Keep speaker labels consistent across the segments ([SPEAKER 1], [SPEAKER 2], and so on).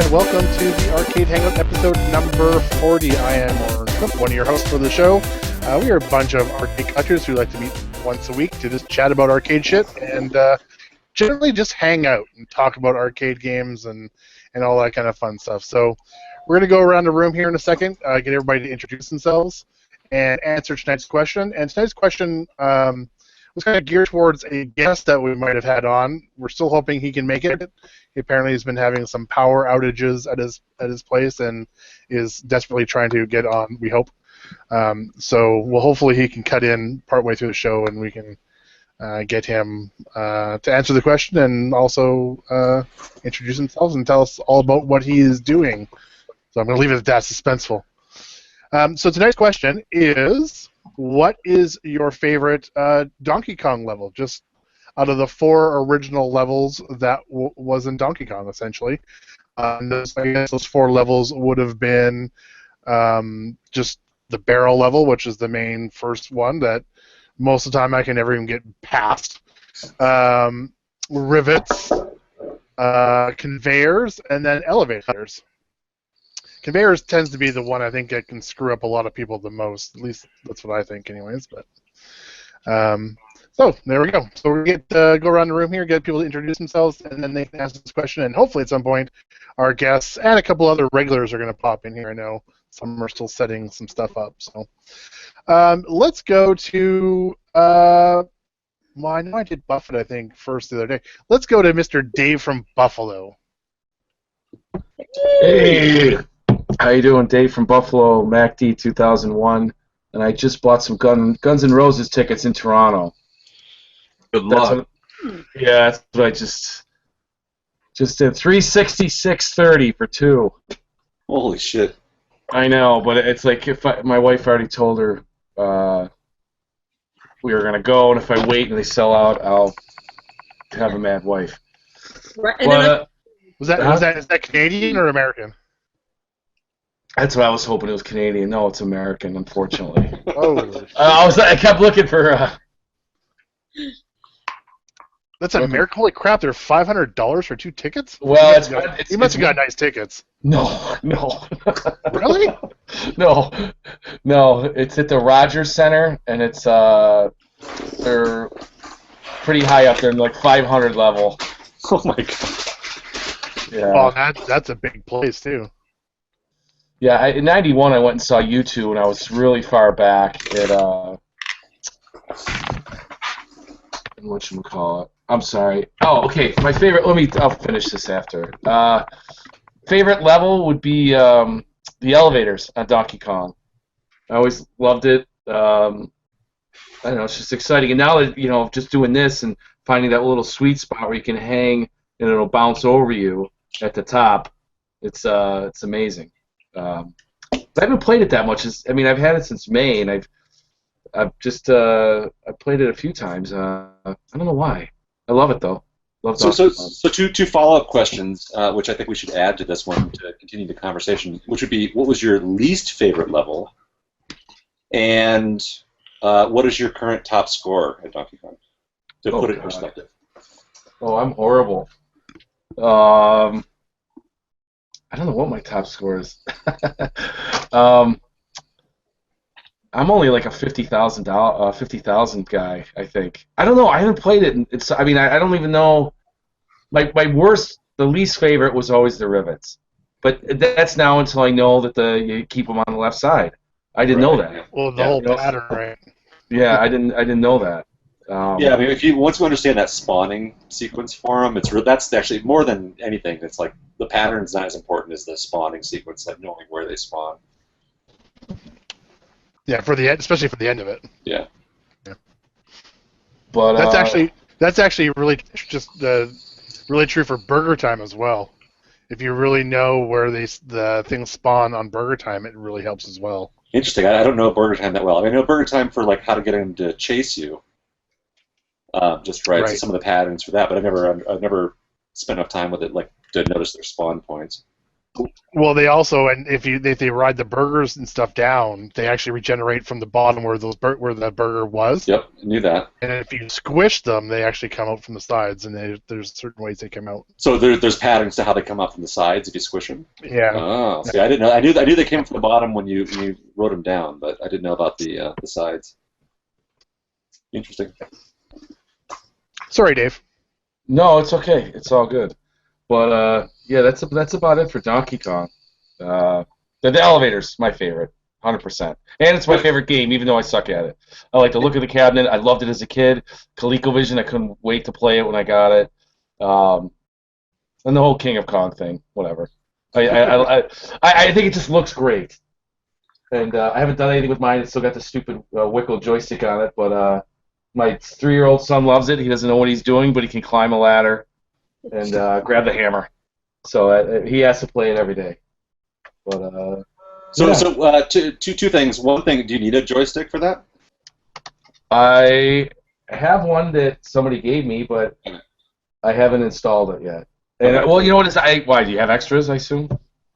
[SPEAKER 1] and welcome to the Arcade Hangout episode number 40. I am Orange Cook, one of your hosts for the show. We are a bunch of arcade collectors who like to meet once a week to just chat about arcade shit and generally just hang out and talk about arcade games and all that kind of fun stuff. So we're going to go around the room here in a second, get everybody to introduce themselves and answer tonight's question. And tonight's question was kind of geared towards a guest that we might have had on. We're still hoping he can make it. He apparently has been having some power outages at his place and is desperately trying to get on, we hope. So hopefully he can cut in partway through the show and we can get him to answer the question and also introduce himself and tell us all about what he is doing. So I'm going to leave it at that, suspenseful. So tonight's question is, what is your favorite Donkey Kong level? Just out of the 4 original levels that was in Donkey Kong, essentially. I guess those 4 levels would have been just the barrel level, which is the main first one that most of the time I can never even get past. Rivets, conveyors, and then elevators. Conveyors tends to be the one I think that can screw up a lot of people the most. At least that's what I think, anyways. But so there we go. So we get go around the room here, get people to introduce themselves, and then they can ask this question. And hopefully, at some point, our guests and a couple other regulars are going to pop in here. I know some are still setting some stuff up. So let's go to. Well, I know I did Buffett, I think, first the other day. Let's go to Mr. Dave from Buffalo.
[SPEAKER 2] Hey. How you doing? Dave from Buffalo, MacD 2001, and I just bought some Guns N' Roses tickets in Toronto.
[SPEAKER 3] Good luck.
[SPEAKER 2] That's what I just did. $366.30 for 2.
[SPEAKER 3] Holy shit!
[SPEAKER 2] I know, but it's like my wife already told her we were gonna go, and if I wait and they sell out, I'll have a mad wife.
[SPEAKER 4] Right.
[SPEAKER 2] But,
[SPEAKER 1] is that Canadian or American?
[SPEAKER 2] That's what I was hoping it was Canadian. No, it's American, unfortunately.
[SPEAKER 1] Oh.
[SPEAKER 2] I kept looking for.
[SPEAKER 1] That's American. Holy crap! They're $500 for 2 tickets.
[SPEAKER 2] Well,
[SPEAKER 1] you must have got nice tickets.
[SPEAKER 2] No.
[SPEAKER 1] Really?
[SPEAKER 2] No. It's at the Rogers Center, and it's they're pretty high up there, in like 500 level.
[SPEAKER 3] Oh my god.
[SPEAKER 2] Yeah.
[SPEAKER 1] Oh, that's a big place too.
[SPEAKER 2] Yeah, in '91 I went and saw U2, and I was really far back at whatchamacallit. I'm sorry. Oh, okay. My favorite. I'll finish this after. Favorite level would be the elevators on Donkey Kong. I always loved it. I don't know. It's just exciting. And now that just doing this and finding that little sweet spot where you can hang and it'll bounce over you at the top, it's amazing. I haven't played it that much. I've had it since May, and I've played it a few times. I don't know why. I love it though.
[SPEAKER 3] So two follow-up questions, which I think we should add to this one to continue the conversation. Which would be, what was your least favorite level, and what is your current top score at Donkey Kong? To put it in perspective.
[SPEAKER 2] Oh, I'm horrible. I don't know what my top score is. I'm only like a 50,000 guy, I think. I don't know. I haven't played it. I don't even know. The least favorite was always the rivets, but that's now until I know that you keep them on the left side. I didn't know that.
[SPEAKER 1] Well, the whole pattern, right?
[SPEAKER 2] Yeah, I didn't know that.
[SPEAKER 3] Once you understand that spawning sequence for them, that's actually more than anything. It's like the pattern's not as important as the spawning sequence, like knowing where they spawn.
[SPEAKER 1] Yeah, especially for the end of it.
[SPEAKER 3] Yeah.
[SPEAKER 2] But
[SPEAKER 1] that's actually really just really true for Burger Time as well. If you really know where the things spawn on Burger Time, it really helps as well.
[SPEAKER 3] Interesting. I don't know Burger Time that well. I know Burger Time for like how to get him to chase you. Just right. So some of the patterns for that, but I've never spent enough time with it like to notice their spawn points.
[SPEAKER 1] Well, they also, and if they ride the burgers and stuff down, they actually regenerate from the bottom where where the burger was.
[SPEAKER 3] Yep, I knew that.
[SPEAKER 1] And if you squish them, they actually come out from the sides, and there's certain ways they come out.
[SPEAKER 3] So there's patterns to how they come out from the sides if you squish them.
[SPEAKER 1] Yeah.
[SPEAKER 3] Oh, see, I didn't know. I knew they came from the bottom when you wrote them down, but I didn't know about the sides. Interesting.
[SPEAKER 1] Sorry, Dave.
[SPEAKER 2] No, it's okay. It's all good. But yeah, that's about it for Donkey Kong. The elevator's my favorite, 100%, and it's my favorite game, even though I suck at it. I like the look of the cabinet. I loved it as a kid. ColecoVision, I couldn't wait to play it when I got it. And the whole King of Kong thing, whatever. I think it just looks great. And I haven't done anything with mine. It's still got the stupid Wickle joystick on it, but my 3-year-old son loves it. He doesn't know what he's doing, but he can climb a ladder and grab the hammer. So he has to play it every day. But
[SPEAKER 3] So two things. One thing, do you need a joystick for that?
[SPEAKER 2] I have one that somebody gave me, but I haven't installed it yet. And well, you know what is? Why do you have extras? I assume.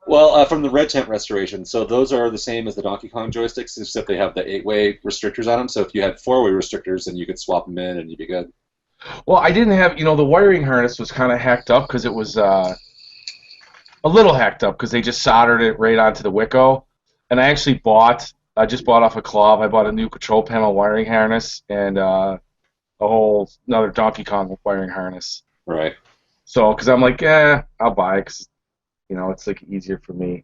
[SPEAKER 3] Well, from the Red Tent restoration, so those are the same as the Donkey Kong joysticks, except they have the 8-way restrictors on them. So if you had 4-way restrictors, then you could swap them in and you'd be good.
[SPEAKER 2] Well, I didn't have, the wiring harness was kind of hacked up because it was a little hacked up because they just soldered it right onto the Wicco. And I just bought off of Clav, I bought a new control panel wiring harness and another Donkey Kong wiring harness.
[SPEAKER 3] Right.
[SPEAKER 2] So, because I'm like, I'll buy it because, it's like easier for me.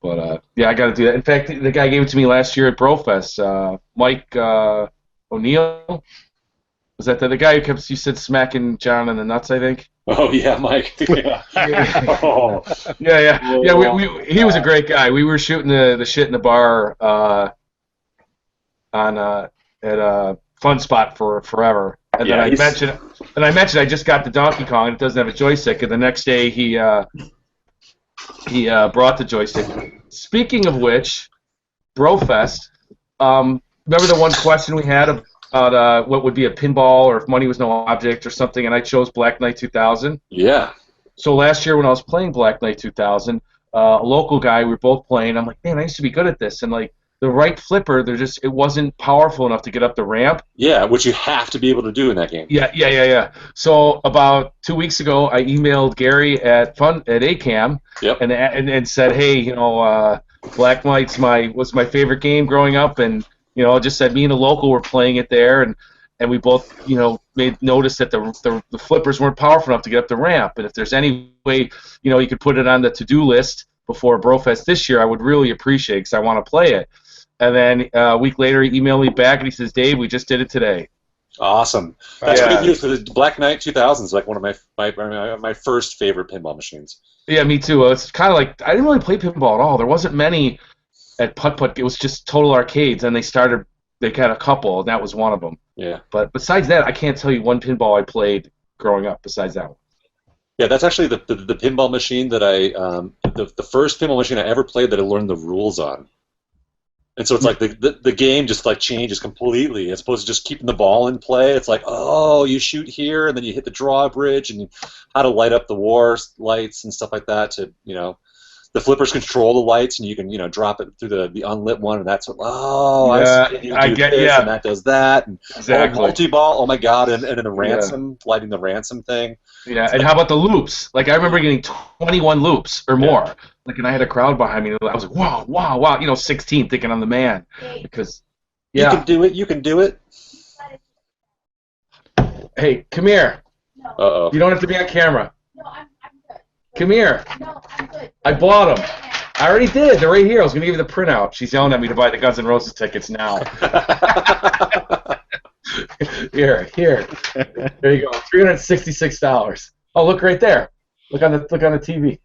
[SPEAKER 2] But, yeah, I got to do that. In fact, the guy gave it to me last year at Brofest, Mike O'Neill. Was that the guy who you said smacking John in the nuts, I think?
[SPEAKER 3] Oh, yeah, Mike. Yeah.
[SPEAKER 2] Oh. Yeah. He was a great guy. We were shooting the shit in the bar at a Fun Spot for forever. And then I mentioned I just got the Donkey Kong and it doesn't have a joystick. And the next day he brought the joystick. Speaking of which, Brofest, remember the one question we had about what would be a pinball or if money was no object or something, and I chose Black Knight 2000?
[SPEAKER 3] Yeah.
[SPEAKER 2] So last year when I was playing Black Knight 2000, a local guy, we were both playing, I'm like, man, I used to be good at this. And like the right flipper, it wasn't powerful enough to get up the ramp.
[SPEAKER 3] Yeah, which you have to be able to do in that game.
[SPEAKER 2] Yeah. So about 2 weeks ago, I emailed Gary at ACAM and said, hey, Black Knight's was my favorite game growing up, and just said me and a local were playing it there, and we both made notice that the flippers weren't powerful enough to get up the ramp, and if there's any way you could put it on the to-do list before Brofest this year, I would really appreciate it because I want to play it. And then a week later, he emailed me back and he says, Dave, we just did it today.
[SPEAKER 3] Awesome. That's good news because Black Knight 2000 is like one of my first favorite pinball machines.
[SPEAKER 2] Yeah, me too. It's kind of like I didn't really play pinball at all. There wasn't many at Putt Putt. It was just total arcades, and they had a couple, and that was one of them.
[SPEAKER 3] Yeah.
[SPEAKER 2] But besides that, I can't tell you one pinball I played growing up besides that one.
[SPEAKER 3] Yeah, that's actually the pinball machine that the first pinball machine I ever played that I learned the rules on. And so it's like the game just like changes completely. As opposed to just keeping the ball in play, it's like, oh, you shoot here and then you hit the drawbridge and how to light up the war lights and stuff like that to the flippers control the lights and you can drop it through the unlit one and that's and that does that and
[SPEAKER 2] exactly.
[SPEAKER 3] Multi-ball, oh my god, and then the ransom, lighting the ransom thing.
[SPEAKER 2] Yeah, and how about the loops? Like I remember getting 21 loops or more. Like, and I had a crowd behind me. I was like, wow, 16, thinking I'm the man. Because,
[SPEAKER 3] you can do it.
[SPEAKER 2] Hey, come here.
[SPEAKER 4] No.
[SPEAKER 3] Uh-oh.
[SPEAKER 2] You don't have to be on camera.
[SPEAKER 4] No, I'm good.
[SPEAKER 2] Come here.
[SPEAKER 4] No, I'm good.
[SPEAKER 2] I bought them. I already did. They're right here. I was going to give you the printout. She's yelling at me to buy the Guns N' Roses tickets now. Here. There you go. $366. Oh, look right there. Look on the TV.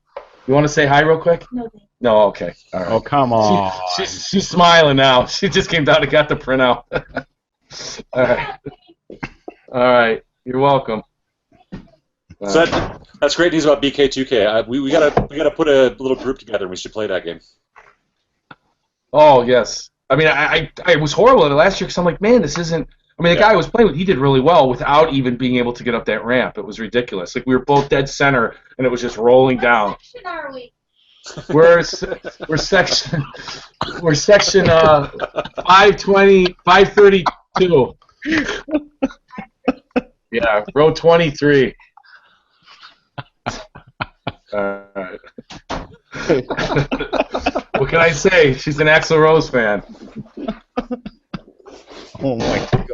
[SPEAKER 2] You want to say hi real quick?
[SPEAKER 4] No, thanks.
[SPEAKER 2] No, okay. All right.
[SPEAKER 5] Oh, come on.
[SPEAKER 2] She's smiling now. She just came down and got the printout. All right. You're welcome.
[SPEAKER 3] So that's great news about BK2K. We gotta put a little group together and we should play that game.
[SPEAKER 2] Oh yes. I mean, I was horrible at it last year because I'm like, man, this isn't. I mean, the guy I was playing with, he did really well without even being able to get up that ramp. It was ridiculous. Like we were both dead center, and it was just rolling down.
[SPEAKER 4] What section are we?
[SPEAKER 2] We're section 532. Yeah, row 23. Alright. What can I say? She's an Axl Rose fan.
[SPEAKER 4] Oh my god.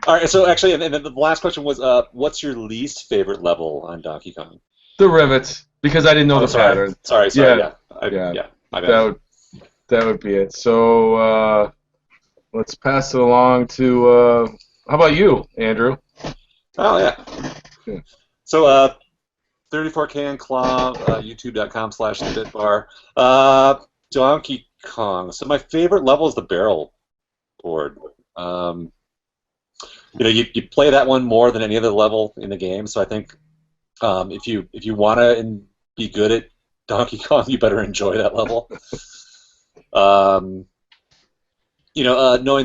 [SPEAKER 3] All right, so actually, and then the last question was, what's your least favorite level on Donkey Kong?
[SPEAKER 2] The rivets, because I didn't know the pattern.
[SPEAKER 3] Sorry,
[SPEAKER 2] Yeah.
[SPEAKER 3] yeah. My bad.
[SPEAKER 2] That would be it. So let's pass it along to how about you, Andrew?
[SPEAKER 3] Oh yeah.
[SPEAKER 2] Yeah.
[SPEAKER 3] So 34K and Claw, YouTube.com/thebitbar. Donkey Kong. So my favorite level is the barrel board. You play that one more than any other level in the game. So I think if you want to be good at Donkey Kong, you better enjoy that level. Knowing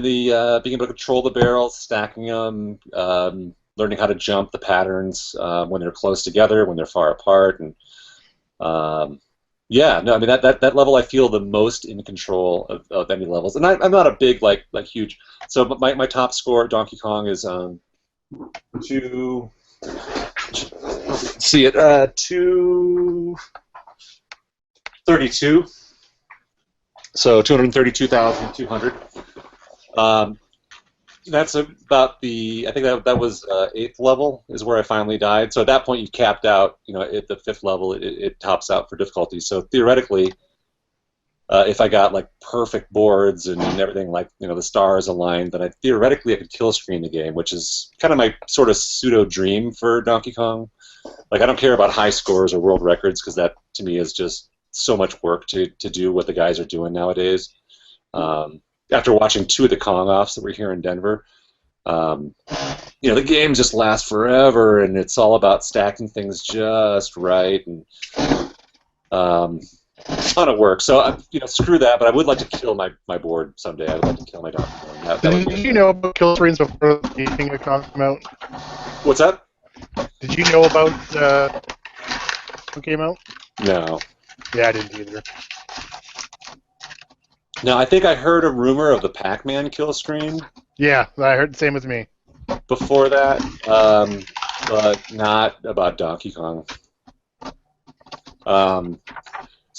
[SPEAKER 3] being able to control the barrels, stacking them, learning how to jump, the patterns when they're close together, when they're far apart, and that level I feel the most in control of any levels. And I'm not a big like huge. So my top score at Donkey Kong is 232. So 232,200. That's about I think that was 8th level is where I finally died. So at that point you capped out, at the 5th level it tops out for difficulty. So theoretically, if I got like perfect boards and everything, like the stars aligned, then I could kill screen the game, which is kind of my sort of pseudo dream for Donkey Kong. Like I don't care about high scores or world records because that to me is just so much work to do what the guys are doing nowadays. After watching 2 of the Kong-offs that were here in Denver, the games just last forever, and it's all about stacking things just right, and a ton of work. So, screw that, but I would like to kill my board someday. I would like to kill my Donkey Kong.
[SPEAKER 1] Did you know about kill screens before the King of Kong came out?
[SPEAKER 3] What's that?
[SPEAKER 1] Did you know about what came out?
[SPEAKER 3] No.
[SPEAKER 1] Yeah, I didn't either.
[SPEAKER 3] No, I think I heard a rumor of the Pac-Man kill screen.
[SPEAKER 1] Yeah, I heard the same with me.
[SPEAKER 3] Before that, but not about Donkey Kong. And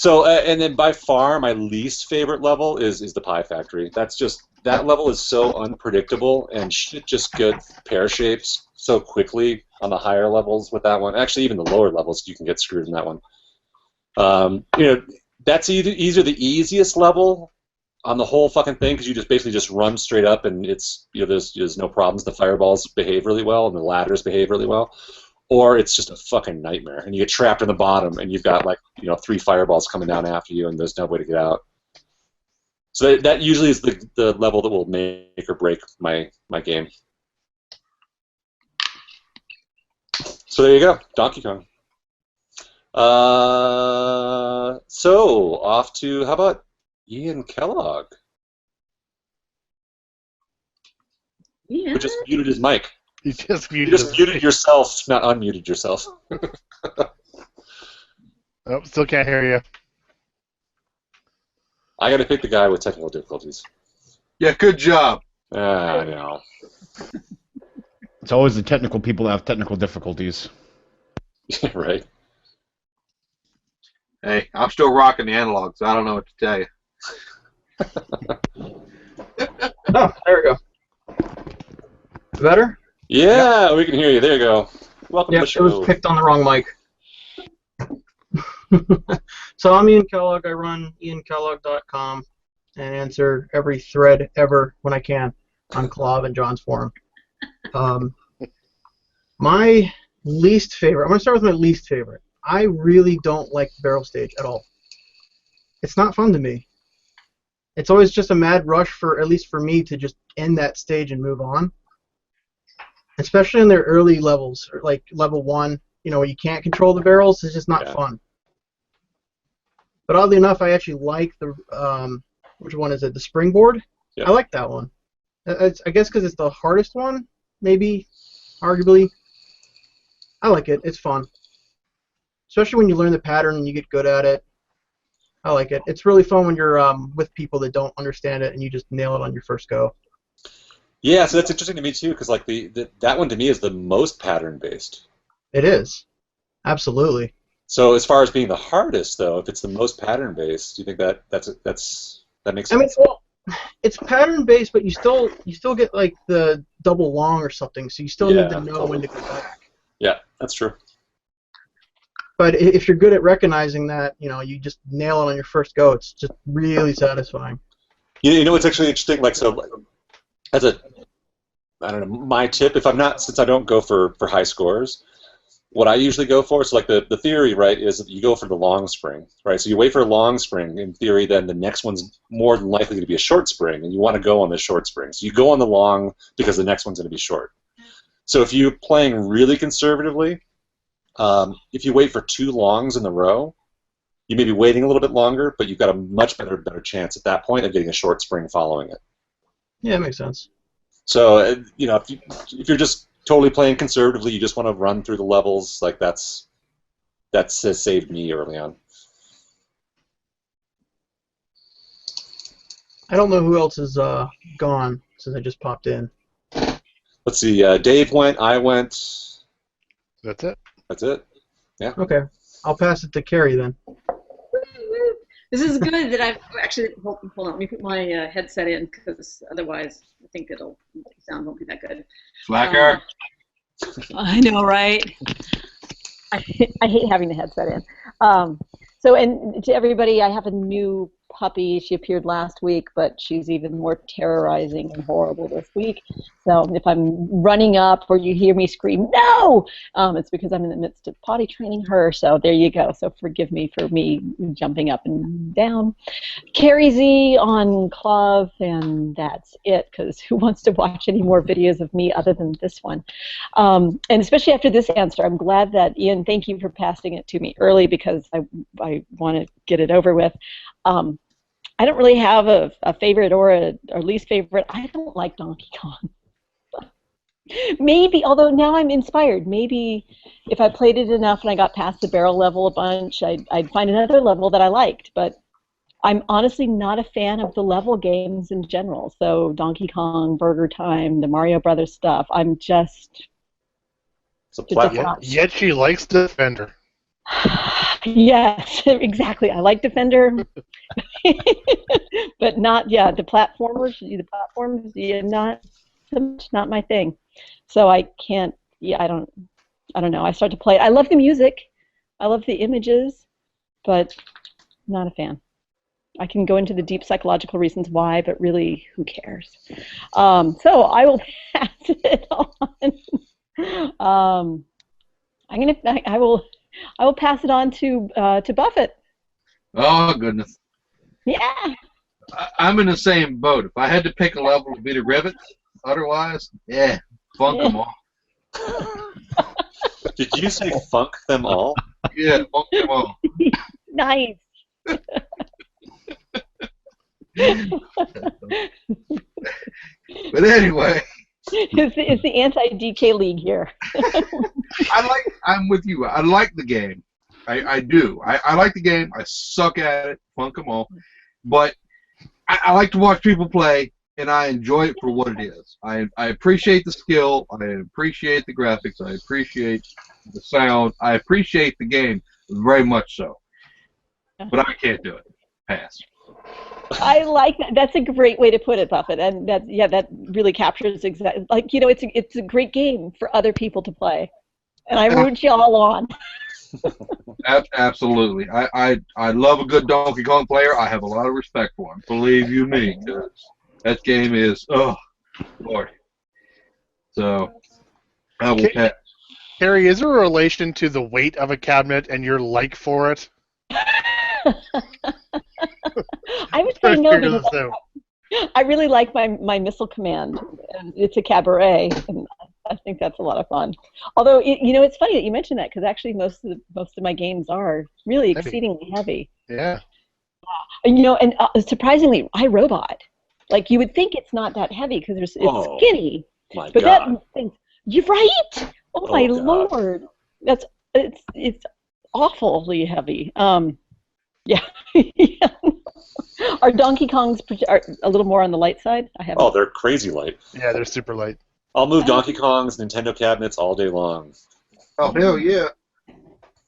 [SPEAKER 3] then by far my least favorite level is the Pie Factory. That level is so unpredictable, and shit just gets pear-shaped so quickly on the higher levels with that one. Actually, even the lower levels, you can get screwed in that one. That's either the easiest level on the whole fucking thing, because you basically just run straight up, and it's there's no problems. The fireballs behave really well, and the ladders behave really well. Or it's just a fucking nightmare, and you get trapped in the bottom, and you've got 3 fireballs coming down after you, and there's no way to get out. So that usually is the level that will make or break my game. So there you go, Donkey Kong. So off to, how about Ian Kellogg?
[SPEAKER 5] Yeah.
[SPEAKER 3] Who just muted his mic.
[SPEAKER 1] You just
[SPEAKER 3] You just muted yourself, not unmuted yourself.
[SPEAKER 1] Oh, still can't hear you.
[SPEAKER 3] I got to pick the guy with technical difficulties.
[SPEAKER 6] Yeah, good job.
[SPEAKER 3] I know.
[SPEAKER 4] It's always the technical people that have technical difficulties.
[SPEAKER 3] Right.
[SPEAKER 6] Hey, I'm still rocking the analog, so I don't know what to tell you.
[SPEAKER 7] Oh, there we go. Better?
[SPEAKER 3] Yeah, we can hear you. There you go. Welcome to
[SPEAKER 7] Yep,
[SPEAKER 3] the
[SPEAKER 7] it
[SPEAKER 3] show.
[SPEAKER 7] was picked on the wrong mic. So I'm Ian Kellogg. I run iankellogg.com and answer every thread ever when I can on Clav and John's forum. My least favorite, I'm going to start with my least favorite. I really don't like the barrel stage at all. It's not fun to me. It's always just a mad rush for, at least for me, to just end that stage and move on. Especially in their early levels, or like level 1, where you can't control the barrels, it's just not fun. But oddly enough, I actually like the, which one is it, the springboard?
[SPEAKER 3] Yeah.
[SPEAKER 7] I like that one. I guess because it's the hardest one, maybe, arguably. I like it. It's fun. especially when you learn the pattern and you get good at it. I like it. It's really fun when you're with people that don't understand it and you just nail it on your first go.
[SPEAKER 3] Yeah, so that's interesting to me too, because like that one to me is the most pattern based.
[SPEAKER 7] It is. Absolutely.
[SPEAKER 3] So as far as being the hardest, though, if it's the most pattern based, do you think that makes sense?
[SPEAKER 7] I mean, well, it's pattern based, but you still get like the double long or something, so you still need to know when to go back.
[SPEAKER 3] Yeah, that's true.
[SPEAKER 7] But if you're good at recognizing that, you just nail it on your first go. It's just really satisfying.
[SPEAKER 3] You know, it's actually interesting. Like, so as I don't know, my tip, since I don't go for high scores, what I usually go for, so like the theory, right, is that you go for the long spring, right? So you wait for a long spring. In theory, then the next one's more than likely to be a short spring, and you want to go on the short spring. So you go on the long because the next one's going to be short. So if you're playing really conservatively, if you wait for 2 longs in a row, you may be waiting a little bit longer, but you've got a much better chance at that point of getting a short spring following it.
[SPEAKER 7] Yeah, it makes sense.
[SPEAKER 3] So if you're just totally playing conservatively, you just want to run through the levels, like that's has saved me early on.
[SPEAKER 7] I don't know who else is gone since I just popped in.
[SPEAKER 3] Let's see. Dave went. I went.
[SPEAKER 1] That's it.
[SPEAKER 3] That's it. Yeah.
[SPEAKER 7] Okay, I'll pass it to Carrie then.
[SPEAKER 5] This is good that I've actually, hold on, let me put my headset in because otherwise I think the sound won't be that good.
[SPEAKER 6] Slacker.
[SPEAKER 8] I know, right? I hate having the headset in. So, and to everybody, I have a new puppy. She appeared last week, but she's even more terrorizing and horrible this week. So if I'm running up or you hear me scream, no! It's because I'm in the midst of potty training her. So there you go. So forgive me for me jumping up and down. Carrie Z on Clove, and that's it, because who wants to watch any more videos of me other than this one? And especially after this answer, I'm glad that, Ian, thank you for passing it to me early, because I want to get it over with. I don't really have a favorite or a least favorite. I don't like Donkey Kong. Maybe, although now I'm inspired, maybe if I played it enough and I got past the barrel level a bunch, I'd find another level that I liked. But I'm honestly not a fan of the level games in general. So Donkey Kong, Burger Time, the Mario Brothers stuff, I'm just...
[SPEAKER 3] It's a platform.
[SPEAKER 1] Yet she likes Defender.
[SPEAKER 8] Yes, exactly. I like Defender, but not, the platforms, not so much, not my thing. So I can't, I don't know. I start to play. I love the music. I love the images, but not a fan. I can go into the deep psychological reasons why, but really, who cares? So I will pass it on. I will pass it on to Buffett.
[SPEAKER 6] Oh, goodness.
[SPEAKER 8] Yeah.
[SPEAKER 6] I'm in the same boat. If I had to pick a level to be the rivets, otherwise, funk them all.
[SPEAKER 3] Did you say funk them all?
[SPEAKER 6] Yeah, funk them all.
[SPEAKER 8] Nice.
[SPEAKER 6] But anyway.
[SPEAKER 8] It's the anti-DK league here.
[SPEAKER 6] I'm with you. I like the game. I do. I like the game. I suck at it. Funk them all. But I like to watch people play, and I enjoy it for what it is. I appreciate the skill. I appreciate the graphics. I appreciate the sound. I appreciate the game very much so. But I can't do it. Pass.
[SPEAKER 8] I like that. That's a great way to put it, Buffett, and that really captures exactly. Like, it's a great game for other people to play, and I root you all on.
[SPEAKER 6] Absolutely. I love a good Donkey Kong player. I have a lot of respect for him. Believe you me, 'cause that game is Lord. So I will pass.
[SPEAKER 1] Carrie, is there a relation to the weight of a cabinet and your like for it?
[SPEAKER 8] I would say no, because I really like my missile command. And it's a cabaret, and I think that's a lot of fun. Although it's funny that you mentioned that, because actually most of my games are really exceedingly heavy.
[SPEAKER 1] Yeah.
[SPEAKER 8] And surprisingly, iRobot. Like, you would think it's not that heavy because it's skinny.
[SPEAKER 3] My
[SPEAKER 8] but
[SPEAKER 3] God.
[SPEAKER 8] that thing, you're right. Oh my Lord. It's awfully heavy. Yeah. Yeah. Are Donkey Kongs are a little more on the light side? I haven't.
[SPEAKER 3] Oh, they're crazy light.
[SPEAKER 1] Yeah, they're super light.
[SPEAKER 3] I'll move Donkey Kong's Nintendo cabinets all day long.
[SPEAKER 6] Oh hell yeah!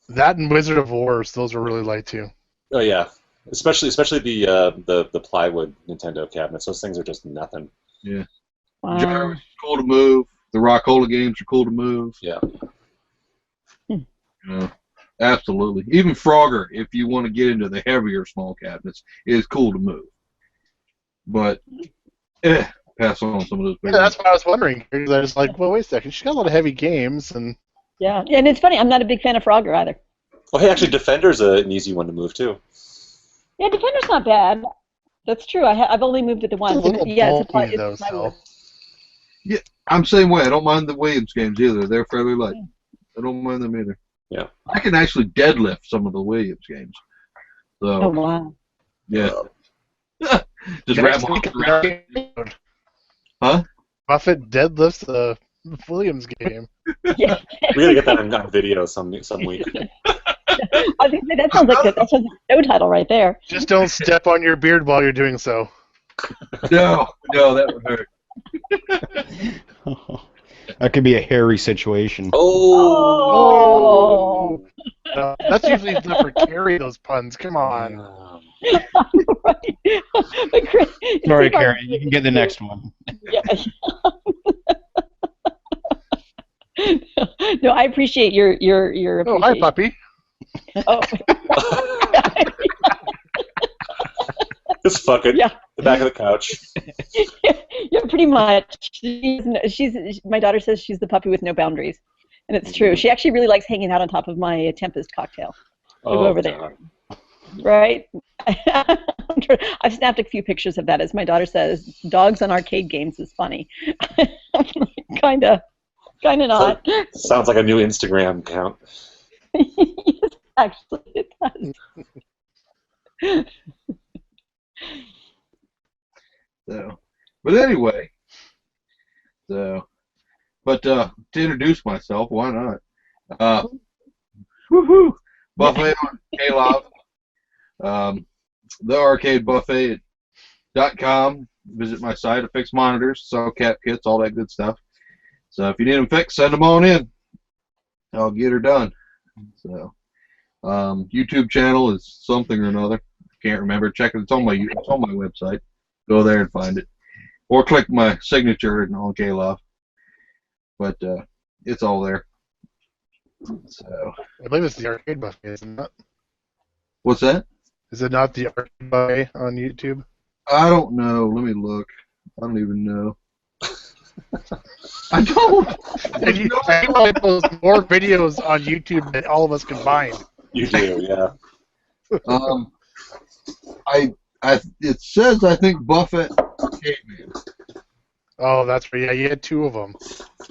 [SPEAKER 1] That and Wizard of Wars, those are really light too.
[SPEAKER 3] Oh yeah, especially the plywood Nintendo cabinets. Those things are just nothing.
[SPEAKER 6] Yeah.
[SPEAKER 8] Wow.
[SPEAKER 6] Gyro's cool to move. The Rockola games are cool to move.
[SPEAKER 3] Yeah.
[SPEAKER 6] Yeah, absolutely. Even Frogger, if you want to get into the heavier small cabinets, is cool to move. But, pass on some of those.
[SPEAKER 1] Yeah, that's what I was wondering. Because I was like, well, wait a second. She's got a lot of heavy games, and
[SPEAKER 8] Yeah, and it's funny. I'm not a big fan of Frogger either.
[SPEAKER 3] Oh, hey, actually, Defender's an easy one to move too.
[SPEAKER 8] Yeah, Defender's not bad. That's true. I've only moved it to once.
[SPEAKER 1] it's a little
[SPEAKER 8] Yeah, it's
[SPEAKER 1] bulky,
[SPEAKER 8] a
[SPEAKER 1] though,
[SPEAKER 8] plywood.
[SPEAKER 1] so.
[SPEAKER 6] I'm the same way. I don't mind the Williams games either. They're fairly light. I don't mind them either.
[SPEAKER 3] Yeah.
[SPEAKER 6] I can actually deadlift some of the Williams games. So,
[SPEAKER 8] Oh wow.
[SPEAKER 6] yeah. Just
[SPEAKER 1] Can I
[SPEAKER 6] wrap
[SPEAKER 1] speak
[SPEAKER 6] my
[SPEAKER 1] of
[SPEAKER 6] around.
[SPEAKER 1] that?
[SPEAKER 6] Huh?
[SPEAKER 1] Buffett deadlifts the Williams game.
[SPEAKER 8] Yeah.
[SPEAKER 3] We gotta get that on video some week.
[SPEAKER 8] I think that sounds like a show title right there.
[SPEAKER 1] Just don't step on your beard while you're doing so.
[SPEAKER 6] No, that would hurt.
[SPEAKER 4] That could be a hairy situation.
[SPEAKER 8] Oh.
[SPEAKER 1] That's usually enough for Carrie, those puns. Come on.
[SPEAKER 8] Right. But Chris,
[SPEAKER 4] Sorry, Carrie. You can get the next one.
[SPEAKER 8] Yeah. No, I appreciate your
[SPEAKER 1] Oh, hi,
[SPEAKER 8] appreciation.
[SPEAKER 1] puppy.
[SPEAKER 8] Oh.
[SPEAKER 3] Just fuck it.
[SPEAKER 8] Yeah.
[SPEAKER 3] The back of the couch.
[SPEAKER 8] Yeah, pretty much. She's my daughter says she's the puppy with no boundaries, and it's true. She actually really likes hanging out on top of my Tempest cocktail. We'll go over there, right? I've snapped a few pictures of that. As my daughter says, dogs on arcade games is funny. Kinda not.
[SPEAKER 3] Sounds like a new Instagram account.
[SPEAKER 8] Yes, actually, it does.
[SPEAKER 6] So, but anyway, but to introduce myself, why not? Woohoo! Buffet on KLOV. thearcadebuffet.com. Visit my site. I fix monitors, sell cat kits, all that good stuff. So if you need them fixed, send them on in. I'll get her done. So, YouTube channel is something or another. Can't remember. Check it. It's on my website. Go there and find it, or click my signature on KLOV. But it's all there. So
[SPEAKER 1] I believe it's the Arcade Buffet, isn't it?
[SPEAKER 6] what's that?
[SPEAKER 1] Is it not the Arcade Buffet on YouTube?
[SPEAKER 6] I don't know. Let me look. I don't even know. I don't.
[SPEAKER 1] And you post more videos on YouTube than all of us combined.
[SPEAKER 3] You do, yeah.
[SPEAKER 6] It says I think Buffett Caveman.
[SPEAKER 1] Oh, that's right. Yeah, you had two of them.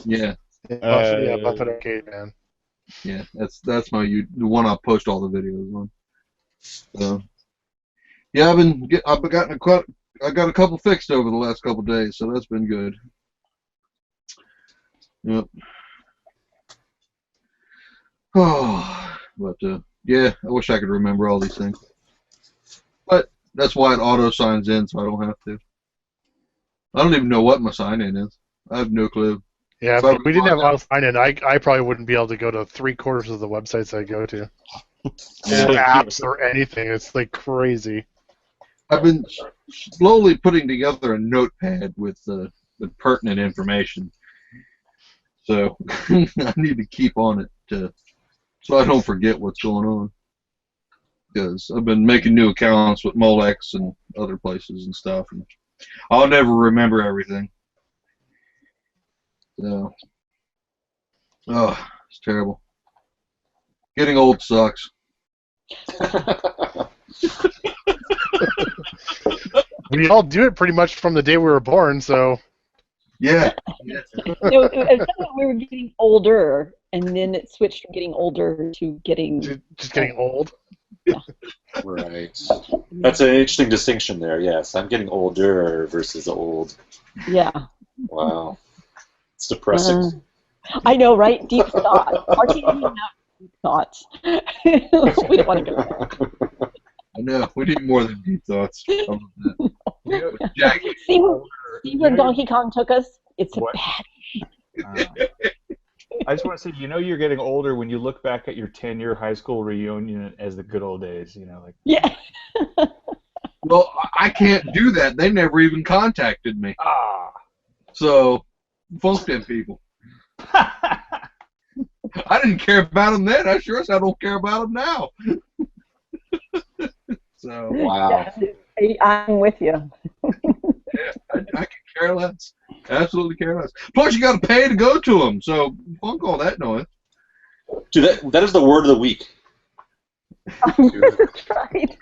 [SPEAKER 6] Yeah,
[SPEAKER 1] Buffett Arcade Man.
[SPEAKER 6] yeah. That's the one I post all the videos on. So yeah, I got a couple fixed over the last couple days, so that's been good. Yep. Oh, but yeah, I wish I could remember all these things. But that's why it auto signs in, so I don't have to. I don't even know what my sign in is. I have no clue.
[SPEAKER 1] Yeah,
[SPEAKER 6] So
[SPEAKER 1] if we didn't have auto sign in, I probably wouldn't be able to go to 3/4 of the websites I go to. Or apps or anything. It's like crazy.
[SPEAKER 6] I've been slowly putting together a notepad with the pertinent information. So I need to keep on it so I don't forget what's going on. Because I've been making new accounts with Molex and other places and stuff, and I'll never remember everything. So, it's terrible. Getting old sucks.
[SPEAKER 1] We all do it pretty much from the day we were born, so...
[SPEAKER 6] Yeah.
[SPEAKER 8] No, it was we were getting older, and then it switched from getting older to getting...
[SPEAKER 1] Just getting old?
[SPEAKER 8] Yeah.
[SPEAKER 3] Right. That's an interesting distinction there, yes. I'm getting older versus old.
[SPEAKER 8] Yeah.
[SPEAKER 3] Wow. It's depressing.
[SPEAKER 8] I know, right? Deep thought. Arcade thoughts. We don't want to go there.
[SPEAKER 6] I know. We need more than deep thoughts. I love that. Jackie.
[SPEAKER 8] See where Donkey Kong took us? It's a
[SPEAKER 9] What?
[SPEAKER 8] bad.
[SPEAKER 9] I just want to say, you're getting older when you look back at your 10-year high school reunion as the good old days. Like.
[SPEAKER 8] Yeah.
[SPEAKER 6] Well, I can't do that. They never even contacted me.
[SPEAKER 9] Ah.
[SPEAKER 6] So, fuck them people. I didn't care about them then. I sure as I don't care about them now. So.
[SPEAKER 3] Wow.
[SPEAKER 8] I'm with you.
[SPEAKER 6] Yeah, I can care less. Absolutely care less. Plus, you got to pay to go to them, so funk all that noise.
[SPEAKER 3] Dude, that is the word of the week.
[SPEAKER 8] That's right.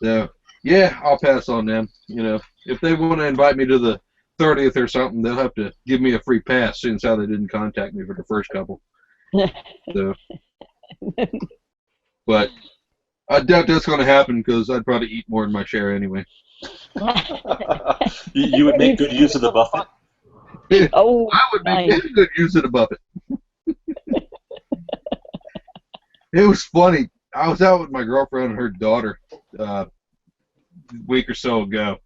[SPEAKER 6] So, yeah, I'll pass on them. If they want to invite me to the 30th or something, they'll have to give me a free pass, since how they didn't contact me for the first couple. So, but I doubt that's going to happen because I'd probably eat more than my share anyway.
[SPEAKER 3] You would make good use of the buffet.
[SPEAKER 8] Oh,
[SPEAKER 6] I would make
[SPEAKER 8] nice.
[SPEAKER 6] good use of the buffet. It was funny. I was out with my girlfriend and her daughter a week or so ago,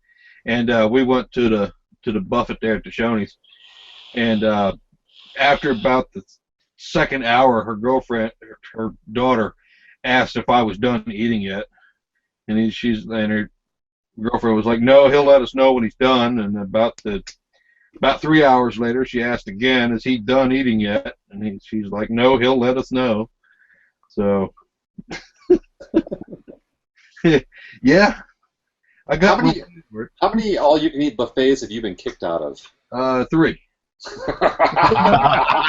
[SPEAKER 6] and we went to the buffet there at the Shoney's. And after about the second hour, her daughter, asked if I was done eating yet, and her girlfriend was like, "No, he'll let us know when he's done." And about 3 hours later, she asked again, "Is he done eating yet?" And she's like, "No, he'll let us know." So, yeah, I got
[SPEAKER 3] How many all-you-can-eat buffets have you been kicked out of?
[SPEAKER 6] 3.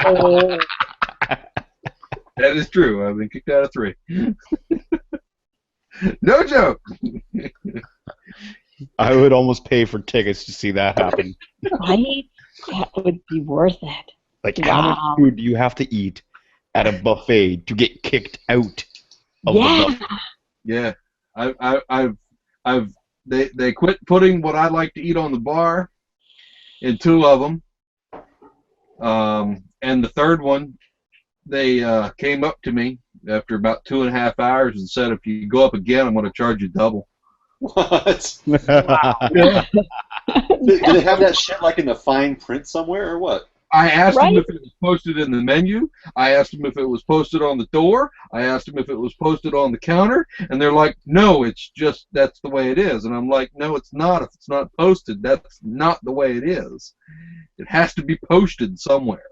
[SPEAKER 8] Oh.
[SPEAKER 6] That is true. I've been kicked out of 3. No joke.
[SPEAKER 4] I would almost pay for tickets to see that happen.
[SPEAKER 8] Right? That would be worth it.
[SPEAKER 4] Like, how much food do you have to eat at a buffet to get kicked out of the buffet?
[SPEAKER 6] Yeah, they quit putting what I like to eat on the bar in 2 of them, and the third one, they came up to me after about 2.5 hours and said, "If you go up again, I'm going to charge you double."
[SPEAKER 3] What?
[SPEAKER 8] Wow.
[SPEAKER 3] Did they have that shit like in the fine print somewhere or what?
[SPEAKER 6] I asked them
[SPEAKER 8] Right?
[SPEAKER 6] if it was posted in the menu. I asked them if it was posted on the door. I asked them if it was posted on the counter, and they're like, "No, it's just that's the way it is." And I'm like, "No, it's not. If it's not posted, that's not the way it is. It has to be posted somewhere."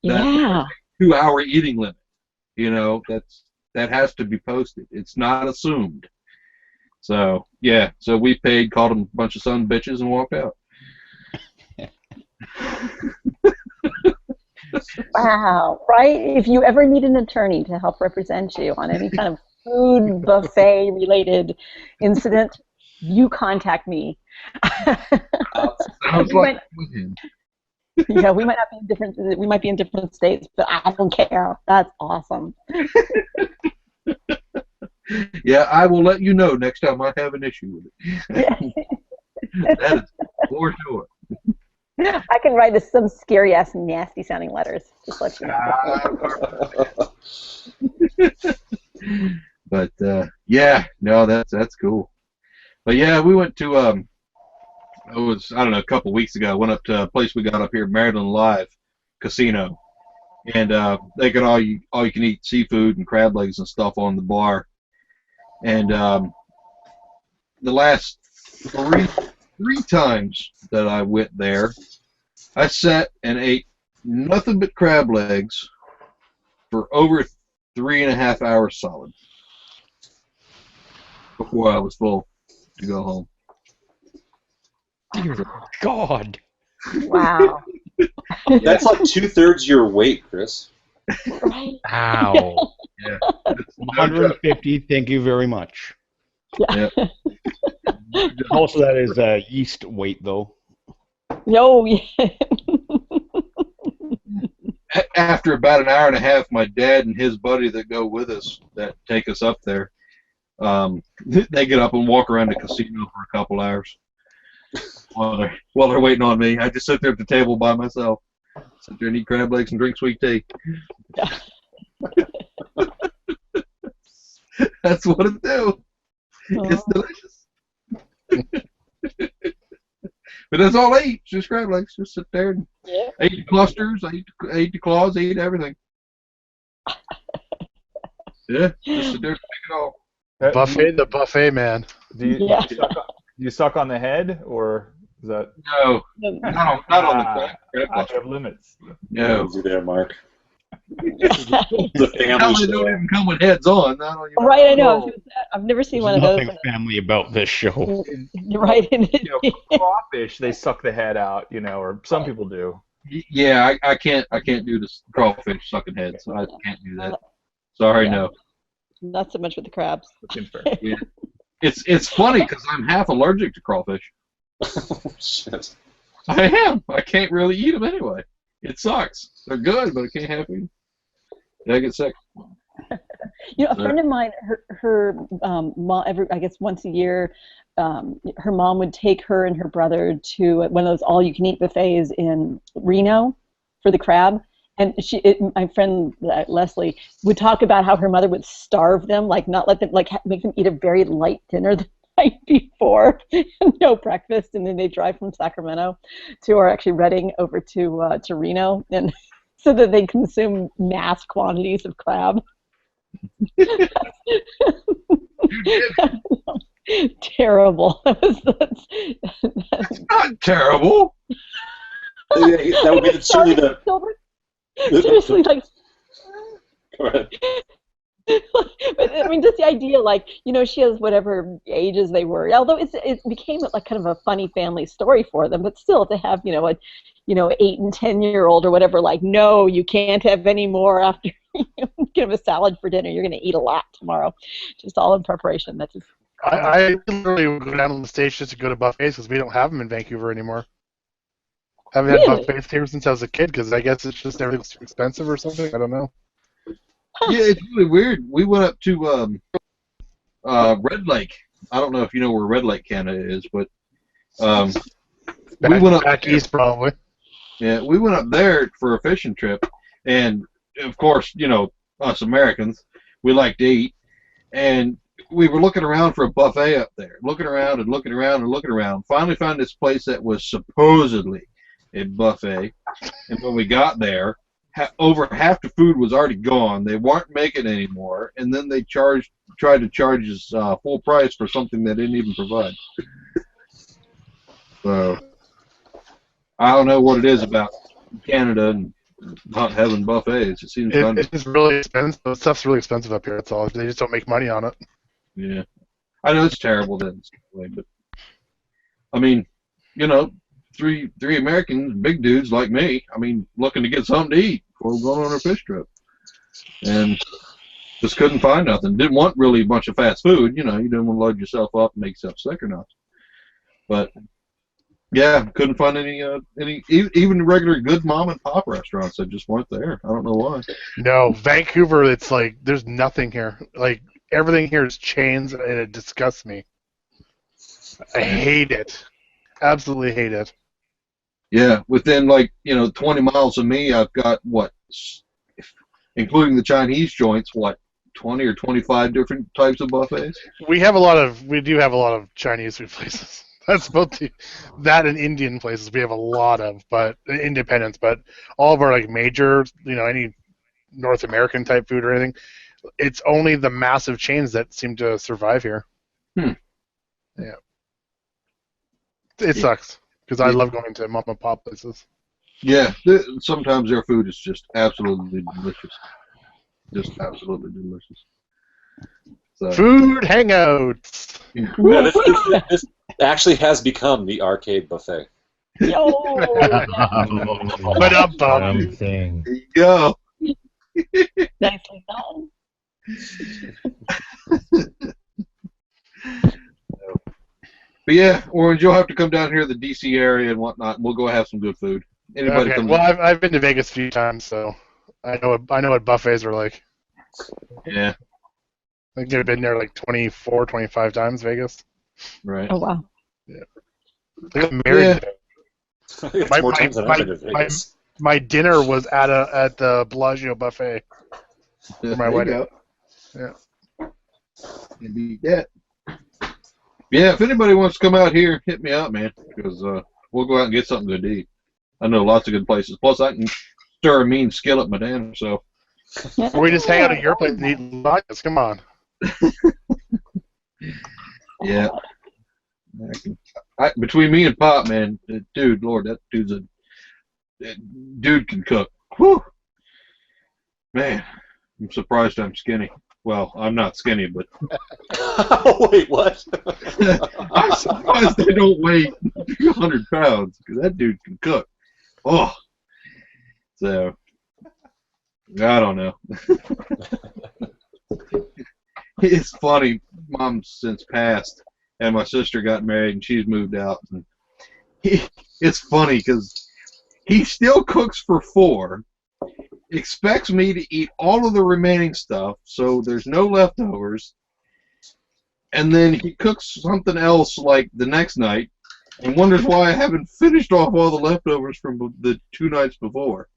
[SPEAKER 8] Yeah.
[SPEAKER 6] 2-hour eating limit. That has to be posted. It's not assumed. So yeah, so we paid, called them a bunch of son bitches, and walked out.
[SPEAKER 8] Wow. Right? If you ever need an attorney to help represent you on any kind of food buffet related incident, you contact me.
[SPEAKER 6] Sounds like with him.
[SPEAKER 8] Yeah, we might not be in different. We might be in different states, but I don't care. That's awesome.
[SPEAKER 6] Yeah, I will let you know next time I have an issue with it. That is for sure.
[SPEAKER 8] I can write some scary ass, nasty sounding letters. Just let you know.
[SPEAKER 6] But yeah, no, that's cool. But yeah, we went to it was, I don't know, a couple weeks ago. I went up to a place we got up here, Maryland Live Casino, and they got all you can eat seafood and crab legs and stuff on the bar. And the last three times that I went there, I sat and ate nothing but crab legs for over 3.5 hours solid before I was full to go home.
[SPEAKER 4] Dear God.
[SPEAKER 8] Wow.
[SPEAKER 3] That's like 2/3 your weight, Chris.
[SPEAKER 8] Right?
[SPEAKER 4] Ow.
[SPEAKER 6] Yeah.
[SPEAKER 4] 150, thank you very much.
[SPEAKER 8] Yeah.
[SPEAKER 4] Also, that is yeast weight, though.
[SPEAKER 8] No. Yeah.
[SPEAKER 6] After about an hour and a half, my dad and his buddy that go with us, that take us up there, they get up and walk around the casino for a couple hours. while they're waiting on me. I just sit there at the table by myself. Sit there and eat crab legs and drink sweet tea. That's what it do. It's delicious. But that's all I eat. Just crab legs. Just sit there and eat the clusters. I eat the claws. I eat everything. Yeah, just sit there and take it all.
[SPEAKER 1] The buffet man.
[SPEAKER 9] Do you suck on the head, or is that?
[SPEAKER 6] No, not on the crab
[SPEAKER 9] I
[SPEAKER 6] cluster.
[SPEAKER 9] have limits.
[SPEAKER 6] No.
[SPEAKER 3] Easy there, Mark.
[SPEAKER 6] The
[SPEAKER 3] The family
[SPEAKER 6] family don't
[SPEAKER 3] show.
[SPEAKER 6] even come with heads on. I don't even
[SPEAKER 8] Right, I know. I've never seen one
[SPEAKER 4] There's
[SPEAKER 8] of those.
[SPEAKER 4] nothing family about this show.
[SPEAKER 8] Right.
[SPEAKER 9] Crawfish, they suck the head out, or some people do.
[SPEAKER 6] Yeah, I can't do this crawfish sucking heads. I can't do that. Sorry,
[SPEAKER 8] Yeah.
[SPEAKER 6] no.
[SPEAKER 8] Not so much with the crabs.
[SPEAKER 9] That seems fair.
[SPEAKER 6] Yeah. It's funny because I'm half allergic to crawfish.
[SPEAKER 3] Shit.
[SPEAKER 6] I am. I can't really eat them anyway. It sucks. They're good, but I can't have them. Yeah, I get sick.
[SPEAKER 8] A friend of mine, her mom, I guess once a year, her mom would take her and her brother to one of those all-you-can-eat buffets in Reno for the crab. And my friend Leslie would talk about how her mother would starve them, like not let them, like make them eat a very light dinner the night before, no breakfast, and then they drive from Sacramento or actually Redding over to Reno, and so that they consume mass quantities of crab. Terrible.
[SPEAKER 6] That's not terrible.
[SPEAKER 3] That would be certainly the.
[SPEAKER 8] Seriously, like.
[SPEAKER 3] Go ahead.
[SPEAKER 8] But, I mean, just the idea, like, she has whatever ages they were. Although it became like kind of a funny family story for them, but still to have, a 8 and 10-year-old or whatever, like, no, you can't have any more after you give a salad for dinner. You're going to eat a lot tomorrow. Just all in preparation. That's just.
[SPEAKER 1] I literally would go down on the stage just to go to buffets because we don't have them in Vancouver anymore. Haven't had
[SPEAKER 8] Really?
[SPEAKER 1] buffets here since I was a kid because I guess it's just everything's too expensive or something. I don't know.
[SPEAKER 6] Yeah, it's really weird. We went up to Red Lake. I don't know if you know where Red Lake, Canada is, but we went up
[SPEAKER 1] back east probably.
[SPEAKER 6] Yeah, we went up there for a fishing trip, and of course, us Americans, we like to eat, and we were looking around for a buffet up there, looking around and looking around and looking around. Finally found this place that was supposedly a buffet, and when we got there, over half the food was already gone. They weren't making it anymore, and then they tried to charge us full price for something they didn't even provide. So I don't know what it is about Canada and not having buffets. It seems fun.
[SPEAKER 1] It's really expensive. The stuff's really expensive up here. That's all. They just don't make money on it.
[SPEAKER 6] Yeah, I know it's terrible that it's that way, but I mean, three Americans, big dudes like me. I mean, looking to get something to eat before we're going on our fish trip, and just couldn't find nothing. Didn't want really a bunch of fast food. You didn't want to load yourself up and make yourself sick or not. But yeah, couldn't find any even regular good mom and pop restaurants that just weren't there. I don't know why.
[SPEAKER 1] No, Vancouver. It's like there's nothing here. Like everything here is chains, and it disgusts me. I hate it. Absolutely hate it.
[SPEAKER 6] Yeah, within 20 miles of me, I've got including the Chinese joints, 20 or 25 different types of buffets.
[SPEAKER 1] We do have a lot of Chinese food places. That's both that and Indian places. We have a lot of, but independents. But all of our major, any North American type food or anything, it's only the massive chains that seem to survive here.
[SPEAKER 6] Yeah.
[SPEAKER 1] It sucks because I love going to mom and pop places.
[SPEAKER 6] Yeah, sometimes their food is just absolutely delicious. Just absolutely delicious. So,
[SPEAKER 1] Food hangouts.
[SPEAKER 6] yeah.
[SPEAKER 3] Yeah, this actually has become the arcade buffet.
[SPEAKER 8] Yo!
[SPEAKER 1] But up,
[SPEAKER 4] Something.
[SPEAKER 6] There you go.
[SPEAKER 8] Nicely done.
[SPEAKER 6] But yeah, Orange, you'll have to come down here to the DC area and whatnot, and we'll go have some good food. Anybody
[SPEAKER 1] Okay.
[SPEAKER 6] come
[SPEAKER 1] Well, I've been to Vegas a few times, so I know what buffets are like.
[SPEAKER 6] Yeah,
[SPEAKER 1] I think I've been there 24, 25 times, Vegas.
[SPEAKER 6] right.
[SPEAKER 8] Oh, wow.
[SPEAKER 1] Yeah. I got married
[SPEAKER 6] Yeah.
[SPEAKER 1] there.
[SPEAKER 3] It's more times than I've been to Vegas.
[SPEAKER 1] My dinner was at the Bellagio buffet for my
[SPEAKER 6] There you
[SPEAKER 1] wedding.
[SPEAKER 6] go.
[SPEAKER 1] Yeah.
[SPEAKER 6] You beat that. Yeah, if anybody wants to come out here, hit me up, man, because we'll go out and get something good to eat. I know lots of good places. Plus, I can stir a mean skillet my damn self.
[SPEAKER 1] Or we just hang out at your place and eat lasagnas. Come on.
[SPEAKER 6] Yeah. Between me and Pop, man, dude, Lord, that dude can cook. Whew. Man, I'm surprised I'm skinny. Well, I'm not skinny, but
[SPEAKER 3] Wait, what?
[SPEAKER 6] I'm surprised they don't weigh 200 pounds, because that dude can cook. Oh. So, I don't know. It's funny. Mom's since passed, and my sister got married, and she's moved out. And it's funny because he still cooks for 4, expects me to eat all of the remaining stuff, so there's no leftovers, and then he cooks something else like the next night, and wonders why I haven't finished off all the leftovers from the 2 nights before.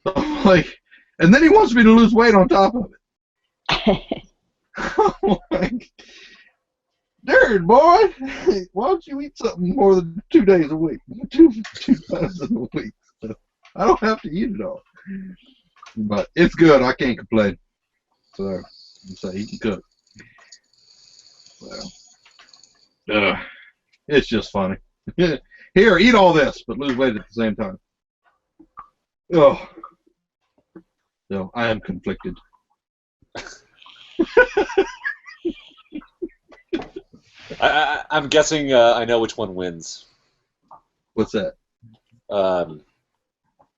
[SPEAKER 6] I'm like, and then he wants me to lose weight on top of it. I'm like, dude, boy, why don't you eat something more than 2 days a week? Two times a week. So I don't have to eat it all. But it's good. I can't complain. So he can cook. So, it's just funny. Here, eat all this, but lose weight at the same time. Oh. So I am conflicted.
[SPEAKER 3] I'm guessing I know which one wins.
[SPEAKER 6] What's that?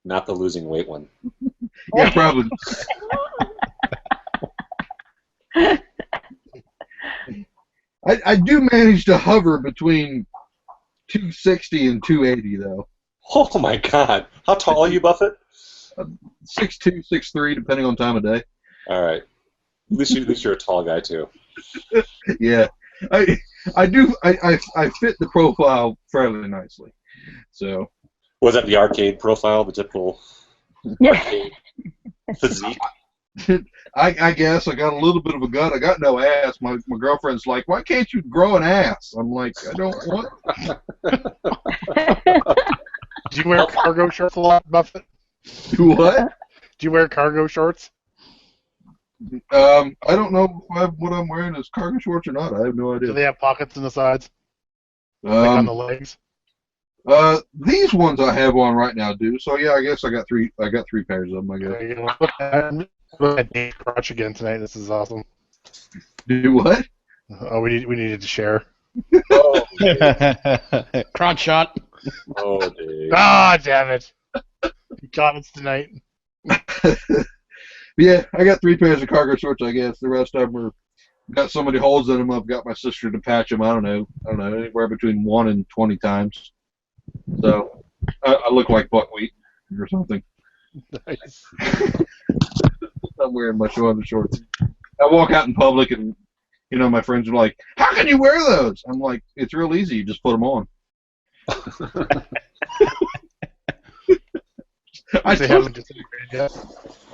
[SPEAKER 3] Not the losing weight one.
[SPEAKER 6] Yeah, probably. I do manage to hover between 260 and 280, though.
[SPEAKER 3] Oh my God! How tall are you, Buffett?
[SPEAKER 6] 6'2", 6'3", depending on time of day.
[SPEAKER 3] All right. At least you're a tall guy too.
[SPEAKER 6] Yeah, I fit the profile fairly nicely. So.
[SPEAKER 3] Was that the arcade profile, the typical arcade physique?
[SPEAKER 6] I guess I got a little bit of a gut. I got no ass. My girlfriend's like, why can't you grow an ass? I'm like, I don't want.
[SPEAKER 1] Do you wear cargo shorts a lot, Buffett?
[SPEAKER 6] Do what?
[SPEAKER 1] Do you wear cargo shorts?
[SPEAKER 6] I don't know what I'm wearing is cargo shorts or not. I have no idea.
[SPEAKER 1] Do they have pockets in the sides? Like on the legs?
[SPEAKER 6] These ones I have on right now do. So yeah, I guess I got three pairs of them. I guess.
[SPEAKER 1] Look at Dave's crotch again tonight. This is awesome.
[SPEAKER 6] Do what?
[SPEAKER 1] Oh, we needed to share.
[SPEAKER 3] Oh,
[SPEAKER 4] Crotch shot.
[SPEAKER 3] oh, Dave.
[SPEAKER 1] Ah, damn it! You caught us tonight.
[SPEAKER 6] Yeah, I got 3 pairs of cargo shorts. I guess the rest of them are got so many holes in them. I've got my sister to patch them. I don't know, anywhere between 1 and 20 times. So I look like buckwheat or something.
[SPEAKER 1] Nice.
[SPEAKER 6] I'm wearing my shoulder shorts. I walk out in public and, my friends are like, how can you wear those? I'm like, it's real easy. You just put them on.
[SPEAKER 1] If they haven't disintegrated yet.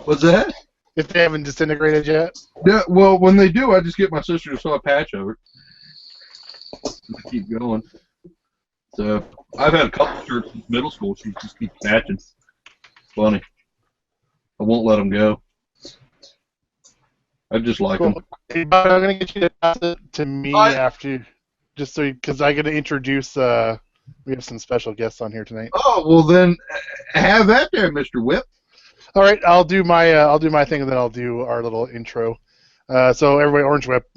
[SPEAKER 6] What's that?
[SPEAKER 1] If they haven't disintegrated yet.
[SPEAKER 6] Yeah, well, when they do, I just get my sister to sew a patch over it. Just keep going. So, I've had a couple shirts since middle school. She just keeps patching. Funny. I won't let them go. I just like them.
[SPEAKER 1] Hey, Bob, I'm going to get you to pass it to me after, just so, because I got to introduce, we have some special guests on here tonight.
[SPEAKER 6] Oh, well then, have that there, Mr. Whip.
[SPEAKER 1] All right, I'll do my thing, and then I'll do our little intro. So everybody, Orange Whip,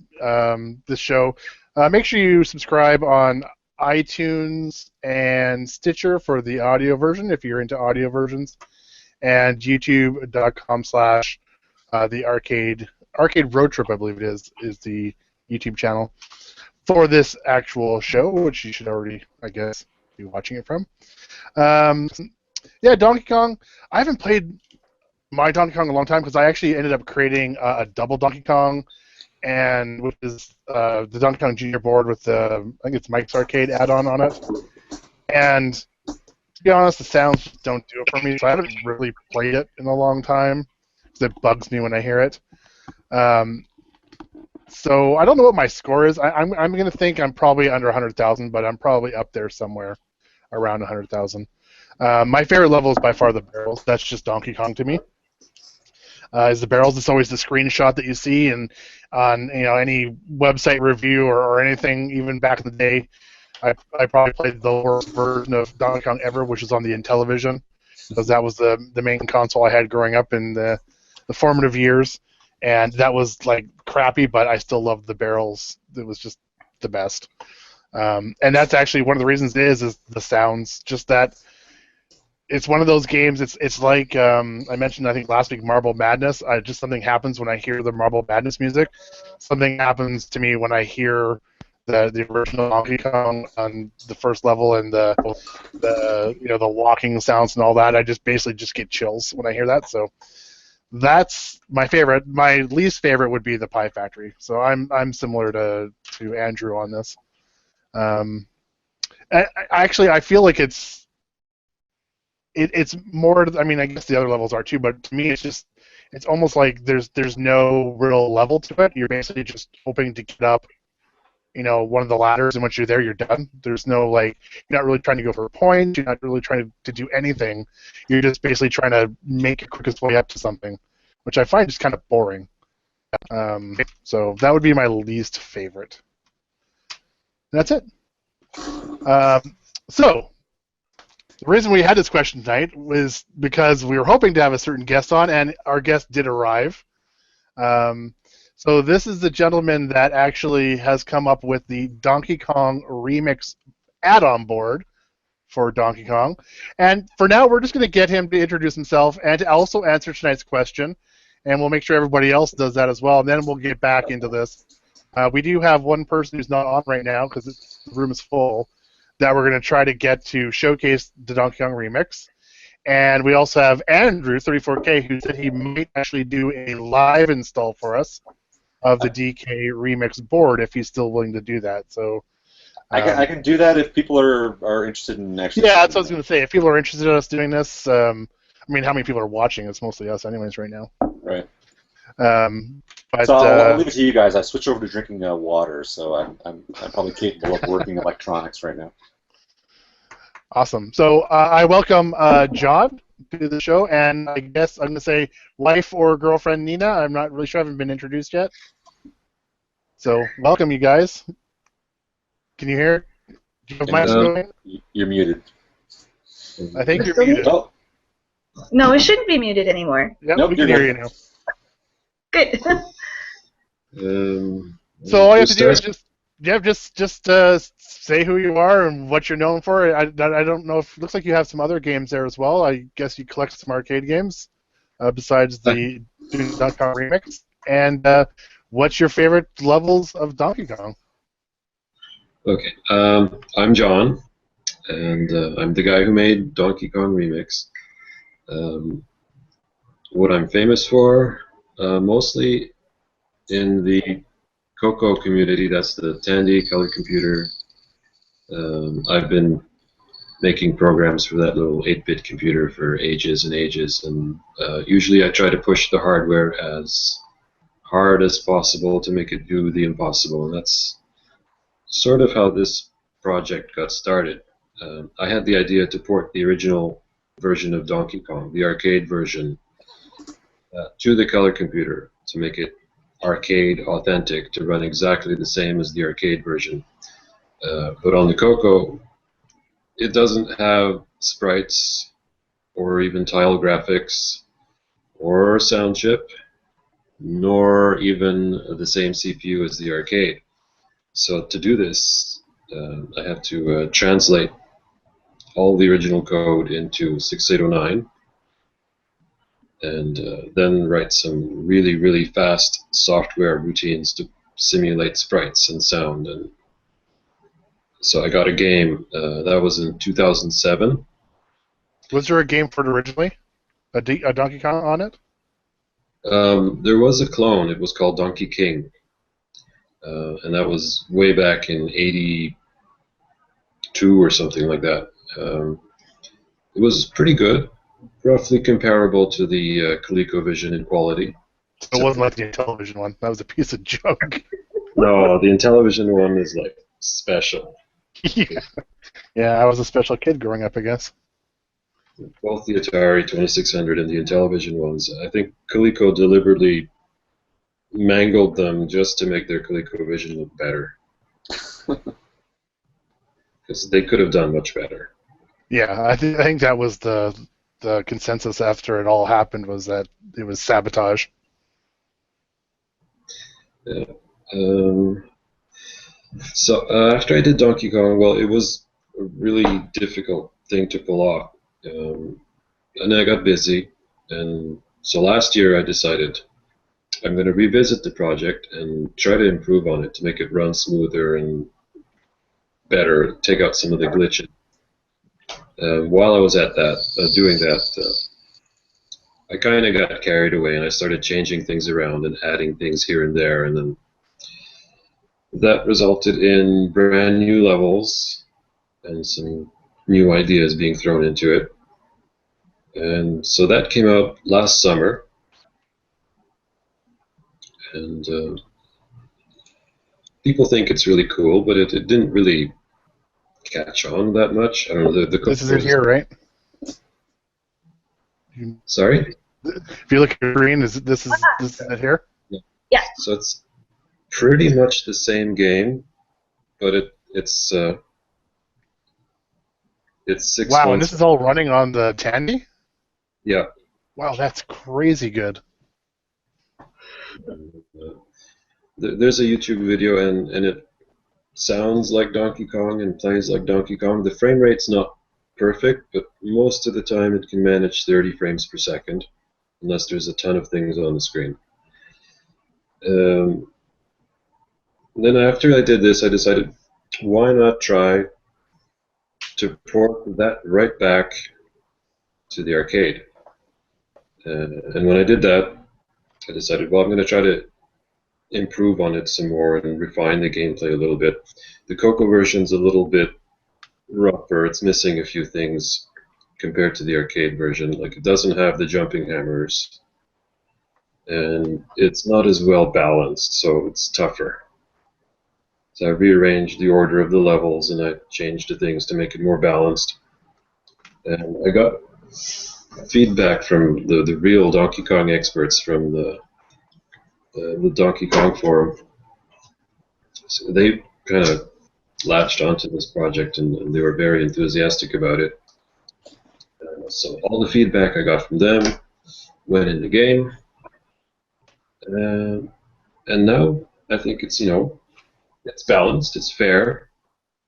[SPEAKER 1] this show. Make sure you subscribe on iTunes and Stitcher for the audio version if you're into audio versions, and YouTube.com/the arcade road trip, I believe it is the YouTube channel for this actual show, which you should already, I guess, be watching it from. Yeah, Donkey Kong. I haven't played my Donkey Kong in a long time because I actually ended up creating a double Donkey Kong and which is the Donkey Kong Junior board with the I think it's Mike's Arcade add-on on it. And to be honest, the sounds just don't do it for me, so I haven't really played it in a long time because it bugs me when I hear it. So I don't know what my score is. I'm going to think I'm probably under 100,000, but I'm probably up there somewhere around 100,000. My favorite level is by far the barrels. That's just Donkey Kong to me. Is the barrels? It's always the screenshot that you see, and on any website review or anything, even back in the day, I probably played the worst version of Donkey Kong ever, which was on the Intellivision, because that was the main console I had growing up in the formative years, and that was like crappy, but I still loved the barrels. It was just the best, and that's actually one of the reasons it is the sounds. Just that it's one of those games. It's like I mentioned I think last week, Marble Madness. Just something happens when I hear the Marble Madness music. Something happens to me when I hear the original Donkey Kong on the first level and the walking sounds and all that. I just basically just get chills when I hear that. So that's my favorite. My least favorite would be the Pie Factory. So I'm similar to Andrew on this. I feel like it's more. I mean, I guess the other levels are too, but to me, it's almost like there's no real level to it. You're basically just hoping to get up, one of the ladders, and once you're there, you're done. There's no you're not really trying to go for a point. You're not really trying to do anything. You're just basically trying to make your quickest way up to something, which I find just kind of boring. So that would be my least favorite. And that's it. So the reason we had this question tonight was because we were hoping to have a certain guest on, and our guest did arrive. So this is the gentleman that actually has come up with the Donkey Kong Remix add-on board for Donkey Kong. And for now, we're just going to get him to introduce himself and to also answer tonight's question. And we'll make sure everybody else does that as well. And then we'll get back into this. We do have one person who's not on right now because the room is full that we're going to try to get to showcase the Donkey Kong Remix. And we also have Andrew, 34K, who said he might actually do a live install for us of the DK Remix board if he's still willing to do that. So
[SPEAKER 3] I can do that if people are interested in actually.
[SPEAKER 1] Yeah, that's what I was going to say. If people are interested in us doing this, I mean, how many people are watching? It's mostly us, anyways, right now.
[SPEAKER 3] Right.
[SPEAKER 1] But,
[SPEAKER 3] so I'll leave it to you guys. I switched over to drinking water, so I'm probably capable of working electronics right now.
[SPEAKER 1] Awesome. So I welcome John to the show, and I guess I'm going to say wife or girlfriend Nina. I'm not really sure. I haven't been introduced yet. So welcome, you guys. Can you hear? Do you have mics going?
[SPEAKER 3] You're muted.
[SPEAKER 1] I think you're muted.
[SPEAKER 3] Oh.
[SPEAKER 10] No, it shouldn't be muted anymore.
[SPEAKER 1] Yep,
[SPEAKER 3] nope,
[SPEAKER 1] we can hear you now.
[SPEAKER 10] Good.
[SPEAKER 1] So all you have to do is just say who you are and what you're known for. I don't know if it looks like you have some other games there as well. I guess you collect some arcade games besides the Donkey Kong Remix. And what's your favorite levels of Donkey Kong?
[SPEAKER 11] Okay, I'm John, and I'm the guy who made Donkey Kong Remix. What I'm famous for, mostly in the Coco community, that's the Tandy color computer. I've been making programs for that little 8-bit computer for ages and ages, and usually I try to push the hardware as hard as possible to make it do the impossible, and that's sort of how this project got started. I had the idea to port the original version of Donkey Kong, the arcade version, to the color computer to make it arcade authentic, to run exactly the same as the arcade version. But on the Coco, it doesn't have sprites or even tile graphics or sound chip, nor even the same CPU as the arcade. So to do this, I have to translate all the original code into 6809 and then write some really, really fast software routines to simulate sprites and sound. And so I got a game, that was in 2007.
[SPEAKER 1] Was there a game for it originally? A Donkey Kong on it?
[SPEAKER 11] There was a clone. It was called Donkey King. and that was way back in '82 or something like that. It was pretty good, roughly comparable to the ColecoVision in quality.
[SPEAKER 1] So it wasn't like the television one. That was a piece of junk.
[SPEAKER 11] No, the Intellivision one is like special.
[SPEAKER 1] Yeah. Yeah, I was a special kid growing up, I guess.
[SPEAKER 11] Both the Atari 2600 and the Intellivision ones. I think Coleco deliberately mangled them just to make their ColecoVision look better. Because they could have done much better.
[SPEAKER 1] Yeah, I think that was the consensus after it all happened, was that it was sabotage.
[SPEAKER 11] Yeah. So after I did Donkey Kong, well, it was a really difficult thing to pull off. And then I got busy, and so last year I decided I'm going to revisit the project and try to improve on it to make it run smoother and better, take out some of the glitches. While I was at that, doing that, I kind of got carried away, and I started changing things around and adding things here and there, and then that resulted in brand new levels and some new ideas being thrown into it. And so that came out last summer, and people think it's really cool, but it didn't really catch on that much. I don't know.
[SPEAKER 1] This is it here, right?
[SPEAKER 11] Sorry?
[SPEAKER 1] If you look at your screen, this is it here?
[SPEAKER 10] Yeah.
[SPEAKER 11] So it's pretty much the same game, but it's 6
[SPEAKER 1] Wow, and
[SPEAKER 11] months.
[SPEAKER 1] this is all running on the Tandy?
[SPEAKER 11] Yeah.
[SPEAKER 1] Wow, that's crazy good.
[SPEAKER 11] There's a YouTube video, and it sounds like Donkey Kong and plays like Donkey Kong. The frame rate's not perfect, but most of the time it can manage 30 frames per second, unless there's a ton of things on the screen. Then after I did this, I decided, why not try to port that right back to the arcade? And when I did that, I decided, well, I'm going to try to improve on it some more and refine the gameplay a little bit. The Coco version's a little bit rougher. It's missing a few things compared to the arcade version. Like, it doesn't have the jumping hammers, and it's not as well balanced, so it's tougher. So I rearranged the order of the levels, and I changed the things to make it more balanced. And I got feedback from the real Donkey Kong experts from the Donkey Kong forum. So they kind of latched onto this project, and they were very enthusiastic about it. So all the feedback I got from them went in the game, and now I think it's it's balanced, it's fair,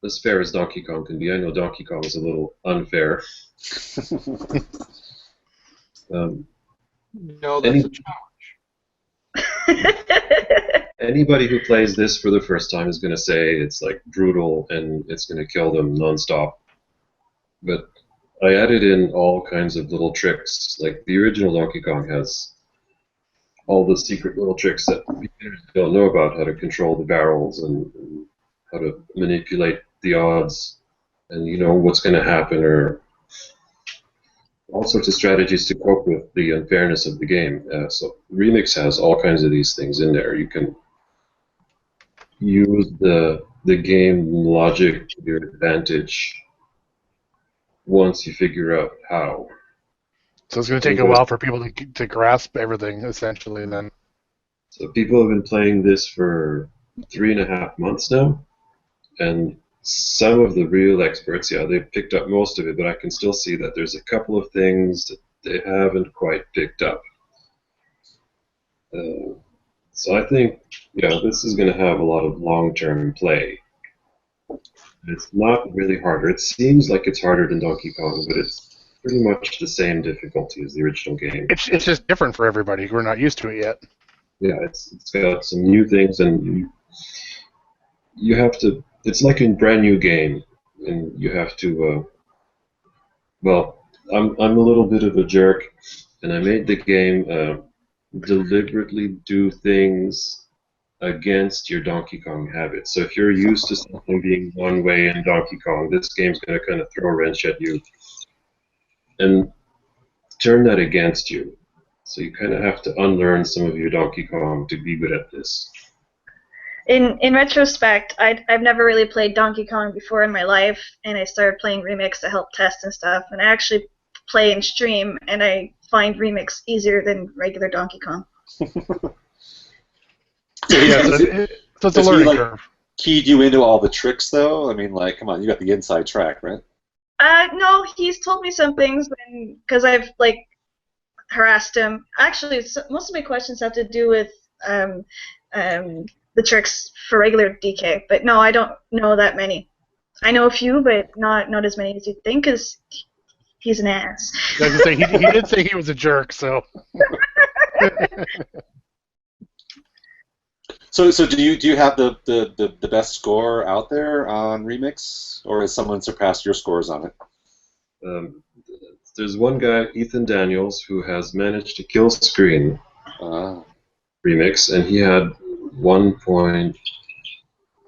[SPEAKER 11] as fair as Donkey Kong can be. I know Donkey Kong is a little unfair.
[SPEAKER 6] No, that's a challenge.
[SPEAKER 11] Anybody who plays this for the first time is going to say it's like brutal and it's going to kill them nonstop. But I added in all kinds of little tricks. Like the original Donkey Kong has all the secret little tricks that beginners don't know about, how to control the barrels and how to manipulate the odds and what's going to happen, or all sorts of strategies to cope with the unfairness of the game. So Remix has all kinds of these things in there. You can use the game logic to your advantage once you figure out how.
[SPEAKER 1] So it's going to take a while for people to grasp everything, essentially, then.
[SPEAKER 11] So people have been playing this for 3.5 months now, and some of the real experts, they've picked up most of it, but I can still see that there's a couple of things that they haven't quite picked up. So I think, this is going to have a lot of long-term play. It's not really harder. It seems like it's harder than Donkey Kong, but it's pretty much the same difficulty as the original game.
[SPEAKER 1] It's just different for everybody. We're not used to it yet.
[SPEAKER 11] Yeah, it's got some new things, and you have to. It's like a brand new game, and you have to. Well, I'm a little bit of a jerk, and I made the game deliberately do things against your Donkey Kong habits. So if you're used to something being one way in Donkey Kong, this game's going to kind of throw a wrench at you and turn that against you. So you kind of have to unlearn some of your Donkey Kong to be good at this.
[SPEAKER 10] In retrospect, I've never really played Donkey Kong before in my life, and I started playing Remix to help test and stuff. And I actually play and stream, and I find Remix easier than regular Donkey Kong.
[SPEAKER 1] Yeah, so it's a
[SPEAKER 3] Does he,
[SPEAKER 1] learning
[SPEAKER 3] like,
[SPEAKER 1] curve.
[SPEAKER 3] keyed you into all the tricks, though? I mean, like, come on, you got the inside track, right?
[SPEAKER 10] No, he's told me some things because I've like harassed him. Actually, most of my questions have to do with the tricks for regular DK. But no, I don't know that many. I know a few, but not as many as you'd think, because he's an ass.
[SPEAKER 1] I was gonna say, he did say he was a jerk, so.
[SPEAKER 3] So do you have the best score out there on Remix, or has someone surpassed your scores on it?
[SPEAKER 11] There's one guy, Ethan Daniels, who has managed to kill screen Remix, and he had 1 point.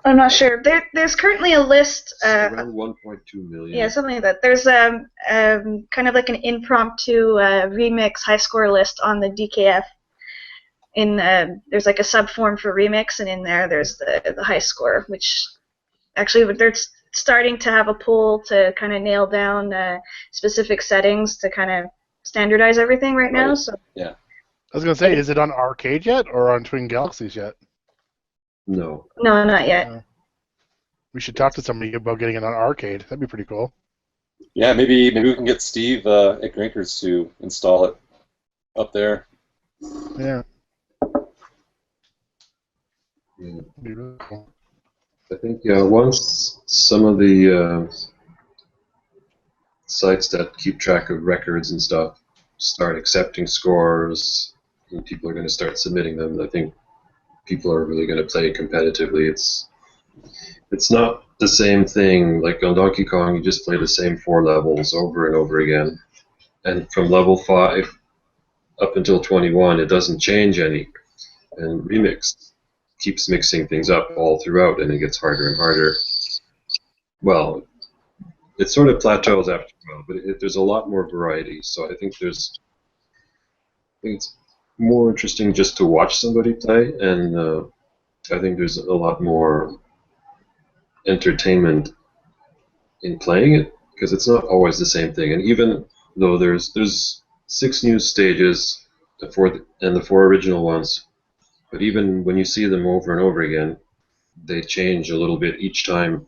[SPEAKER 10] I'm not sure. There's currently a list.
[SPEAKER 11] Around 1.2 million.
[SPEAKER 10] Yeah, something like that. There's kind of like an impromptu Remix high score list on the DKF. There's like a subform for Remix, and in there's the high score, which actually they're starting to have a poll to kind of nail down specific settings to kind of standardize everything right now. So
[SPEAKER 3] yeah,
[SPEAKER 1] I was gonna say, is it on arcade yet or on Twin Galaxies yet?
[SPEAKER 11] No.
[SPEAKER 10] No, not yet.
[SPEAKER 1] We should talk to somebody about getting it on arcade. That'd be pretty cool.
[SPEAKER 3] Yeah, maybe we can get Steve at Grinkers to install it up there.
[SPEAKER 1] Yeah.
[SPEAKER 11] Yeah.
[SPEAKER 1] That'd be really cool.
[SPEAKER 11] I think once some of the sites that keep track of records and stuff start accepting scores, and people are going to start submitting them, I think people are really going to play competitively. It's not the same thing. Like on Donkey Kong, you just play the same 4 levels over and over again, and from level 5 up until 21, it doesn't change any. And Remix keeps mixing things up all throughout, and it gets harder and harder. Well, it sort of plateaus after a while, but there's a lot more variety. So I think it's more interesting just to watch somebody play, and I think there's a lot more entertainment in playing it, because it's not always the same thing. And even though there's 6 new stages and the 4 original ones, but even when you see them over and over again, they change a little bit each time.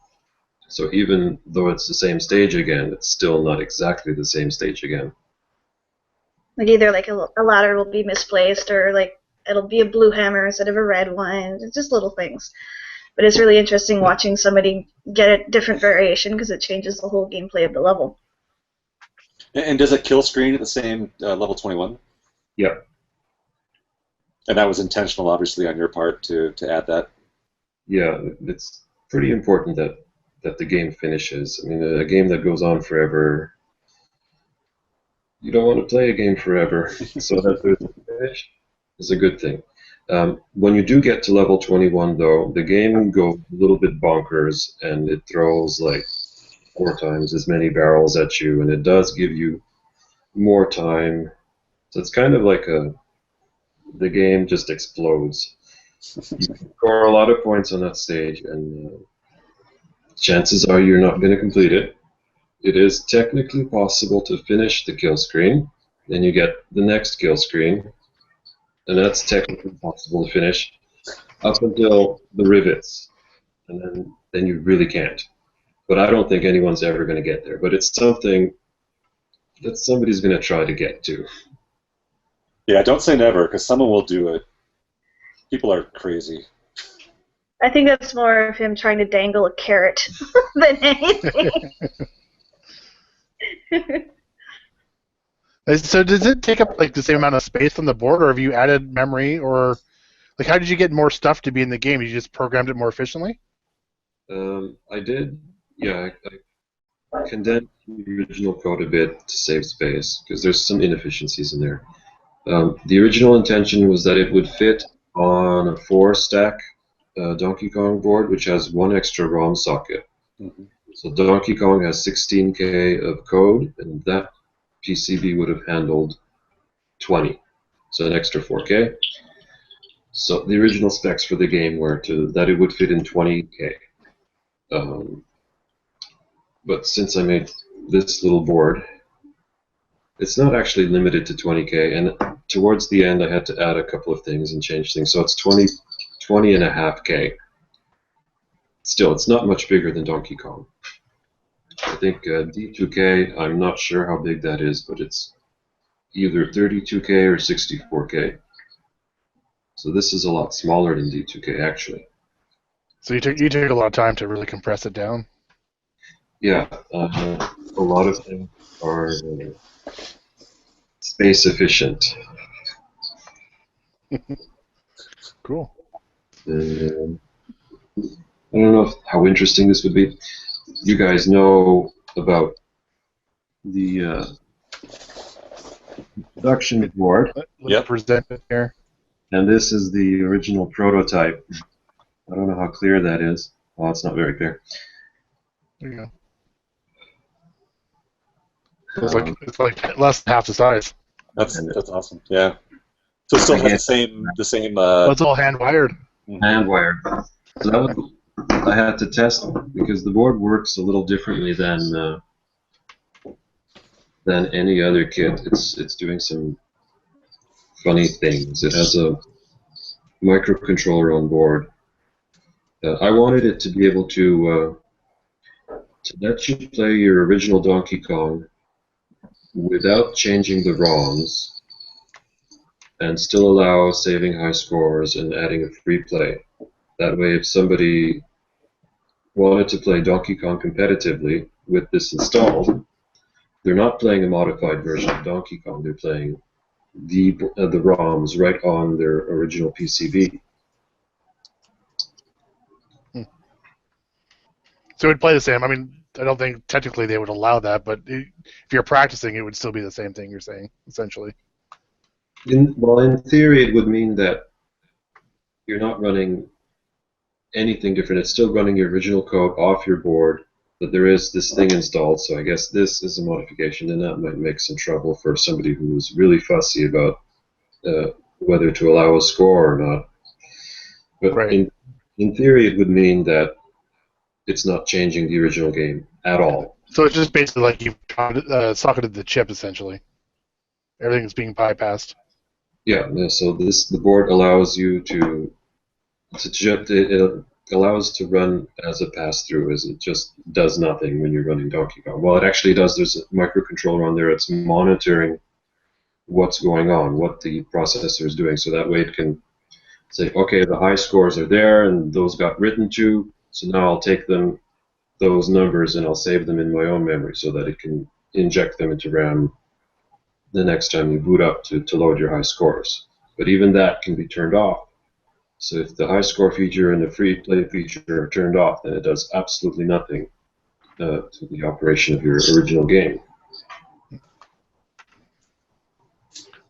[SPEAKER 11] So even though it's the same stage again, it's still not exactly the same stage again.
[SPEAKER 10] Like either like a ladder will be misplaced, or like it'll be a blue hammer instead of a red one. It's just little things. But it's really interesting watching somebody get a different variation, because it changes the whole gameplay of the level.
[SPEAKER 3] And does it kill screen at the same level 21?
[SPEAKER 11] Yeah.
[SPEAKER 3] And that was intentional, obviously, on your part to add that?
[SPEAKER 11] Yeah, it's pretty important that the game finishes. I mean, a game that goes on forever, you don't want to play a game forever, so that there's a finish is a good thing. When you do get to level 21, though, the game will go a little bit bonkers, and it throws like 4 times as many barrels at you, and it does give you more time. So it's kind of like the game just explodes. You can score a lot of points on that stage, and chances are you're not going to complete it. It is technically possible to finish the kill screen, then you get the next kill screen, and that's technically possible to finish up until the rivets, and then you really can't. But I don't think anyone's ever going to get there. But it's something that somebody's going to try to get to.
[SPEAKER 3] Yeah, don't say never, because someone will do it. People are crazy.
[SPEAKER 10] I think that's more of him trying to dangle a carrot than anything.
[SPEAKER 1] So does it take up like the same amount of space on the board, or have you added memory, or like how did you get more stuff to be in the game? You just programmed it more efficiently?
[SPEAKER 11] I did. Yeah, I condensed the original code a bit to save space, because there's some inefficiencies in there. The original intention was that it would fit on a 4 stack Donkey Kong board, which has one extra ROM socket.
[SPEAKER 3] Mhm.
[SPEAKER 11] So Donkey Kong has 16K of code, and that PCB would have handled 20, so an extra 4K. So the original specs for the game were that it would fit in 20K. But since I made this little board, it's not actually limited to 20K, and towards the end I had to add a couple of things and change things, so it's 20 and a half K. Still, it's not much bigger than Donkey Kong. I think D2K, I'm not sure how big that is, but it's either 32K or 64K. So this is a lot smaller than D2K, actually.
[SPEAKER 1] So you took a lot of time to really compress it down.
[SPEAKER 11] Yeah, a lot of things are space efficient.
[SPEAKER 1] Cool.
[SPEAKER 11] And, I don't know how interesting this would be. You guys know about the production board.
[SPEAKER 1] Let's present it here.
[SPEAKER 11] And this is the original prototype. I don't know how clear that is. Well, it's not very clear.
[SPEAKER 1] There you go. It's like less than half the size.
[SPEAKER 3] That's awesome. Yeah. So it still has the same.
[SPEAKER 1] Well, it's all hand wired.
[SPEAKER 11] Hand wired. So that was, I had to test because the board works a little differently than any other kit. It's doing some funny things. It has a microcontroller on board. I wanted it to be able to let you play your original Donkey Kong without changing the ROMs and still allow saving high scores and adding a free play. That way, if somebody wanted to play Donkey Kong competitively with this installed, they're not playing a modified version of Donkey Kong. They're playing the ROMs right on their original PCB.
[SPEAKER 1] So it would play the same. I mean, I don't think technically they would allow that, but if you're practicing, it would still be the same thing you're saying, essentially.
[SPEAKER 11] In theory, it would mean that you're not running anything different. It's still running your original code off your board, but there is this thing installed, so I guess this is a modification, and that might make some trouble for somebody who's really fussy about whether to allow a score or not. But
[SPEAKER 1] right.
[SPEAKER 11] in theory, it would mean that it's not changing the original game at all.
[SPEAKER 1] So it's just basically like you've socketed the chip, essentially. Everything's being bypassed.
[SPEAKER 11] Yeah, so the board allows you it allows to run as a pass-through, as it just does nothing when you're running Donkey Kong. Well, it actually does. There's a microcontroller on there. It's monitoring what's going on, what the processor is doing, so that way it can say, okay, the high scores are there, and those got written to, so now I'll take those numbers, and I'll save them in my own memory so that it can inject them into RAM the next time you boot up to load your high scores. But even that can be turned off. So if the high score feature and the free play feature are turned off, then it does absolutely nothing to the operation of your original game.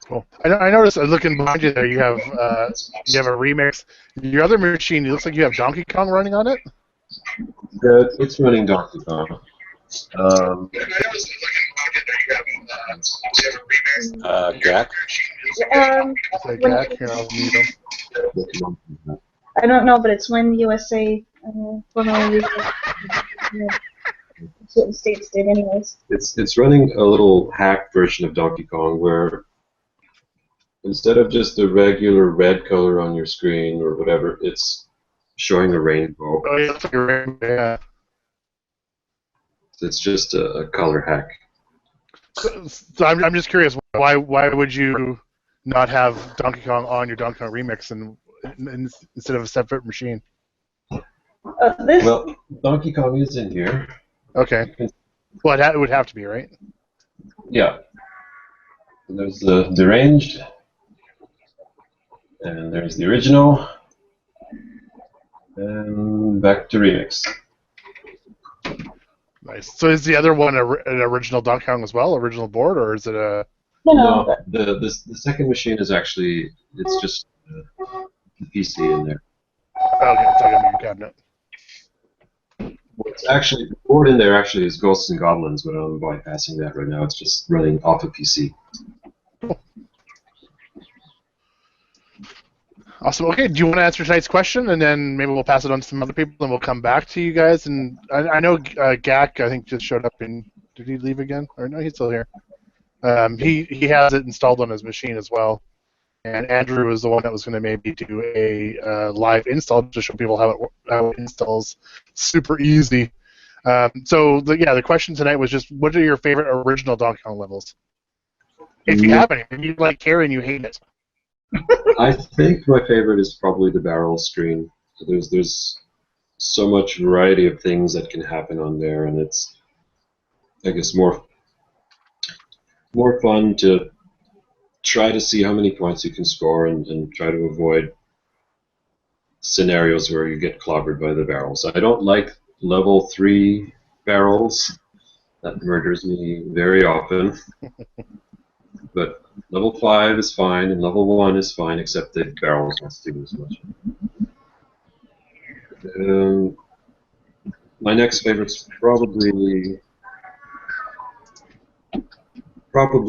[SPEAKER 1] Cool. I noticed, looking behind you there, you have a remix. Your other machine, it looks like you have Donkey Kong running on it?
[SPEAKER 11] It's running Donkey Kong.
[SPEAKER 3] Jack?
[SPEAKER 1] Jack, here, I'll mute him.
[SPEAKER 10] I don't know, but it's when USA formerly certain states did, anyways.
[SPEAKER 11] It's running a little hacked version of Donkey Kong where instead of just the regular red color on your screen or whatever, it's showing a rainbow.
[SPEAKER 1] Oh, yeah, it's like a rainbow, yeah.
[SPEAKER 11] It's just a color hack.
[SPEAKER 1] So I'm just curious, why would you not have Donkey Kong on your Donkey Kong remix instead of a separate machine?
[SPEAKER 11] Well, Donkey Kong is in here.
[SPEAKER 1] Okay. Well, it would have to be, right?
[SPEAKER 11] Yeah. There's the deranged, and there's the original, and back to remix.
[SPEAKER 1] Nice. So is the other one an original Donkey Kong as well, original board, or is it a?
[SPEAKER 11] No, the second machine is actually, it's just the PC in there.
[SPEAKER 1] Okay, it's not in your cabinet.
[SPEAKER 11] What's actually the board in there actually is Ghosts and Goblins, but I'm bypassing that right now. It's just running off a PC.
[SPEAKER 1] Awesome. Okay, do you want to answer tonight's question, and then maybe we'll pass it on to some other people, and we'll come back to you guys. And I know Gak, I think, just showed up. In did he leave again? Or no, he's still here. He has it installed on his machine as well. And Andrew was the one that was going to maybe do a live install to show people how it installs super easy. So the question tonight was just, what are your favorite original Donkey Kong levels? If you have any, maybe you like Carrie and you hate it.
[SPEAKER 11] I think my favorite is probably the barrel screen. There's so much variety of things that can happen on there, and it's, I guess, more fun to try to see how many points you can score and try to avoid scenarios where you get clobbered by the barrels. I don't like level 3 barrels. That murders me very often. But level 5 is fine, and level 1 is fine, except the barrels don't do as much. My next favorite's probably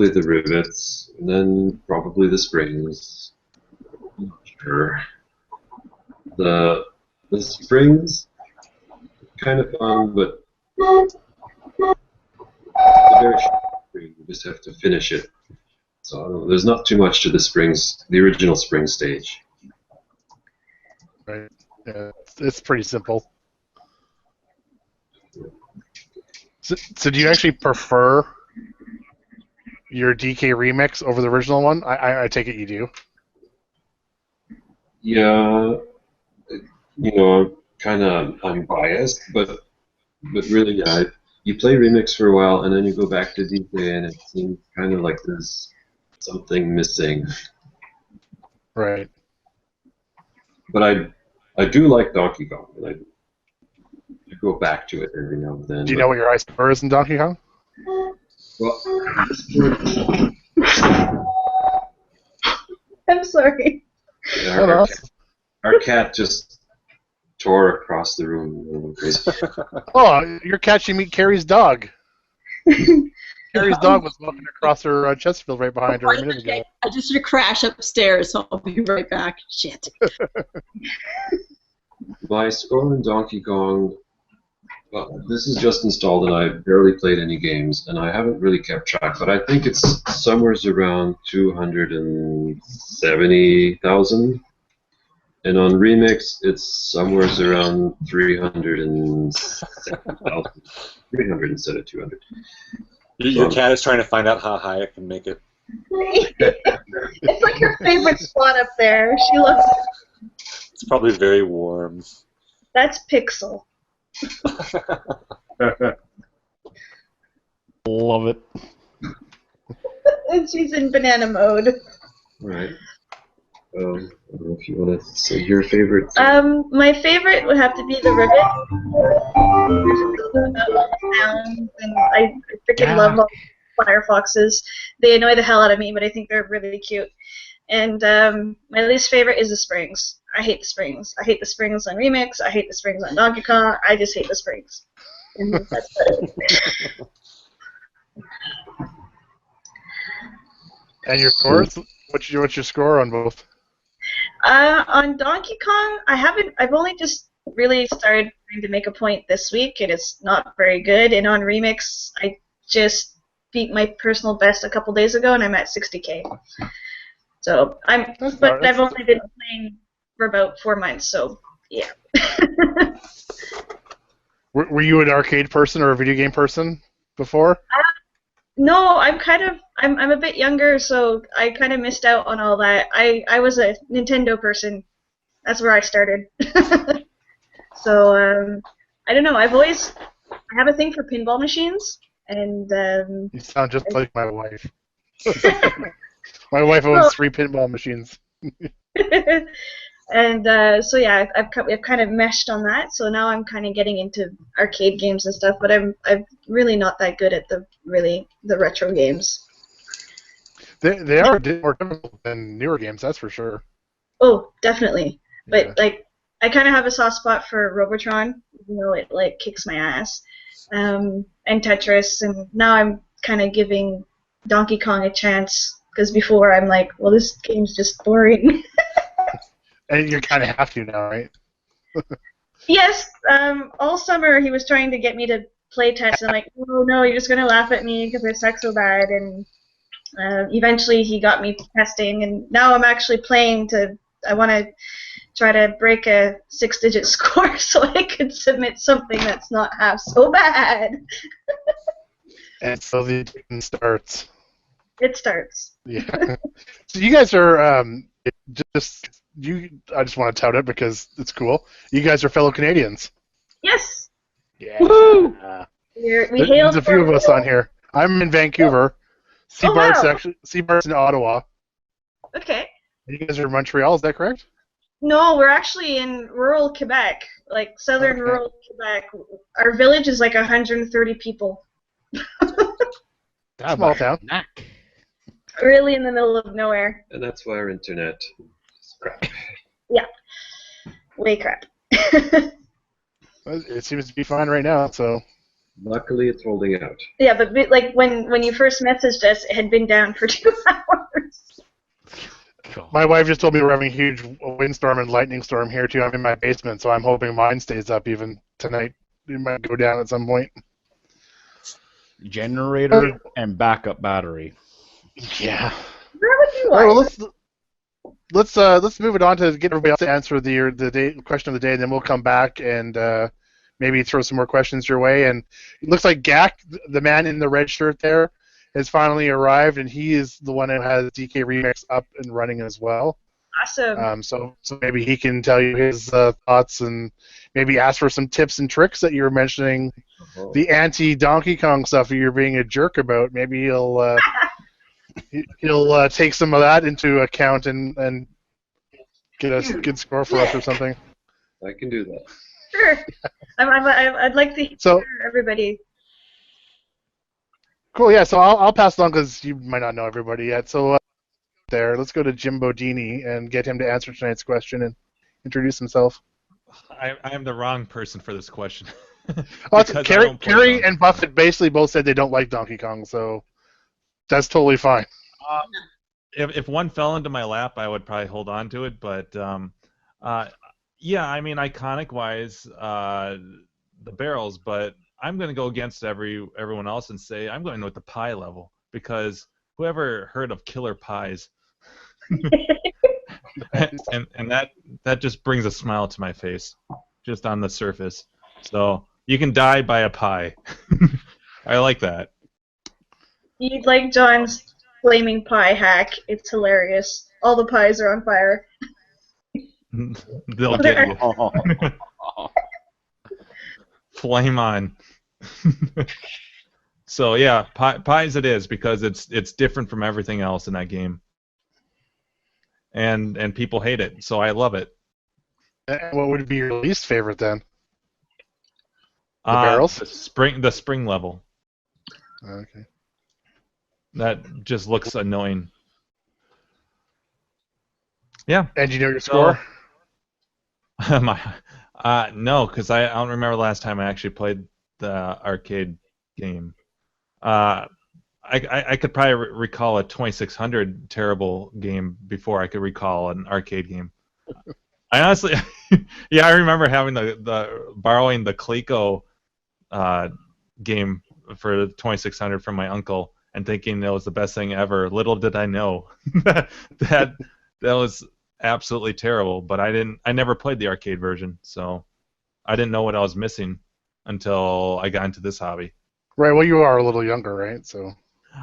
[SPEAKER 11] the rivets, and then probably the springs. I'm not sure. The springs, kind of fun, but it's a very short spring. You just have to finish it. So I don't know, there's not too much to the original spring stage.
[SPEAKER 1] Right. Yeah, it's pretty simple. So do you actually prefer your DK remix over the original one? I take it you do.
[SPEAKER 11] Yeah, I'm biased, but really, yeah. You play remix for a while, and then you go back to DK, and it seems kind of like there's something missing.
[SPEAKER 1] Right.
[SPEAKER 11] But I do like Donkey Kong, and I go back to it every now and then.
[SPEAKER 1] Do you know what your high score is in Donkey Kong?
[SPEAKER 11] Well,
[SPEAKER 10] I'm sorry.
[SPEAKER 11] yeah, our cat just tore across the room.
[SPEAKER 1] Oh, you're catching me, Carrie's dog. Carrie's dog was walking across her Chesterfield right behind her a minute ago.
[SPEAKER 5] I just heard a crash upstairs, so I'll be right back. Shit.
[SPEAKER 11] My score in Donkey Kong, well, this is just installed and I've barely played any games, and I haven't really kept track, but I think it's somewhere around 270,000. And on Remix, it's somewhere around 307,000. 300 instead of 200.
[SPEAKER 3] Your cat is trying to find out how high it can make it.
[SPEAKER 10] It's like her favorite spot up there. She loves it.
[SPEAKER 3] It's probably very warm.
[SPEAKER 10] That's Pixel.
[SPEAKER 4] Love it.
[SPEAKER 10] And she's in banana mode.
[SPEAKER 11] Right. I don't know if you want to say your favorite.
[SPEAKER 10] My favorite would have to be the rivet. Sounds, and I freaking love all Firefoxes. They annoy the hell out of me, but I think they're really cute. And my least favorite is the springs. I hate the springs. I hate the springs on Remix. I hate the springs on Donkey Kong. I just hate the springs. And that's it.
[SPEAKER 1] And your scores? What's your score on both?
[SPEAKER 10] On Donkey Kong, I've only just really started trying to make a point this week, and it's not very good. And on Remix, I just beat my personal best a couple days ago, and I'm at 60K. So I've only been playing for about 4 months, so yeah.
[SPEAKER 1] Were you an arcade person or a video game person before?
[SPEAKER 10] No, I'm a bit younger, so I kind of missed out on all that. I was a Nintendo person. That's where I started. So I don't know. I have a thing for pinball machines, and
[SPEAKER 1] you sound just like my wife. My wife owns 3 pinball machines.
[SPEAKER 10] And so yeah, I've kind of meshed on that. So now I'm kind of getting into arcade games and stuff, but I'm really not that good at the retro games.
[SPEAKER 1] They are more difficult than newer games, that's for sure.
[SPEAKER 10] Oh, definitely. But like I kind of have a soft spot for Robotron, even though it like kicks my ass, and Tetris, and now I'm kind of giving Donkey Kong a chance because before I'm like, well, this game's just boring.
[SPEAKER 1] And you kind of have to now, right?
[SPEAKER 10] Yes, all summer he was trying to get me to play test, and I'm like, no, you're just gonna laugh at me because I suck so bad, and eventually he got me testing, and now I'm actually playing I want to try to break a 6-digit score so I could submit something that's not half so bad.
[SPEAKER 1] And so the addiction starts.
[SPEAKER 10] It starts.
[SPEAKER 1] Yeah. So you guys are I just want to tout it because it's cool. You guys are fellow Canadians.
[SPEAKER 10] Yes.
[SPEAKER 1] Yeah.
[SPEAKER 7] Woo!
[SPEAKER 10] We hail
[SPEAKER 1] There's a few of us on here. I'm in Vancouver. Seabart's
[SPEAKER 10] wow.
[SPEAKER 1] Seabart's in Ottawa.
[SPEAKER 10] Okay.
[SPEAKER 1] You guys are in Montreal, is that correct?
[SPEAKER 10] No, we're actually in rural Quebec, like southern rural Quebec. Our village is like 130 people.
[SPEAKER 1] Small town.
[SPEAKER 10] Really in the middle of nowhere.
[SPEAKER 11] And that's why our internet is crap.
[SPEAKER 10] Yeah. Way crap.
[SPEAKER 1] It seems to be fine right now, so.
[SPEAKER 11] Luckily, it's holding out.
[SPEAKER 10] Yeah, but like when you first messaged us, it had been down for 2 hours.
[SPEAKER 1] My wife just told me we're having a huge windstorm and lightning storm here too. I'm in my basement, so I'm hoping mine stays up even tonight. It might go down at some point.
[SPEAKER 4] Generator and backup battery.
[SPEAKER 1] Yeah.
[SPEAKER 10] Where would you
[SPEAKER 1] All right,
[SPEAKER 10] like?
[SPEAKER 1] well, let's move it on to get everybody else to answer the question of the day, and then we'll come back and maybe throw some more questions your way. And it looks like Gak, the man in the red shirt there, has finally arrived, and he is the one who has DK Remix up and running as well.
[SPEAKER 10] Awesome.
[SPEAKER 1] So maybe he can tell you his thoughts and maybe ask for some tips and tricks that you were mentioning. The anti-Donkey Kong stuff you're being a jerk about. Maybe he'll take some of that into account and get a good score for us or something.
[SPEAKER 11] I can do that.
[SPEAKER 10] Sure. I'd like to hear everybody.
[SPEAKER 1] Cool, yeah, so I'll pass it on because you might not know everybody yet. So let's go to Jim Bodini and get him to answer tonight's question and introduce himself.
[SPEAKER 12] I am the wrong person for this question.
[SPEAKER 1] Carrie and Buffett basically both said they don't like Donkey Kong, so that's totally fine.
[SPEAKER 12] If one fell into my lap, I would probably hold on to it, but yeah, I mean, iconic-wise, the barrels, but I'm going to go against everyone else and say I'm going with the pie level, because whoever heard of killer pies? and that just brings a smile to my face, just on the surface. So you can die by a pie. I like that.
[SPEAKER 10] You'd like John's flaming pie hack. It's hilarious. All the pies are on fire.
[SPEAKER 12] They'll get you. Flame on. So yeah, pies it is, because it's different from everything else in that game, and people hate it, so I love it.
[SPEAKER 1] And what would be your least favorite then? The barrels?
[SPEAKER 12] The spring level.
[SPEAKER 1] Okay.
[SPEAKER 12] That just looks annoying. Yeah.
[SPEAKER 1] And you know your score?
[SPEAKER 12] No, because I don't remember the last time I actually played the arcade game. I could probably recall a 2600 terrible game before I could recall an arcade game. I honestly, yeah, I remember having borrowing the Coleco game for the 2600 from my uncle and thinking that was the best thing ever. Little did I know that was absolutely terrible. But I never played the arcade version, so I didn't know what I was missing until I got into this hobby.
[SPEAKER 1] Right. Well, you are a little younger, right? So.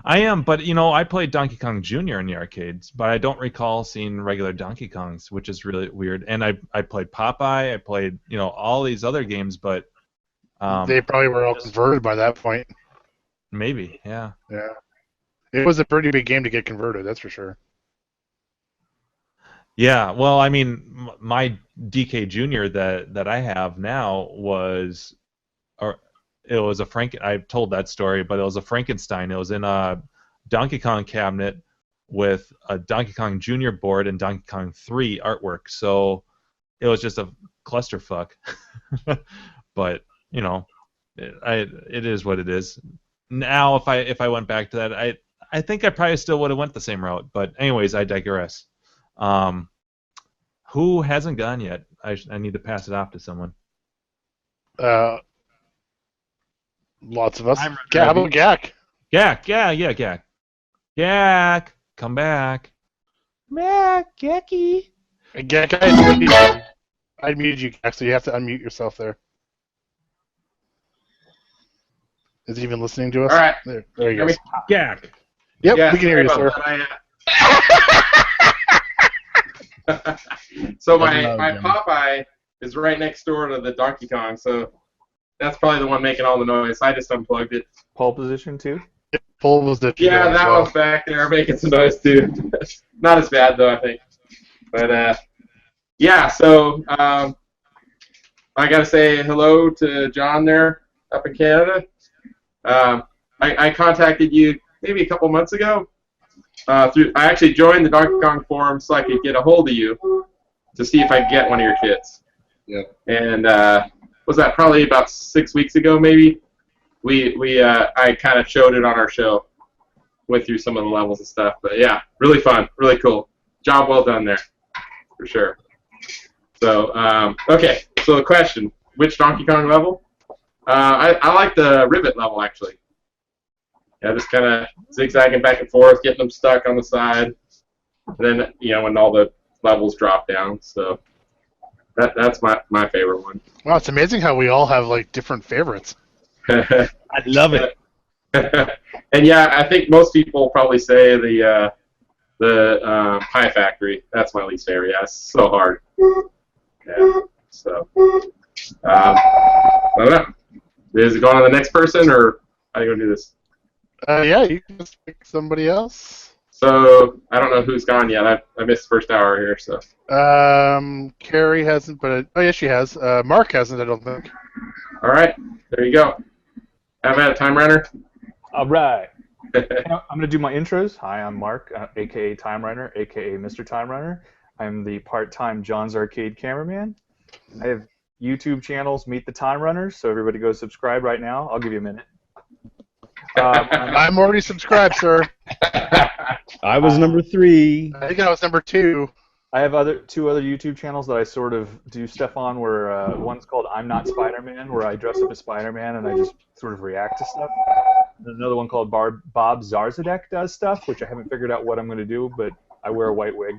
[SPEAKER 12] I am, but I played Donkey Kong Jr. in the arcades, but I don't recall seeing regular Donkey Kongs, which is really weird. And I played Popeye, I played all these other games, but
[SPEAKER 1] they probably were all converted by that point.
[SPEAKER 12] Maybe, yeah.
[SPEAKER 1] Yeah, it was a pretty big game to get converted, that's for sure.
[SPEAKER 12] Yeah, well, I mean, my DK Jr. that I have now was, it was I've told that story, but it was a Frankenstein. It was in a Donkey Kong cabinet with a Donkey Kong Jr. board and Donkey Kong 3 artwork. So it was just a clusterfuck. But you know, it is what it is. Now, if I went back to that, I think I probably still would have went the same route. But anyways, I digress. Who hasn't gone yet? I need to pass it off to someone.
[SPEAKER 1] Lots of us.
[SPEAKER 12] I'm
[SPEAKER 1] How about Gak?
[SPEAKER 12] Gak, yeah, Gak. Gak, come back. Back, Gacky.
[SPEAKER 1] Gak, I muted you, Gak, so you have to unmute yourself there. Is he even listening to us?
[SPEAKER 13] All right.
[SPEAKER 1] There he goes.
[SPEAKER 12] Gak.
[SPEAKER 1] Yep,
[SPEAKER 13] Yeah,
[SPEAKER 1] we can hear you,
[SPEAKER 13] sorry
[SPEAKER 1] sir.
[SPEAKER 13] about that, So my
[SPEAKER 4] Jimmy.
[SPEAKER 13] Popeye is right next door to the Donkey Kong, so that's probably the one making all the noise. I just unplugged it.
[SPEAKER 9] Pole position too.
[SPEAKER 1] Paul was the
[SPEAKER 13] Yeah,
[SPEAKER 1] as
[SPEAKER 13] that
[SPEAKER 1] well.
[SPEAKER 13] one's back there making some noise too. Not as bad though, I think. But yeah, so I gotta say hello to John there up in Canada. I contacted you maybe a couple months ago. I actually joined the Donkey Kong forum so I could get a hold of you to see if I could get one of your kits.
[SPEAKER 11] Yeah.
[SPEAKER 13] And was that probably about 6 weeks ago maybe? I kind of showed it on our show, went through some of the levels and stuff. But yeah, really fun, really cool. Job well done there, for sure. So okay, so the question: which Donkey Kong level? I like the rivet level actually. Yeah, just kind of zigzagging back and forth, getting them stuck on the side, and then when all the levels drop down. So that's my favorite one.
[SPEAKER 1] Wow, it's amazing how we all have like different favorites.
[SPEAKER 4] I love it.
[SPEAKER 13] And yeah, I think most people probably say the Pie Factory. That's my least favorite. Yeah, it's so hard. Yeah. So I don't know. Is it going on to the next person, or how are you gonna do this?
[SPEAKER 1] Yeah, you can just pick somebody else.
[SPEAKER 13] So I don't know who's gone yet. I missed the first hour here. So
[SPEAKER 1] Carrie hasn't, but oh yeah, she has. Mark hasn't, I don't think.
[SPEAKER 13] all right, there you go. Have at it, Time Runner.
[SPEAKER 9] All right. I'm going to do my intros. Hi, I'm Mark, a.k.a. Time Runner, a.k.a. Mr. Time Runner. I'm the part-time John's Arcade cameraman. I have YouTube channels, Meet the Time Runners, so everybody go subscribe right now. I'll give you a minute.
[SPEAKER 1] I'm already subscribed, sir.
[SPEAKER 4] I was number 3.
[SPEAKER 1] I think I was number 2.
[SPEAKER 9] I have two other YouTube channels that I sort of do stuff on where one's called I'm Not Spider-Man, where I dress up as Spider-Man and I just sort of react to stuff. And another one called Bob Zarzadek does stuff, which I haven't figured out what I'm going to do, but I wear a white wig.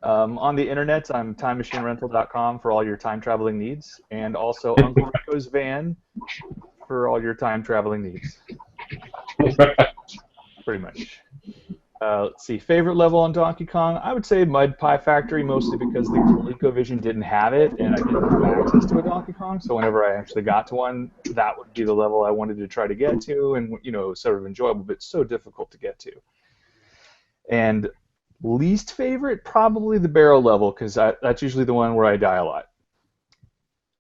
[SPEAKER 9] On the internet, I'm timemachinerental.com for all your time traveling needs, and also Uncle Rico's Van for all your time traveling needs. Pretty much. Let's see, favorite level on Donkey Kong? I would say Mud Pie Factory, mostly because the ColecoVision didn't have it, and I didn't have access to a Donkey Kong, so whenever I actually got to one, that would be the level I wanted to try to get to, and, sort of enjoyable, but so difficult to get to. And least favorite, probably the barrel level, because that's usually the one where I die a lot.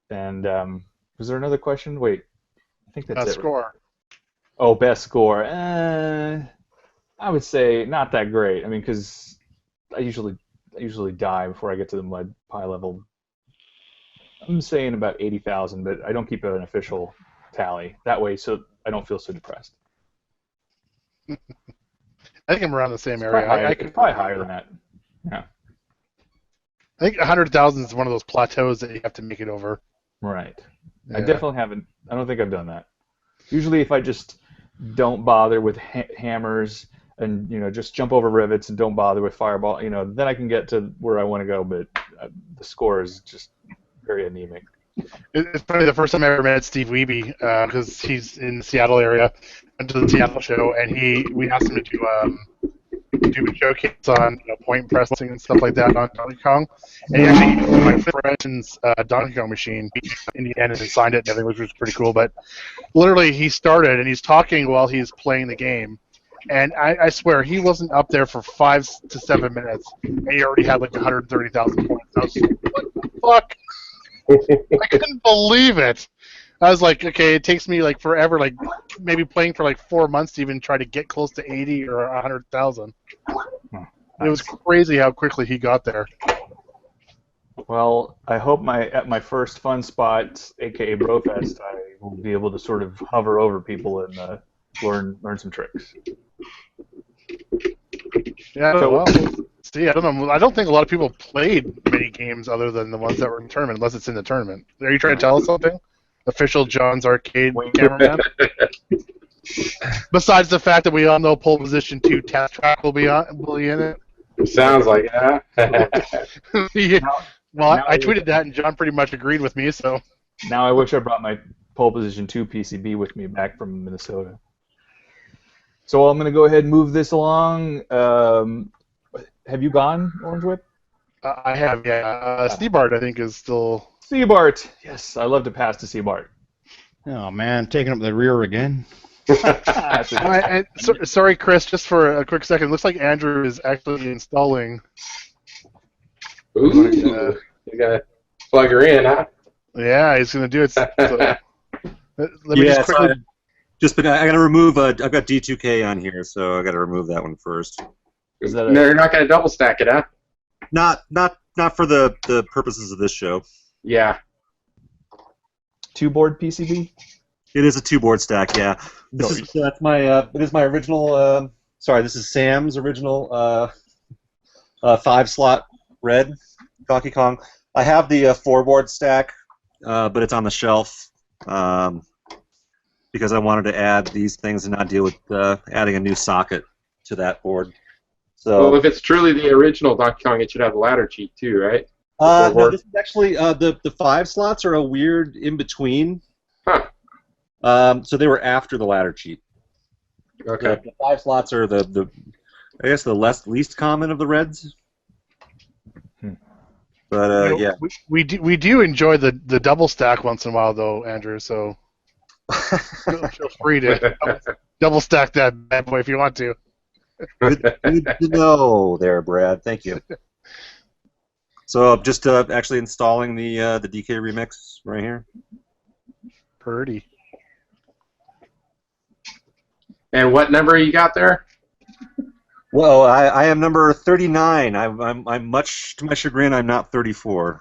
[SPEAKER 9] And, was there another question? Wait, I think that's it.
[SPEAKER 1] Score.
[SPEAKER 9] Oh, best score. I would say not that great. I mean, because I usually die before I get to the mud pie level. I'm saying about 80,000, but I don't keep an official tally. That way, so I don't feel so depressed.
[SPEAKER 1] I think I'm around the same area.
[SPEAKER 9] It's probably higher than that. Yeah.
[SPEAKER 1] I think 100,000 is one of those plateaus that you have to make it over.
[SPEAKER 9] Right.
[SPEAKER 1] Yeah.
[SPEAKER 9] I definitely haven't. I don't think I've done that. Usually, if I just don't bother with hammers and just jump over rivets and don't bother with fireball, then I can get to where I want to go. But the score is just very anemic.
[SPEAKER 1] It's probably the first time I ever met Steve Wiebe, because he's in the Seattle area. Went to the Seattle show, and we asked him to do a showcase on point pressing and stuff like that on Donkey Kong. And he actually used my friend's Donkey Kong machine in the end and signed it and everything, which was pretty cool. But literally, he started and he's talking while he's playing the game. And I swear, he wasn't up there for 5 to 7 minutes, and he already had like 130,000 points. I was like, what the fuck? I couldn't believe it. I was like, okay, it takes me like forever, like maybe playing for like 4 months to even try to get close to 80 or 100,000. It was crazy how quickly he got there.
[SPEAKER 9] Well, I hope at my first fun spot, aka Brofest, I will be able to sort of hover over people and learn some tricks.
[SPEAKER 1] Yeah,
[SPEAKER 9] So-
[SPEAKER 1] well, see, I don't know. I don't think a lot of people played mini games other than the ones that were in the tournament, unless it's in the tournament. Are you trying to tell us something? Official John's Arcade cameraman? Besides the fact that we all know pole position 2 test track will be in it.
[SPEAKER 13] Sounds like it, huh?
[SPEAKER 1] Yeah. Well,
[SPEAKER 9] now
[SPEAKER 1] I
[SPEAKER 9] I-
[SPEAKER 1] tweeted that, and John pretty much agreed with me, so...
[SPEAKER 9] Now I wish I brought my pole position 2 PCB with me back from Minnesota. So I'm going to go ahead and move this along. Have you gone, Orange Whip?
[SPEAKER 1] I have, yeah. Seabart, I think, is still...
[SPEAKER 9] Seabart! Yes, I love to pass to Seabart.
[SPEAKER 4] Oh man, taking up the rear again.
[SPEAKER 1] Sorry, Chris, just for a quick second. Looks like Andrew is actually installing...
[SPEAKER 13] Ooh, you gotta plug her in, huh?
[SPEAKER 1] Yeah, he's going to do it. So, let me
[SPEAKER 3] Yeah,
[SPEAKER 1] just quickly...
[SPEAKER 3] I got to remove. I've got D2K on here, so I got to remove that one first.
[SPEAKER 9] Is that
[SPEAKER 13] No, you're not gonna double stack it, huh?
[SPEAKER 3] Not for the purposes of this show.
[SPEAKER 13] Yeah.
[SPEAKER 9] 2-board PCB?
[SPEAKER 3] It is a 2-board stack. Yeah. This is my original. Sorry, this is Sam's original 5-slot red Donkey Kong. I have the 4-board stack, but it's on the shelf because I wanted to add these things and not deal with adding a new socket to that board. So.
[SPEAKER 13] Well, if it's truly the original Donkey Kong, it should have a ladder cheat too, right?
[SPEAKER 3] No, this is actually the 5 slots are a weird in between.
[SPEAKER 13] Huh.
[SPEAKER 3] So they were after the ladder cheat.
[SPEAKER 13] Okay.
[SPEAKER 3] The 5 slots are the I guess the least common of the reds. But yeah.
[SPEAKER 1] We do enjoy the double stack once in a while, though, Andrew. So feel free to double stack that bad boy if you want to.
[SPEAKER 3] Good to know there, Brad. Thank you. So I'm just actually installing the DK remix right here.
[SPEAKER 1] Purdy.
[SPEAKER 13] And what number you got there?
[SPEAKER 3] Well, I am number 39. I'm much to my chagrin, I'm not 34.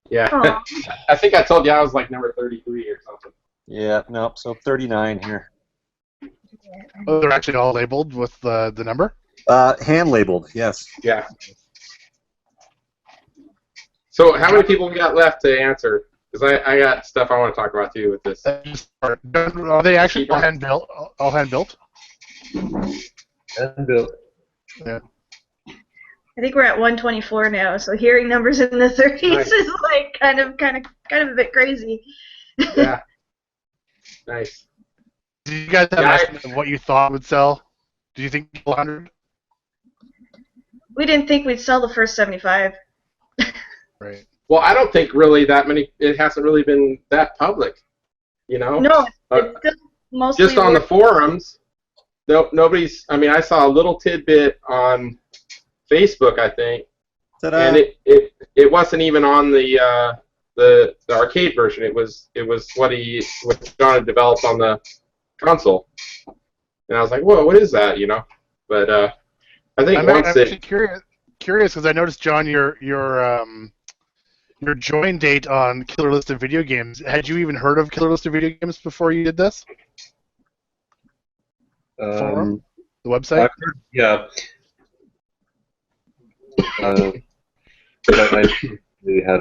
[SPEAKER 13] Yeah. I think I told you I was like number 33 or something.
[SPEAKER 3] Yeah, nope. So 39 here.
[SPEAKER 1] Oh, they're actually all labeled with the number?
[SPEAKER 3] Hand labeled, yes.
[SPEAKER 13] Yeah. So how many people we got left to answer? Because I got stuff I want to talk about too with this.
[SPEAKER 1] Are they actually all hand built? All hand built?
[SPEAKER 11] Hand built.
[SPEAKER 1] Yeah.
[SPEAKER 10] I think we're at 124 now, so hearing numbers in the 30s
[SPEAKER 13] Nice.
[SPEAKER 10] is like kind of a bit crazy.
[SPEAKER 13] Yeah. Nice.
[SPEAKER 1] Did you guys have an estimate of what you thought would sell? Do you think 100?
[SPEAKER 10] We didn't think we'd sell the first 75.
[SPEAKER 1] Right.
[SPEAKER 13] Well, I don't think really that many. It hasn't really been that public, you know.
[SPEAKER 10] No, it's still mostly
[SPEAKER 13] Just on the forums. Nobody's. I mean, I saw a little tidbit on Facebook, I think, and it wasn't even on the arcade version. It was what John had developed on the console, and I was like, whoa, what is that? You know, but I think
[SPEAKER 1] I'm actually curious because I noticed, John, your join date on Killer List of Video Games. Had you even heard of Killer List of Video Games before you did this? Forum? The website?
[SPEAKER 11] I've heard, yeah. But I really had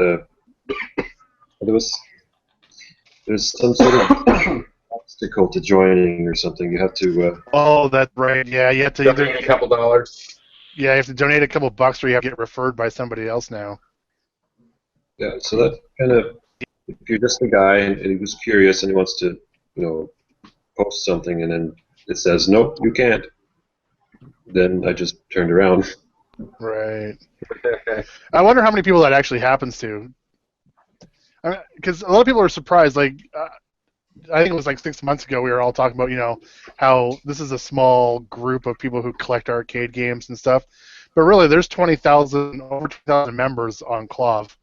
[SPEAKER 11] there's some sort of obstacle to joining or something. You have to.
[SPEAKER 1] Oh, that's right. Yeah, you have to
[SPEAKER 13] donate a couple dollars.
[SPEAKER 1] Yeah, you have to donate a couple bucks, or you have to get referred by somebody else now.
[SPEAKER 11] Yeah, so that kind of, if you're just a guy and he was curious and he wants to, post something and then it says, nope, you can't, then I just turned around.
[SPEAKER 1] Right. I wonder how many people that actually happens to. Because a lot of people are surprised. Like, I think it was like 6 months ago we were all talking about, how this is a small group of people who collect arcade games and stuff. But really, there's over 20,000 members on Clov.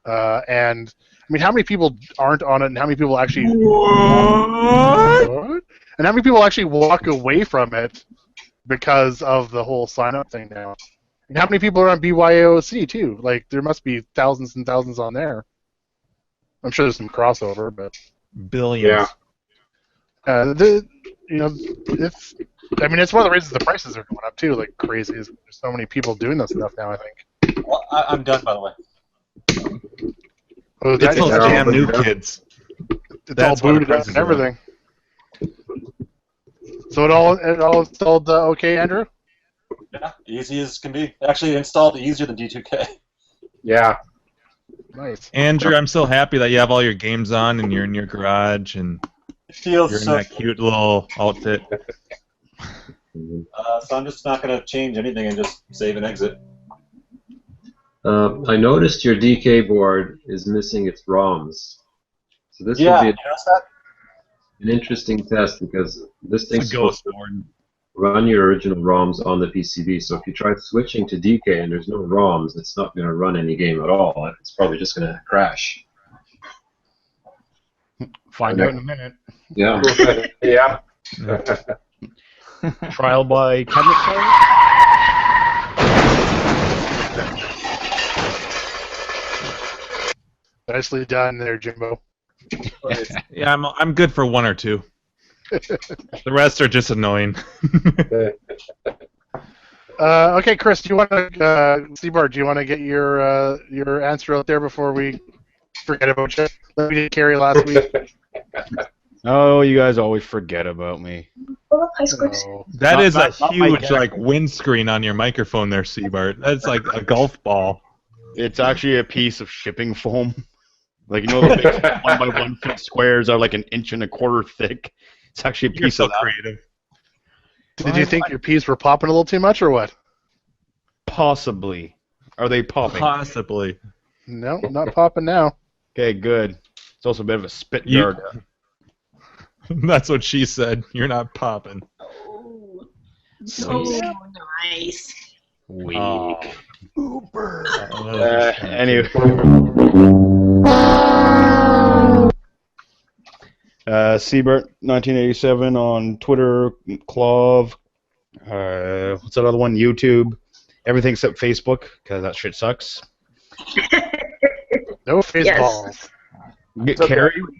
[SPEAKER 1] And I mean, how many people aren't on it, and how many people actually what? And how many people actually walk away from it because of the whole sign-up thing now? And how many people are on BYOC too? Like there must be thousands and thousands on there. I'm sure there's some crossover, but
[SPEAKER 12] Billions.
[SPEAKER 1] it's. I mean, it's one of the reasons the prices are going up too, like crazy. There's so many people doing this stuff now. I think.
[SPEAKER 3] Well, I'm done, by the way.
[SPEAKER 1] Oh,
[SPEAKER 12] It's those damn new kids.
[SPEAKER 1] It's
[SPEAKER 12] That's
[SPEAKER 1] all
[SPEAKER 12] why the
[SPEAKER 1] booted up
[SPEAKER 12] prices
[SPEAKER 1] and
[SPEAKER 12] are up.
[SPEAKER 1] everything. So it all installed okay, Andrew?
[SPEAKER 3] Yeah, easy as can be. Actually, installed easier than D2K.
[SPEAKER 13] Yeah.
[SPEAKER 1] Nice.
[SPEAKER 12] Andrew, I'm so happy that you have all your games on and you're in your garage and
[SPEAKER 3] It feels
[SPEAKER 12] you're in
[SPEAKER 3] so.
[SPEAKER 12] that cute little outfit.
[SPEAKER 3] So I'm just not going to change anything and just save and exit.
[SPEAKER 11] I noticed your DK board is missing its ROMs. So this
[SPEAKER 3] Yeah,
[SPEAKER 11] will be
[SPEAKER 3] you notice that?
[SPEAKER 11] an interesting test because this
[SPEAKER 12] It's a
[SPEAKER 11] thing's supposed
[SPEAKER 12] ghost
[SPEAKER 11] to
[SPEAKER 12] board.
[SPEAKER 11] run your original ROMs on the PCB. So if you try switching to DK and there's no ROMs, it's not going to run any game at all. It's probably just going to crash.
[SPEAKER 4] Find out in a minute.
[SPEAKER 11] Yeah.
[SPEAKER 13] Yeah.
[SPEAKER 4] Trial by cabinet fire?
[SPEAKER 1] Nicely done there, Jimbo.
[SPEAKER 12] Yeah, I'm good for one or two. The rest are just annoying.
[SPEAKER 1] Okay, Chris, do you want to, Seabart, do you want to get your answer out there before we forget about you? Like we did Carrie last week.
[SPEAKER 4] Oh, you guys always forget about me.
[SPEAKER 10] Pull up high school.
[SPEAKER 1] No.
[SPEAKER 12] That
[SPEAKER 4] Not-
[SPEAKER 12] is
[SPEAKER 4] not-
[SPEAKER 12] a
[SPEAKER 4] not my
[SPEAKER 12] huge
[SPEAKER 4] character.
[SPEAKER 12] like windscreen on your microphone there, Seabart. That's like a golf ball.
[SPEAKER 4] It's actually a piece of shipping foam. Like, you know, the big 1 by 1 foot squares are like 1.25 inches thick. It's actually a
[SPEAKER 12] You're
[SPEAKER 4] piece
[SPEAKER 12] so
[SPEAKER 4] of that.
[SPEAKER 12] creative.
[SPEAKER 1] Did you think your peas were popping a little too much, or what?
[SPEAKER 4] Possibly. Are they popping?
[SPEAKER 12] Possibly.
[SPEAKER 1] No, not popping now.
[SPEAKER 4] Okay, good. It's also a bit of a spit
[SPEAKER 12] You-
[SPEAKER 4] guard.
[SPEAKER 12] That's what she said. You're not popping.
[SPEAKER 5] Oh, so nice.
[SPEAKER 4] Weak.
[SPEAKER 12] Oh.
[SPEAKER 4] Anyway. Seabert 1987 on Twitter, Clove. What's that other one? YouTube. Everything except Facebook, because that shit sucks.
[SPEAKER 1] No face
[SPEAKER 5] Yes.
[SPEAKER 1] balls.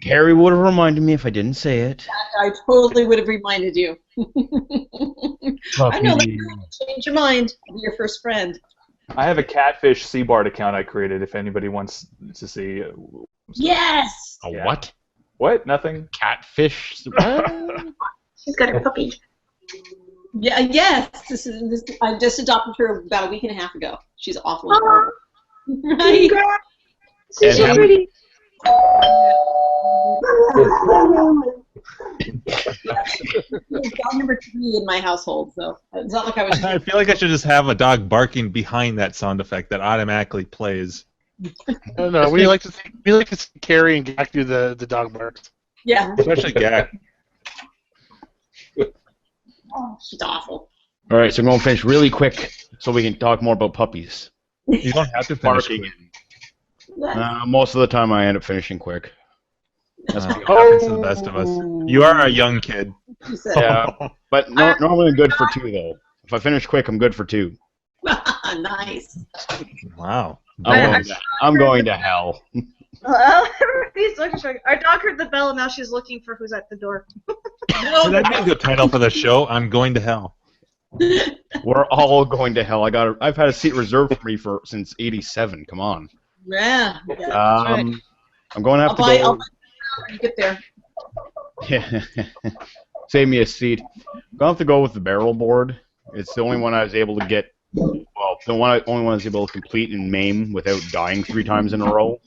[SPEAKER 4] Carrie would have reminded me if I didn't say it.
[SPEAKER 5] I totally would have reminded you. I know that you're gonna change your mind. I'll be your first friend.
[SPEAKER 9] I have a Catfish Seabart account I created if anybody wants to see.
[SPEAKER 5] Yes.
[SPEAKER 4] A
[SPEAKER 9] Yeah.
[SPEAKER 4] what?
[SPEAKER 9] What? Nothing?
[SPEAKER 4] Catfish?
[SPEAKER 10] She's got a puppy.
[SPEAKER 5] Yeah. Yes. I just adopted her about a week and a half ago. She's awful.
[SPEAKER 10] Aw.
[SPEAKER 5] Right.
[SPEAKER 10] She's so
[SPEAKER 4] And-
[SPEAKER 10] pretty.
[SPEAKER 5] Dog number 3 in my household, so it's not like I was.
[SPEAKER 12] I feel like I should just have a dog barking behind that sound effect that automatically plays.
[SPEAKER 1] No, we like to see Carrie and Gak do the dog barks.
[SPEAKER 5] Yeah.
[SPEAKER 12] Especially Gak.
[SPEAKER 5] Oh, she's awful.
[SPEAKER 4] All right, so I'm going to finish really quick so we can talk more about puppies.
[SPEAKER 12] You don't have to finish.
[SPEAKER 4] Barking.
[SPEAKER 5] Yeah.
[SPEAKER 4] Most of the time I end up finishing quick.
[SPEAKER 12] That's what happens to the best of us. You are a young kid.
[SPEAKER 5] She said.
[SPEAKER 4] Yeah, but normally I'm good for 2, though. If I finish quick, I'm good for 2.
[SPEAKER 5] Nice.
[SPEAKER 12] Wow.
[SPEAKER 4] I'm going to hell.
[SPEAKER 10] Well, our dog heard the bell and now she's looking for who's at the door.
[SPEAKER 12] That'd be a good title for the show. I'm going to hell.
[SPEAKER 4] We're all going to hell. I've had a seat reserved for me since '87. Come on.
[SPEAKER 5] Yeah. That's right.
[SPEAKER 4] I'm going to have
[SPEAKER 5] I'll
[SPEAKER 4] to
[SPEAKER 5] buy
[SPEAKER 4] go.
[SPEAKER 5] when you get there.
[SPEAKER 4] Yeah. Save me a seat. I'm going to have to go with the barrel board. It's the only one I was able to get. Well, the only one I was able to complete and maim without dying 3 times in a row.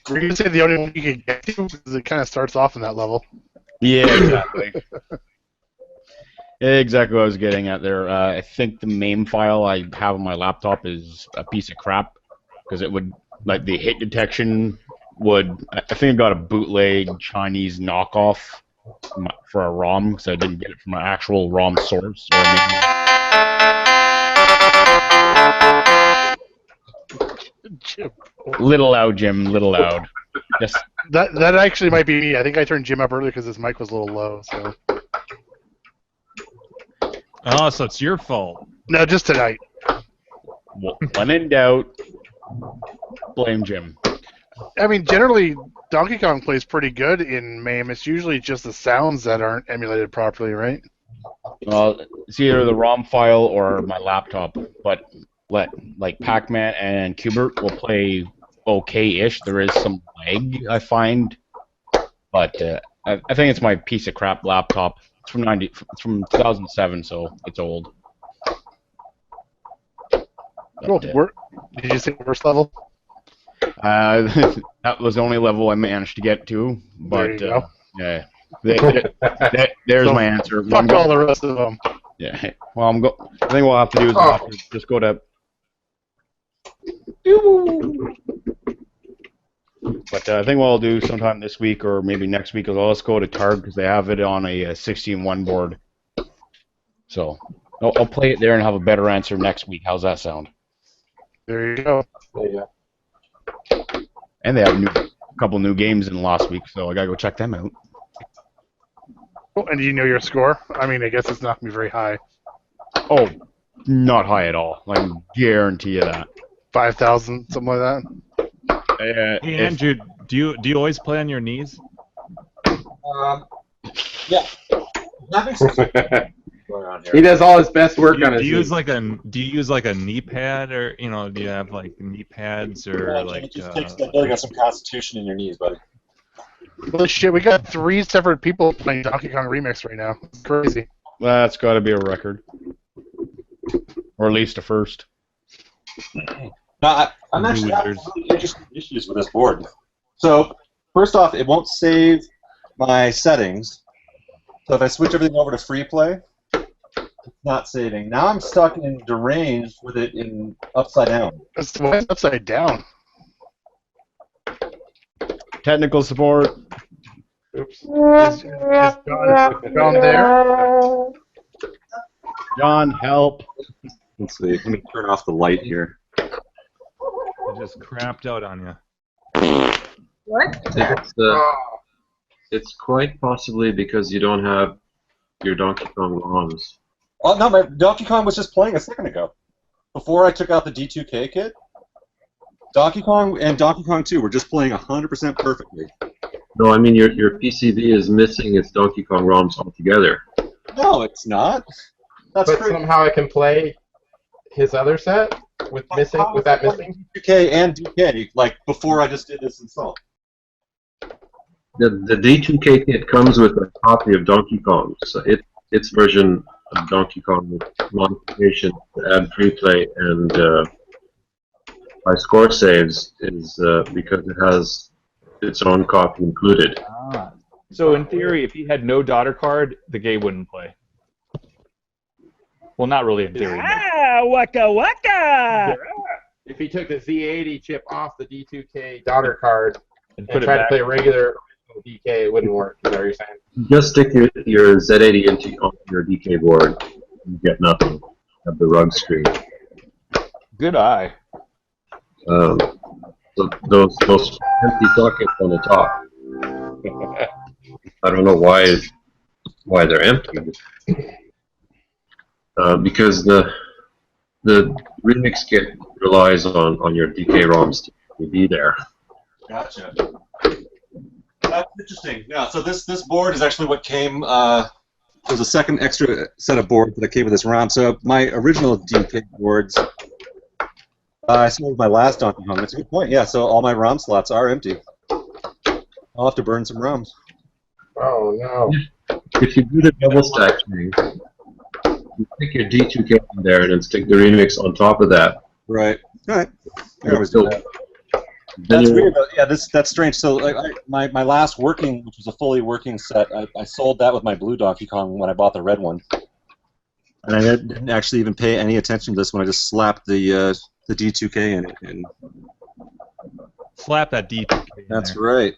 [SPEAKER 1] Were you going to say the only one you could get to? Because it kind of starts off in that level.
[SPEAKER 4] Yeah, exactly. Exactly what I was getting at there. I think the MAME file I have on my laptop is a piece of crap because it would, like, the hit detection would. I think I got a bootleg Chinese knockoff for a ROM because I didn't get it from an actual ROM source. Or little loud, Jim. Little loud. Yes.
[SPEAKER 1] That actually might be me. I think I turned Jim up earlier because his mic was a little low. So.
[SPEAKER 12] Oh, so it's your fault.
[SPEAKER 1] No, just tonight.
[SPEAKER 4] When in doubt, blame Jim.
[SPEAKER 1] I mean, generally, Donkey Kong plays pretty good in MAME. It's usually just the sounds that aren't emulated properly, right?
[SPEAKER 4] Well, it's either the ROM file or my laptop. But like Pac-Man and Qbert will play okay-ish. There is some lag, I find. But I think it's my piece of crap laptop. It's from 2007, so it's old.
[SPEAKER 1] Cool. Did you say worst level?
[SPEAKER 4] That was the only level I managed to get to. But
[SPEAKER 1] There you go.
[SPEAKER 4] yeah, there's
[SPEAKER 1] So,
[SPEAKER 4] my answer.
[SPEAKER 1] Fuck all the rest of them.
[SPEAKER 4] Yeah. Well, I think what we'll have to do is we'll have to just go to. But I think what I'll do sometime this week or maybe next week is I'll just go to Targ because they have it on a 16.1 board. So I'll play it there and have a better answer next week. How's that sound?
[SPEAKER 1] There you go.
[SPEAKER 4] And they have a couple new games in last week, so I gotta go check them out.
[SPEAKER 1] Cool. And do you know your score? I mean, I guess it's not going to be very high.
[SPEAKER 4] Oh, not high at all. I can guarantee you that.
[SPEAKER 1] 5,000, something like that?
[SPEAKER 12] Hey, Andrew, do you always play on your knees?
[SPEAKER 3] Yeah. Having some going on here.
[SPEAKER 13] He does all his best work on his
[SPEAKER 12] Do you
[SPEAKER 13] knees.
[SPEAKER 12] use like a knee pad, or do you have like knee pads, or
[SPEAKER 3] It just takes building up some constitution in your knees, buddy.
[SPEAKER 1] Holy shit, we got 3 separate people playing Donkey Kong Remix right now. It's crazy.
[SPEAKER 4] That's got to be a record, or at least a first.
[SPEAKER 3] No, I'm actually having some really interesting issues with this board. So, first off, it won't save my settings. So if I switch everything over to free play, it's not saving. Now I'm stuck in deranged with it in upside down.
[SPEAKER 1] Why is it upside down?
[SPEAKER 4] Technical support.
[SPEAKER 1] Oops. Is John there?
[SPEAKER 4] John, help.
[SPEAKER 3] Let's see. Let me turn off the light here.
[SPEAKER 12] It just crapped out on you.
[SPEAKER 10] What?
[SPEAKER 11] It's quite possibly because you don't have your Donkey Kong ROMs.
[SPEAKER 3] Oh no, my Donkey Kong was just playing a second ago. Before I took out the D2K kit, Donkey Kong and Donkey Kong 2 were just playing 100% perfectly.
[SPEAKER 11] No, I mean your PCB is missing its Donkey Kong ROMs altogether.
[SPEAKER 3] No, it's not. That's
[SPEAKER 14] But
[SPEAKER 3] crazy.
[SPEAKER 14] somehow I can play his other set with that missing.
[SPEAKER 3] D2K and DK, like before I just did this install.
[SPEAKER 11] The D2K kit comes with a copy of Donkey Kong, so its version of Donkey Kong with modification to add free play and by score saves is because it has its own copy included.
[SPEAKER 9] Ah. So in theory, if he had no daughter card, the game wouldn't play. Well, not really in theory.
[SPEAKER 15] Waka waka!
[SPEAKER 14] If he took the Z80 chip off the D2K daughter card
[SPEAKER 9] And
[SPEAKER 14] and
[SPEAKER 9] put it
[SPEAKER 14] tried to
[SPEAKER 9] back.
[SPEAKER 14] play regular DK, it wouldn't work. Is that what you're saying?
[SPEAKER 11] Just stick your Z80 on your DK board, you get nothing. Have the rug screen.
[SPEAKER 9] Good eye.
[SPEAKER 11] So those empty sockets on the top. I don't know why they're empty. Because the remix kit relies on your DK ROMs to be there.
[SPEAKER 3] Gotcha. That's interesting. Yeah, so this board is actually what came. There's a second extra set of boards that came with this ROM. So my original DK boards, I sold my last Donkey Kong. That's a good point. Yeah, so all my ROM slots are empty. I'll have to burn some ROMs.
[SPEAKER 14] Oh no.
[SPEAKER 11] If you do the double stack thing, you stick your D2K in there and then stick the remix on top of that.
[SPEAKER 3] Right. All right. I
[SPEAKER 11] You're
[SPEAKER 3] always do
[SPEAKER 11] still-
[SPEAKER 3] that.
[SPEAKER 11] then
[SPEAKER 3] That's
[SPEAKER 11] you're-
[SPEAKER 3] weird. Yeah, that's strange. So like, my last working, which was a fully working set, I sold that with my blue Donkey Kong when I bought the red one. And I didn't actually even pay any attention to this when I just slapped the D2K in it. And
[SPEAKER 12] Slap that D2K in
[SPEAKER 3] that's
[SPEAKER 12] there.
[SPEAKER 3] right.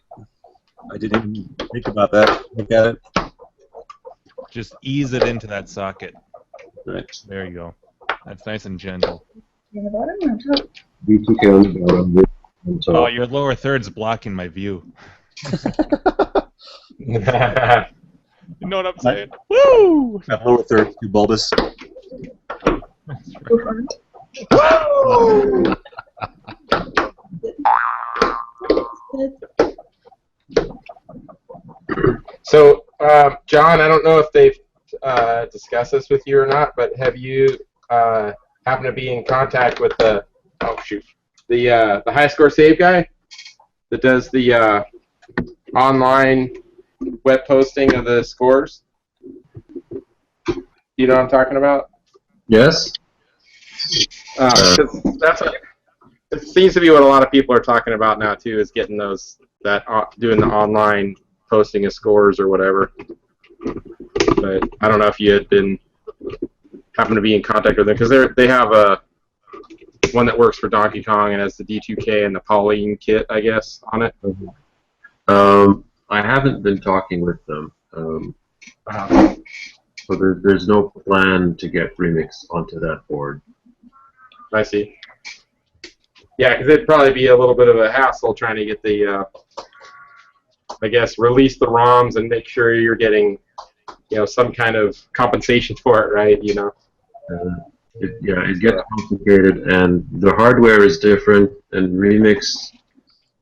[SPEAKER 3] I didn't even think about that. Look at it.
[SPEAKER 12] Just ease it into that socket.
[SPEAKER 3] Right.
[SPEAKER 12] There you go. That's nice and gentle.
[SPEAKER 10] In the bottom or on top?
[SPEAKER 11] D2K on the bottom. on top.
[SPEAKER 12] Oh, your lower third's blocking my view. You know what I'm saying? Woo!
[SPEAKER 3] That lower third too bulbous.
[SPEAKER 10] Go front.
[SPEAKER 14] So, John, I don't know if they've discussed this with you or not, but have you happened to be in contact with the high score save guy that does the online web posting of the scores? You know what I'm talking about?
[SPEAKER 11] Yes.
[SPEAKER 14] 'Cause it seems to be what a lot of people are talking about now too, is getting doing the online posting of scores or whatever. But I don't know if you had happened to be in contact with them, because they have a one that works for Donkey Kong and has the D2K and the Pauline kit, I guess, on it.
[SPEAKER 11] I haven't been talking with them. So there's no plan to get Remix onto that board.
[SPEAKER 14] I see. Yeah, because it'd probably be a little bit of a hassle trying to get the, I guess, release the ROMs and make sure you're getting, some kind of compensation for it, right?
[SPEAKER 11] It gets complicated, and the hardware is different, and Remix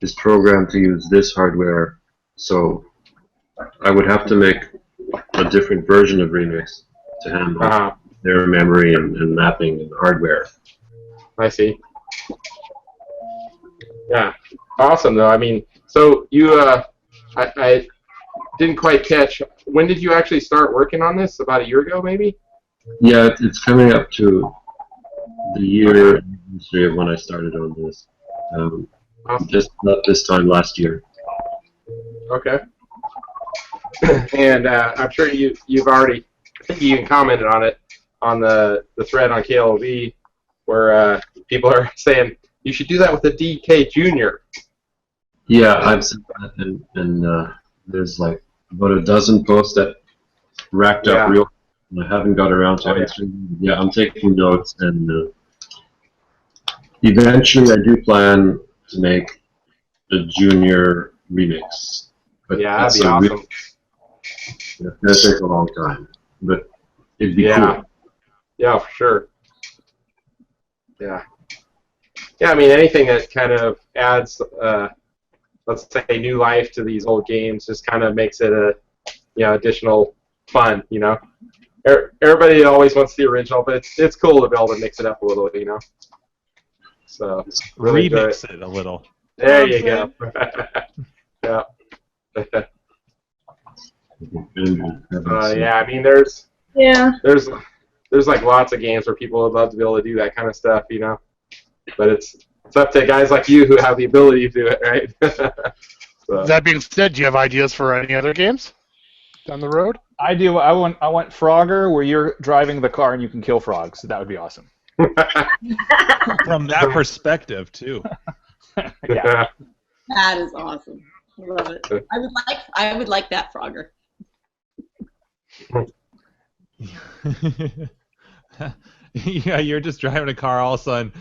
[SPEAKER 11] is programmed to use this hardware, so I would have to make a different version of Remix to handle their memory and mapping and hardware.
[SPEAKER 14] I see. Yeah, awesome though. I mean, so you, I didn't quite catch. When did you actually start working on this? About a year ago, maybe?
[SPEAKER 11] Yeah, it's coming up to the year anniversary of when I started on this. Just not this time last year.
[SPEAKER 14] Okay. And I'm sure you've already, I think you even commented on it on the thread on KLV, where people are saying you should do that with a DK Junior.
[SPEAKER 11] Yeah, I've seen that, and there's like about a dozen posts that racked up real. I haven't got around to answering. Yeah, I'm taking notes, and eventually I do plan to make a junior remix. But
[SPEAKER 14] yeah, that'd be awesome.
[SPEAKER 11] It's gonna take a long time, but it'd be cool.
[SPEAKER 14] Yeah, for sure. Yeah. Yeah, I mean, anything that kind of adds, let's say, new life to these old games just kind of makes it a, additional fun, Everybody always wants the original, but it's cool to be able to mix it up a little, So really
[SPEAKER 12] remix it a little.
[SPEAKER 14] There you go. Yeah. Yeah, I mean, there's like lots of games where people would love to be able to do that kind of stuff, But it's up to guys like you who have the ability to do it, right? So.
[SPEAKER 1] That being said, do you have ideas for any other games down the road?
[SPEAKER 9] I do. I want Frogger, where you're driving the car and you can kill frogs. That would be awesome.
[SPEAKER 12] From that perspective, too.
[SPEAKER 9] Yeah.
[SPEAKER 5] That is awesome. I love it. I would like that Frogger.
[SPEAKER 12] Yeah, you're just driving a car, all of a sudden.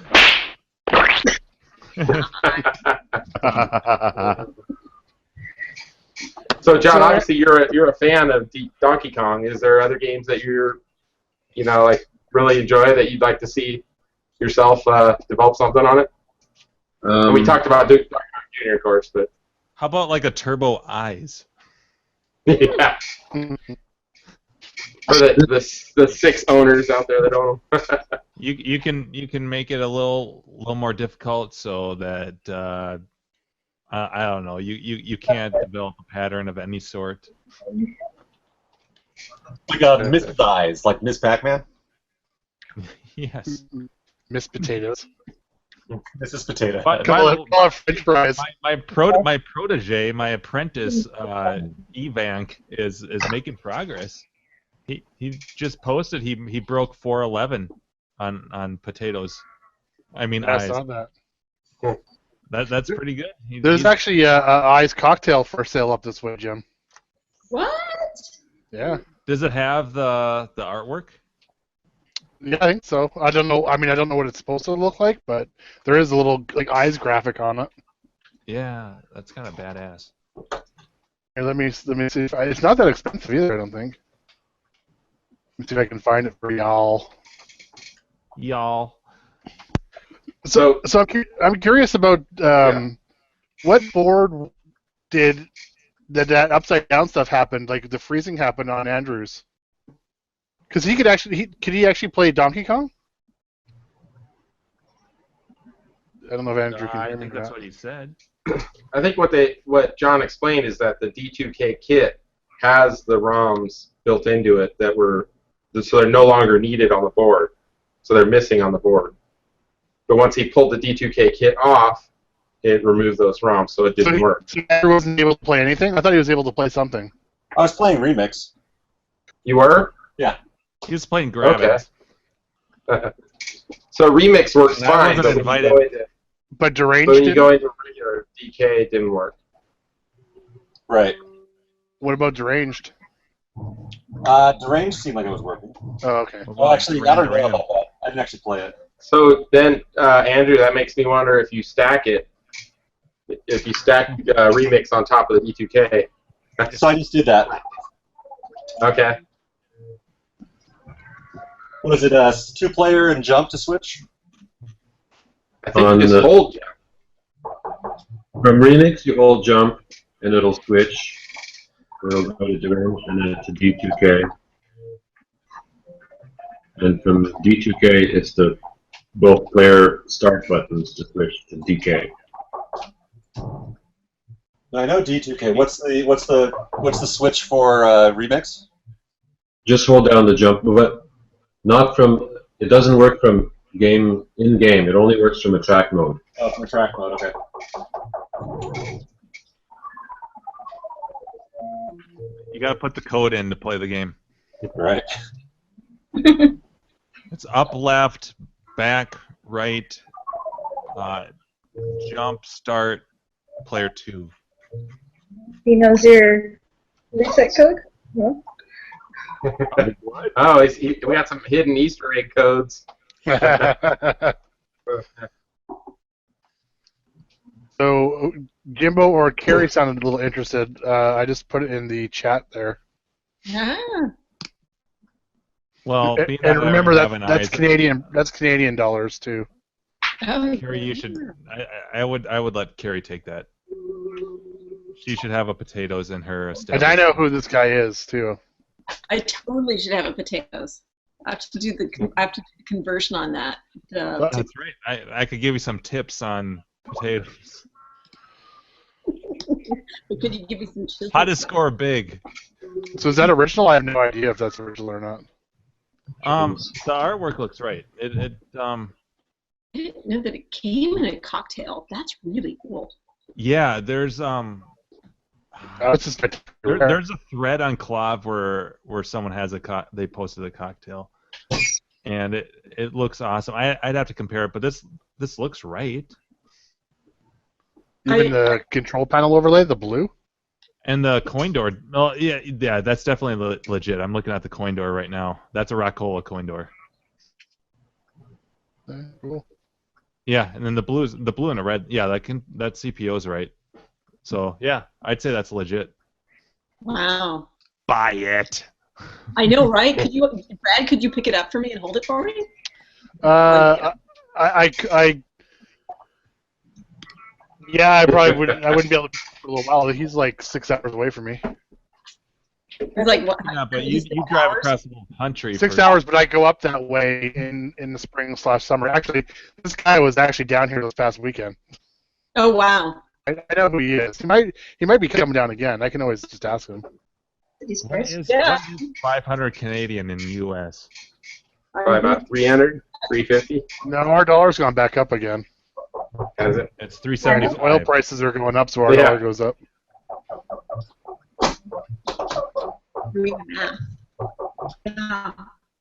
[SPEAKER 14] So, John, obviously you're a fan of Donkey Kong. Is there other games that you're, like really enjoy that you'd like to see yourself develop something on it? We talked about Donkey Kong Jr., of course, but
[SPEAKER 12] how about like a Turbo Eyes?
[SPEAKER 14] Yeah. For the 6 owners out there that own them.
[SPEAKER 12] you can make it a little more difficult so that I don't know, you can't develop a pattern of any sort.
[SPEAKER 3] Like Miss Eyes, like Miss Pac-Man.
[SPEAKER 12] Yes.
[SPEAKER 1] Miss Potatoes.
[SPEAKER 3] Mrs. Potato.
[SPEAKER 12] My protege, my apprentice, Evank, is making progress. He just posted he broke 411 on potatoes. I mean
[SPEAKER 1] I
[SPEAKER 12] eyes.
[SPEAKER 1] saw that.
[SPEAKER 14] Cool.
[SPEAKER 12] That's pretty good.
[SPEAKER 1] There's actually a Eyes cocktail for sale up this way, Jim.
[SPEAKER 5] What?
[SPEAKER 1] Yeah.
[SPEAKER 12] Does it have the artwork?
[SPEAKER 1] Yeah, I think so. I don't know. I mean, I don't know what it's supposed to look like, but there is a little Eyes graphic on it.
[SPEAKER 12] Yeah, that's kind of badass.
[SPEAKER 1] Here, let me see. It's not that expensive either, I don't think. Let me see if I can find it for y'all.
[SPEAKER 12] Y'all.
[SPEAKER 1] So I'm curious about what board did that upside down stuff happen? Like the freezing happened on Andrews. Because he could actually play Donkey Kong? I don't know if Andrew can hear
[SPEAKER 12] I
[SPEAKER 1] me.
[SPEAKER 12] think
[SPEAKER 1] or
[SPEAKER 12] that's
[SPEAKER 1] not.
[SPEAKER 12] what he said.
[SPEAKER 14] I think what John explained is that the D2K kit has the ROMs built into it so they're no longer needed on the board. So they're missing on the board. But once he pulled the D2K kit off, it removed those ROMs, so it didn't work.
[SPEAKER 1] So Andrew wasn't able to play anything? I thought he was able to play something.
[SPEAKER 3] I was playing Remix.
[SPEAKER 14] You were?
[SPEAKER 3] Yeah.
[SPEAKER 12] He was playing Gravix.
[SPEAKER 14] Okay. So Remix works
[SPEAKER 12] And I
[SPEAKER 14] fine,
[SPEAKER 12] wasn't invited.
[SPEAKER 1] But Deranged
[SPEAKER 14] when you
[SPEAKER 1] didn't?
[SPEAKER 14] go into regular DK, it didn't work.
[SPEAKER 3] Right.
[SPEAKER 1] What about Deranged?
[SPEAKER 3] Deranged seemed like it was working.
[SPEAKER 1] Oh, okay.
[SPEAKER 3] Well, actually, I don't know about that. I didn't actually play it.
[SPEAKER 14] So then, Andrew, that makes me wonder if you stack it. If you stack Remix on top of the D2K.
[SPEAKER 3] So I just did that.
[SPEAKER 14] Okay.
[SPEAKER 3] Was it a 2-player and jump to switch?
[SPEAKER 14] I think you just hold jump.
[SPEAKER 11] From Remix, you hold jump, and it'll switch. It'll go to Deranged, and then to D2K. And from D2K, it's the both player start buttons to switch to DK.
[SPEAKER 3] I know D2K. What's the switch for Remix?
[SPEAKER 11] Just hold down the jump button. Not from. It doesn't work from in game. It only works from attack mode.
[SPEAKER 3] Oh, from attack mode. Okay.
[SPEAKER 12] You got to put the code in to play the game.
[SPEAKER 3] Right.
[SPEAKER 12] It's up, left, back, right, jump, start, player 2.
[SPEAKER 10] He knows your reset code? No?
[SPEAKER 14] Oh, we got some hidden Easter egg codes.
[SPEAKER 1] So Jimbo or Carrie sounded a little interested. I just put it in the chat there.
[SPEAKER 5] Ah.
[SPEAKER 12] Well,
[SPEAKER 1] And remember that's Canadian. That's Canadian dollars too.
[SPEAKER 5] Oh,
[SPEAKER 12] Carrie, you should. I would let Carrie take that. She should have a potatoes in her.
[SPEAKER 1] And I know who this guy is too.
[SPEAKER 5] I totally should have a potatoes. I have to do the conversion on that.
[SPEAKER 12] That's right. I could give you some tips on potatoes.
[SPEAKER 5] Could you give me some chisels?
[SPEAKER 12] How to score big.
[SPEAKER 1] So is that original? I have no idea if that's original or not.
[SPEAKER 12] The artwork looks right.
[SPEAKER 5] I didn't know that it came in a cocktail. That's really cool.
[SPEAKER 12] Yeah, there's
[SPEAKER 1] it's just
[SPEAKER 12] there's a thread on Clav where someone has they posted a cocktail, and it looks awesome. I'd have to compare it, but this looks right.
[SPEAKER 1] Even the control panel overlay, the blue.
[SPEAKER 12] And the coin door, well, yeah, that's definitely legit. I'm looking at the coin door right now. That's a Rockola coin door.
[SPEAKER 1] Cool.
[SPEAKER 12] Yeah, and then the blue and the red. Yeah, that CPO's right. So yeah, I'd say that's legit.
[SPEAKER 5] Wow.
[SPEAKER 12] Buy it.
[SPEAKER 5] I know, right? Brad, could you pick it up for me and hold it for me?
[SPEAKER 1] Yeah, I probably wouldn't. I wouldn't be able to for a little while. He's like 6 hours away from me.
[SPEAKER 5] It's like what?
[SPEAKER 12] Yeah, but you drive across the whole country.
[SPEAKER 1] 6 hours, but I go up that way in the spring/summer. Actually, this guy was actually down here this past weekend.
[SPEAKER 5] Oh wow.
[SPEAKER 1] I know who he is. He might be coming down again. I can always just ask him.
[SPEAKER 12] What is 500 Canadian in the U.S.?
[SPEAKER 14] Probably about 300, 350.
[SPEAKER 1] No, our dollar's gone back up again.
[SPEAKER 14] Has it?
[SPEAKER 12] It's 375.
[SPEAKER 1] Oil prices are going up, so our dollar goes up.
[SPEAKER 5] Doing the math. Yeah,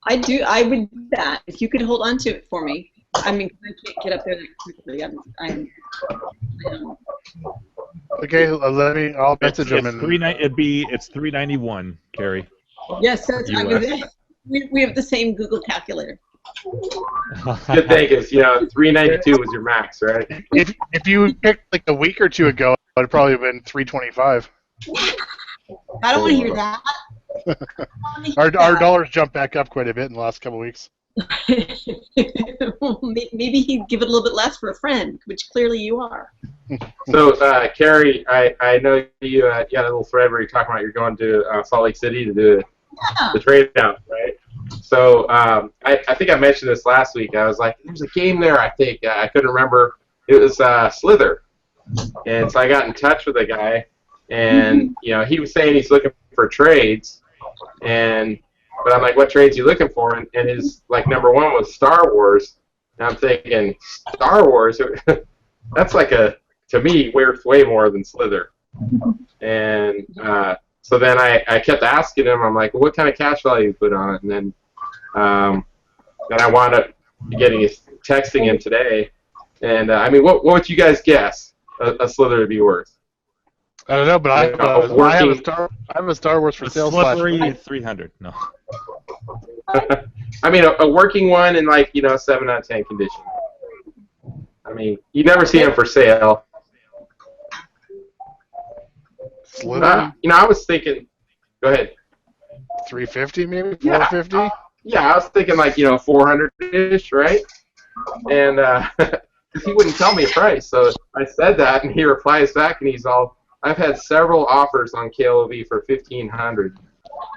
[SPEAKER 5] I would do that. If you could hold on to it for me. I mean, I can't get up there that quickly.
[SPEAKER 1] Okay, I'll message him.
[SPEAKER 12] It's 391, Carrie.
[SPEAKER 5] Yes, we have the same Google calculator.
[SPEAKER 14] Good thing is, 392 was your max, right?
[SPEAKER 1] If you picked like a week or two ago, it would probably have been 325.
[SPEAKER 5] I don't want to hear that.
[SPEAKER 1] Our dollars jumped back up quite a bit in the last couple of weeks.
[SPEAKER 5] Maybe he'd give it a little bit less for a friend, which clearly you are.
[SPEAKER 13] So, Carrie, I know you had a little thread where you're talking about you're going to Salt Lake City to do the trade out, right? So I think I mentioned this last week. I was like, there's a game there, I think. I couldn't remember. It was Slither. And so I got in touch with the guy, and he was saying he's looking for trades, but I'm like, what trades are you looking for? And his number one was Star Wars. And I'm thinking, Star Wars? That's to me, worth way more than Slither. And so then I kept asking him, I'm like, well, what kind of cash value you put on it? And then I wound up texting him today. And what would you guys guess a Slither to be worth?
[SPEAKER 1] I don't know, but I have a Star Wars for sale.
[SPEAKER 12] Slippery 300. No.
[SPEAKER 13] A working one in 7 out of 10 condition. You never see them for sale.
[SPEAKER 1] Slither?
[SPEAKER 13] I was thinking. Go ahead.
[SPEAKER 1] 350 maybe? 450?
[SPEAKER 13] Yeah, I was thinking 400-ish, right? And because he wouldn't tell me a price, so I said that, and he replies back, and he's all, I've had several offers on KLV for $1,500.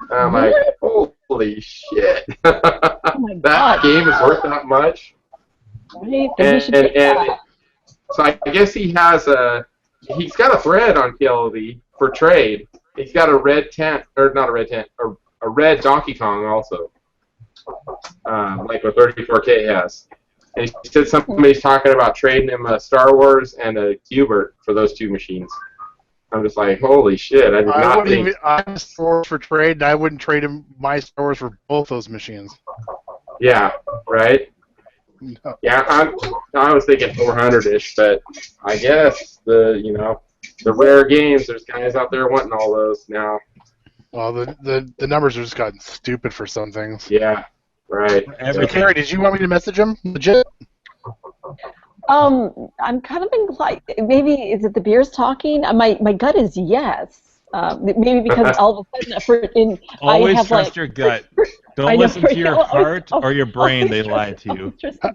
[SPEAKER 13] I'm like, holy shit! That game is worth that much.
[SPEAKER 8] Right,
[SPEAKER 13] and so I guess he's got a thread on KLV for trade. He's got a red tent, or not a red tent, a red Donkey Kong also, like what 34K has. And he said somebody's talking about trading him a Star Wars and a Qbert for those two machines. I'm just like, holy shit! I did not think.
[SPEAKER 1] I have Star Wars for trade, and I wouldn't trade him my Star Wars for both those machines.
[SPEAKER 13] Yeah, right.
[SPEAKER 1] No.
[SPEAKER 13] Yeah, I was thinking 400-ish, but I guess the rare games, there's guys out there wanting all those now.
[SPEAKER 1] Well, the numbers have just gotten stupid for some things.
[SPEAKER 13] Yeah, right.
[SPEAKER 1] Carrie, did you want me to message him? Legit?
[SPEAKER 8] I'm kind of inclined. Maybe is it the beers talking? My gut is yes. Maybe because all of a sudden,
[SPEAKER 12] Always
[SPEAKER 8] I have
[SPEAKER 12] trust your gut. Don't listen to your heart or your brain. They lie to you.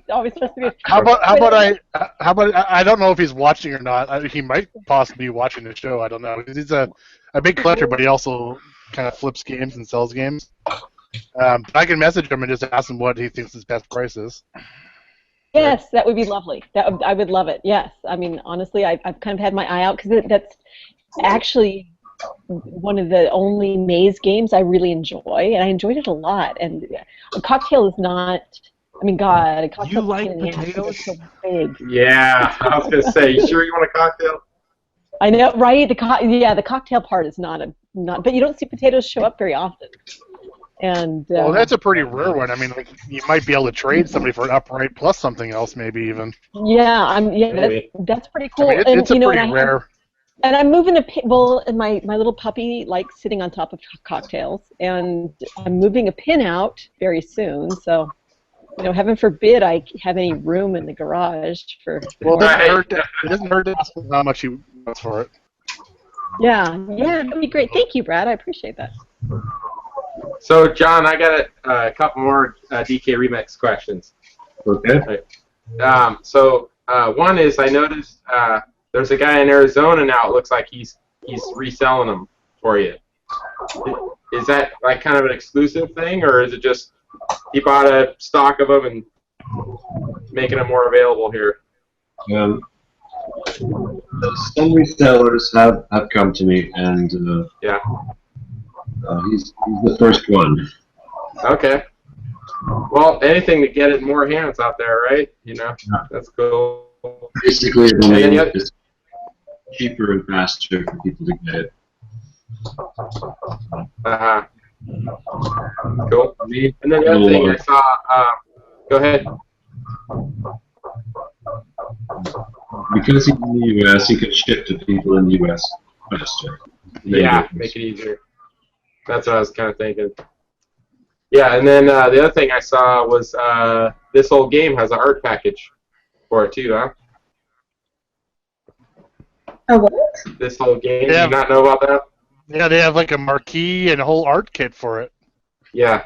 [SPEAKER 8] Always trust me.
[SPEAKER 1] How about I don't know if he's watching or not. He might possibly be watching the show. I don't know. He's a big collector, but he also kind of flips games and sells games. I can message him and just ask him what he thinks his best price is.
[SPEAKER 8] Yes, that would be lovely. I would love it. Yes, honestly, I've kind of had my eye out because that's actually one of the only maze games I really enjoy, and I enjoyed it a lot. And a cocktail is not. God, a cocktail.
[SPEAKER 12] You like potatoes?
[SPEAKER 8] So big.
[SPEAKER 13] Yeah, I was gonna say. You sure you want a cocktail?
[SPEAKER 8] I know, right? The cocktail part is not. But you don't see potatoes show up very often. And
[SPEAKER 1] well, that's a pretty rare one. You might be able to trade somebody for an upright plus something else, maybe even.
[SPEAKER 8] Yeah, that's pretty cool.
[SPEAKER 1] It's pretty rare.
[SPEAKER 8] And I'm moving and my little puppy likes sitting on top of cocktails, and I'm moving a pin out very soon. So, heaven forbid I have any room in the garage for.
[SPEAKER 1] Well, it doesn't hurt to ask how much he wants for it.
[SPEAKER 8] Yeah, that'd be great. Thank you, Brad. I appreciate that.
[SPEAKER 13] So, John, I got a couple more DK Remix questions.
[SPEAKER 11] Okay.
[SPEAKER 13] So, one is I noticed there's a guy in Arizona now. It looks like he's reselling them for you. Is that kind of an exclusive thing, or is it just he bought a stock of them and making them more available here?
[SPEAKER 11] Some resellers have come to me, and
[SPEAKER 13] yeah.
[SPEAKER 11] He's the first one.
[SPEAKER 13] Okay. Well, anything to get it in more hands out there, right? That's cool.
[SPEAKER 11] Basically, the name is cheaper and faster for people to get it.
[SPEAKER 13] Cool. And then the other thing I saw, go ahead.
[SPEAKER 11] Because he's in the U.S., he can ship to people in the U.S. faster.
[SPEAKER 13] Yeah, make it easier. That's what I was kind of thinking. Yeah, and then the other thing I saw was this whole game has an art package for it too, huh?
[SPEAKER 10] A what?
[SPEAKER 13] This whole game, do you not know about that?
[SPEAKER 1] Yeah, they have a marquee and a whole art kit for it.
[SPEAKER 13] Yeah.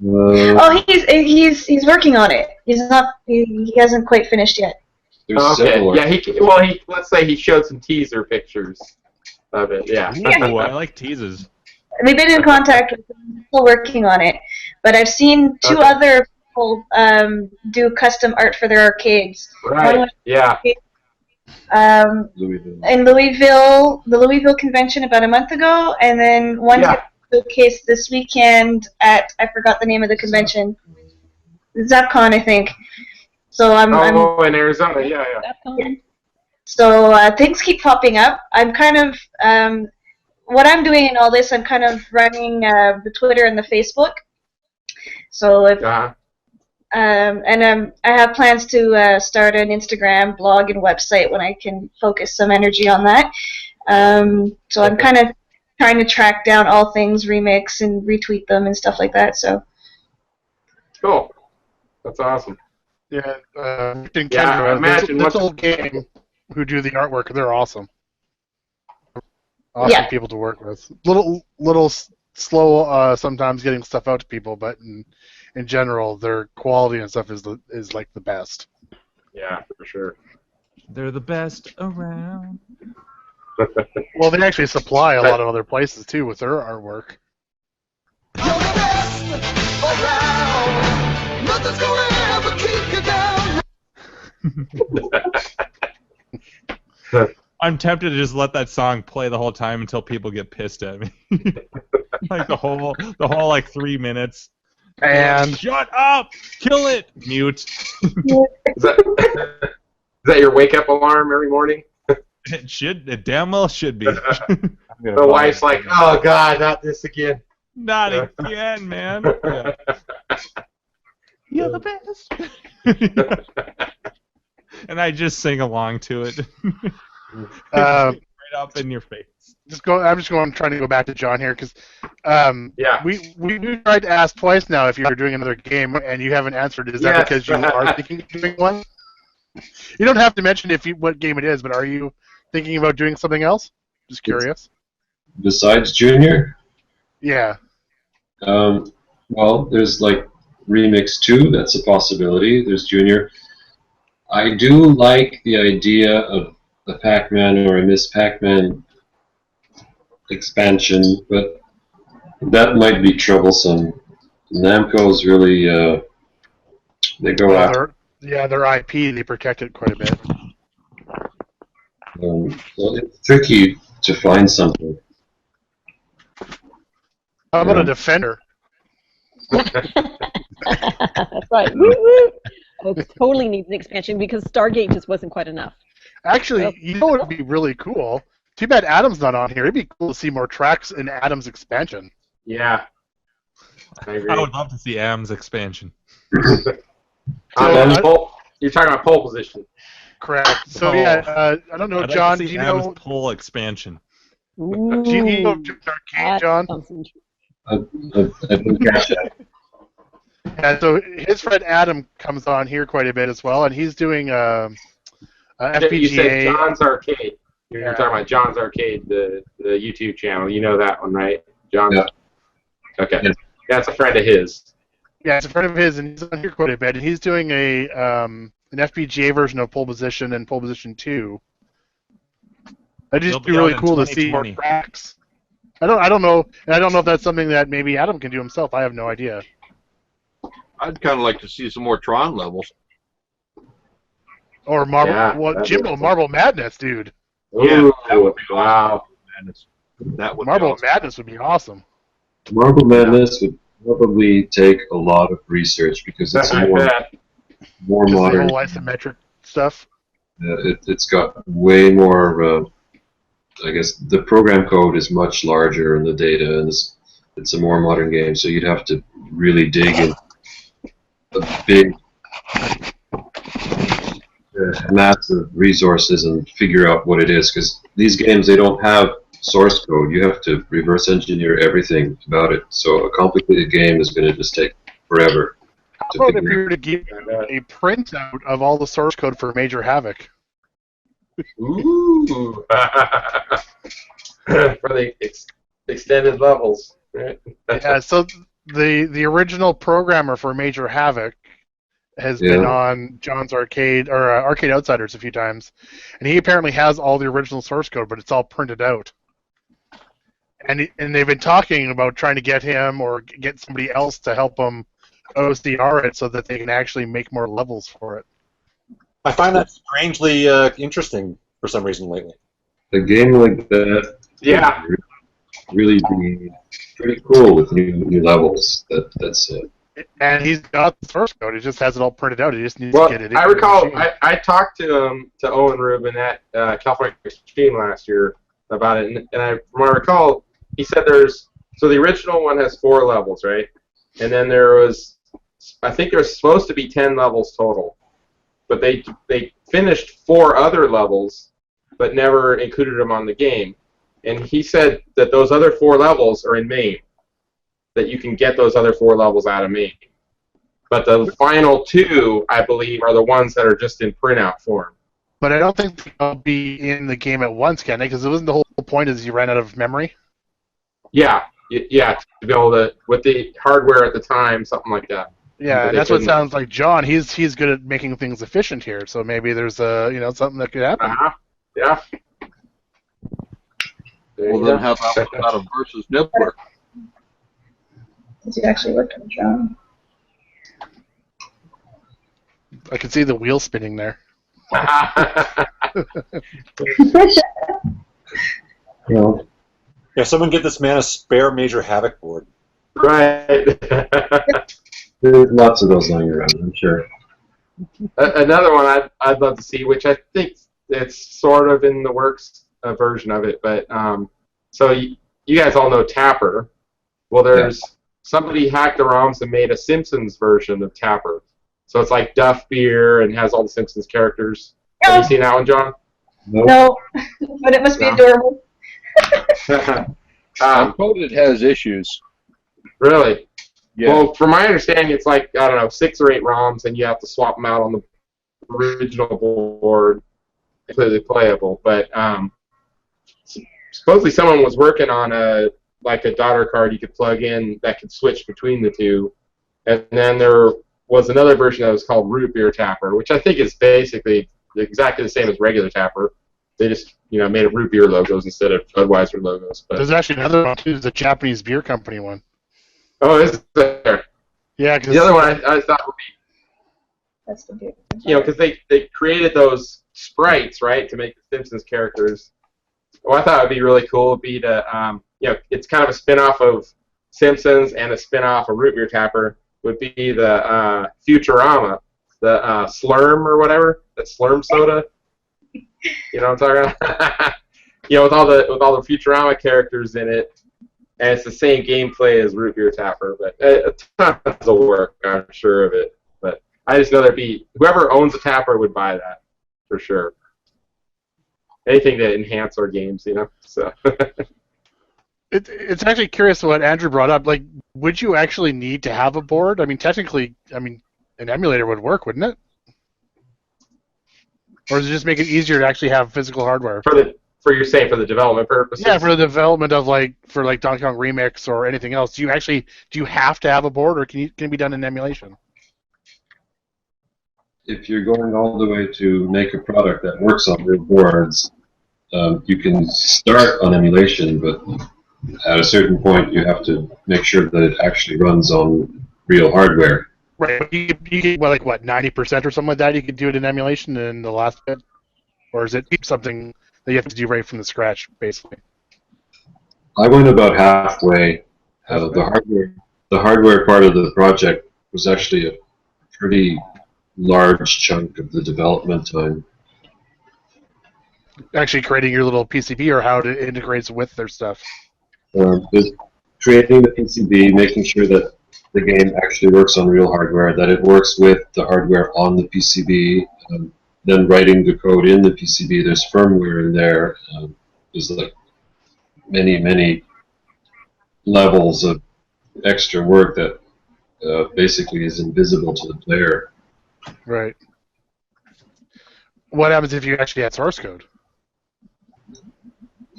[SPEAKER 10] Oh, he's working on it. He's not. He hasn't quite finished yet.
[SPEAKER 13] Okay. Yeah. Let's say he showed some teaser pictures of it. Yeah.
[SPEAKER 12] Ooh, I like teases.
[SPEAKER 10] We've been in contact with him. Still working on it, but I've seen two other people do custom art for their arcades.
[SPEAKER 13] Right.
[SPEAKER 10] One
[SPEAKER 13] Yeah.
[SPEAKER 10] in Louisville, the Louisville convention about a month ago, and then one showcase this weekend at, I forgot the name of the convention, ZapCon, I think. So I'm
[SPEAKER 13] in Arizona, yeah.
[SPEAKER 10] So things keep popping up. I'm kind of what I'm doing in all this. I'm kind of running the Twitter and the Facebook. So if I have plans to start an Instagram, blog, and website when I can focus some energy on that. So I'm kind of trying to track down all things remix and retweet them and stuff like that. So
[SPEAKER 13] cool. That's awesome.
[SPEAKER 1] Yeah,
[SPEAKER 13] I imagine
[SPEAKER 1] this whole game who do the artwork, they're awesome. Awesome people to work with. Little slow sometimes getting stuff out to people, but in general, their quality and stuff is like the best.
[SPEAKER 13] Yeah, for sure.
[SPEAKER 12] They're the best around.
[SPEAKER 1] Well, they actually supply a lot of other places too with their artwork.
[SPEAKER 16] Nothing's gonna ever keep you down.
[SPEAKER 12] I'm tempted to just let that song play the whole time until people get pissed at me. Like the whole like 3 minutes.
[SPEAKER 1] And
[SPEAKER 12] shut up! Kill it! Mute.
[SPEAKER 13] Is that your wake up alarm every morning?
[SPEAKER 12] It damn well should be.
[SPEAKER 13] The wife's like, oh God, not this again.
[SPEAKER 12] Not again, man. Yeah. You're the best. And I just sing along to it. Right up in your face.
[SPEAKER 1] I'm just trying to go back to John here because we tried to ask twice now if you were doing another game and you haven't answered. Is that because you are thinking of doing one? You don't have to mention what game it is, but are you thinking about doing something else? Just curious.
[SPEAKER 11] Besides Junior?
[SPEAKER 1] Yeah.
[SPEAKER 11] Well, there's like Remix 2, that's a possibility. There's Junior. I do like the idea of a Pac-Man or a Miss Pac-Man expansion, but that might be troublesome. Namco's really, they go after.
[SPEAKER 1] Yeah, their IP, they protect it quite a bit.
[SPEAKER 11] So it's tricky to find something.
[SPEAKER 1] How about a Defender?
[SPEAKER 8] That's right. Woo woo! It totally needs an expansion because Stargate just wasn't quite enough.
[SPEAKER 1] Actually, you know what would be really cool? Too bad Adam's not on here. It'd be cool to see more tracks in Adam's expansion.
[SPEAKER 13] Yeah. I agree.
[SPEAKER 12] I would love to see Am's expansion.
[SPEAKER 13] You're talking about pole position.
[SPEAKER 1] Correct. So I don't know,
[SPEAKER 12] I'd
[SPEAKER 1] John.
[SPEAKER 12] like to
[SPEAKER 1] Do
[SPEAKER 12] see
[SPEAKER 1] you
[SPEAKER 12] Am's
[SPEAKER 1] know
[SPEAKER 12] pole expansion?
[SPEAKER 1] Do you know Arcade, John?
[SPEAKER 11] I didn't catch that.
[SPEAKER 1] And so his friend Adam comes on here quite a bit as well, and he's doing FPGA.
[SPEAKER 13] You said John's Arcade. You're talking about John's Arcade, the YouTube channel. You know that one, right? John?
[SPEAKER 11] Yeah.
[SPEAKER 13] Okay. Yeah. That's a friend of his.
[SPEAKER 1] Yeah, it's a friend of his, and he's on here quite a bit. And he's doing an FPGA version of Pole Position and Pole Position 2. That'd just be really cool to see more tracks. I don't know, and I don't know if that's something that maybe Adam can do himself. I have no idea.
[SPEAKER 6] I'd kind of like to see some more Tron levels.
[SPEAKER 1] Or Marble,
[SPEAKER 11] Yeah,
[SPEAKER 1] Jimbo, Marble Madness, dude.
[SPEAKER 6] Yeah, that would be
[SPEAKER 13] wow.
[SPEAKER 6] Madness. That would
[SPEAKER 1] Marble
[SPEAKER 6] be awesome.
[SPEAKER 1] Madness would be awesome.
[SPEAKER 11] Marble Madness would probably take a lot of research because it's more
[SPEAKER 1] Just
[SPEAKER 11] modern.
[SPEAKER 1] the whole isometric stuff.
[SPEAKER 11] It's got way more. I guess the program code is much larger in the data, and it's a more modern game. So you'd have to really dig in a big, massive resources and figure out what it is. Because these games, they don't have source code. You have to reverse engineer everything about it. So a complicated game is going to just take forever.
[SPEAKER 1] How about if you were to give a printout of all the source code for Major Havoc?
[SPEAKER 13] Ooh. For the extended levels, right?
[SPEAKER 1] Yeah, so the original programmer for Major Havoc has been on John's Arcade or Arcade Outsiders a few times, and he apparently has all the original source code, but it's all printed out. And they've been talking about trying to get him or get somebody else to help them OCR it so that they can actually make more levels for it.
[SPEAKER 3] I find that strangely interesting for some reason lately.
[SPEAKER 11] A game like that,
[SPEAKER 13] yeah,
[SPEAKER 11] would really be pretty cool with new levels. That's it.
[SPEAKER 1] And he's got the source code. He just has it all printed out. He just needs
[SPEAKER 13] well,
[SPEAKER 1] to get it in.
[SPEAKER 13] I recall I talked to Owen Rubin at California Extreme last year about it, and from what I recall, he said so the original one has 4 levels, right? And then I think there was supposed to be 10 levels total, but they finished 4 other levels, but never included them on the game. And he said that those other 4 levels are in MAME, that you can get those other 4 levels out of MAME. But the final 2, I believe, are the ones that are just in printout form.
[SPEAKER 1] But I don't think they'll be in the game at once, can they? Because it wasn't the whole point is you ran out of memory?
[SPEAKER 13] Yeah, to be able to, with the hardware at the time, something like that.
[SPEAKER 1] Yeah, and that's what sounds like John. He's good at making things efficient here, so maybe there's something that could happen.
[SPEAKER 13] Yeah.
[SPEAKER 6] Well, then how about a versus network?
[SPEAKER 10] Does it actually work on John?
[SPEAKER 1] I can see the wheel spinning there.
[SPEAKER 11] Well,
[SPEAKER 3] yeah, someone get this man a spare Major Havoc board.
[SPEAKER 13] Right.
[SPEAKER 11] there's lots of those lying around, I'm sure.
[SPEAKER 13] Another one I'd love to see, which I think it's sort of in the works, a version of it, but so you guys all know Tapper. Well, there's somebody hacked the ROMs and made a Simpsons version of Tapper. So it's like Duff Beer and has all the Simpsons characters. Have you seen that one, John?
[SPEAKER 10] No, but it must be adorable.
[SPEAKER 6] Uncoded has issues.
[SPEAKER 13] Really?
[SPEAKER 6] Yeah.
[SPEAKER 13] Well, from my understanding, it's like, I don't know, 6 or 8 ROMs, and you have to swap them out on the original board. Completely playable. But supposedly someone was working on a daughter card you could plug in that could switch between the two. And then there was another version that was called Root Beer Tapper, which I think is basically exactly the same as regular Tapper. They just, made up root beer logos instead of Budweiser logos. But
[SPEAKER 1] there's actually another one too, the Japanese beer company one.
[SPEAKER 13] Oh, is there?
[SPEAKER 1] Yeah,
[SPEAKER 13] the other one I thought would be,
[SPEAKER 10] that's the beer.
[SPEAKER 13] Because they created those sprites, right, to make the Simpsons characters. What I thought would be really cool would be to, it's kind of a spin-off of Simpsons and a spin-off of Root Beer Tapper would be the Futurama, the Slurm or whatever, that Slurm soda. You know what I'm talking about? with all the Futurama characters in it, and it's the same gameplay as Root Beer Tapper, but tons of work, I'm sure of it. But I just know there'd be whoever owns a Tapper would buy that for sure. Anything to enhance our games, So.
[SPEAKER 1] It's actually curious what Andrew brought up. Like, would you actually need to have a board? I mean, technically, an emulator would work, wouldn't it? Or does it just make it easier to actually have physical hardware?
[SPEAKER 13] For the development purposes?
[SPEAKER 1] Yeah, for the development of for Donkey Kong Remix or anything else. Do you have to have a board, or can it be done in emulation?
[SPEAKER 11] If you're going all the way to make a product that works on real boards, you can start on emulation, but at a certain point you have to make sure that it actually runs on real hardware.
[SPEAKER 1] Right, you get 90% or something like that. You could do it in emulation in the last bit, or is it something that you have to do right from the scratch, basically?
[SPEAKER 11] I went about halfway. The hardware part of the project was actually a pretty large chunk of the development time.
[SPEAKER 1] Actually, creating your little PCB or how it integrates with their stuff.
[SPEAKER 11] Creating the PCB, making sure that the game actually works on real hardware, that it works with the hardware on the PCB, then writing the code in the PCB. There's firmware in there. There's many levels of extra work that basically is invisible to the player.
[SPEAKER 1] Right. What happens if you actually had source code?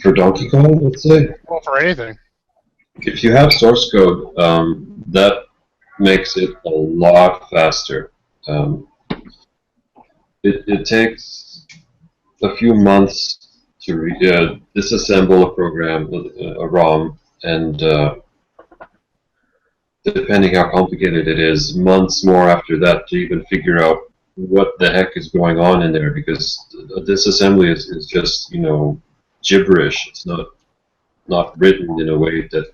[SPEAKER 11] For Donkey Kong, let's say?
[SPEAKER 1] Well, for anything.
[SPEAKER 11] If you have source code, that makes it a lot faster. It takes a few months to disassemble a program, a ROM, and depending how complicated it is, months more after that to even figure out what the heck is going on in there, because disassembly is just, gibberish. It's not written in a way that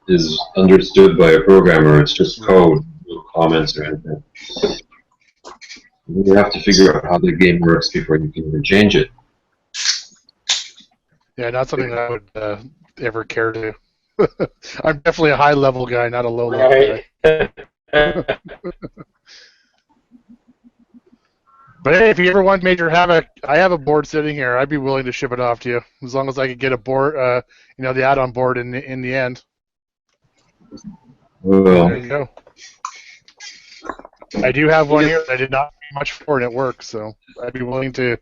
[SPEAKER 11] is understood by a programmer. It's just code, no comments or anything. You have to figure out how the game works before you can even change it.
[SPEAKER 1] Yeah, not something that I would ever care to. I'm definitely a high-level guy, not a low-level guy. But hey, if you ever want Major Havoc, I have a board sitting here. I'd be willing to ship it off to you, as long as I could get a board, the add-on board in the end.
[SPEAKER 11] Well,
[SPEAKER 1] there you go. I do have one here that I did not pay much for, and it works. So I'd be willing to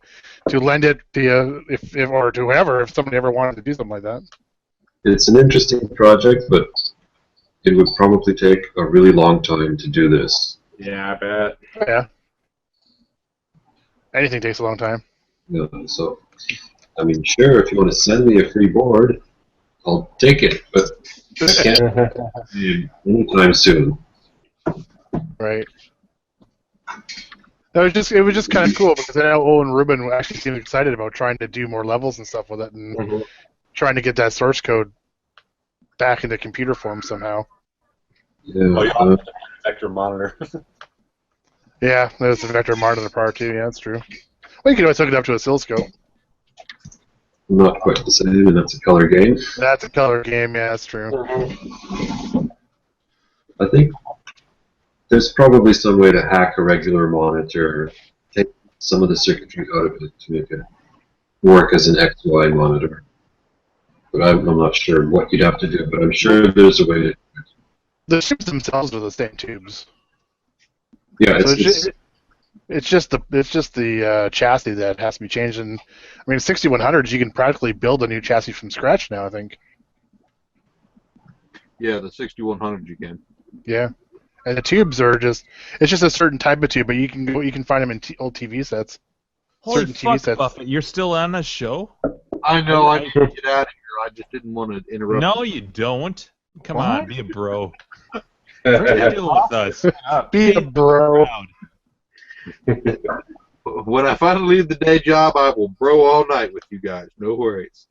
[SPEAKER 1] lend it to you or to whoever if somebody ever wanted to do something like that.
[SPEAKER 11] it's an interesting project, but it would probably take a really long time to do this.
[SPEAKER 14] Yeah, I bet.
[SPEAKER 1] Yeah. Anything takes a long time.
[SPEAKER 11] Yeah, so, I mean, sure, if you want to send me a free board, I'll take it, but I can't anytime soon.
[SPEAKER 1] Right. It was just kind of cool because I know Owen Rubin actually seemed excited about trying to do more levels and stuff with it and trying to get that source code back into computer form somehow.
[SPEAKER 11] Yeah,
[SPEAKER 3] vector monitor.
[SPEAKER 1] Yeah, there's the vector monitor part too. Yeah, that's true. Well, you can always hook it up to oscilloscope.
[SPEAKER 11] not quite the same, and that's a color game.
[SPEAKER 1] That's a color game. Yeah, that's true.
[SPEAKER 11] I think there's probably some way to hack a regular monitor, take some of the circuitry out of it to make it work as an XY monitor. But I'm not sure what you'd have to do, but I'm sure there's a way to do it.
[SPEAKER 1] The tubes themselves are the same tubes.
[SPEAKER 11] Yeah,
[SPEAKER 1] So it's just the chassis that has to be changed. And I mean, 6100s, you can practically build a new chassis from scratch now, I think.
[SPEAKER 6] Yeah, the 6100 you can.
[SPEAKER 1] Yeah, and the tubes are it's just a certain type of tube, but you can find them in old TV sets.
[SPEAKER 12] Holy
[SPEAKER 1] certain
[SPEAKER 12] fuck,
[SPEAKER 1] TV sets.
[SPEAKER 12] Buffett, you're still on the show?
[SPEAKER 6] I know, I need to get out of here. I just didn't want to interrupt.
[SPEAKER 12] No, you don't. Come
[SPEAKER 6] What?
[SPEAKER 12] on, be a bro. Deal with us.
[SPEAKER 1] Be a bro.
[SPEAKER 6] When I finally leave the day job, I will bro all night with you guys. No worries.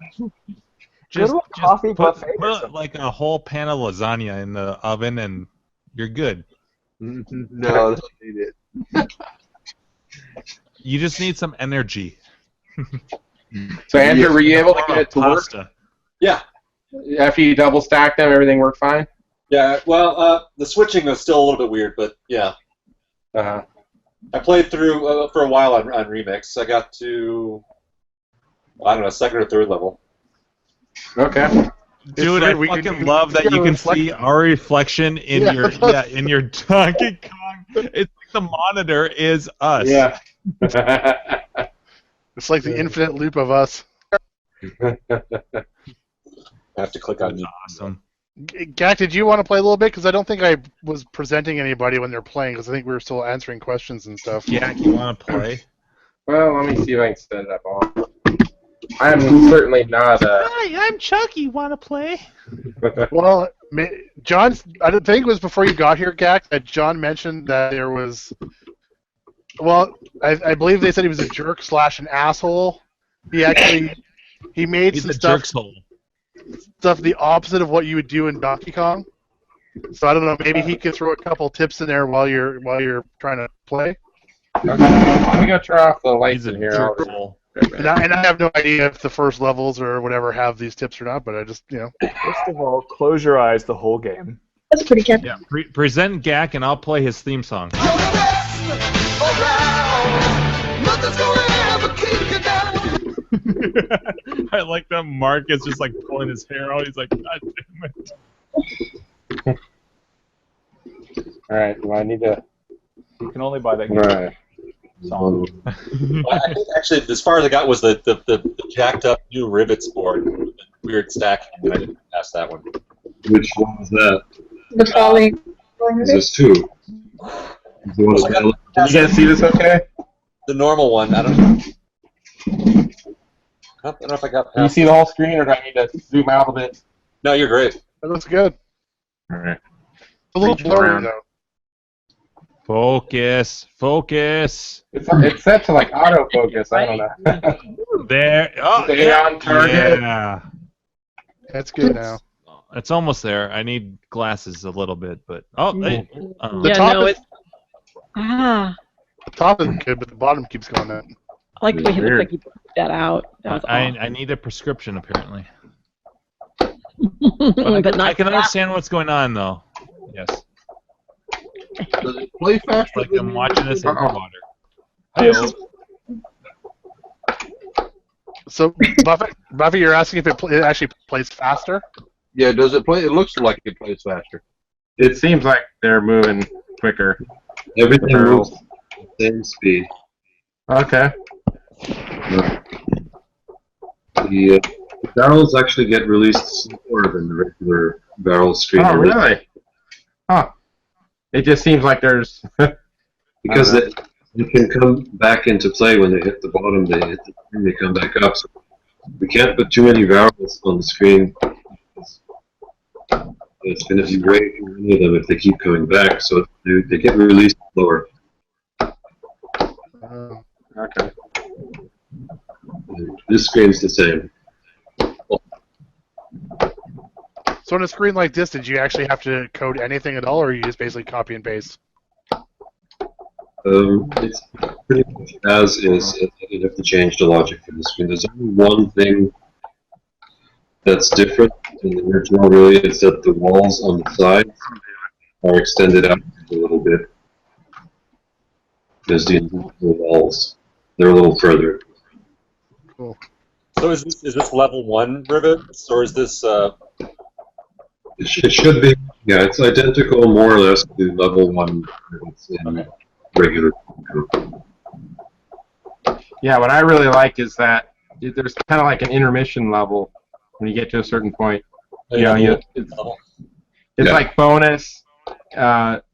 [SPEAKER 12] Just
[SPEAKER 9] coffee
[SPEAKER 12] put
[SPEAKER 9] buffet.
[SPEAKER 12] like a whole pan of lasagna in the oven and you're good.
[SPEAKER 6] No, that's need it.
[SPEAKER 12] You just need some energy.
[SPEAKER 14] So Andrew, were you able to get it to work?
[SPEAKER 3] Yeah.
[SPEAKER 14] After you double stacked them, everything worked fine?
[SPEAKER 3] Yeah, well, the switching was still a little bit weird, but yeah.
[SPEAKER 14] Uh-huh.
[SPEAKER 3] I played through for a while on Remix. I got to, I don't know, second or third level.
[SPEAKER 14] Okay.
[SPEAKER 12] Dude, I fucking love that you can see our reflection in in your Donkey Kong. It's like the monitor is us.
[SPEAKER 14] Yeah.
[SPEAKER 1] It's like the infinite loop of us.
[SPEAKER 3] I have to click on.
[SPEAKER 12] Awesome.
[SPEAKER 1] Gak, did you want to play a little bit? Because I don't think I was presenting anybody when they're playing, because I think we were still answering questions and stuff.
[SPEAKER 12] Gak, you want to play?
[SPEAKER 14] Well, let me see if I can set it up all. I am certainly not
[SPEAKER 12] Hi, I'm Chucky. Want to play?
[SPEAKER 1] Well, John, I think it was before you got here, Gak, that John mentioned that there was. Well, I believe they said he was a jerk / an asshole. He actually made
[SPEAKER 12] He's
[SPEAKER 1] some
[SPEAKER 12] a
[SPEAKER 1] stuff
[SPEAKER 12] jerkshole.
[SPEAKER 1] the opposite of what you would do in Donkey Kong. So I don't know. Maybe he could throw a couple tips in there while you're trying to play.
[SPEAKER 14] Let me go turn off the lights in here.
[SPEAKER 1] And I have no idea if the first levels or whatever have these tips or not, but I just,
[SPEAKER 9] First of all, close your eyes the whole game.
[SPEAKER 10] That's pretty good.
[SPEAKER 12] Yeah, present Gak and I'll play his theme song. I like that Mark is just like pulling his hair out. He's like, God damn it.
[SPEAKER 14] Alright, well, I need to.
[SPEAKER 9] You can only buy that game.
[SPEAKER 14] Right.
[SPEAKER 9] Song.
[SPEAKER 3] Well, I think actually, as far as I got was the jacked up new rivets board, with the weird stacking. I didn't pass that one.
[SPEAKER 11] Which one was that?
[SPEAKER 10] The falling.
[SPEAKER 11] There's two. The one available.
[SPEAKER 13] Can you guys see this okay?
[SPEAKER 3] The normal one. I don't know if I got.
[SPEAKER 13] Can you see the whole screen, or do I need to zoom out a bit?
[SPEAKER 3] No, you're great.
[SPEAKER 1] That looks good.
[SPEAKER 13] All right.
[SPEAKER 1] A little
[SPEAKER 13] Reach
[SPEAKER 1] blurry
[SPEAKER 13] around.
[SPEAKER 1] though.
[SPEAKER 12] Focus. Focus.
[SPEAKER 13] It's set to like autofocus. I don't know.
[SPEAKER 12] There. Oh,
[SPEAKER 13] Stay on target.
[SPEAKER 12] Yeah.
[SPEAKER 1] That's good now.
[SPEAKER 12] It's almost there. I need glasses a little bit, but
[SPEAKER 1] The
[SPEAKER 8] Yeah,
[SPEAKER 1] top
[SPEAKER 8] no,
[SPEAKER 1] is,
[SPEAKER 8] the
[SPEAKER 1] the top is good, but the bottom keeps going up.
[SPEAKER 8] I like the way he
[SPEAKER 12] Weird.
[SPEAKER 8] looks like he broke that out. That was
[SPEAKER 12] I need a prescription apparently.
[SPEAKER 8] awesome. But not
[SPEAKER 12] I can understand what's going on though. Yes.
[SPEAKER 6] Does it play faster?
[SPEAKER 12] Like I'm watching this underwater.
[SPEAKER 1] So, Buffy, you're asking if it actually plays faster?
[SPEAKER 6] Yeah, does it play? It looks like it plays faster.
[SPEAKER 13] It seems like they're moving quicker.
[SPEAKER 11] Everything
[SPEAKER 13] Barrels.
[SPEAKER 11] moves at the same speed.
[SPEAKER 13] Okay.
[SPEAKER 11] The barrels actually get released slower than the regular barrel screen.
[SPEAKER 13] Oh, really? Huh. It just seems like there's...
[SPEAKER 11] Because they can come back into play when they hit the bottom, they hit the screen, they come back up. So we can't put too many barrels on the screen. It's going to be great for any of them if they keep coming back, so they get released slower.
[SPEAKER 13] Okay.
[SPEAKER 11] This screen's the same.
[SPEAKER 1] So on a screen like this, did you actually have to code anything at all, or you just basically copy and paste?
[SPEAKER 11] It's pretty much as is. You have to change the logic for the screen. There's only one thing that's different in the original, really, is that the walls on the sides are extended out a little bit. There's the individual walls. They're a little further.
[SPEAKER 1] Cool.
[SPEAKER 3] So is this level 1 rivets, or is this?
[SPEAKER 11] It should be. Yeah, it's identical more or less to level 1 rivets in regular.
[SPEAKER 13] Yeah, what I really like is that there's kind of like an intermission level when you get to a certain point. It's like bonus, but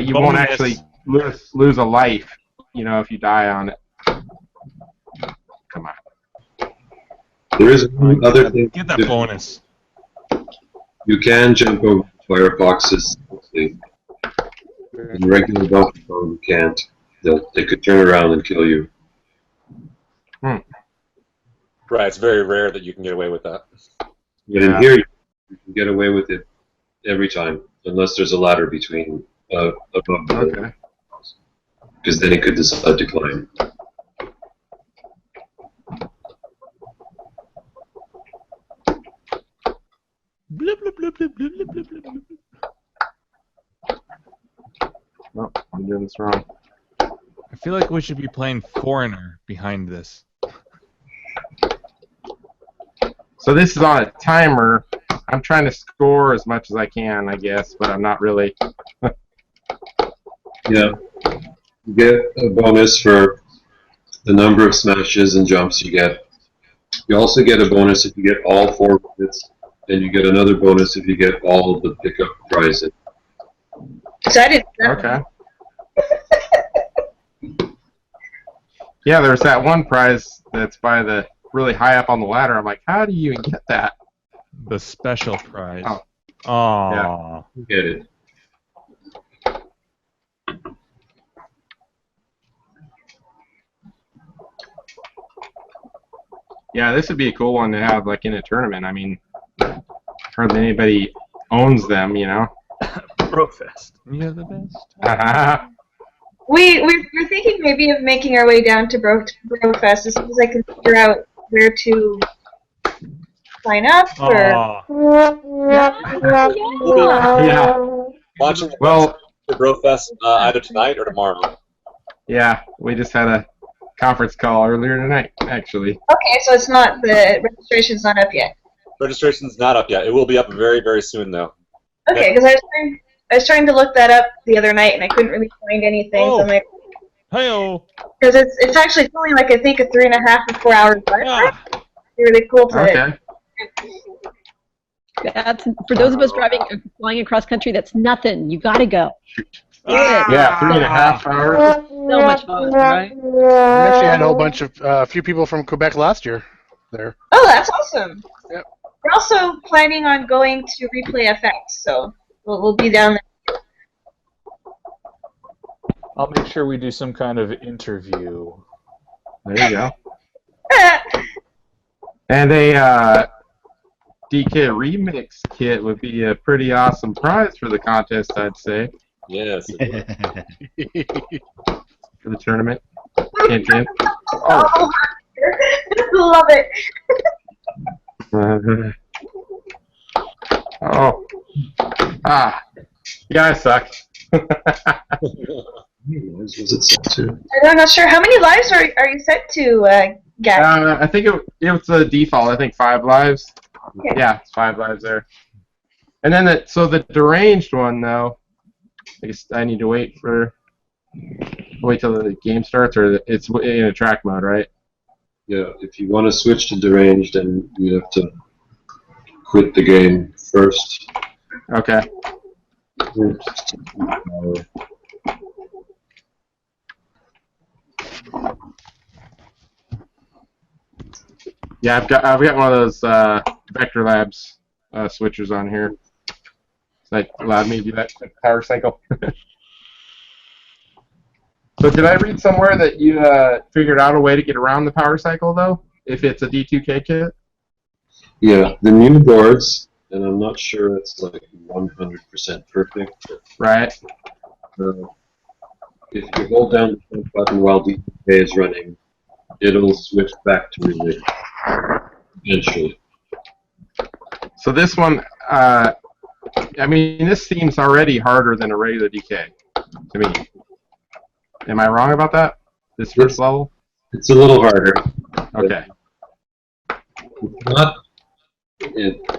[SPEAKER 13] you won't
[SPEAKER 12] Bonus.
[SPEAKER 13] actually lose a life, if you die on it. Come on.
[SPEAKER 11] There is one other thing.
[SPEAKER 12] Get that bonus.
[SPEAKER 11] You can jump over fireboxes. In regular Donkey Kong, you can't. They could turn around and kill you.
[SPEAKER 3] Right, it's very rare that you can get away with that.
[SPEAKER 11] But in here, you can get away with it every time, unless there's a ladder between above the because then it could decide to climb.
[SPEAKER 12] Blip, blip, blip, blip, blip, blip, blip, blip.
[SPEAKER 13] Oh, I'm doing this wrong.
[SPEAKER 12] I feel like we should be playing Foreigner behind this.
[SPEAKER 13] So this is on a timer. I'm trying to score as much as I can, I guess, but I'm not really.
[SPEAKER 11] Yeah. You get a bonus for the number of smashes and jumps you get. You also get a bonus if you get all 4 hits, and you get another bonus if you get all of the pickup prizes.
[SPEAKER 10] Excited.
[SPEAKER 13] Okay. Yeah, there's that one prize that's by the really high up on the ladder. I'm like, how do you even get that?
[SPEAKER 12] The special prize.
[SPEAKER 13] Oh.
[SPEAKER 12] Aww.
[SPEAKER 11] You get it.
[SPEAKER 13] Yeah, this would be a cool one to have, like, in a tournament. I mean, hardly anybody owns them,
[SPEAKER 9] Brofest.
[SPEAKER 12] You're the best.
[SPEAKER 10] We're thinking maybe of making our way down to Brofest as soon as I can figure out where to sign up.
[SPEAKER 13] Yeah.
[SPEAKER 3] Launching the
[SPEAKER 13] Well,
[SPEAKER 3] for Brofest either tonight or tomorrow.
[SPEAKER 13] yeah, we just had a conference call earlier tonight, actually.
[SPEAKER 10] Okay, so it's not, the registration's not up yet.
[SPEAKER 3] Registration's not up yet. It will be up very, very soon, though.
[SPEAKER 10] Okay, because I was trying to look that up the other night and I couldn't really find anything. So I'm like,
[SPEAKER 12] Hey-oh.
[SPEAKER 10] because it's actually only like I think a 3.5 or 4 hours. It'd be really cool to.
[SPEAKER 13] Okay.
[SPEAKER 8] That's for those of us flying across country. That's nothing. You gotta go.
[SPEAKER 13] Yeah, 3.5 hours.
[SPEAKER 8] So much fun, right?
[SPEAKER 1] We actually had a whole bunch of few people from Quebec last year there.
[SPEAKER 10] Oh, that's awesome.
[SPEAKER 1] Yep.
[SPEAKER 10] We're also planning on going to Replay FX, so we'll be down there.
[SPEAKER 9] I'll make sure we do some kind of interview.
[SPEAKER 13] There you go. And a DK remix kit would be a pretty awesome prize for the contest, I'd say.
[SPEAKER 3] Yes.
[SPEAKER 13] For the tournament. Hint, hint.
[SPEAKER 10] Oh, love it.
[SPEAKER 13] Oh. Ah. You guys suck.
[SPEAKER 10] I'm not sure. How many lives are you set to, get?
[SPEAKER 13] I think it was the default. I think 5 lives.
[SPEAKER 10] Okay.
[SPEAKER 13] Yeah, it's 5 lives there. And then the deranged one though. I guess I need to wait till the game starts, or it's in a track mode, right?
[SPEAKER 11] Yeah, if you want to switch to deranged, then you have to quit the game first.
[SPEAKER 13] Okay. Yeah, I've got one of those Vector Labs switchers on here. That allowed me to do that power cycle. So did I read somewhere that you figured out a way to get around the power cycle though, if it's a D2K kit?
[SPEAKER 11] Yeah, the new boards, and I'm not sure it's like 100% perfect.
[SPEAKER 13] Right.
[SPEAKER 11] If you hold down the front button while D2K is running, it'll switch back to relay eventually.
[SPEAKER 13] So this one, I mean, this seems already harder than a regular DK to me. Am I wrong about that? This first level?
[SPEAKER 11] It's a little harder.
[SPEAKER 13] Okay.
[SPEAKER 11] It's not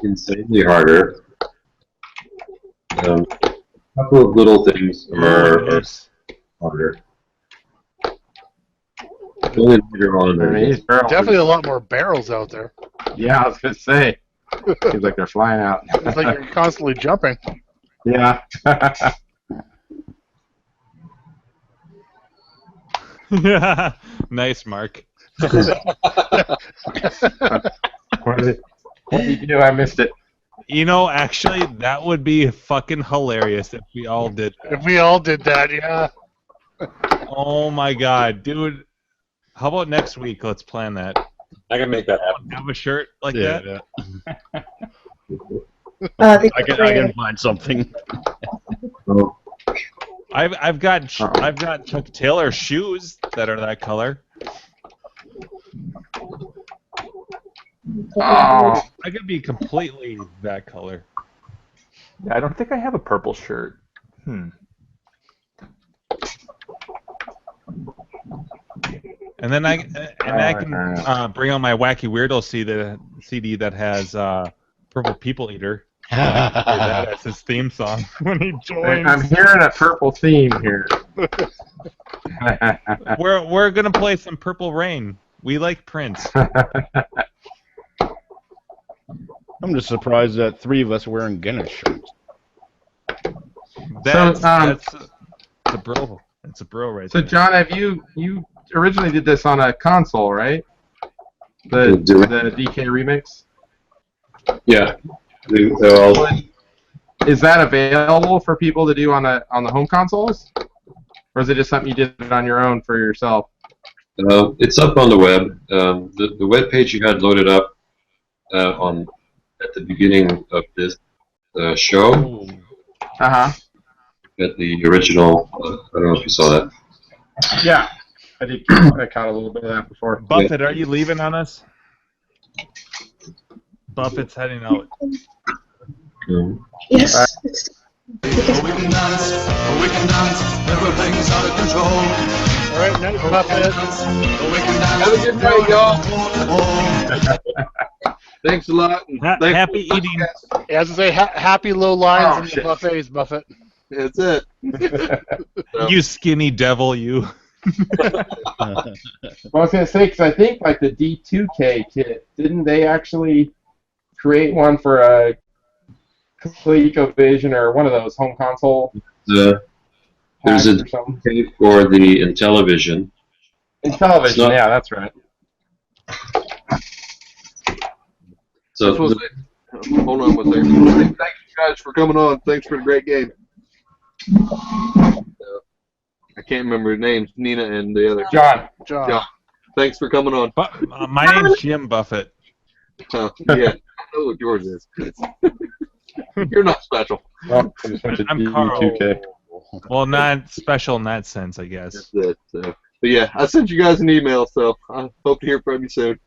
[SPEAKER 11] insanely harder. A couple of little things are harder. Only later on.
[SPEAKER 1] Definitely a lot more barrels out there.
[SPEAKER 13] Yeah, I was gonna say. Seems like they're flying out.
[SPEAKER 1] It's like you're constantly jumping.
[SPEAKER 13] Yeah.
[SPEAKER 12] Nice, Mark.
[SPEAKER 13] What did you do? I missed it.
[SPEAKER 12] You know, actually, that would be fucking hilarious if we all did that.
[SPEAKER 1] If we all did that, yeah.
[SPEAKER 12] Oh my god, dude. How about next week? Let's plan that.
[SPEAKER 3] I can make that happen.
[SPEAKER 12] Have a shirt like that?
[SPEAKER 4] Yeah.
[SPEAKER 10] I
[SPEAKER 4] can find something.
[SPEAKER 12] I've got Chuck Taylor shoes that are that color.
[SPEAKER 13] Oh.
[SPEAKER 12] I could be completely that color.
[SPEAKER 9] Yeah, I don't think I have a purple shirt.
[SPEAKER 12] And then I can bring on my Wacky Weirdo CD that has Purple People Eater. Play that as his theme song when he joins.
[SPEAKER 13] I'm hearing a purple theme here.
[SPEAKER 12] We're gonna play some Purple Rain. We like Prince.
[SPEAKER 4] I'm just surprised that 3 of us are wearing Guinness shirts.
[SPEAKER 12] That's a bro. It's a bro right
[SPEAKER 13] So
[SPEAKER 12] there.
[SPEAKER 13] John, have you originally did this on a console, right? The DK remix.
[SPEAKER 11] Yeah. They're all.
[SPEAKER 13] Is that available for people to do on the home consoles, or is it just something you did on your own for yourself?
[SPEAKER 11] It's up on the web. The web page you had loaded up at the beginning of this show. At the original. I don't know if you saw that.
[SPEAKER 13] Yeah, I did. I caught a little bit of that before.
[SPEAKER 12] Buffett, are you leaving on us? Buffett's heading out.
[SPEAKER 10] Yes.
[SPEAKER 16] We can dance, everything's out of control.
[SPEAKER 1] All right, nice Buffett.
[SPEAKER 6] Have a good night, y'all. Thanks a lot.
[SPEAKER 12] Happy eating.
[SPEAKER 1] As I say, happy low lines in
[SPEAKER 13] shit.
[SPEAKER 1] the buffets, Buffett.
[SPEAKER 6] That's it.
[SPEAKER 12] You skinny devil, you.
[SPEAKER 13] Well, I was gonna say, because I think like the D2K kit, didn't they actually create one for a ColecoVision or one of those home console
[SPEAKER 11] There's
[SPEAKER 13] packs
[SPEAKER 11] a
[SPEAKER 13] or something.
[SPEAKER 11] DK for the Intellivision.
[SPEAKER 13] Intellivision,
[SPEAKER 11] not-
[SPEAKER 13] yeah, that's right.
[SPEAKER 11] So
[SPEAKER 6] This was hold on one second. Thank you guys for coming on. Thanks for the great game. I can't remember their names. Nina and the other.
[SPEAKER 13] John.
[SPEAKER 6] Thanks for coming on.
[SPEAKER 12] My name's Jim Buffett.
[SPEAKER 6] Yeah, I know what yours is. You're not special.
[SPEAKER 13] Well, I just went to
[SPEAKER 12] I'm Carl.
[SPEAKER 13] D2K.
[SPEAKER 12] Well, not special in that sense, I guess.
[SPEAKER 6] That's it. But yeah, I sent you guys an email, so I hope to hear from you soon.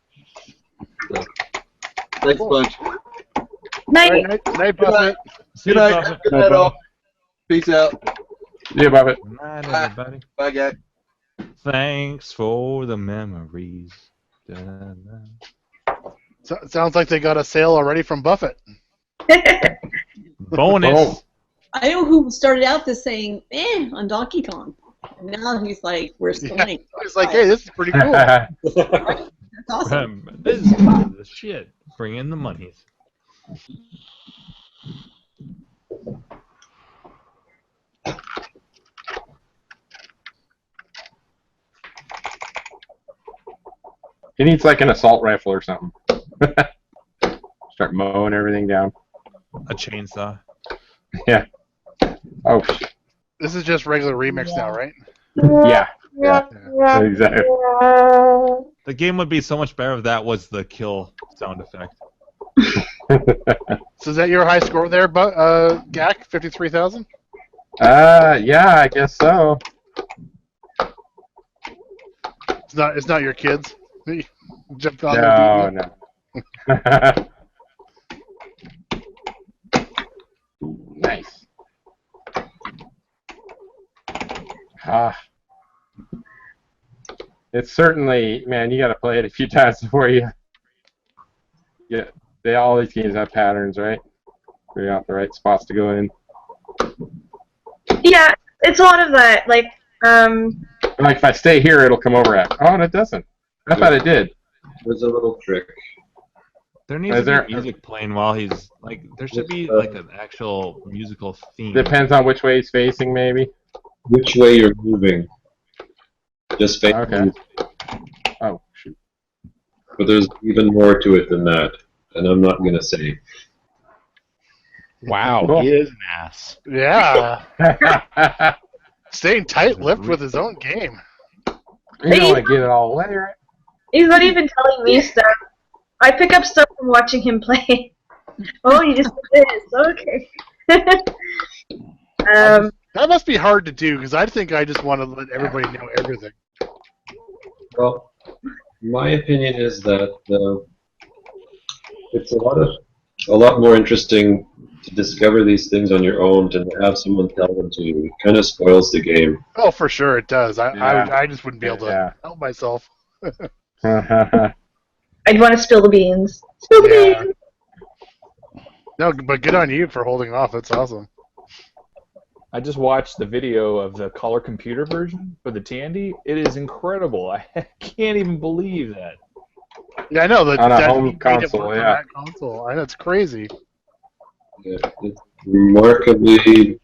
[SPEAKER 6] So, thanks a bunch.
[SPEAKER 10] Night.
[SPEAKER 1] Night, Buffett.
[SPEAKER 6] Good night. Good night, all. Peace out.
[SPEAKER 13] Yeah, Buffett.
[SPEAKER 12] Good night, everybody.
[SPEAKER 6] Bye, guy.
[SPEAKER 12] Thanks for the memories. Da-da-da.
[SPEAKER 1] So, sounds like they got a sale already from Buffett.
[SPEAKER 12] Bonus.
[SPEAKER 8] I know who started out this saying, on Donkey Kong. And now he's like, we're swinging.
[SPEAKER 1] He's like, hey, this is pretty cool.
[SPEAKER 8] That's awesome.
[SPEAKER 12] This is the shit. Bring in the monies.
[SPEAKER 13] He needs like an assault rifle or something. Start mowing everything down.
[SPEAKER 12] A chainsaw.
[SPEAKER 13] Yeah. Oh, shit.
[SPEAKER 1] This is just regular remix now, right?
[SPEAKER 13] Yeah. Yeah. Exactly.
[SPEAKER 12] The game would be so much better if that was the kill sound effect.
[SPEAKER 1] So is that your high score there, Gak? 53,000?
[SPEAKER 13] Yeah, I guess so.
[SPEAKER 1] It's not your kids. Jumped on there,
[SPEAKER 13] No. Nice. It's certainly, man, you got to play it a few times before you get. All these games have patterns, right? Figure out the right spots to go in.
[SPEAKER 10] Yeah, it's a lot of that. Like
[SPEAKER 13] if I stay here, it'll come over at. Oh, and it doesn't. I thought it did.
[SPEAKER 11] There's a little trick.
[SPEAKER 12] There needs to be music playing while he's like. There should be like an actual musical theme.
[SPEAKER 13] Depends on which way he's facing, maybe.
[SPEAKER 11] Which way you're moving. Just face.
[SPEAKER 13] Okay. Oh shoot.
[SPEAKER 11] But there's even more to it than that, and I'm not gonna say.
[SPEAKER 4] Wow,
[SPEAKER 13] Cool.
[SPEAKER 4] he is an ass.
[SPEAKER 1] Yeah. Staying tight-lipped with his own game.
[SPEAKER 13] You don't want to get it all away, right?
[SPEAKER 10] he's not even telling me stuff. I pick up stuff from watching him play. Oh, you just did this. Okay.
[SPEAKER 1] That must be hard to do because I think I just want to let everybody know everything.
[SPEAKER 11] Well, my opinion is that it's a lot more interesting to discover these things on your own than to have someone tell them to you. It kind of spoils the game.
[SPEAKER 1] Oh, for sure it does.
[SPEAKER 13] Yeah.
[SPEAKER 1] I just wouldn't be able to help myself.
[SPEAKER 10] I'd want to spill the beans. Spill the beans.
[SPEAKER 1] No, but good on you for holding off. That's awesome.
[SPEAKER 9] I just watched the video of the color computer version for the Tandy. It is incredible. I can't even believe that.
[SPEAKER 1] Yeah, I know that.
[SPEAKER 13] On a
[SPEAKER 1] that
[SPEAKER 13] home
[SPEAKER 1] made it
[SPEAKER 13] console,
[SPEAKER 1] work on
[SPEAKER 13] yeah.
[SPEAKER 1] that console. I know it's crazy.
[SPEAKER 11] Yeah, it's remarkably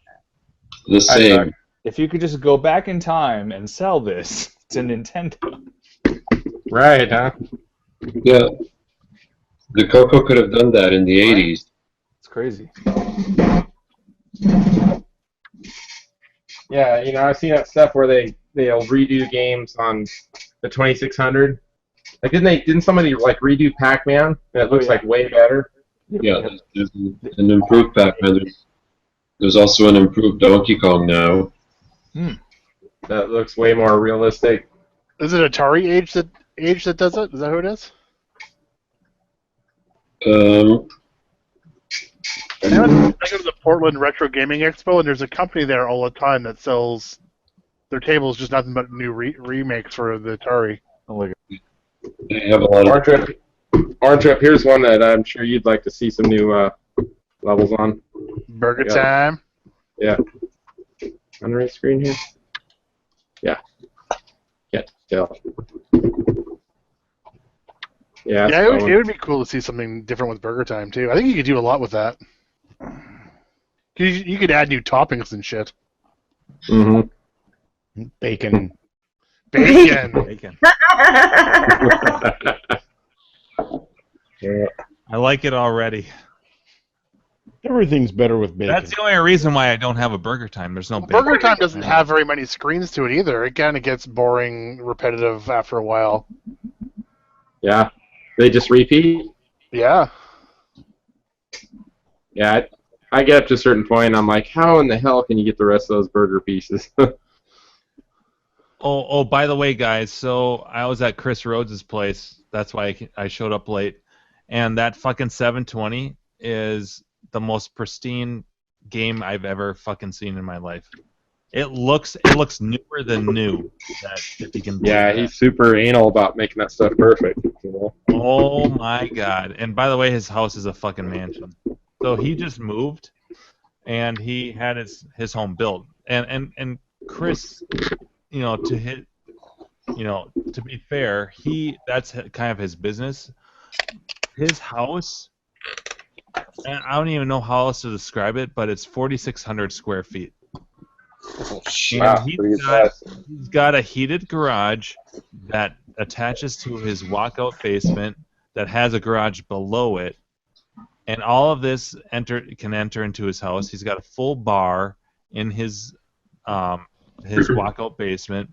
[SPEAKER 11] the same.
[SPEAKER 9] If you could just go back in time and sell this to Nintendo.
[SPEAKER 13] Right, huh?
[SPEAKER 11] Yeah. The Coco could have done that in the 80s.
[SPEAKER 9] It's crazy.
[SPEAKER 13] Yeah, you know, I've seen that stuff where they'll redo games on the 2600. Like, didn't somebody like redo Pac-Man? That looks like way better.
[SPEAKER 11] Yeah, there's an improved Pac-Man. There's also an improved Donkey Kong now.
[SPEAKER 13] That looks way more realistic.
[SPEAKER 1] Is it Atari Age that does it? Is that who it is? I go to the Portland Retro Gaming Expo, and there's a company there all the time that sells their tables, just nothing but new remakes for the Atari.
[SPEAKER 11] They have a lot of...
[SPEAKER 13] Orange Trip, here's one that I'm sure you'd like to see some new levels on.
[SPEAKER 1] Burger Time.
[SPEAKER 13] Yeah. On the right screen here? Yeah. Can't tell. Yeah,
[SPEAKER 1] Yeah, it would be cool to see something different with Burger Time, too. I think you could do a lot with that. You could add new toppings and shit.
[SPEAKER 13] Mm-hmm.
[SPEAKER 4] Bacon.
[SPEAKER 1] Bacon.
[SPEAKER 12] Bacon.
[SPEAKER 13] Yeah.
[SPEAKER 12] I like it already.
[SPEAKER 4] Everything's better with bacon.
[SPEAKER 12] That's the only reason why I don't have a Burger Time. There's no bacon.
[SPEAKER 1] Burger Time doesn't have very many screens to it either. It kind of gets boring, repetitive after a while.
[SPEAKER 13] Yeah. They just repeat?
[SPEAKER 1] Yeah.
[SPEAKER 13] Yeah, I get up to a certain point and I'm like, how in the hell can you get the rest of those burger pieces?
[SPEAKER 12] Oh, by the way, guys, so I was at Chris Rhodes' place. That's why I showed up late. And that fucking 720 is the most pristine game I've ever fucking seen in my life. It looks newer than new. If you can
[SPEAKER 13] Yeah, he's super anal about making that stuff perfect. You know?
[SPEAKER 12] Oh my god. And by the way, his house is a fucking mansion. So he just moved and he had his home built. And Chris, to be fair, that's kind of his business. His house, and I don't even know how else to describe it, but it's 4,600 square feet.
[SPEAKER 3] Oh,
[SPEAKER 12] And he's got a heated garage that attaches to his walkout basement that has a garage below it. And all of this can enter into his house. He's got a full bar in his walkout basement.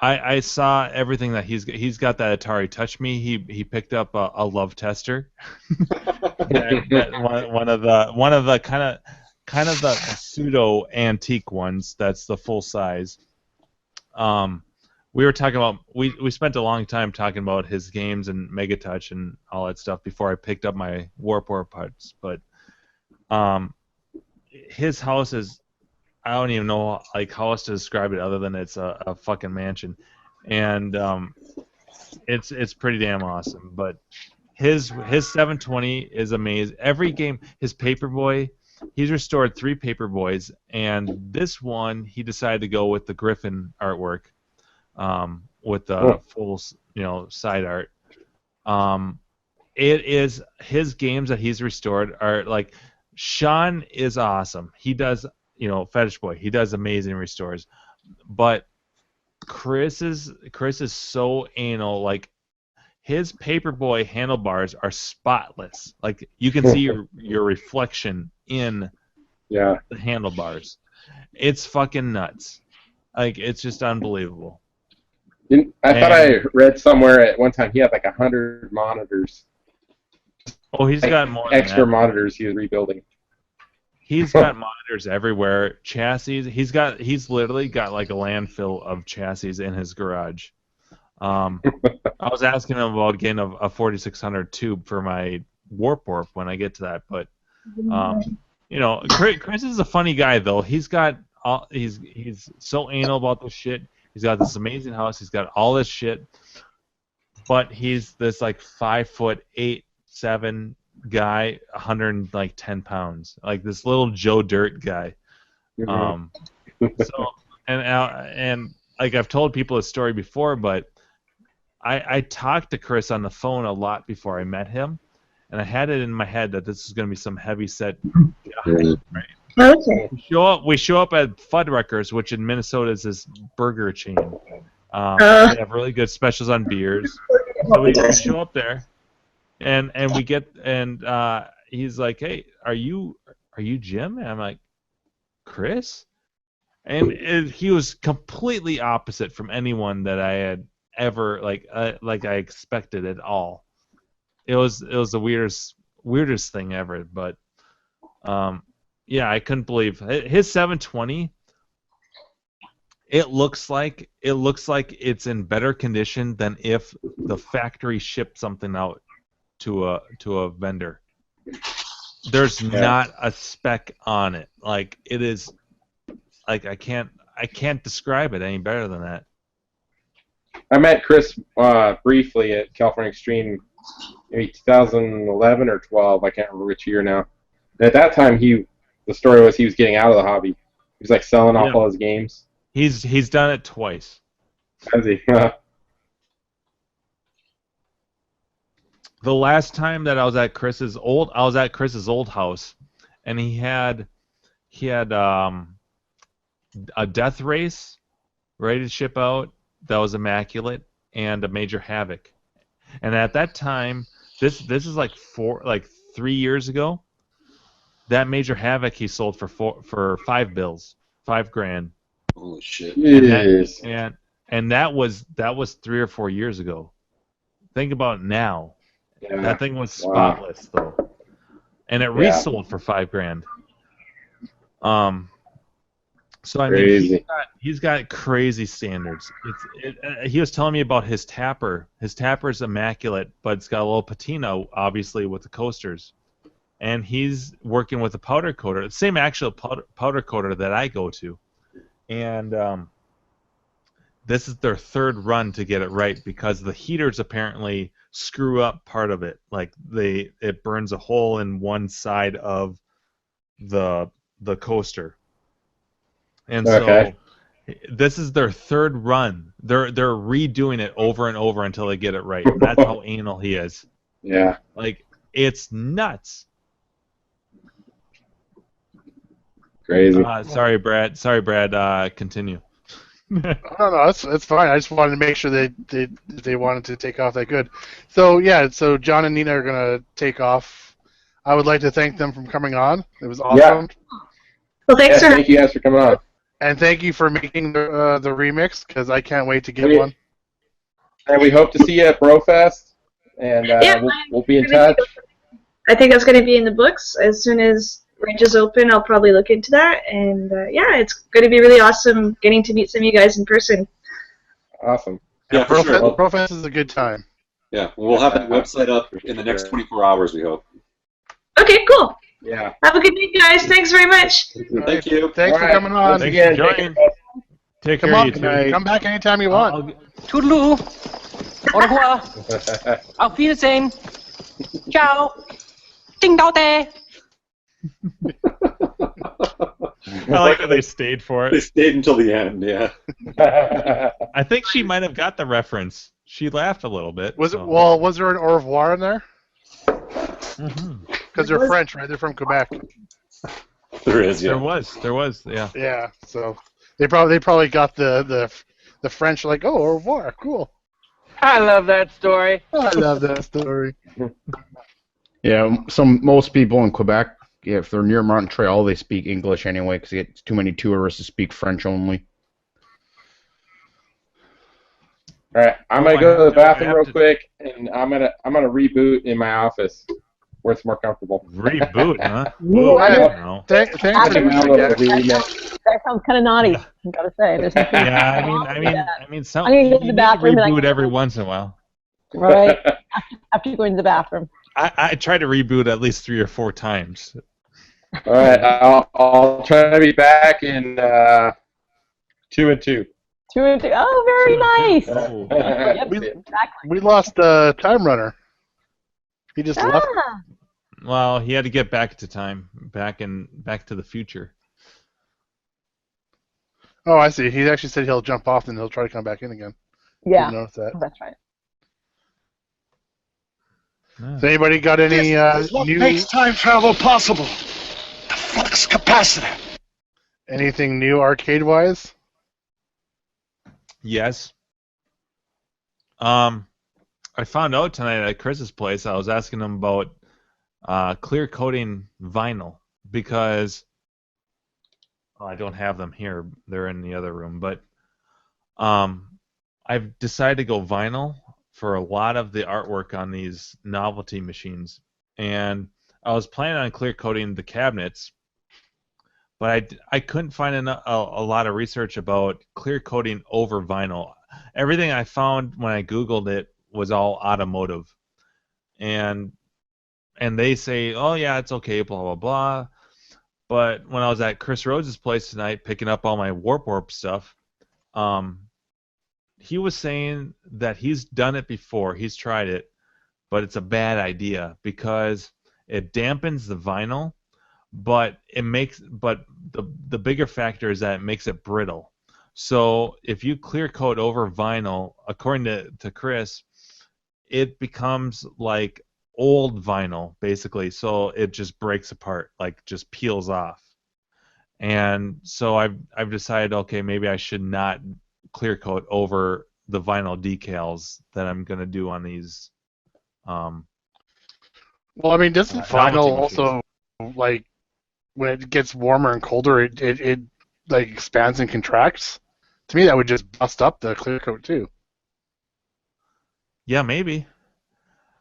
[SPEAKER 12] I saw everything that he's got. That Atari Touch Me. He picked up a love tester. one of the kind of the pseudo antique ones. That's the full size. We were talking about we spent a long time talking about his games and Megatouch and all that stuff before I picked up my Warp parts. But his house is, I don't even know how else to describe it other than it's a fucking mansion, and it's pretty damn awesome. But his 720 is amazing. Every game, his Paperboy, he's restored 3 Paperboys, and this one he decided to go with the Griffin artwork, with the full side art. It is his games that he's restored are like, Sean is awesome. He does. Fetish Boy, he does amazing restores, but Chris is so anal. Like, his Paperboy handlebars are spotless. Like, you can see your reflection in the handlebars. It's fucking nuts. Like, it's just unbelievable.
[SPEAKER 13] I thought I read somewhere at one time he had like 100 monitors.
[SPEAKER 12] Oh, he's got more than
[SPEAKER 13] extra
[SPEAKER 12] that.
[SPEAKER 13] monitors he was rebuilding.
[SPEAKER 12] He's got monitors everywhere, chassis. He's literally got like a landfill of chassis in his garage. I was asking him about getting a 4600 tube for my Warp when I get to that, but Chris is a funny guy though. He's so anal about this shit. He's got this amazing house. He's got all this shit, but he's this like 5'8", 7" guy, 110 pounds, like this little Joe Dirt guy. So and like I've told people this story before, but I talked to Chris on the phone a lot before I met him, and I had it in my head that this is going to be some heavy set guy, right?
[SPEAKER 10] Okay.
[SPEAKER 12] We show up at Fuddruckers, which in Minnesota is this burger chain. They have really good specials on beers. So we show up there. And he's like, "Hey, are you Jim?" And I'm like, "Chris?" And he was completely opposite from anyone that I had ever like I expected at all. It was the weirdest thing ever. But yeah, I couldn't believe his 720. It looks like it's in better condition than if the factory shipped something out to a vendor. There's not a speck on it. Like, it is like I can't describe it any better than that.
[SPEAKER 13] I met Chris briefly at California Extreme, maybe 2011 or 12. I can't remember which year now. And at that time, the story was he was getting out of the hobby. He was like selling off all his games.
[SPEAKER 12] He's done it twice.
[SPEAKER 13] Has he?
[SPEAKER 12] The last time that I was at Chris's old house, and he had a Death Race ready to ship out that was immaculate, and a Major Havoc. And at that time, this is like 3 years ago. That Major Havoc he sold for $5, $5,000.
[SPEAKER 3] Holy shit!
[SPEAKER 12] And that was 3 or 4 years ago. Think about it now.
[SPEAKER 14] Yeah.
[SPEAKER 12] That thing was spotless though, and it resold for $5,000. So I mean,
[SPEAKER 14] Crazy.
[SPEAKER 12] he's got crazy standards. He was telling me about his tapper. His tapper's immaculate, but it's got a little patina, obviously, with the coasters. And he's working with a powder coater, the same actual powder coater that I go to. And this is their third run to get it right because the heaters apparently screw up part of it. Like it burns a hole in one side of the coaster. And so this is their third run. They're redoing it over and over until they get it right. That's how anal he is.
[SPEAKER 14] Yeah.
[SPEAKER 12] Like, it's nuts.
[SPEAKER 14] Crazy.
[SPEAKER 12] Sorry, Brad. Continue.
[SPEAKER 1] No, it's fine. I just wanted to make sure they wanted to take off that good. So yeah, so John and Nina are gonna take off. I would like to thank them for coming on. It was awesome.
[SPEAKER 14] Yeah.
[SPEAKER 10] Well, thanks for
[SPEAKER 14] thank you guys for coming on.
[SPEAKER 1] And thank you for making the remix because I can't wait to get one.
[SPEAKER 14] And we hope to see you at BroFest, and we'll be in touch.
[SPEAKER 10] I think that's going to be in the books. As soon as Range is open, I'll probably look into that. And yeah, it's going to be really awesome getting to meet some of you guys in person.
[SPEAKER 14] Awesome.
[SPEAKER 3] Yeah, for sure.
[SPEAKER 1] BroFest is a good time.
[SPEAKER 3] Yeah, we'll have the website up in the next 24 hours, we hope.
[SPEAKER 10] Okay, come
[SPEAKER 14] Yeah.
[SPEAKER 10] Have a good night, guys. Thanks very much.
[SPEAKER 3] Thank you.
[SPEAKER 1] Thanks for coming on.
[SPEAKER 12] Thanks for joining. Take care, you two.
[SPEAKER 1] Come back anytime you want.
[SPEAKER 17] Toodaloo. Au revoir. Auf Wiedersehen. Ciao. Ding dao day.
[SPEAKER 12] I like that they stayed for
[SPEAKER 3] They
[SPEAKER 12] it.
[SPEAKER 3] stayed until the end, yeah.
[SPEAKER 12] I think she might have got the reference. She laughed a little bit.
[SPEAKER 1] Was there an au revoir in there? Because they're French, right? They're from Quebec.
[SPEAKER 3] There is, yeah.
[SPEAKER 12] There was, yeah.
[SPEAKER 1] Yeah, so they probably got the French like, oh, au revoir, cool.
[SPEAKER 17] I love that story.
[SPEAKER 1] I love that story.
[SPEAKER 4] Yeah, most people in Quebec, if they're near Montreal, they speak English anyway because it's too many tourists to speak French only.
[SPEAKER 14] All right, I'm gonna go to the bathroom real quick, and I'm gonna reboot in my office where it's more comfortable.
[SPEAKER 12] Reboot, huh?
[SPEAKER 1] Thanks for
[SPEAKER 8] That sounds kind of naughty. I gotta say, there's nothing.
[SPEAKER 12] Yeah, I mean, some
[SPEAKER 8] I'm gonna go to the bathroom and
[SPEAKER 12] reboot every once in a while.
[SPEAKER 8] Right after you go into the bathroom.
[SPEAKER 12] I try to reboot at least 3 or 4 times.
[SPEAKER 14] All right, I'll try to be back in 2 and 2.
[SPEAKER 8] 2 and 2. Oh, very nice.
[SPEAKER 12] Oh.
[SPEAKER 8] Yep, exactly.
[SPEAKER 1] We lost Time Runner. He just left.
[SPEAKER 12] Well, he had to get back to time, back to the future.
[SPEAKER 1] Oh, I see. He actually said he'll jump off and he'll try to come back in again.
[SPEAKER 8] Yeah,
[SPEAKER 1] Didn't notice that.
[SPEAKER 8] That's right.
[SPEAKER 1] Has anybody got any
[SPEAKER 16] This is what
[SPEAKER 1] new?
[SPEAKER 16] makes time travel possible. The flux capacitor.
[SPEAKER 1] Anything new arcade-wise?
[SPEAKER 12] Yes. I found out tonight at Chris's place. I was asking him about clear coating vinyl because I don't have them here. They're in the other room. But I've decided to go vinyl for a lot of the artwork on these novelty machines. And I was planning on clear coating the cabinets, but I couldn't find a lot of research about clear coating over vinyl. Everything I found when I Googled it was all automotive. And they say, oh yeah, it's okay, blah, blah, blah. But when I was at Chris Rhodes' place tonight picking up all my Warp stuff, he was saying that he's done it before, he's tried it, but it's a bad idea because it dampens the vinyl, but the bigger factor is that it makes it brittle. So if you clear coat over vinyl, according to Chris, it becomes like old vinyl basically, so it just breaks apart, like just peels off. And so I've decided, okay, maybe I should not clear coat over the vinyl decals that I'm gonna do on these.
[SPEAKER 1] Well, I mean, doesn't vinyl also, like, when it gets warmer and colder, it like expands and contracts? To me, that would just bust up the clear coat too.
[SPEAKER 12] Yeah, maybe.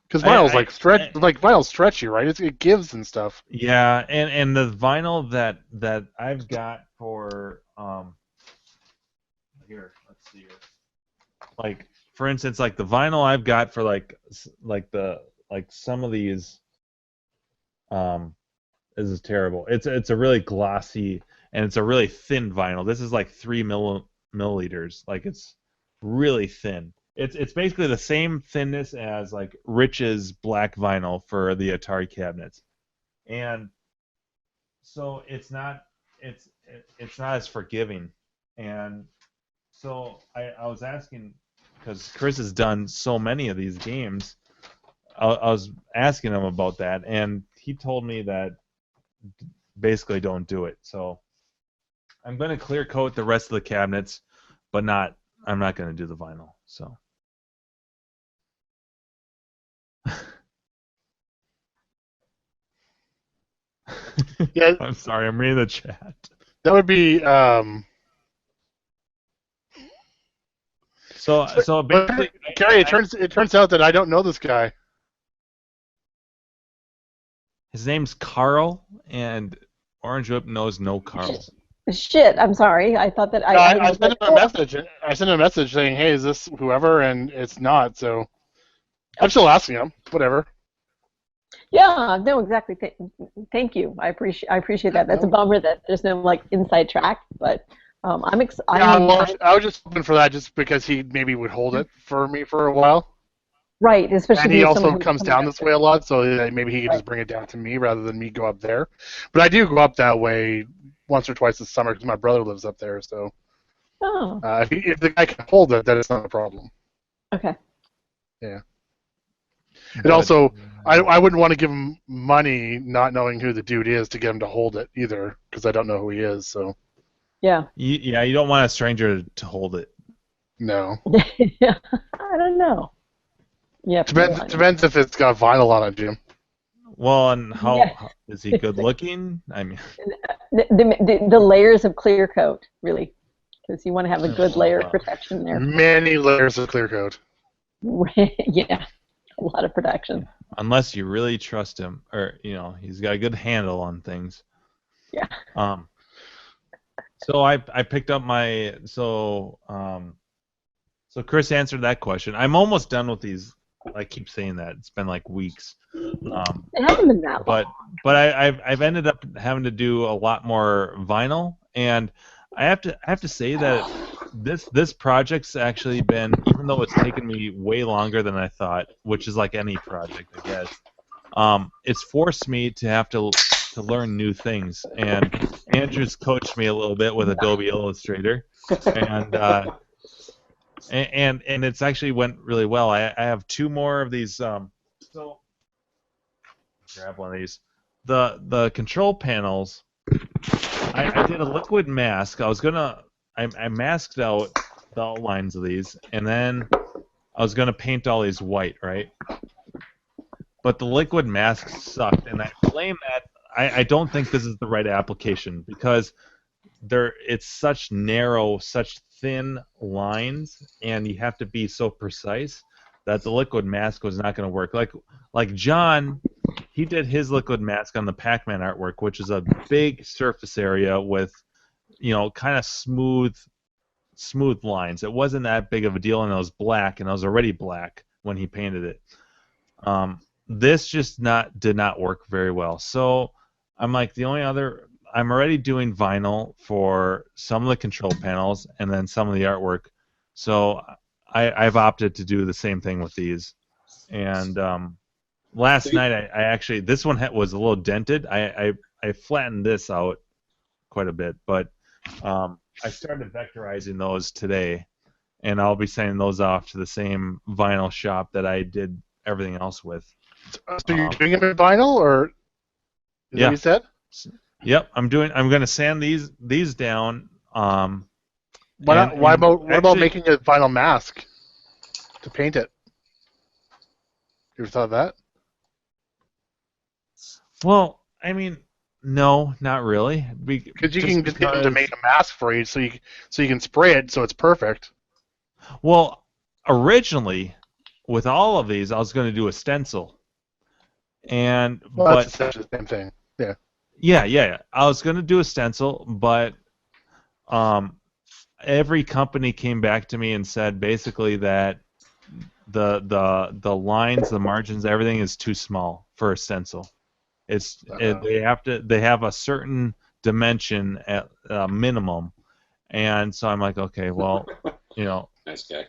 [SPEAKER 1] Because vinyl's vinyl's stretchy, right? It gives and stuff.
[SPEAKER 12] Yeah, and the vinyl that I've got for here, let's see here. Like, for instance, like the vinyl I've got for like some of these this is terrible. It's a really glossy and it's a really thin vinyl. This is like 3 milliliters. Like, it's really thin. It's basically the same thinness as like Rich's black vinyl for the Atari cabinets, and so it's not as forgiving. And so I was asking, because Chris has done so many of these games, I was asking him about that, and he told me that basically don't do it. So I'm going to clear coat the rest of the cabinets, but I'm not going to do the vinyl. So.
[SPEAKER 1] Yeah,
[SPEAKER 12] I'm sorry, I'm reading the chat.
[SPEAKER 1] That would be
[SPEAKER 12] So basically,
[SPEAKER 1] Gary, it turns out that I don't know this guy.
[SPEAKER 12] His name's Carl, and Orange Whip knows no Carl.
[SPEAKER 8] Shit, I'm sorry. I thought that
[SPEAKER 1] I sent him a message. I sent him a message saying, "Hey, is this whoever?" And it's not. So I'm still asking him. Whatever.
[SPEAKER 8] Yeah, no, exactly. Thank you. I appreciate that. That's a bummer that there's no like inside track, but I'm excited.
[SPEAKER 1] I was just hoping for that, just because he maybe would hold it for me for a while.
[SPEAKER 8] Right, especially.
[SPEAKER 1] And he also comes down this way a lot, so maybe he could just bring it down to me rather than me go up there. But I do go up that way once or twice this summer because my brother lives up there. So if the guy can hold it, then it's not a problem.
[SPEAKER 8] Okay.
[SPEAKER 1] Yeah. And also, I wouldn't want to give him money not knowing who the dude is to get him to hold it either, because I don't know who he is. So.
[SPEAKER 8] Yeah.
[SPEAKER 12] You don't want a stranger to hold it.
[SPEAKER 1] No.
[SPEAKER 8] I don't know. Yeah.
[SPEAKER 1] Depends if it's got vinyl on it, Jim.
[SPEAKER 12] Well, and how is he good looking? I mean,
[SPEAKER 8] the layers of clear coat, really, because you want to have a good layer of protection there.
[SPEAKER 1] Many layers of clear coat.
[SPEAKER 8] Yeah, a lot of protection.
[SPEAKER 12] Unless you really trust him, or he's got a good handle on things.
[SPEAKER 8] Yeah.
[SPEAKER 12] So I picked up my so Chris answered that question. I'm almost done with these. I keep saying that. It's been like weeks.
[SPEAKER 8] It hasn't been that long.
[SPEAKER 12] But I've ended up having to do a lot more vinyl, and I have to say that this project's actually been, even though it's taken me way longer than I thought, which is like any project, I guess. It's forced me to have to learn new things, and Andrew's coached me a little bit with Adobe Illustrator, and it's actually went really well. I have 2 more of these. So grab one of these. The control panels. I did a liquid mask. I masked out the outlines of these, and then I was gonna paint all these white, right? But the liquid mask sucked, and I blame that. I don't think this is the right application, because it's such narrow, such thin lines, and you have to be so precise that the liquid mask was not going to work. Like John, he did his liquid mask on the Pac-Man artwork, which is a big surface area with, kind of smooth lines. It wasn't that big of a deal, and it was black, and I was already black when he painted it. This just did not work very well. So I'm like, I'm already doing vinyl for some of the control panels and then some of the artwork. So I've opted to do the same thing with these. And last night, I actually, this one was a little dented. I flattened this out quite a bit, but I started vectorizing those today, and I'll be sending those off to the same vinyl shop that I did everything else with.
[SPEAKER 1] So you're doing them in vinyl, or is that
[SPEAKER 12] Yeah.
[SPEAKER 1] what you said?
[SPEAKER 12] Yep, I'm gonna sand these down.
[SPEAKER 1] Why not? What about
[SPEAKER 12] actually,
[SPEAKER 1] making a vinyl mask to paint it? You ever thought of that?
[SPEAKER 12] Well, I mean, no, not really.
[SPEAKER 1] Because you can just get them to make a mask for you, so you can spray it so it's perfect.
[SPEAKER 12] Well, originally, with all of these, I was going to do a stencil,
[SPEAKER 1] Well,
[SPEAKER 12] but
[SPEAKER 1] that's essentially the same thing. Yeah.
[SPEAKER 12] yeah. I was going to do a stencil, but every company came back to me and said basically that the lines, the margins, everything is too small for a stencil. They have a certain dimension at minimum, and so I'm like, okay, well,
[SPEAKER 3] Nice guy.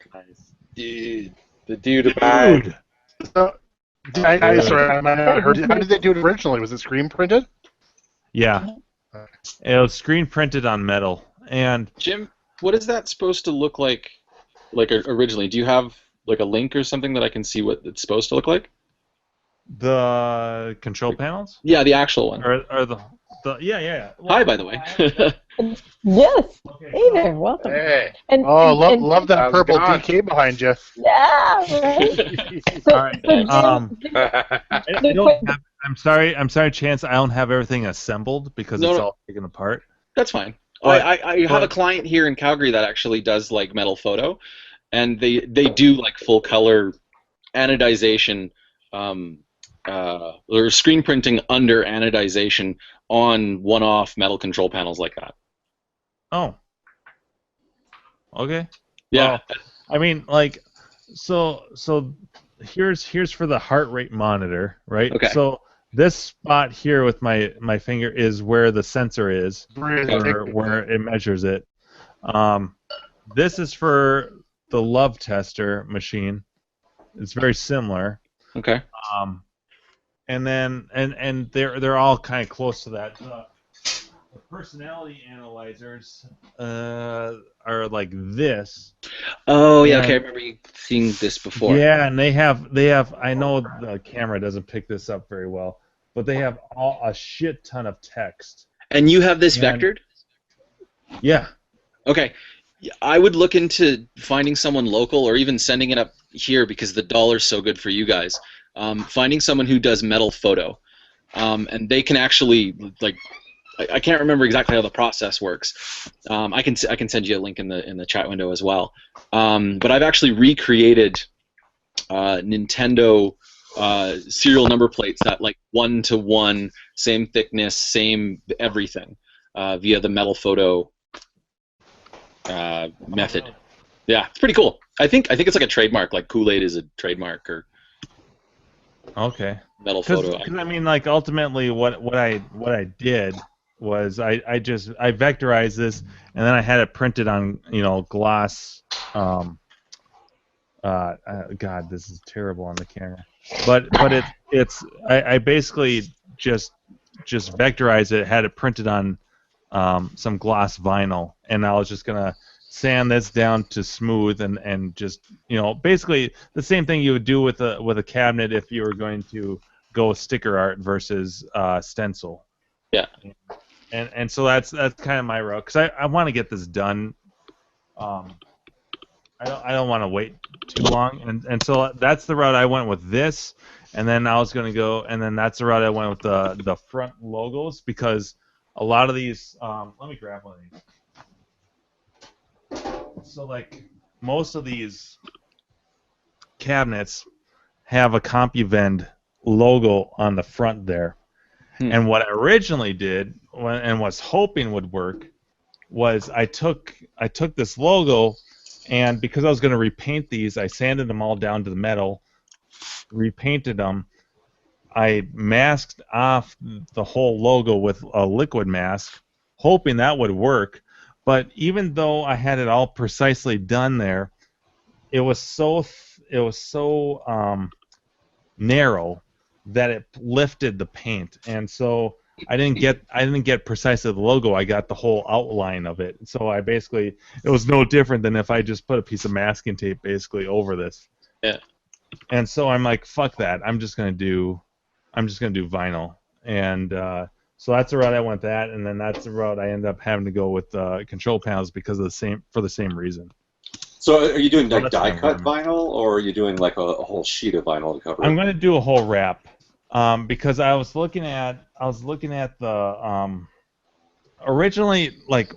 [SPEAKER 14] Dude, the dude bag.
[SPEAKER 1] So, sorry, I might not have heard it. How did they do it originally? Was it screen printed?
[SPEAKER 12] Yeah, it was screen printed on metal. And
[SPEAKER 18] Jim, what is that supposed to look like? Like originally, do you have like a link or something that I can see what it's supposed to look like?
[SPEAKER 12] The control panels?
[SPEAKER 18] Yeah, the actual one.
[SPEAKER 12] Or the yeah. Well,
[SPEAKER 18] Hi, by the way.
[SPEAKER 8] Yes. Hey there. Welcome.
[SPEAKER 1] Hey.
[SPEAKER 8] And,
[SPEAKER 1] love that
[SPEAKER 14] How's it
[SPEAKER 1] purple
[SPEAKER 14] going?
[SPEAKER 1] DK behind you.
[SPEAKER 8] Yeah. Right.
[SPEAKER 12] All right. I'm sorry, Chance. I don't have everything assembled because it's all taken apart.
[SPEAKER 18] That's fine.
[SPEAKER 12] But-
[SPEAKER 18] I have a client here in Calgary that actually does like metal photo, and they do like full color anodization, or screen printing under anodization on one-off metal control panels like that.
[SPEAKER 12] Oh. Okay.
[SPEAKER 18] Yeah.
[SPEAKER 12] Well, I mean, like, so here's for the heart rate monitor, right?
[SPEAKER 18] Okay.
[SPEAKER 12] So this spot here with my finger is where the sensor is, or where it measures it. This is for the love tester machine. It's very similar.
[SPEAKER 18] Okay.
[SPEAKER 12] And then and they're all kind of close to that. The personality analyzers are like this.
[SPEAKER 18] Oh yeah, okay. I remember you seeing this before.
[SPEAKER 12] Yeah, and they have. I know the camera doesn't pick this up very well, but they have a shit ton of text.
[SPEAKER 18] And you have this vectored?
[SPEAKER 12] Yeah.
[SPEAKER 18] Okay. I would look into finding someone local or even sending it up here because the dollar's so good for you guys. Finding someone who does metal photo, and they can actually like. I can't remember exactly how the process works. I can send you a link in the chat window as well. But I've actually recreated Nintendo serial number plates that like 1-to-1, same thickness, same everything, via the metal photo method. Yeah, it's pretty cool. I think it's like a trademark. Like Kool-Aid is a trademark or.
[SPEAKER 12] Okay.
[SPEAKER 18] Metal photo.
[SPEAKER 12] Because I mean, like ultimately, what I did was I vectorized this and then I had it printed on gloss. God, this is terrible on the camera. But I basically just vectorized it, had it printed on some gloss vinyl, and I was just gonna sand this down to smooth and just basically the same thing you would do with a cabinet if you were going to go sticker art versus stencil.
[SPEAKER 18] Yeah.
[SPEAKER 12] And so that's kind of my route because I want to get this done. I don't want to wait too long, and so that's the route I went with this, and then I was gonna go, and then that's the route I went with the front logos because a lot of these. Let me grab one of these. So like most of these cabinets have a CompuVend logo on the front there. And what I originally did, and was hoping would work, was I took this logo, and because I was going to repaint these, I sanded them all down to the metal, repainted them. I masked off the whole logo with a liquid mask, hoping that would work. But even though I had it all precisely done there, it was so narrow that it lifted the paint, and so I didn't get precisely the logo. I got the whole outline of it. So it was no different than if I just put a piece of masking tape basically over this.
[SPEAKER 18] Yeah.
[SPEAKER 12] And so I'm like, fuck that. I'm just gonna do vinyl. And so that's the route I went that, and then that's the route I ended up having to go with control panels because of the same reason.
[SPEAKER 3] So are you doing
[SPEAKER 12] Well,
[SPEAKER 3] like
[SPEAKER 12] that's
[SPEAKER 3] die cut
[SPEAKER 12] fine.
[SPEAKER 3] vinyl, or are you doing like a whole sheet of vinyl to cover
[SPEAKER 12] I'm
[SPEAKER 3] it?
[SPEAKER 12] going to do a whole wrap because I was looking at the originally, like,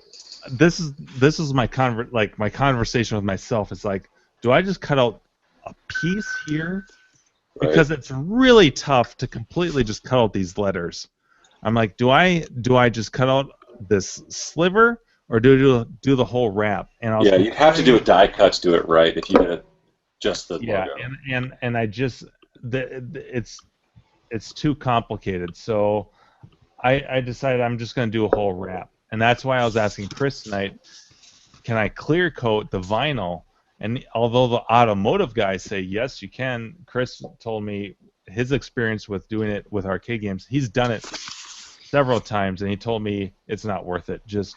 [SPEAKER 12] this is my conversation with myself. It's like, do I just cut out a piece here? Because it's really tough to completely just cut out these letters. I'm like, do I just cut out this sliver, or do the whole wrap? And I was
[SPEAKER 3] Yeah, you'd have to do a die cut to do it right if you did just the
[SPEAKER 12] yeah,
[SPEAKER 3] logo.
[SPEAKER 12] and I just it's too complicated. So I decided I'm just going to do a whole wrap, and that's why I was asking Chris tonight, can I clear coat the vinyl? And although the automotive guys say yes, you can, Chris told me his experience with doing it with arcade games. He's done it several times, and he told me it's not worth it. Just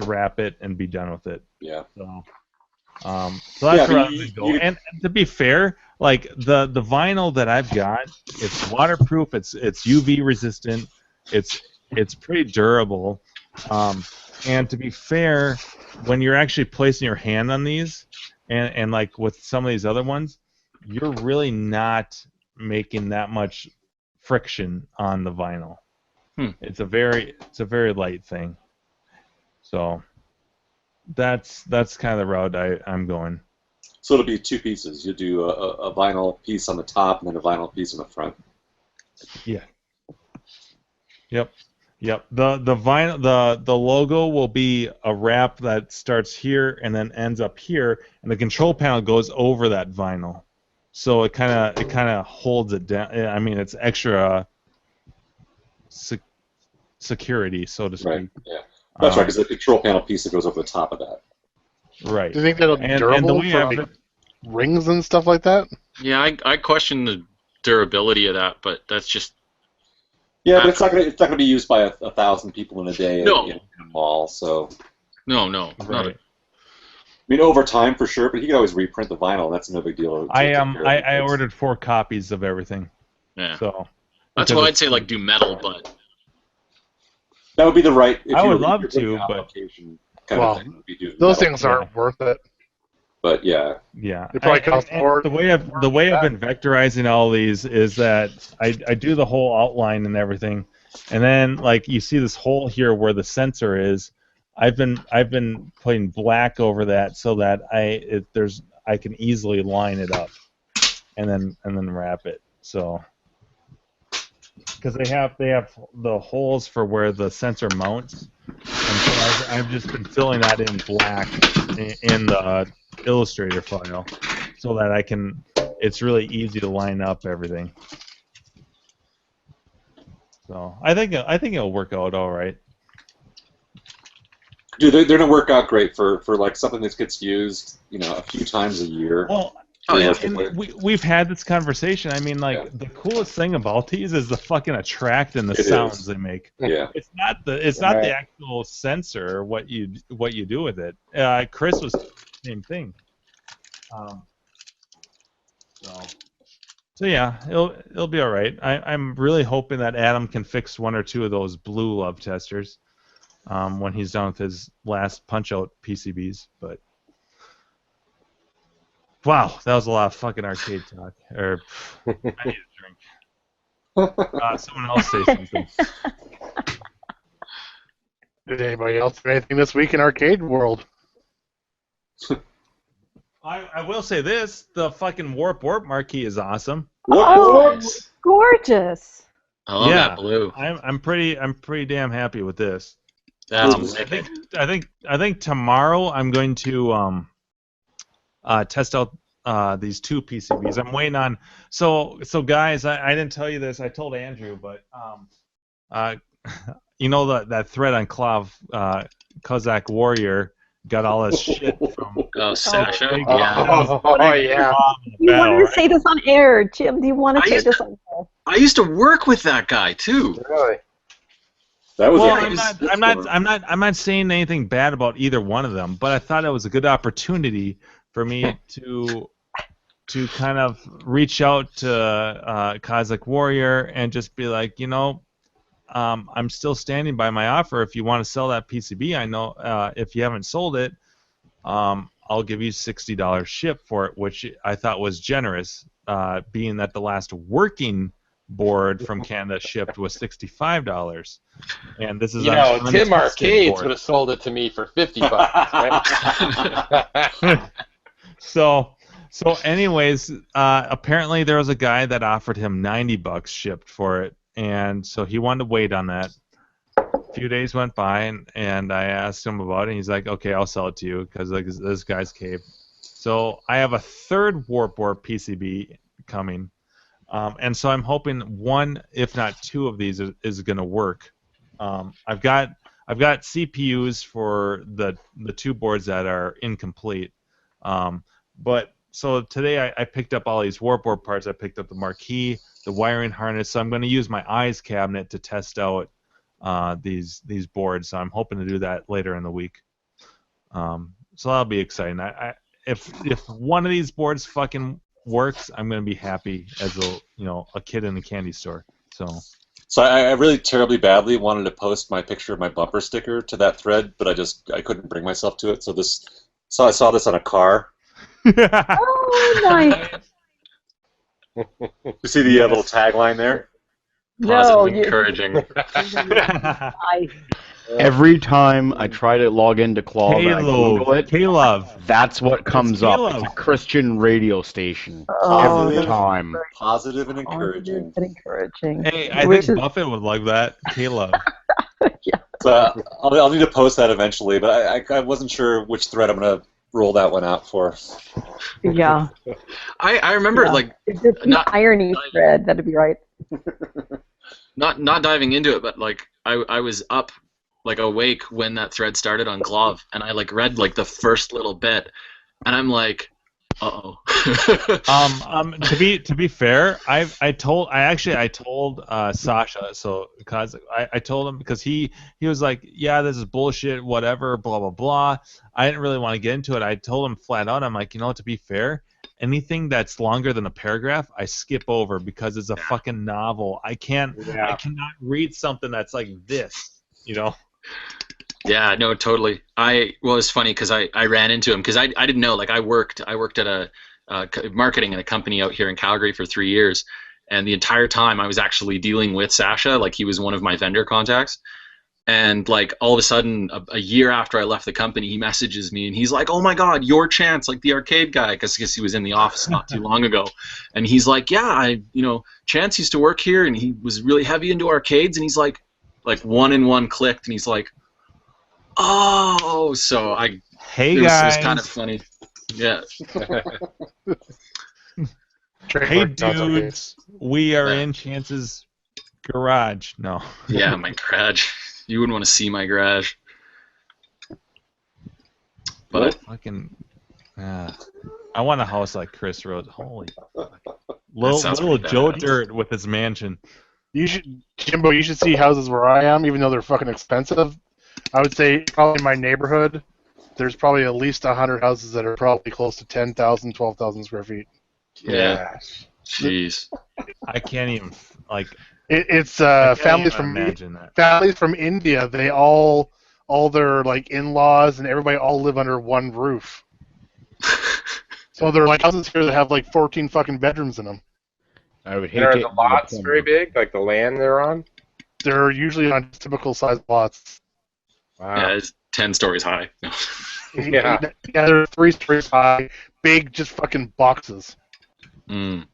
[SPEAKER 12] wrap it and be done with it.
[SPEAKER 3] Yeah.
[SPEAKER 12] So that's where I'm gonna go. And to be fair, like the vinyl that I've got, it's waterproof. It's UV resistant. It's pretty durable. And to be fair, when you're actually placing your hand on these, and like with some of these other ones, you're really not making that much friction on the vinyl. It's a very light thing. So that's kind of the route I'm going.
[SPEAKER 3] So it'll be two pieces. You'll do a vinyl piece on the top and then a vinyl piece on the front.
[SPEAKER 12] Yeah. Yep. The vinyl, the logo will be a wrap that starts here and then ends up here, and the control panel goes over that vinyl, so it kind of holds it down. I mean, it's extra security, so to speak.
[SPEAKER 3] Right. Yeah. That's right, because the control panel piece that goes over the top of that.
[SPEAKER 12] Right.
[SPEAKER 1] Do you think that'll be durable for like, rings and stuff like that?
[SPEAKER 19] Yeah, I question the durability of that, but that's just.
[SPEAKER 3] Yeah, but it's not gonna be used by 1,000 people in a day in a mall. So.
[SPEAKER 19] No,
[SPEAKER 12] Right.
[SPEAKER 19] not.
[SPEAKER 3] I mean, over time for sure, but you can always reprint the vinyl. That's no big deal.
[SPEAKER 12] I ordered 4 copies of everything.
[SPEAKER 19] Yeah.
[SPEAKER 12] So.
[SPEAKER 19] That's why I'd say like do metal, but.
[SPEAKER 3] That would be the right.
[SPEAKER 12] I would love to, but.
[SPEAKER 1] Well, those things aren't worth it.
[SPEAKER 3] But yeah.
[SPEAKER 12] Yeah.
[SPEAKER 1] They probably cost more.
[SPEAKER 12] The way I've been vectorizing all these is that I do the whole outline and everything, and then like you see this hole here where the sensor is. I've been putting black over that so that I can easily line it up, and then wrap it. So. Because they have the holes for where the sensor mounts, and so I've just been filling that in black in the Illustrator file, so that it's really easy to line up everything. So I think it'll work out all right.
[SPEAKER 3] Dude, they're gonna work out great for like something that gets used, a few times a year.
[SPEAKER 12] Well. And we've had this conversation. I mean, like the coolest thing about these is the fucking attract and the sounds they make.
[SPEAKER 3] Yeah.
[SPEAKER 12] It's not the actual sensor or what you do with it. Chris was the same thing. So yeah, it'll be all right. I'm really hoping that Adam can fix 1 or 2 of those blue love testers when he's done with his last Punch-Out PCBs, but. Wow, that was a lot of fucking arcade talk. I need a drink. Someone else say something.
[SPEAKER 1] Did anybody else do anything this week in arcade world?
[SPEAKER 12] I will say this: the fucking Warp marquee is awesome.
[SPEAKER 8] Oh, gorgeous!
[SPEAKER 19] I love that blue.
[SPEAKER 12] I'm pretty damn happy with this.
[SPEAKER 19] I
[SPEAKER 12] think tomorrow I'm going to test out these 2 PCBs. I'm waiting on. So guys, I didn't tell you this. I told Andrew, but you know that thread on Klav, Kozak Warrior got all this shit from.
[SPEAKER 19] Sasha.
[SPEAKER 1] Yeah.
[SPEAKER 8] You want to say this on air, Jim? Do you want to say this on air?
[SPEAKER 19] I used to work with that guy too.
[SPEAKER 1] Really?
[SPEAKER 3] That was.
[SPEAKER 12] Well, I'm not saying anything bad about either one of them, but I thought it was a good opportunity for me to to kind of reach out to Cosmic Warrior and just be like, I'm still standing by my offer. If you want to sell that PCB, I know if you haven't sold it, I'll give you $60 ship for it, which I thought was generous, being that the last working board from Canada shipped was $65, and this is
[SPEAKER 14] Tim
[SPEAKER 12] untested
[SPEAKER 14] Arcades
[SPEAKER 12] board.
[SPEAKER 14] would have sold it to me for $50. Right?
[SPEAKER 12] So anyways, apparently there was a guy that offered him $90 shipped for it, and so he wanted to wait on that. A few days went by, and I asked him about it, and he's like, okay, I'll sell it to you, because this guy's cave. So I have a third warp board PCB coming, and so I'm hoping one, if not two of these is going to work. I've got CPUs for the two boards that are incomplete, but so today I picked up all these warp board parts. I picked up the marquee, the wiring harness, so I'm going to use my eyes cabinet to test out these boards. So I'm hoping to do that later in the week. So that'll be exciting. If one of these boards fucking works, I'm gonna be happy as a kid in a candy store. So
[SPEAKER 3] I really terribly badly wanted to post my picture of my bumper sticker to that thread, but I couldn't bring myself to it. So I saw this on a car.
[SPEAKER 8] Oh, nice.
[SPEAKER 3] You see the little tagline there?
[SPEAKER 19] Positive, encouraging.
[SPEAKER 4] Every time I try to log into Claw, I Google it.
[SPEAKER 12] K-Love.
[SPEAKER 4] That's what comes up. It's a Christian radio station. Every time.
[SPEAKER 3] Positive and encouraging.
[SPEAKER 12] Hey, I think Buffett would like that. K-Love.
[SPEAKER 3] So I'll need to post that eventually, but I wasn't sure which thread I'm going to roll that one out for.
[SPEAKER 8] Yeah.
[SPEAKER 19] I remember
[SPEAKER 8] It's just an irony thread. That'd be right.
[SPEAKER 19] Not diving into it, but I was up awake when that thread started on Glove, and I read the first little bit, and I'm like, uh-oh.
[SPEAKER 12] To be fair, I told Sasha, so because I told him, because he was like, yeah, this is bullshit, whatever, blah blah blah. I didn't really want to get into it. I told him flat out, I'm like, to be fair, anything that's longer than a paragraph, I skip over because it's a fucking novel. I cannot read something that's like this,
[SPEAKER 19] Yeah, no, totally. It's funny because I ran into him because I didn't know. I worked at a marketing at a company out here in Calgary for 3 years, and the entire time I was actually dealing with Sasha. He was one of my vendor contacts, and all of a sudden, a year after I left the company, he messages me and he's like, "Oh my God, your Chance, the arcade guy," because he was in the office not too long ago, and he's like, "Yeah, Chance used to work here, and he was really heavy into arcades," and he's like one and one clicked, and he's like, oh, so
[SPEAKER 12] Hey
[SPEAKER 19] it
[SPEAKER 12] guys,
[SPEAKER 19] was kind of funny. Yeah.
[SPEAKER 12] Hey dudes, we are in Chance's garage. No.
[SPEAKER 19] Yeah, my garage. You wouldn't want to see my garage. But
[SPEAKER 12] fucking, I want a house like Chris Rhodes. Holy, little Joe Dirt with his mansion.
[SPEAKER 1] You should, Jimbo. You should see houses where I am, even though they're fucking expensive. I would say probably in my neighborhood, there's probably at least 100 houses that are probably close to 10,000, 12,000 square feet.
[SPEAKER 19] Yeah. Jeez.
[SPEAKER 12] I can't even
[SPEAKER 1] It's families from India. They all their in-laws and everybody all live under one roof. So they're houses here that have 14 fucking bedrooms in them.
[SPEAKER 4] I would hate
[SPEAKER 14] Are the lots very big? The land they're on?
[SPEAKER 1] They're usually on typical sized lots.
[SPEAKER 14] Wow.
[SPEAKER 19] Yeah, it's 10 stories high.
[SPEAKER 1] Yeah, they're 3 stories high, big, just fucking boxes.
[SPEAKER 19] Mm.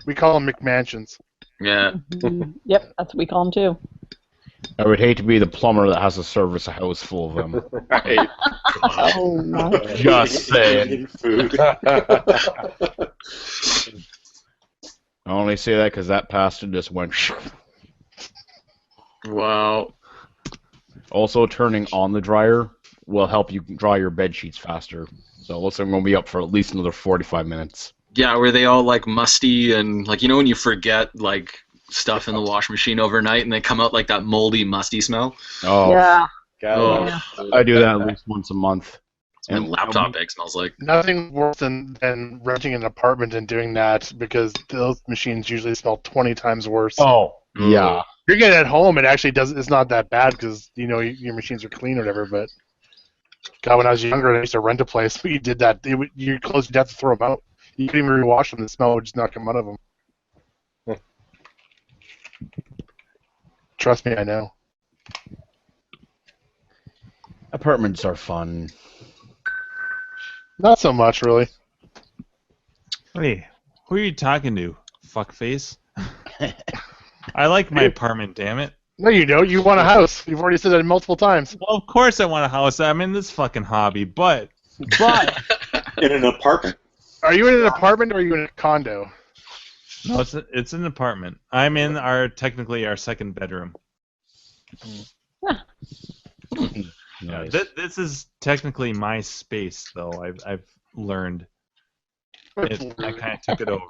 [SPEAKER 1] We call them McMansions.
[SPEAKER 19] Yeah.
[SPEAKER 8] Yep, that's what we call them too.
[SPEAKER 4] I would hate to be the plumber that has to service a house full of them.
[SPEAKER 14] Right.
[SPEAKER 8] Oh my.
[SPEAKER 4] Just saying.
[SPEAKER 3] Food.
[SPEAKER 4] I only say that because that pastor just went.
[SPEAKER 19] Wow.
[SPEAKER 4] Also, turning on the dryer will help you dry your bed sheets faster. So it looks like I'm going to be up for at least another 45 minutes.
[SPEAKER 19] Yeah, were they all musty and when you forget stuff in the washing machine overnight and they come out that moldy, musty smell?
[SPEAKER 4] Oh.
[SPEAKER 8] Yeah.
[SPEAKER 19] Oh.
[SPEAKER 4] I do that at least once a month.
[SPEAKER 19] My laptop bag smells like.
[SPEAKER 1] Nothing worse than renting an apartment and doing that, because those machines usually smell 20 times worse.
[SPEAKER 4] Oh, yeah.
[SPEAKER 1] You're getting it at home, it actually does. It's not that bad because you know your machines are clean or whatever. But God, when I was younger, I used to rent a place. But you did that. Your clothes, you'd have to throw them out. You couldn't even rewash them. The smell would just not come out of them. Trust me, I know.
[SPEAKER 4] Apartments are fun.
[SPEAKER 1] Not so much, really.
[SPEAKER 12] Hey, who are you talking to, fuckface? I like my apartment, damn it.
[SPEAKER 1] No, you don't. You want a house. You've already said that multiple times.
[SPEAKER 12] Well, of course I want a house. I'm in this fucking hobby, but
[SPEAKER 3] in an apartment.
[SPEAKER 1] Are you in an apartment or are you in a condo?
[SPEAKER 12] No, it's an apartment. I'm in technically our second bedroom.
[SPEAKER 4] Nice.
[SPEAKER 12] This is technically my space, though. I've learned. I kind of took it over.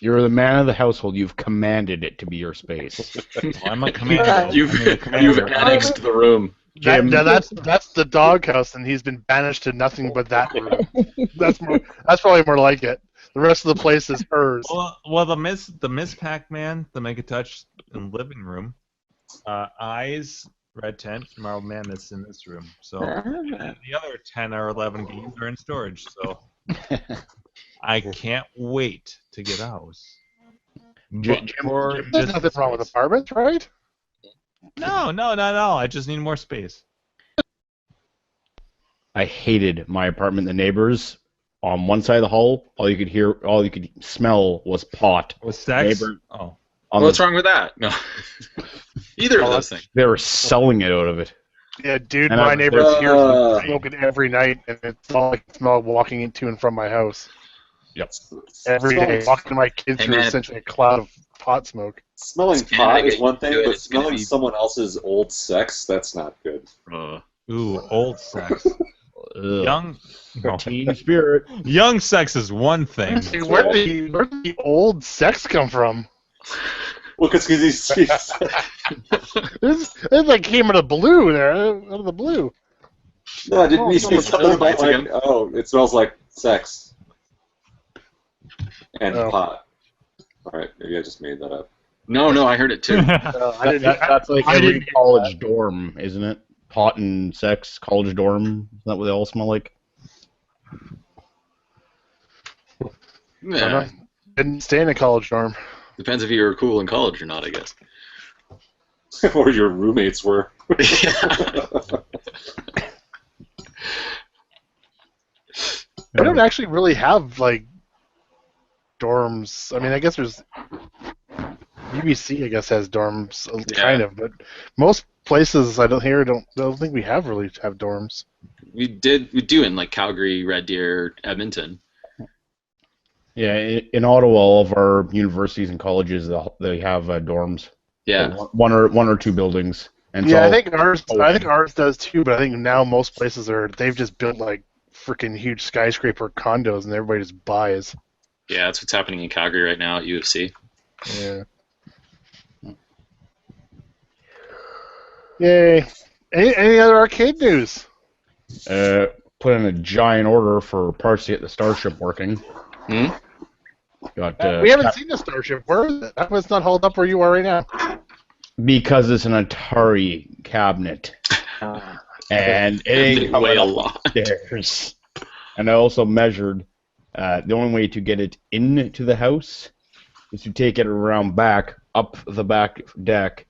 [SPEAKER 4] You're the man of the household. You've commanded it to be your space.
[SPEAKER 12] Well, I'm a commander.
[SPEAKER 19] You've annexed the room.
[SPEAKER 1] That's the doghouse, and he's been banished to nothing but that room. That's probably more like it. The rest of the place is hers.
[SPEAKER 12] Well, the Miss Pac-Man, the Mega Touch, and living room. Eyes, Red Tent, Marvel Madness in this room. So and the other 10 or 11 games are in storage. So I can't wait to get a house.
[SPEAKER 1] There's nothing wrong with apartments, right?
[SPEAKER 12] No, not at all. I just need more space.
[SPEAKER 4] I hated my apartment. The neighbors on one side of the hall, all you could smell was pot.
[SPEAKER 12] Was sex?
[SPEAKER 4] Neighbor,
[SPEAKER 19] What's wrong with that? No. Either of those things.
[SPEAKER 4] They were selling it out of it.
[SPEAKER 1] Yeah, dude,
[SPEAKER 4] And
[SPEAKER 1] my
[SPEAKER 4] I-
[SPEAKER 1] neighbor's here smoking every night, and it's all I can smell walking into and from my house.
[SPEAKER 4] Yep.
[SPEAKER 1] Every day, walking my kids
[SPEAKER 19] Hey,
[SPEAKER 1] through
[SPEAKER 19] man.
[SPEAKER 1] essentially a cloud of pot smoke.
[SPEAKER 3] Smelling
[SPEAKER 19] It's
[SPEAKER 3] pot
[SPEAKER 19] gonna
[SPEAKER 3] is
[SPEAKER 19] get
[SPEAKER 3] one
[SPEAKER 19] you
[SPEAKER 3] thing,
[SPEAKER 19] to it.
[SPEAKER 3] but
[SPEAKER 19] It's gonna
[SPEAKER 3] smelling
[SPEAKER 19] be-
[SPEAKER 3] someone else's old sex, that's not good.
[SPEAKER 12] Ooh, old sex.
[SPEAKER 4] Ugh.
[SPEAKER 12] Young, no.
[SPEAKER 4] Teen spirit.
[SPEAKER 12] Young sex is one thing.
[SPEAKER 1] Hey, where did the old sex come from?
[SPEAKER 3] Well, because he's
[SPEAKER 1] This like came out of blue there, out of the blue.
[SPEAKER 3] no, didn't we say
[SPEAKER 19] Oh,
[SPEAKER 3] something about like,
[SPEAKER 19] again.
[SPEAKER 3] oh, it smells like sex and
[SPEAKER 1] Oh.
[SPEAKER 3] pot? All right, maybe I just made that up.
[SPEAKER 19] No, I heard it too.
[SPEAKER 4] That's like
[SPEAKER 1] I
[SPEAKER 4] every
[SPEAKER 1] didn't-
[SPEAKER 4] college dorm, isn't it? Pot and sex, college dorm. Isn't that what they all smell like?
[SPEAKER 19] Yeah.
[SPEAKER 1] Didn't stay in a college dorm.
[SPEAKER 19] Depends if you were cool in college or not, I guess.
[SPEAKER 3] Or your roommates were.
[SPEAKER 1] We don't actually really have like dorms. I mean, I guess there's BBC. I guess has dorms, kind of, but most places I don't think we really have dorms.
[SPEAKER 19] We do in like Calgary, Red Deer, Edmonton.
[SPEAKER 4] Yeah, in Ottawa, all of our universities and colleges they have dorms.
[SPEAKER 19] Yeah.
[SPEAKER 4] One or two buildings. And
[SPEAKER 1] Yeah,
[SPEAKER 4] so
[SPEAKER 1] I think ours does too. But I think now most places they've just built like freaking huge skyscraper condos, and everybody just buys.
[SPEAKER 19] Yeah, that's what's happening in Calgary right now at UFC.
[SPEAKER 1] Yeah. Yay! Any other arcade news?
[SPEAKER 4] put in a giant order for parts to get the Starship working. Got
[SPEAKER 1] We haven't seen the Starship. Where is it? How come it's not hauled up where you are right now?
[SPEAKER 4] because it's an Atari cabinet, and it ain't
[SPEAKER 19] They
[SPEAKER 4] coming
[SPEAKER 19] weigh a
[SPEAKER 4] up
[SPEAKER 19] lot.
[SPEAKER 4] the stairs. And I also measured. The only way to get it into the house is to take it around back, up the back deck,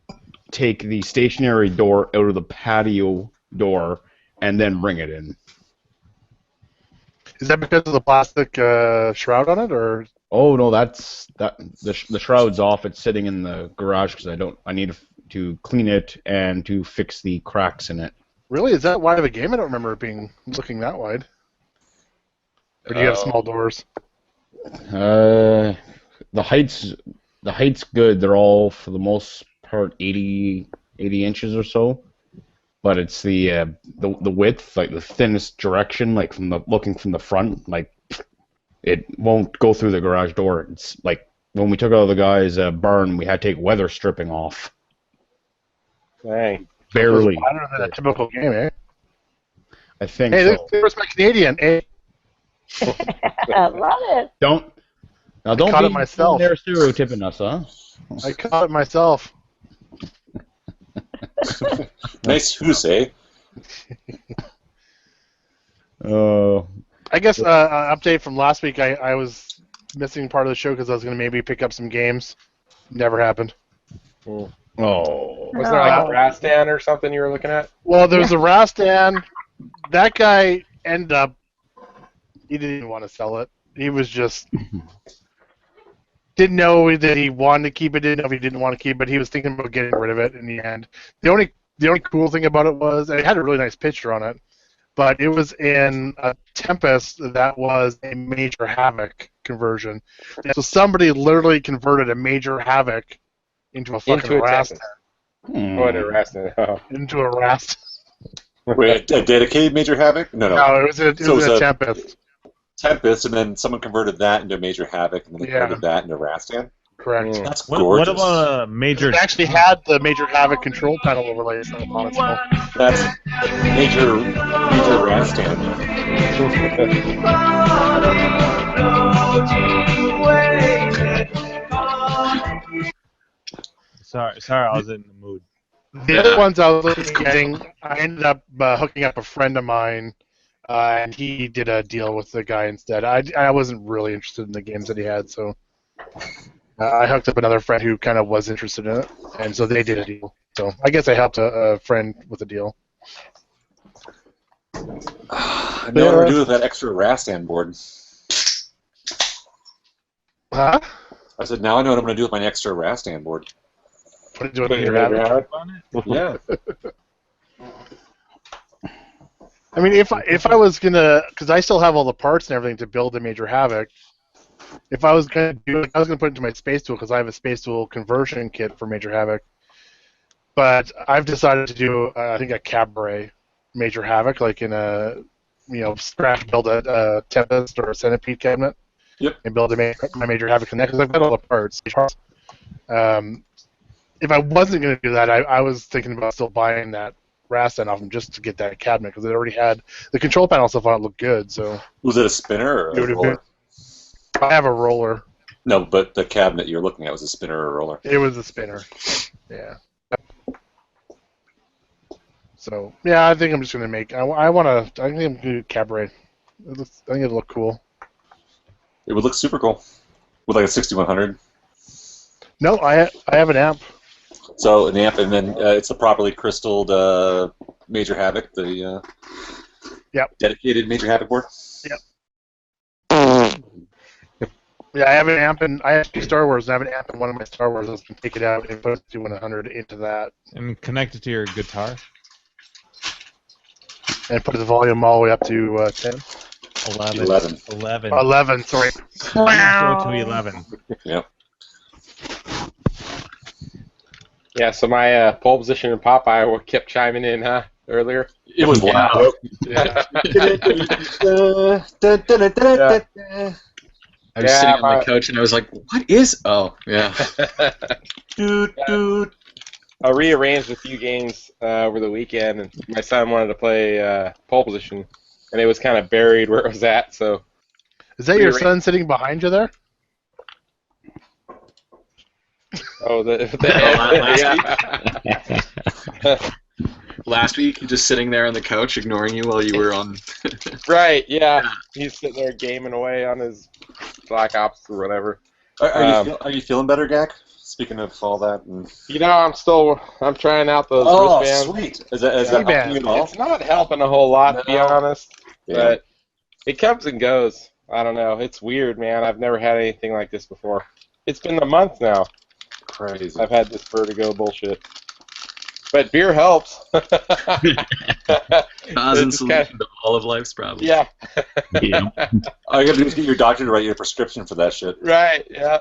[SPEAKER 4] take the stationary door out of the patio door, and then bring it in.
[SPEAKER 1] Is that because of the plastic shroud on it, or?
[SPEAKER 4] Oh no, the shroud's off. It's sitting in the garage because I need to clean it and to fix the cracks in it.
[SPEAKER 1] Really, is that wide of a game? I don't remember it being looking that wide. Or do you have small doors?
[SPEAKER 4] The height's good. They're all for the most part 80 inches or so, but it's the width, like the thinnest direction, like looking from the front, like it won't go through the garage door. It's like when we took out the guy's barn, we had to take weather stripping off.
[SPEAKER 1] Dang.
[SPEAKER 4] Barely.
[SPEAKER 1] Wider than a typical game, eh?
[SPEAKER 4] I think
[SPEAKER 1] Hey,
[SPEAKER 4] so.
[SPEAKER 1] there's my Canadian. Hey,
[SPEAKER 8] I love it.
[SPEAKER 4] Don't
[SPEAKER 1] caught
[SPEAKER 4] be
[SPEAKER 1] it myself.
[SPEAKER 4] there stereotyping us, huh?
[SPEAKER 1] I caught it myself.
[SPEAKER 3] Nice who's, eh?
[SPEAKER 1] I guess update from last week. I was missing part of the show because I was going to maybe pick up some games. Never happened.
[SPEAKER 4] Oh.
[SPEAKER 14] Was there like a Rastan or something you were looking at?
[SPEAKER 1] Well, there was a Rastan. That guy ended up. He didn't even want to sell it. He was just didn't know that he wanted to keep it. Didn't know if he didn't want to keep it. He was thinking about getting rid of it in the end. The only cool thing about it was it had a really nice picture on it, but it was in a Tempest that was a Major Havoc conversion. And so somebody literally converted a Major Havoc into a fucking Rastan.
[SPEAKER 14] Oh, into a Rastan. Oh.
[SPEAKER 1] Into a Rastan.
[SPEAKER 3] Wait, a dedicated Major Havoc? No.
[SPEAKER 1] No, it was a Tempest.
[SPEAKER 3] Tempest, and then someone converted that into Major Havoc, and then they converted that into Rastan.
[SPEAKER 1] Correct.
[SPEAKER 3] That's
[SPEAKER 12] What
[SPEAKER 3] gorgeous.
[SPEAKER 12] about a major?
[SPEAKER 1] It actually had the Major Havoc control panel overlay on it. So.
[SPEAKER 3] That's Major Rastan.
[SPEAKER 12] Sorry, I was in the mood.
[SPEAKER 1] The other ones I was looking at getting, I ended up hooking up a friend of mine, and he did a deal with the guy instead. I wasn't really interested in the games that he had, so I hooked up another friend who kind of was interested in it, and so they did a deal. So I guess I helped a friend with a deal.
[SPEAKER 3] I know what to do with that extra Rastan board.
[SPEAKER 1] Huh?
[SPEAKER 3] I said, now I know what I'm going to do with my extra Rastan board.
[SPEAKER 1] Put it into your Havoc.
[SPEAKER 3] Yeah.
[SPEAKER 1] I mean, if I was gonna, because I still have all the parts and everything to build a Major Havoc. If I was gonna do it, I was gonna put it into my Space Tool because I have a Space Tool conversion kit for Major Havoc. But I've decided to do, I think, a Cabaret Major Havoc, like in a, scratch build a Tempest or a Centipede cabinet.
[SPEAKER 3] Yep.
[SPEAKER 1] And build my Major Havoc in that because I've got all the parts. If I wasn't going to do that, I was thinking about still buying that Rastan off him just to get that cabinet because it already had the control panel stuff on it looked good. So
[SPEAKER 3] was it a spinner or a roller?
[SPEAKER 1] I have a roller.
[SPEAKER 3] No, but the cabinet you're looking at was a spinner or a roller.
[SPEAKER 1] It was a spinner. Yeah. So yeah, I think I'm just going to make. I think I'm going to do Cabaret. I think it'll look cool.
[SPEAKER 3] It would look super cool with like a 6100.
[SPEAKER 1] No, I have an amp.
[SPEAKER 3] So an amp, and then it's a properly crystalled Major Havoc, the dedicated Major Havoc board.
[SPEAKER 1] Yep. Yeah, I have an amp, and I have two Star Wars, and I have an amp in one of my Star Wars. I was going to take it out and put a 100 into that.
[SPEAKER 12] And connect it to your guitar.
[SPEAKER 1] And put the volume all the way up to 10.
[SPEAKER 12] 11.
[SPEAKER 1] 11, sorry.
[SPEAKER 12] Go to 11.
[SPEAKER 3] Yep.
[SPEAKER 14] Yeah, so my pole position in Popeye kept chiming in, huh, earlier?
[SPEAKER 3] It was loud.
[SPEAKER 14] Yeah.
[SPEAKER 18] I was sitting on my couch and I was like, what is... Oh, yeah.
[SPEAKER 14] I rearranged a few games over the weekend, and my son wanted to play pole position, and it was kind of buried where it was at, so...
[SPEAKER 1] Is that your son sitting behind you there?
[SPEAKER 18] Oh, last week, you just sitting there on the couch ignoring you while you were on...
[SPEAKER 14] Right, yeah. He's sitting there gaming away on his Black Ops or whatever.
[SPEAKER 3] Are you feeling better, Gak? Speaking of all that,
[SPEAKER 14] I'm trying out those wristbands.
[SPEAKER 3] Sweet. Is that helping you at all?
[SPEAKER 14] It's not helping a whole lot, to be honest, but it comes and goes. I don't know. It's weird, man. I've never had anything like this before. It's been a month now.
[SPEAKER 3] Crazy.
[SPEAKER 14] I've had this vertigo bullshit. But beer helps.
[SPEAKER 18] Cause and solution to all of life's problems.
[SPEAKER 14] Yeah.
[SPEAKER 3] All you gotta do is get your doctor to write you a prescription for that shit.
[SPEAKER 14] Right, yeah.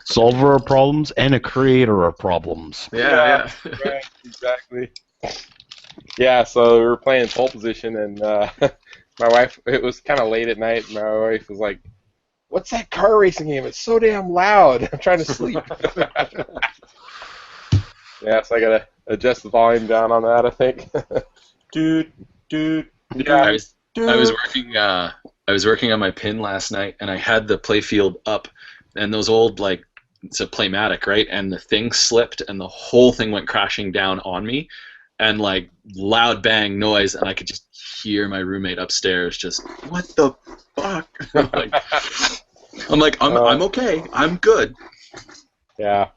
[SPEAKER 4] Solver of problems and a creator of problems.
[SPEAKER 14] Yeah. Right, exactly. Yeah, so we were playing pole position, and my wife, it was kind of late at night, and my wife was like, "What's that car racing game? It's so damn loud. I'm trying to sleep." Yeah, so I gotta adjust the volume down on that, I think.
[SPEAKER 19] I was working on my pin last night, and I had the playfield up, and those old it's a Playmatic, right? And the thing slipped, and the whole thing went crashing down on me, and loud bang noise, and I could just hear my roommate upstairs just, what the fuck? I'm okay, I'm good.
[SPEAKER 14] Yeah.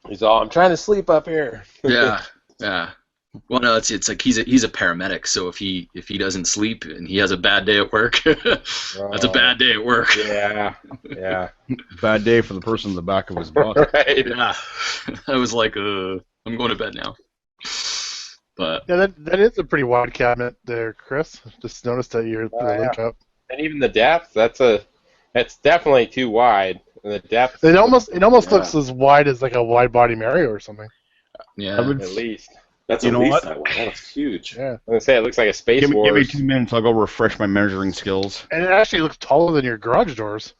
[SPEAKER 14] He's all, I'm trying to sleep up here.
[SPEAKER 19] Yeah. Well, no, it's like he's a paramedic, so if he doesn't sleep and he has a bad day at work, that's a bad day at work.
[SPEAKER 14] Yeah.
[SPEAKER 4] Bad day for the person in the back of his bus.
[SPEAKER 14] Right.
[SPEAKER 19] Yeah. I was like, I'm going to bed now. But
[SPEAKER 1] yeah, that is a pretty wide cabinet there, Chris. Just noticed that you're the link up.
[SPEAKER 14] And even the depth, that's definitely too wide. And the depth.
[SPEAKER 1] It almost looks as wide as a wide body Mario or something.
[SPEAKER 19] Yeah.
[SPEAKER 14] At least.
[SPEAKER 3] That's
[SPEAKER 4] You
[SPEAKER 3] at
[SPEAKER 4] know
[SPEAKER 3] least
[SPEAKER 4] what?
[SPEAKER 3] that one. That's huge.
[SPEAKER 1] Yeah.
[SPEAKER 14] I was gonna say it looks like a Space
[SPEAKER 4] Give me
[SPEAKER 14] Wars.
[SPEAKER 4] 2 minutes. I'll go refresh my measuring skills.
[SPEAKER 1] And it actually looks taller than your garage doors.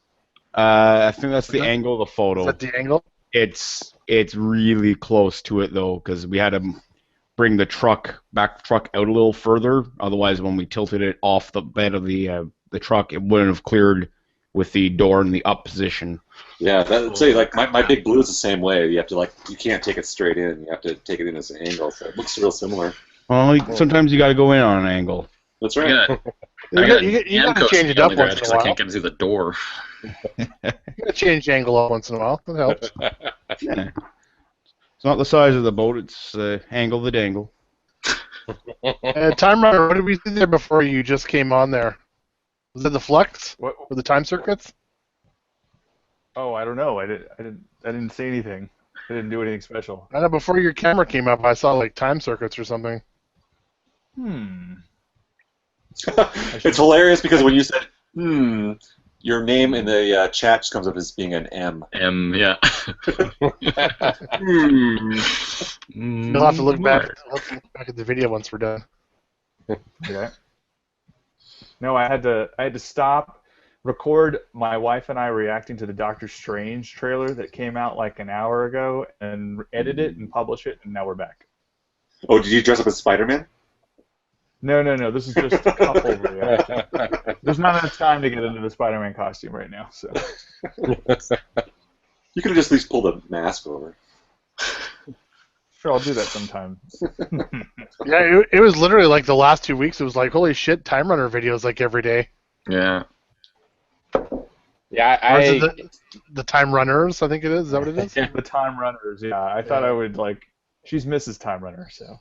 [SPEAKER 4] I think that's the angle of the photo.
[SPEAKER 1] Is that the angle?
[SPEAKER 4] It's really close to it though, because we had to bring the back truck out a little further. Otherwise, when we tilted it off the bed of the truck, it wouldn't have cleared with the door in the up position.
[SPEAKER 3] Yeah, that's say my Big Blue is the same way. You have to you can't take it straight in. You have to take it in as an angle. So it looks real similar.
[SPEAKER 4] Well, sometimes you got to go in on an angle.
[SPEAKER 3] That's right.
[SPEAKER 1] You got to change it up once in a
[SPEAKER 19] because
[SPEAKER 1] while.
[SPEAKER 19] I can't get through the door.
[SPEAKER 1] You got to change the angle up once in a while. That helps.
[SPEAKER 4] Yeah. It's not the size of the boat; it's angle the dangle.
[SPEAKER 1] Time Runner, what did we see there before you just came on there? Was it the Flux or the time circuits?
[SPEAKER 9] Oh, I don't know. I didn't say anything. I didn't do anything special.
[SPEAKER 1] I know before your camera came up, I saw time circuits or something.
[SPEAKER 3] It's hilarious because when you said your name in the chat just comes up as being an M.
[SPEAKER 19] M, yeah.
[SPEAKER 1] You'll have to look back at the video once we're done.
[SPEAKER 9] Okay. No, I had to stop, record my wife and I reacting to the Doctor Strange trailer that came out an hour ago, and edit it and publish it, and now we're back.
[SPEAKER 3] Oh, did you dress up as Spider-Man?
[SPEAKER 9] No. This is just a couple reaction. There's not enough time to get into the Spider-Man costume right now, so.
[SPEAKER 3] You could have just at least pulled a mask over.
[SPEAKER 9] Sure, I'll do that sometime.
[SPEAKER 1] Yeah, it was literally the last 2 weeks. It was holy shit, Time Runner videos every day.
[SPEAKER 19] Yeah.
[SPEAKER 14] Yeah,
[SPEAKER 1] Or is it the Time Runners, I think it is. Is that what it is?
[SPEAKER 9] The Time Runners, yeah. I thought I would she's Mrs. Time Runner, so.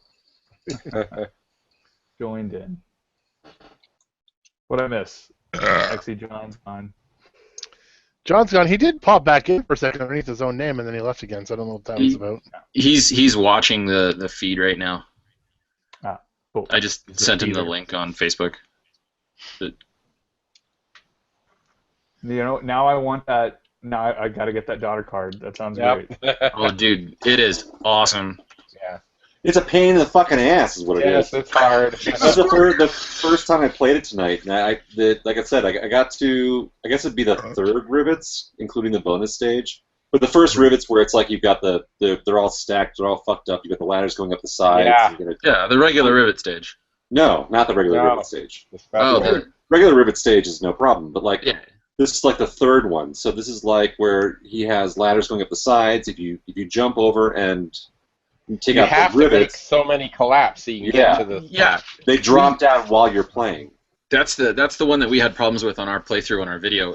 [SPEAKER 9] Joined in. What'd I miss? Actually, John's gone.
[SPEAKER 1] John's gone. He did pop back in for a second underneath his own name, and then he left again, so I don't know what that was about.
[SPEAKER 19] He's watching the feed right now.
[SPEAKER 9] Ah, cool.
[SPEAKER 19] I just sent him the link on Facebook. But,
[SPEAKER 9] now I want that. Now I got to get that daughter card. That sounds great.
[SPEAKER 19] oh, dude, it is awesome.
[SPEAKER 14] Yeah.
[SPEAKER 3] It's a pain in the fucking ass, is what it is.
[SPEAKER 14] Yes, it's hard.
[SPEAKER 3] This is the first time I played it tonight, and like I said, I got to, I guess it'd be the third rivets, including the bonus stage. But the first rivets where it's you've got they're all stacked, they're all fucked up. You've got the ladders going up the sides.
[SPEAKER 19] Yeah, the regular rivet stage.
[SPEAKER 3] No, not the regular rivet stage.
[SPEAKER 19] The
[SPEAKER 3] regular rivet stage is no problem, but this is the third one. So this is where he has ladders going up the sides. If you jump over and take out
[SPEAKER 14] have
[SPEAKER 3] the rivets,
[SPEAKER 14] to make so many collapse so you can get to the
[SPEAKER 3] they drop down while you're playing.
[SPEAKER 19] That's the one that we had problems with on our playthrough on our video.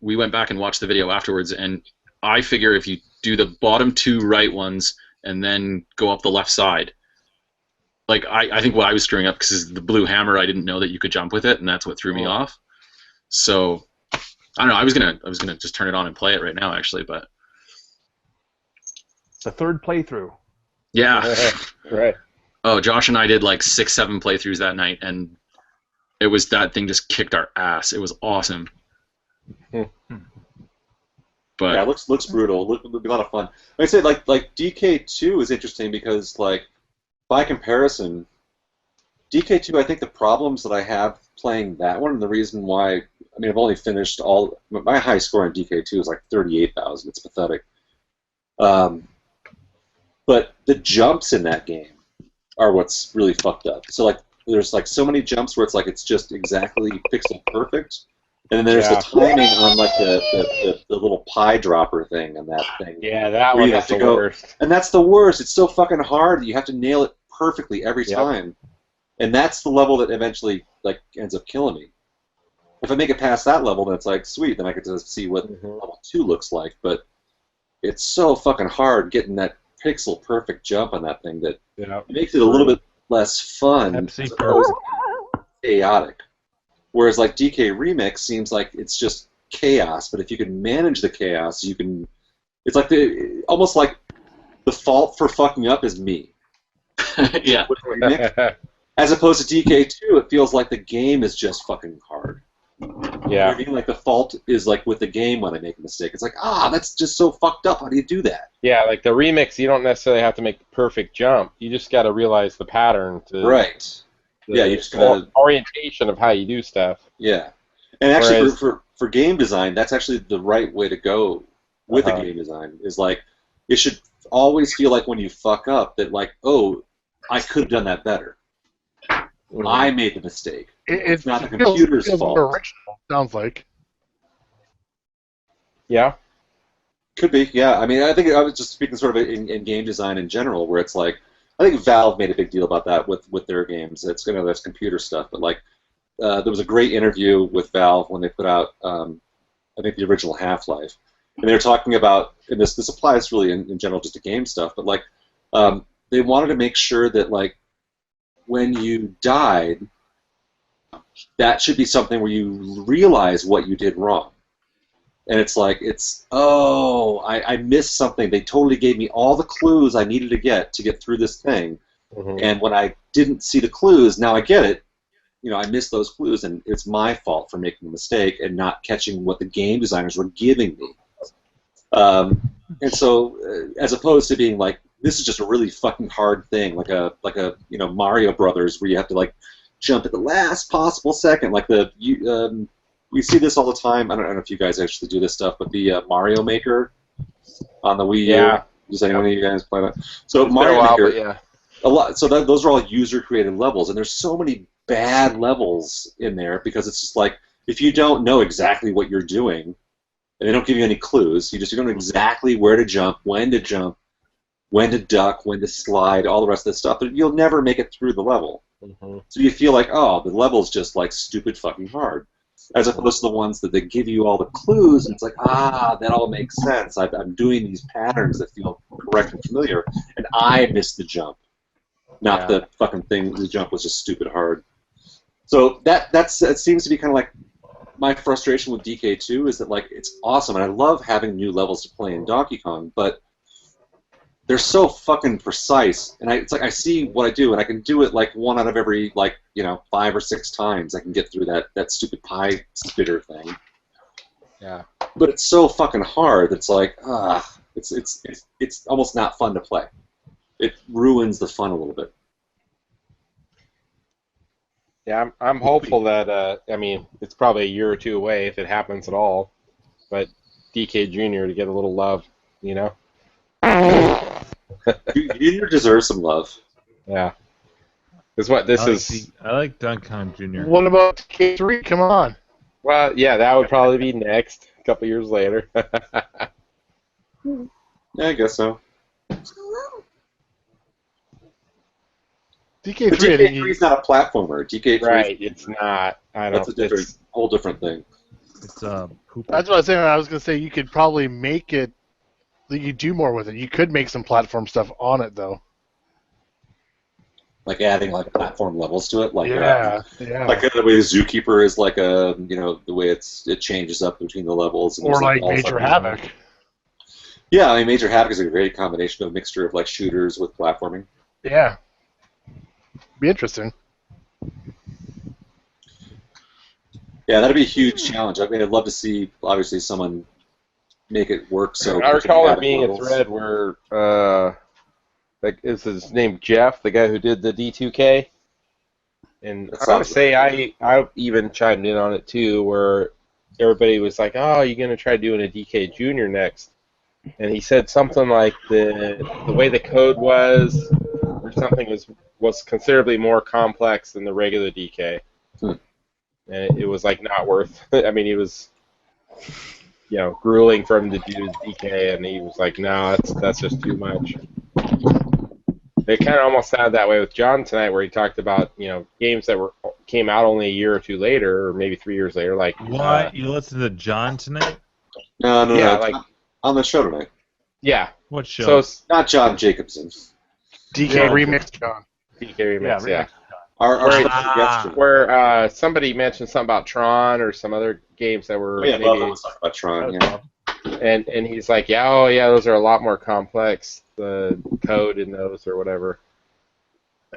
[SPEAKER 19] We went back and watched the video afterwards, and I figure if you do the bottom two right ones and then go up the left side, I think what I was screwing up because the blue hammer, I didn't know that you could jump with it, and that's what threw me off. So I don't know. I was gonna just turn it on and play it right now, actually, but
[SPEAKER 9] the third playthrough.
[SPEAKER 19] Yeah.
[SPEAKER 14] Right.
[SPEAKER 19] Oh, Josh and I did 6-7 playthroughs that night, and that thing just kicked our ass. It was awesome. But
[SPEAKER 3] yeah, it looks brutal. It'll be a lot of fun. Like I said, like DK2 is interesting because by comparison, DK2, I think the problems that I have playing that one, and the reason why, I've only finished my high score on DK2 is 38,000. It's pathetic. But the jumps in that game are what's really fucked up. So like there's like so many jumps where it's like it's just exactly pixel perfect, and then there's the timing on like the little pie dropper thing and that thing.
[SPEAKER 14] Yeah, that
[SPEAKER 3] where
[SPEAKER 14] one
[SPEAKER 3] you
[SPEAKER 14] is
[SPEAKER 3] have to
[SPEAKER 14] the
[SPEAKER 3] go,
[SPEAKER 14] worst.
[SPEAKER 3] and that's the worst. It's so fucking hard that you have to nail it perfectly every time, and that's the level that eventually like ends up killing me. If I make it past that level, then it's like sweet. Then I get to see what level 2 looks like. But it's so fucking hard getting that pixel perfect jump on that thing that makes it a little bit less fun as opposed to chaotic. Whereas like DK Remix seems like it's just chaos, but if you can manage the chaos, you can. It's like almost like the fault for fucking up is me.
[SPEAKER 19] Yeah.
[SPEAKER 3] With Remix. As opposed to DK2, it feels like the game is just fucking hard.
[SPEAKER 14] Yeah.
[SPEAKER 3] You know what I mean? Like the fault is like with the game when I make a mistake. It's like, that's just so fucked up. How do you do that?
[SPEAKER 14] Yeah, like the remix, you don't necessarily have to make the perfect jump. You just got to realize the pattern to
[SPEAKER 3] Right. Yeah, you just gotta
[SPEAKER 14] orientation of how you do stuff.
[SPEAKER 3] Yeah, and actually
[SPEAKER 14] Whereas,
[SPEAKER 3] for game design, that's actually the right way to go with a game design. Is like it should always feel like when you fuck up that like, oh, I could have done that better. I made the mistake. It's not the computer's
[SPEAKER 1] feels
[SPEAKER 3] fault.
[SPEAKER 1] more original, sounds like.
[SPEAKER 14] Yeah.
[SPEAKER 3] Could be, yeah. I mean, I think I was just speaking sort of in game design in general, where it's like, I think Valve made a big deal about that with their games. It's that's computer stuff, but like, there was a great interview with Valve when they put out, I think the original Half-Life, and they were talking about, and this applies really in general just to game stuff, but like, they wanted to make sure that like, when you died, that should be something where you realize what you did wrong. And it's like, I missed something. They totally gave me all the clues I needed to get through this thing. And when I didn't see the clues, now I get it. You know, I missed those clues, and it's my fault for making a mistake and not catching what the game designers were giving me. And so, as opposed to being like, this is just a really fucking hard thing, like a Mario Brothers, where you have to like jump at the last possible second, like we see this all the time. I don't know if you guys actually do this stuff, but the Mario Maker on the Wii U. Does anyone of you guys play that? So
[SPEAKER 14] It's
[SPEAKER 3] Mario
[SPEAKER 14] been a while,
[SPEAKER 3] Maker,
[SPEAKER 14] but yeah.
[SPEAKER 3] a lot. So those are all user-created levels, and there's so many bad levels in there because it's just like if you don't know exactly what you're doing, and they don't give you any clues, you don't know exactly where to jump, when to duck, when to slide, all the rest of this stuff, but you'll never make it through the level. So you feel like, oh, the level's just like stupid fucking hard. As opposed to the ones that they give you all the clues, and it's like, that all makes sense. I'm doing these patterns that feel correct and familiar, and I missed the jump. Not the fucking thing, the jump was just stupid hard. So that seems to be kind of like my frustration with DK2 is that like it's awesome, and I love having new levels to play in Donkey Kong, but they're so fucking precise, and it's like I see what I do, and I can do it like 1 out of every 5 or 6 times. I can get through that stupid pie spitter thing.
[SPEAKER 14] Yeah.
[SPEAKER 3] But it's so fucking hard. It's like it's almost not fun to play. It ruins the fun a little bit.
[SPEAKER 14] Yeah, I'm hopeful that I mean it's probably a year or 2 away if it happens at all, but DK Jr. to get a little love, you know.
[SPEAKER 3] Junior deserves some love.
[SPEAKER 14] Yeah. Because what this is.
[SPEAKER 12] I like Donkey Kong Jr.
[SPEAKER 1] What about K3? Come on.
[SPEAKER 14] Well, yeah, that would probably be next, a couple years later.
[SPEAKER 3] Yeah, I guess so.
[SPEAKER 1] DK3,
[SPEAKER 3] but DK3 is not a platformer. DK3
[SPEAKER 14] right, it's not.
[SPEAKER 3] That's a whole different thing.
[SPEAKER 12] It's
[SPEAKER 1] That's what I was saying. I was going to say you could probably make it. You do more with it. You could make some platform stuff on it, though.
[SPEAKER 3] Like adding like platform levels to it, like
[SPEAKER 1] yeah.
[SPEAKER 3] Like the way Zookeeper is like the way it changes up between the levels. And
[SPEAKER 1] or like Major Havoc.
[SPEAKER 3] Yeah, I mean Major Havoc is a great combination of a mixture of like shooters with platforming.
[SPEAKER 1] Yeah. Be interesting.
[SPEAKER 3] Yeah, that'd be a huge challenge. I mean, I'd love to see obviously someone make it work. So
[SPEAKER 14] I recall there being a thread where is his name Jeff, the guy who did the D2K, and I gotta say I even chimed in on it too, where everybody was like, "Oh, you're gonna try doing a DK Junior next," and he said something like the way the code was
[SPEAKER 13] or something was considerably more complex than the regular DK, and it was like not worth. I mean, he was, grueling for him to do his DK, and he was like, no, that's just too much. It kind of almost sounded that way with John tonight, where he talked about games that came out only a year or two later, or maybe 3 years later. Like
[SPEAKER 12] What? You listened to John tonight?
[SPEAKER 3] No,
[SPEAKER 13] Yeah, like
[SPEAKER 3] on the show tonight.
[SPEAKER 13] Yeah.
[SPEAKER 12] What show?
[SPEAKER 13] So it's
[SPEAKER 3] Not John Jacobson.
[SPEAKER 1] DK Remix John.
[SPEAKER 13] DK Remix, yeah.
[SPEAKER 3] Our
[SPEAKER 13] Where,
[SPEAKER 3] suggestion.
[SPEAKER 13] where somebody mentioned something about Tron or some other games that were
[SPEAKER 3] Yeah,
[SPEAKER 13] maybe,
[SPEAKER 3] Bubba was talking about Tron. Yeah.
[SPEAKER 13] and he's like, those are a lot more complex, the code in those or whatever.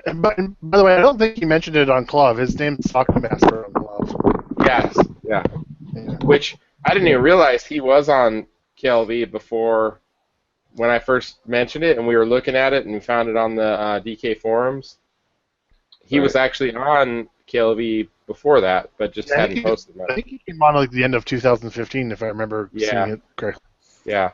[SPEAKER 1] And by the way, I don't think he mentioned it on Club. His name's Sockmaster on Club.
[SPEAKER 13] Yes, yeah. Which I didn't even realize he was on KLV before when I first mentioned it, and we were looking at it and we found it on the DK forums. He was actually on KLV before that, but just hadn't posted much.
[SPEAKER 1] I think he came on like the end of 2015, if I remember seeing it correctly.
[SPEAKER 13] Yeah.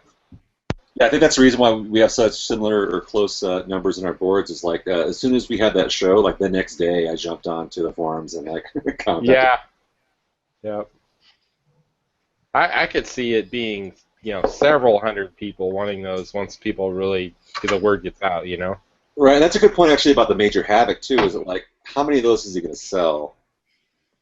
[SPEAKER 3] Yeah, I think that's the reason why we have such similar or close numbers in our boards. Is like as soon as we had that show, like the next day, I jumped onto the forums and like contacted.
[SPEAKER 13] Yeah. Yep. I could see it being several hundred people wanting those once people really the word gets out.
[SPEAKER 3] Right, that's a good point actually about the Major Havoc too. Is it like how many of those is he going to sell?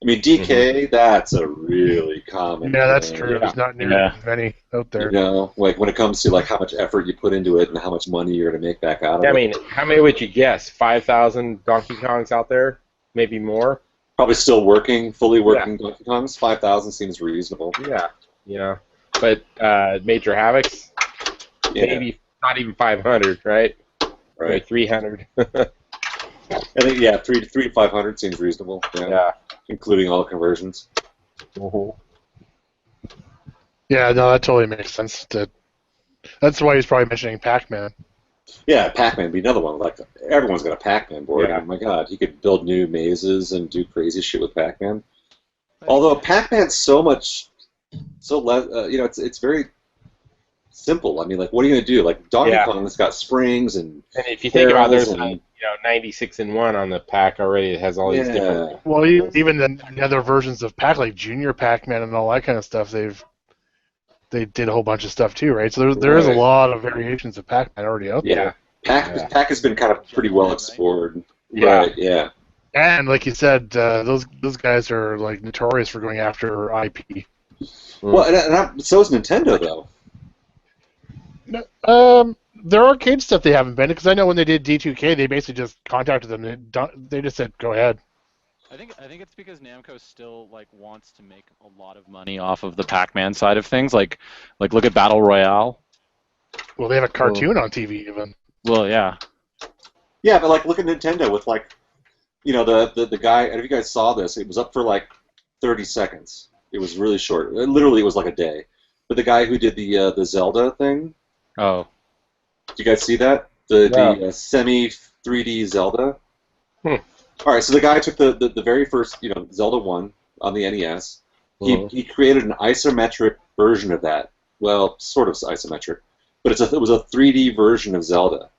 [SPEAKER 3] I mean, DK, that's a really common.
[SPEAKER 1] Yeah, that's true. There's not nearly as many out there.
[SPEAKER 3] Like when it comes to like how much effort you put into it and how much money you're going to make back out of it.
[SPEAKER 13] I mean, how many would you guess? 5,000 Donkey Kongs out there? Maybe more?
[SPEAKER 3] Probably still working, fully working Donkey Kongs. 5,000 seems reasonable.
[SPEAKER 13] Yeah, But Major Havocs, maybe not even 500, right?
[SPEAKER 3] Right.
[SPEAKER 13] Like 300.
[SPEAKER 3] I think 3 to 500 seems reasonable. Yeah. Including all the conversions.
[SPEAKER 1] Yeah, no, that totally makes sense. That's why he's probably mentioning Pac-Man.
[SPEAKER 3] Yeah, Pac-Man would be another one. Like everyone's got a Pac-Man board.
[SPEAKER 13] Yeah.
[SPEAKER 3] Oh my God, he could build new mazes and do crazy shit with Pac-Man. Although Pac-Man's it's very simple. I mean, like, what are you gonna do? Like Donkey Kong's got springs and.
[SPEAKER 13] And if you think about it, there's 96 in 1 on the pack already. It has all these different.
[SPEAKER 1] Well, even the other versions of Pac, like Junior Pac-Man and all that kind of stuff, they did a whole bunch of stuff too, right? So there is a lot of variations of Pac-Man already out there.
[SPEAKER 3] Pac has been kind of pretty well explored.
[SPEAKER 13] Yeah.
[SPEAKER 3] Right, yeah.
[SPEAKER 1] And like you said, those guys are like notorious for going after IP.
[SPEAKER 3] Well, and so is Nintendo though.
[SPEAKER 1] Their arcade stuff they haven't been, because I know when they did D2K, they basically just contacted them. They just said, "Go ahead."
[SPEAKER 20] I think it's because Namco still wants to make a lot of money off of the Pac-Man side of things. Like look at Battle Royale.
[SPEAKER 1] Well, they have a cartoon on TV even.
[SPEAKER 20] Well, yeah.
[SPEAKER 3] Yeah, but look at Nintendo with the guy. I don't know if you guys saw this. It was up for 30 seconds. It was really short. Literally, it was like a day. But the guy who did the Zelda thing.
[SPEAKER 20] Oh.
[SPEAKER 3] Did you guys see that? The semi 3D Zelda. All right, so the guy took the very first Zelda 1 on the NES. He created an isometric version of that. Well, sort of isometric, but it was a 3D version of Zelda,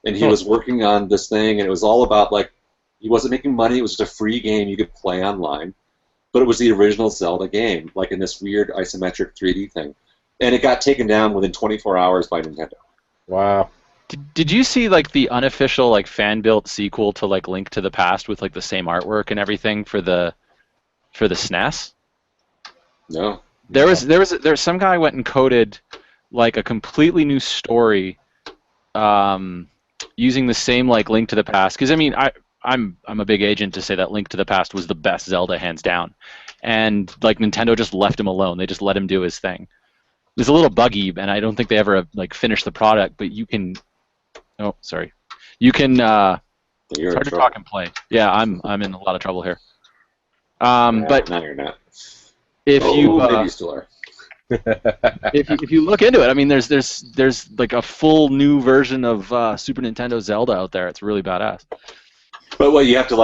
[SPEAKER 3] and he was working on this thing, and it was all about he wasn't making money. It was just a free game you could play online, but it was the original Zelda game, in this weird isometric 3D thing, and it got taken down within 24 hours by Nintendo.
[SPEAKER 13] Wow.
[SPEAKER 20] Did you see the unofficial fan built sequel to Link to the Past with the same artwork and everything for the SNES?
[SPEAKER 3] No.
[SPEAKER 20] There's some guy went and coded a completely new story using the same Link to the Past, because I mean I'm a big agent to say that Link to the Past was the best Zelda hands down, and Nintendo just left him alone. They just let him do his thing. It was a little buggy, and I don't think they ever finished the product. But you can. Oh, sorry. You can. It's hard to talk and play. Yeah, I'm in a lot of trouble here. But
[SPEAKER 3] now you're not.
[SPEAKER 20] If you
[SPEAKER 3] maybe you still are.
[SPEAKER 20] if you look into it, I mean, there's a full new version of Super Nintendo Zelda out there. It's really badass.
[SPEAKER 3] But what you have to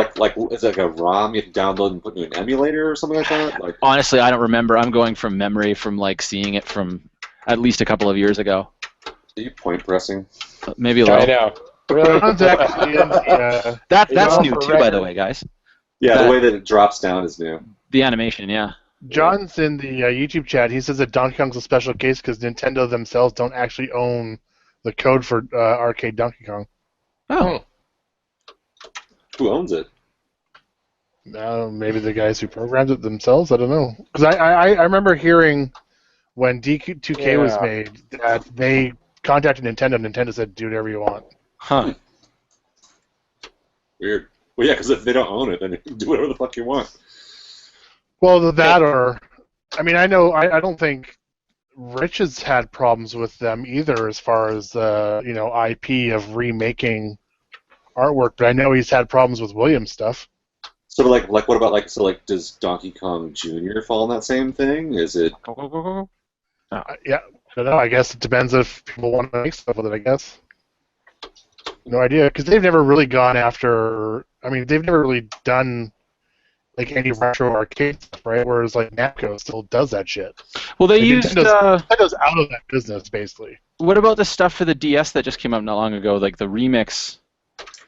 [SPEAKER 3] is it a ROM you have to download and put into an emulator or something like that?
[SPEAKER 20] Honestly, I don't remember. I'm going from memory from seeing it from at least a couple of years ago.
[SPEAKER 3] Are you point pressing?
[SPEAKER 20] Maybe a little.
[SPEAKER 13] I know.
[SPEAKER 1] John's actually in the,
[SPEAKER 18] That's
[SPEAKER 1] John
[SPEAKER 18] new
[SPEAKER 1] for
[SPEAKER 18] too, by the
[SPEAKER 1] record.
[SPEAKER 18] way, guys.
[SPEAKER 3] Yeah,
[SPEAKER 18] That-
[SPEAKER 3] the way that it drops down is new.
[SPEAKER 18] The animation, yeah.
[SPEAKER 1] John's in the YouTube chat. He says that Donkey Kong's a special case because Nintendo themselves don't actually own the code for arcade Donkey Kong.
[SPEAKER 18] Oh.
[SPEAKER 3] Who owns it?
[SPEAKER 1] Maybe the guys who programmed it themselves. I don't know. Because I remember hearing when DQ2K was
[SPEAKER 14] Yeah.
[SPEAKER 1] made that they contacted Nintendo. Nintendo said, "Do whatever you want."
[SPEAKER 18] Huh.
[SPEAKER 3] Weird. Well, yeah, because if they don't own it, then you can do whatever the fuck you want.
[SPEAKER 1] Well, that or, I mean, I don't think Rich has had problems with them either, as far as IP of remaking artwork. But I know he's had problems with Williams stuff.
[SPEAKER 3] So, like, what about does Donkey Kong Jr. fall in that same thing? Is it?
[SPEAKER 1] Yeah, I don't know. I guess it depends if people want to make stuff with it. I guess. No idea, because they've never really gone after. I mean, they've never really done like any retro arcade stuff, right? Whereas like Namco still does that shit.
[SPEAKER 18] Well, they
[SPEAKER 1] Like,
[SPEAKER 18] used.
[SPEAKER 1] Nintendo's out of that business, basically.
[SPEAKER 18] What about the stuff for the DS that just came out not long ago, like the remix?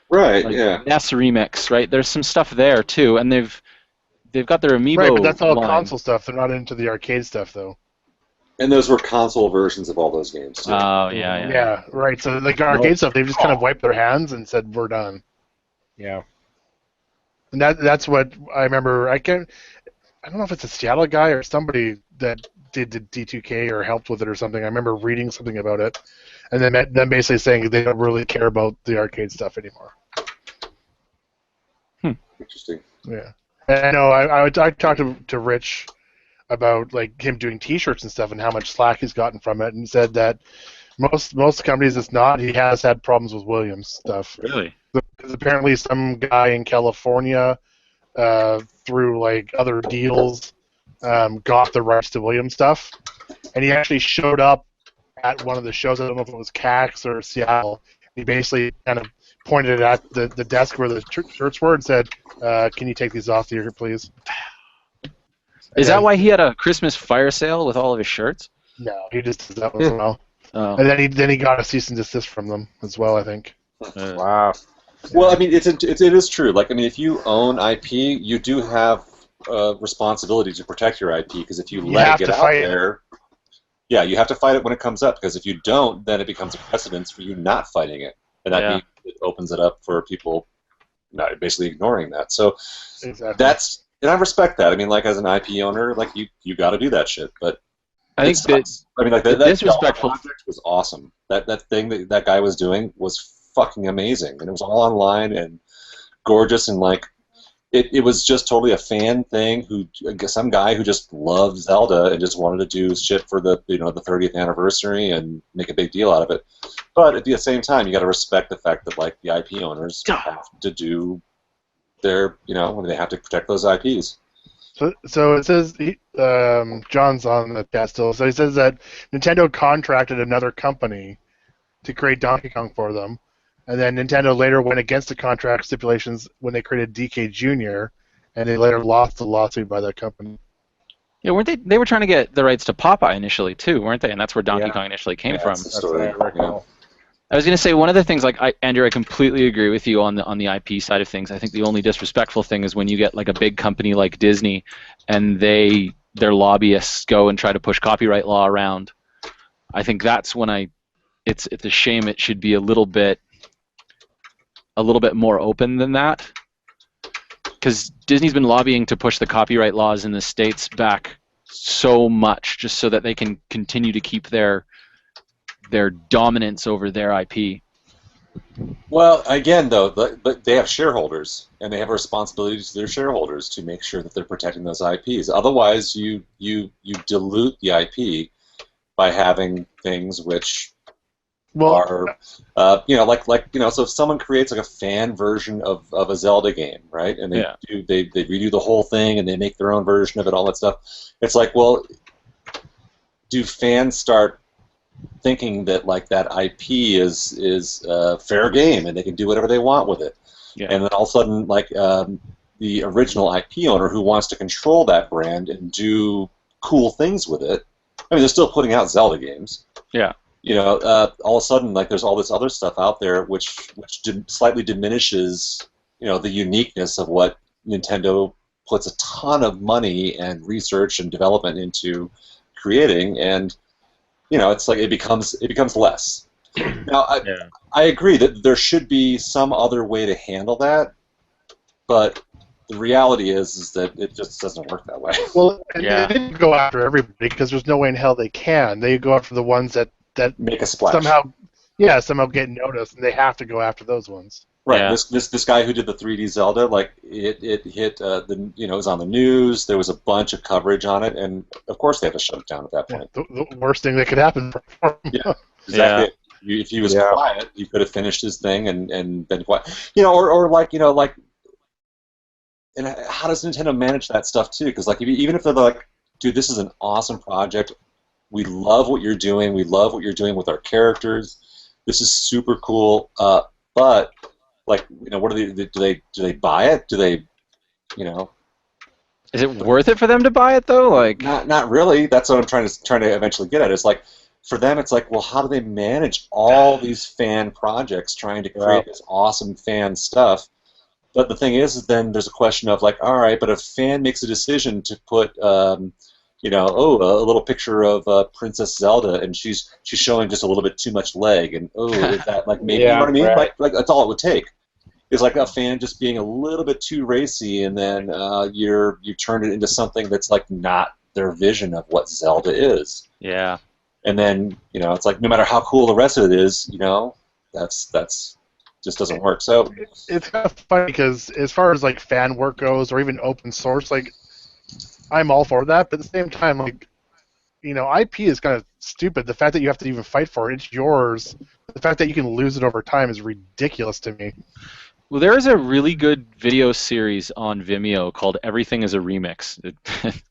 [SPEAKER 3] Right.
[SPEAKER 18] Like
[SPEAKER 3] yeah.
[SPEAKER 18] NES remix, right? There's some stuff there too, and they've got their Amiibo
[SPEAKER 1] Right, but that's all
[SPEAKER 18] line.
[SPEAKER 1] console stuff. They're not into the arcade stuff, though.
[SPEAKER 3] And those were console versions of all those games. Too.
[SPEAKER 18] Oh yeah.
[SPEAKER 1] Yeah, right. So like arcade stuff, they've just kind of wiped their hands and said we're done.
[SPEAKER 14] Yeah.
[SPEAKER 1] And that's what I remember. I don't know if it's a Seattle guy or somebody that did the D2K or helped with it or something. I remember reading something about it, and then them basically saying they don't really care about the arcade stuff anymore.
[SPEAKER 3] Interesting.
[SPEAKER 1] Yeah. And I know I talked to Rich about like him doing T-shirts and stuff and how much slack he's gotten from it, and he said that most companies it's not. He has had problems with Williams stuff.
[SPEAKER 18] Really?
[SPEAKER 1] Because apparently some guy in California, through like other deals, got the rights to Williams stuff, and he actually showed up at one of the shows. I don't know if it was CAX or Seattle. He basically kind of pointed at the desk where the shirts were and said, "Can you take these off here, please?"
[SPEAKER 18] Is that why he had a Christmas fire sale with all of his shirts?
[SPEAKER 1] No, he just does that once in a while.
[SPEAKER 18] Oh.
[SPEAKER 1] And then he got a cease and desist from them as well, I think.
[SPEAKER 14] Wow.
[SPEAKER 3] Well, I mean, it is true. Like, I mean, if you own IP, you do have responsibility to protect your IP, because if you let it get out there, yeah, you have to fight it when it comes up, because if you don't, then it becomes a precedence for you not fighting it, and that means it opens it up for people not basically ignoring that. So that's, and I respect that. I mean, like as an IP owner, like you got to do that shit, but
[SPEAKER 18] I think
[SPEAKER 3] I mean, like that
[SPEAKER 18] disrespectful
[SPEAKER 3] project was awesome. That thing that guy was doing was fucking amazing, and it was all online and gorgeous, and like it was just totally a fan thing. Some guy who just loved Zelda and just wanted to do shit for the the 30th anniversary and make a big deal out of it. But at the same time, you got to respect the fact that like the IP owners have to do their they have to protect those IPs.
[SPEAKER 1] So it says John's on the chat still. So he says that Nintendo contracted another company to create Donkey Kong for them, and then Nintendo later went against the contract stipulations when they created DK Jr., and they later lost the lawsuit by that company.
[SPEAKER 18] Yeah, weren't they? They were trying to get the rights to Popeye initially too, weren't they? And that's where Donkey Kong initially came from.
[SPEAKER 3] That's the story.
[SPEAKER 18] I was going to say one of the things, like Andrew, I completely agree with you on the IP side of things. I think the only disrespectful thing is when you get like a big company like Disney, and their lobbyists go and try to push copyright law around. I think that's when it's a shame. It should be a little bit more open than that, because Disney's been lobbying to push the copyright laws in the States back so much, just so that they can continue to keep their dominance over their IP.
[SPEAKER 3] Well, again, though, but they have shareholders, and they have a responsibility to their shareholders to make sure that they're protecting those IPs. Otherwise, you dilute the IP by having things which are, so if someone creates like a fan version of a Zelda game, right, and they redo the whole thing and they make their own version of it, all that stuff. It's like, well, do fans start thinking that like that IP is fair game and they can do whatever they want with it, and then all of a sudden like the original IP owner who wants to control that brand and do cool things with it. I mean, they're still putting out Zelda games.
[SPEAKER 18] Yeah.
[SPEAKER 3] all of a sudden, like, there's all this other stuff out there which slightly diminishes, the uniqueness of what Nintendo puts a ton of money and research and development into creating, and it's like it becomes less. Now, I agree that there should be some other way to handle that, but the reality is that it just doesn't work that way.
[SPEAKER 1] Well, they didn't go after everybody because there's no way in hell they can. They go after the ones that
[SPEAKER 3] make a splash.
[SPEAKER 1] somehow get noticed, and they have to go after those ones.
[SPEAKER 3] Right. Yeah. This guy who did the 3D Zelda, like it hit it was on the news. There was a bunch of coverage on it, and of course they had to shut it down at that point.
[SPEAKER 1] The worst thing that could happen for him.
[SPEAKER 3] Yeah, exactly. Yeah. If he was quiet, he could have finished his thing and been quiet. And how does Nintendo manage that stuff too? Because even if they're like, dude, this is an awesome project. We love what you're doing. We love what you're doing with our characters. This is super cool. But what do they buy it? Do they,
[SPEAKER 20] Is it worth it for them to buy it though? Like,
[SPEAKER 3] not really. That's what I'm trying to eventually get at. It's like, for them, it's like, well, how do they manage all these fan projects trying to create this awesome fan stuff? But the thing is, then there's a question of like, all right, but if a fan makes a decision to put, a little picture of Princess Zelda, and she's showing just a little bit too much leg, and is that like maybe you know what I mean? Right. Like that's all it would take. It's like a fan just being a little bit too racy, and then you turn it into something that's like not their vision of what Zelda is.
[SPEAKER 20] Yeah.
[SPEAKER 3] And then it's like no matter how cool the rest of it is, that's just doesn't work. So
[SPEAKER 1] it's kind of funny because as far as like fan work goes, or even open source, like I'm all for that, but at the same time, like IP is kind of stupid. The fact that you have to even fight for it, it's yours. The fact that you can lose it over time is ridiculous to me.
[SPEAKER 20] Well, there is a really good video series on Vimeo called "Everything Is a Remix."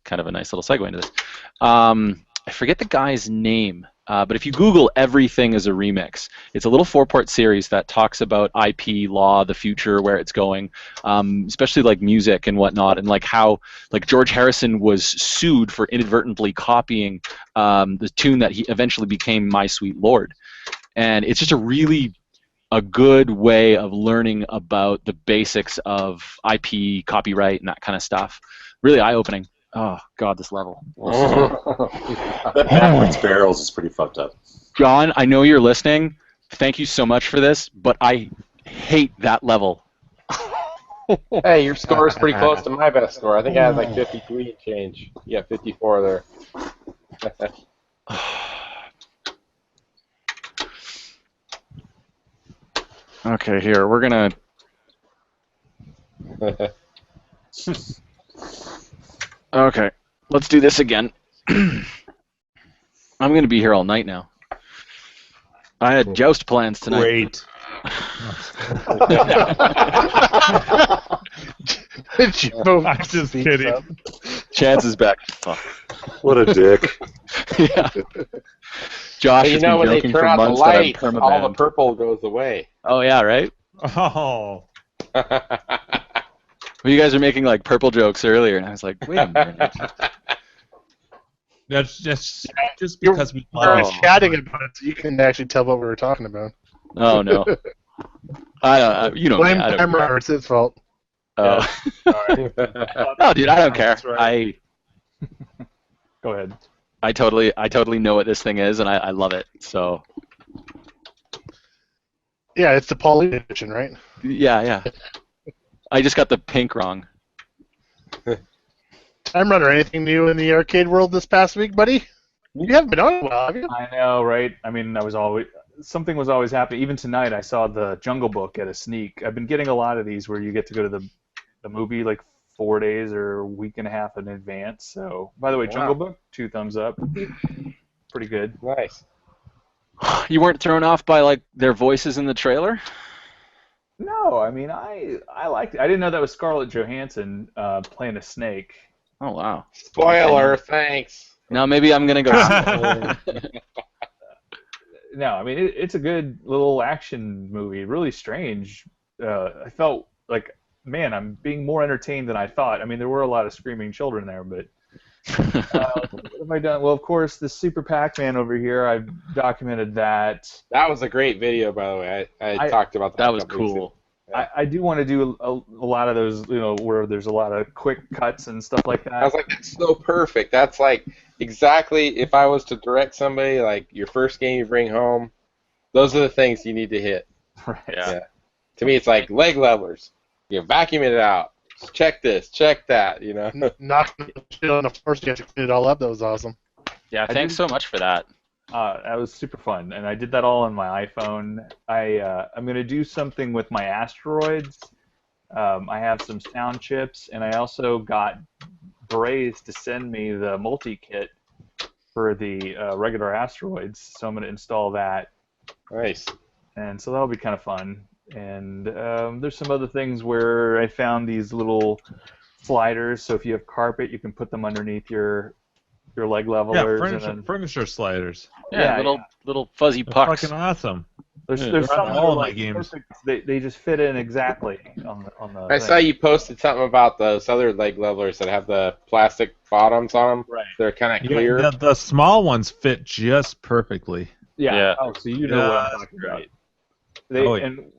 [SPEAKER 20] Kind of a nice little segue into this. I forget the guy's name. But if you Google "Everything is a Remix," it's a little 4-part series that talks about IP law, the future, where it's going, especially like music and whatnot, and like how like George Harrison was sued for inadvertently copying the tune that he eventually became "My Sweet Lord," and it's just a good way of learning about the basics of IP, copyright, and that kind of stuff. Really eye-opening. Oh God, this level.
[SPEAKER 3] That backwards barrels is pretty fucked up.
[SPEAKER 20] John, I know you're listening. Thank you so much for this, but I hate that level.
[SPEAKER 14] Hey, your score is pretty close to my best score. I think I had like 53 and change. Yeah, 54 there.
[SPEAKER 20] Okay, here we're gonna. Okay, let's do this again. I'm going to be here all night now. I had joust plans tonight.
[SPEAKER 12] Great.
[SPEAKER 1] I'm
[SPEAKER 12] just kidding.
[SPEAKER 20] Chance is back. Fuck.
[SPEAKER 3] What a dick.
[SPEAKER 20] Yeah. Josh has been
[SPEAKER 14] when they
[SPEAKER 20] joking
[SPEAKER 14] turn
[SPEAKER 20] for
[SPEAKER 14] out the
[SPEAKER 20] months that I'm
[SPEAKER 14] lights, all the
[SPEAKER 20] permabanned.
[SPEAKER 14] purple goes away.
[SPEAKER 20] Oh, yeah, right?
[SPEAKER 12] Oh.
[SPEAKER 20] Well, you guys were making like purple jokes earlier, and I was like, wait a minute.
[SPEAKER 12] That's just because we
[SPEAKER 1] were chatting about it, so you can actually tell what we were talking about.
[SPEAKER 20] Oh no, I don't. You know,
[SPEAKER 1] blame
[SPEAKER 20] me, I don't
[SPEAKER 1] camera.
[SPEAKER 20] care.
[SPEAKER 1] It's his fault.
[SPEAKER 20] Oh. No, dude, I don't care.
[SPEAKER 9] Right. Go ahead.
[SPEAKER 20] I totally know what this thing is, and I love it. So.
[SPEAKER 1] Yeah, it's the Pauline edition, right?
[SPEAKER 20] Yeah. I just got the pink wrong.
[SPEAKER 1] Time Runner, anything new in the arcade world this past week, buddy? You haven't been on in a while, have you?
[SPEAKER 9] I know, right? I mean, something was always happening. Even tonight, I saw the Jungle Book at a sneak. I've been getting a lot of these where you get to go to the movie like 4 days or a week and a half in advance. So, by the way, Jungle Book, 2 thumbs up. Pretty good.
[SPEAKER 14] Nice.
[SPEAKER 20] You weren't thrown off by like their voices in the trailer?
[SPEAKER 9] No, I mean I liked it. I didn't know that was Scarlett Johansson playing a snake.
[SPEAKER 20] Oh wow!
[SPEAKER 14] Spoiler, thanks.
[SPEAKER 20] Now maybe I'm gonna go.
[SPEAKER 9] No, I mean it's a good little action movie. Really strange. I felt like, man, I'm being more entertained than I thought. I mean, there were a lot of screaming children there, but What have I done? Well, of course, the Super Pac-Man over here. I've documented that.
[SPEAKER 14] That was a great video, by the way. I talked about that.
[SPEAKER 20] That was cool.
[SPEAKER 9] I do want to do a lot of those, where there's a lot of quick cuts and stuff like that.
[SPEAKER 14] I was like, that's so perfect. That's like exactly if I was to direct somebody, like your first game you bring home, those are the things you need to hit.
[SPEAKER 9] Right.
[SPEAKER 14] Yeah. To me, it's like leg levelers. Vacuum it out. Check this, check that,
[SPEAKER 1] Knock the shit on the floor so you have to clean it all up. That was awesome.
[SPEAKER 20] Yeah, thanks so much for that.
[SPEAKER 9] That was super fun, and I did that all on my iPhone. I'm going to do something with my asteroids. I have some sound chips, and I also got Braze to send me the multi-kit for the regular asteroids, so I'm going to install that.
[SPEAKER 14] Nice.
[SPEAKER 9] And so that'll be kind of fun. And there's some other things where I found these little sliders, so if you have carpet, you can put them underneath your leg levelers.
[SPEAKER 12] Furniture sliders.
[SPEAKER 20] Yeah, little fuzzy pucks.
[SPEAKER 12] Fucking awesome.
[SPEAKER 9] There's some
[SPEAKER 12] all
[SPEAKER 9] that
[SPEAKER 12] my
[SPEAKER 9] are
[SPEAKER 12] games.
[SPEAKER 9] perfect. They just fit in exactly on the.
[SPEAKER 14] I saw you posted something about those other leg levelers that have the plastic bottoms on them.
[SPEAKER 9] Right.
[SPEAKER 14] They're kind of clear.
[SPEAKER 12] Yeah, the small ones fit just perfectly.
[SPEAKER 9] Yeah. Oh, so you know what I'm talking about.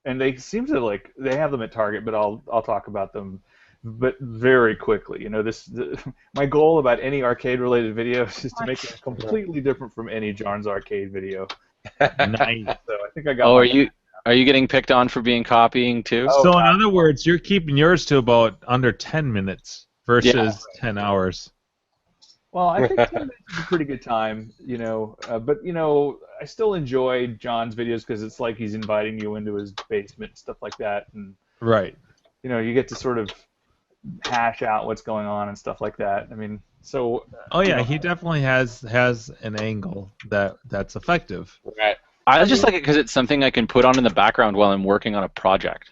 [SPEAKER 9] And they seem to they have them at Target, but I'll talk about them, but very quickly. My goal about any arcade-related videos is to make it completely different from any John's Arcade video.
[SPEAKER 12] Nice.
[SPEAKER 9] So I think I got.
[SPEAKER 20] Oh, are you getting picked on for being copying too?
[SPEAKER 12] So in other words, you're keeping yours to about under 10 minutes versus 10 hours.
[SPEAKER 9] Well, I think 10 minutes is a pretty good time, but I still enjoy John's videos because it's like he's inviting you into his basement and stuff like that, and
[SPEAKER 12] right.
[SPEAKER 9] You get to sort of hash out what's going on and stuff like that. I mean, so.
[SPEAKER 12] Oh yeah, he definitely has an angle that's effective.
[SPEAKER 14] Right.
[SPEAKER 20] I just like it because it's something I can put on in the background while I'm working on a project.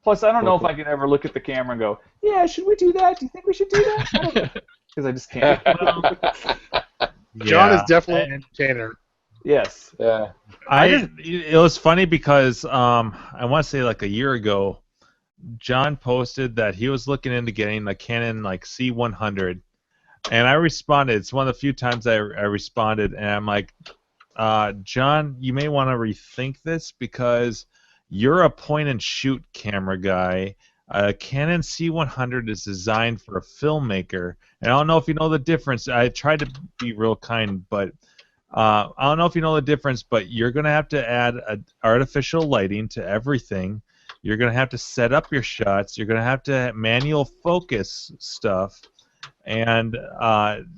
[SPEAKER 9] Plus, I don't know if I can ever look at the camera and go, "Yeah, should we do that? Do you think we should do that?" Because I just can't.
[SPEAKER 1] John is definitely an entertainer.
[SPEAKER 9] Yes.
[SPEAKER 14] Yeah.
[SPEAKER 12] It was funny because I want to say like a year ago, John posted that he was looking into getting a Canon C100, and I responded. It's one of the few times I responded, and I'm like, John, you may want to rethink this because you're a point-and-shoot camera guy. A Canon C100 is designed for a filmmaker, and I don't know if you know the difference. I tried to be real kind, but I don't know if you know the difference, but you're going to have to add artificial lighting to everything. You're going to have to set up your shots. You're going to have to manual focus stuff, and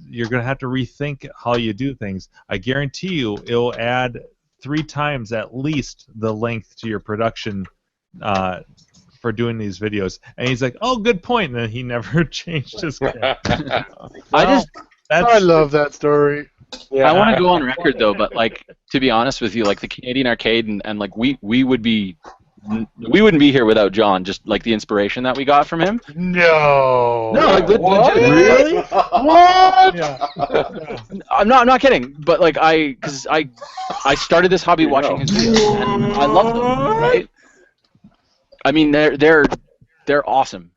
[SPEAKER 12] you're going to have to rethink how you do things. I guarantee you it'll add 3 times at least the length to your production for doing these videos. And he's like, oh, good point. And then he never changed his camera.
[SPEAKER 1] I love that story.
[SPEAKER 20] Yeah. I want to go on record though, but to be honest with you, the Canadian Arcade and we wouldn't be here without John. Just the inspiration that we got from him.
[SPEAKER 1] No.
[SPEAKER 20] No, legit.
[SPEAKER 1] Really? What? Yeah.
[SPEAKER 20] I'm not kidding. But because I started this hobby watching his videos, and I love them. Right? I mean, they're awesome.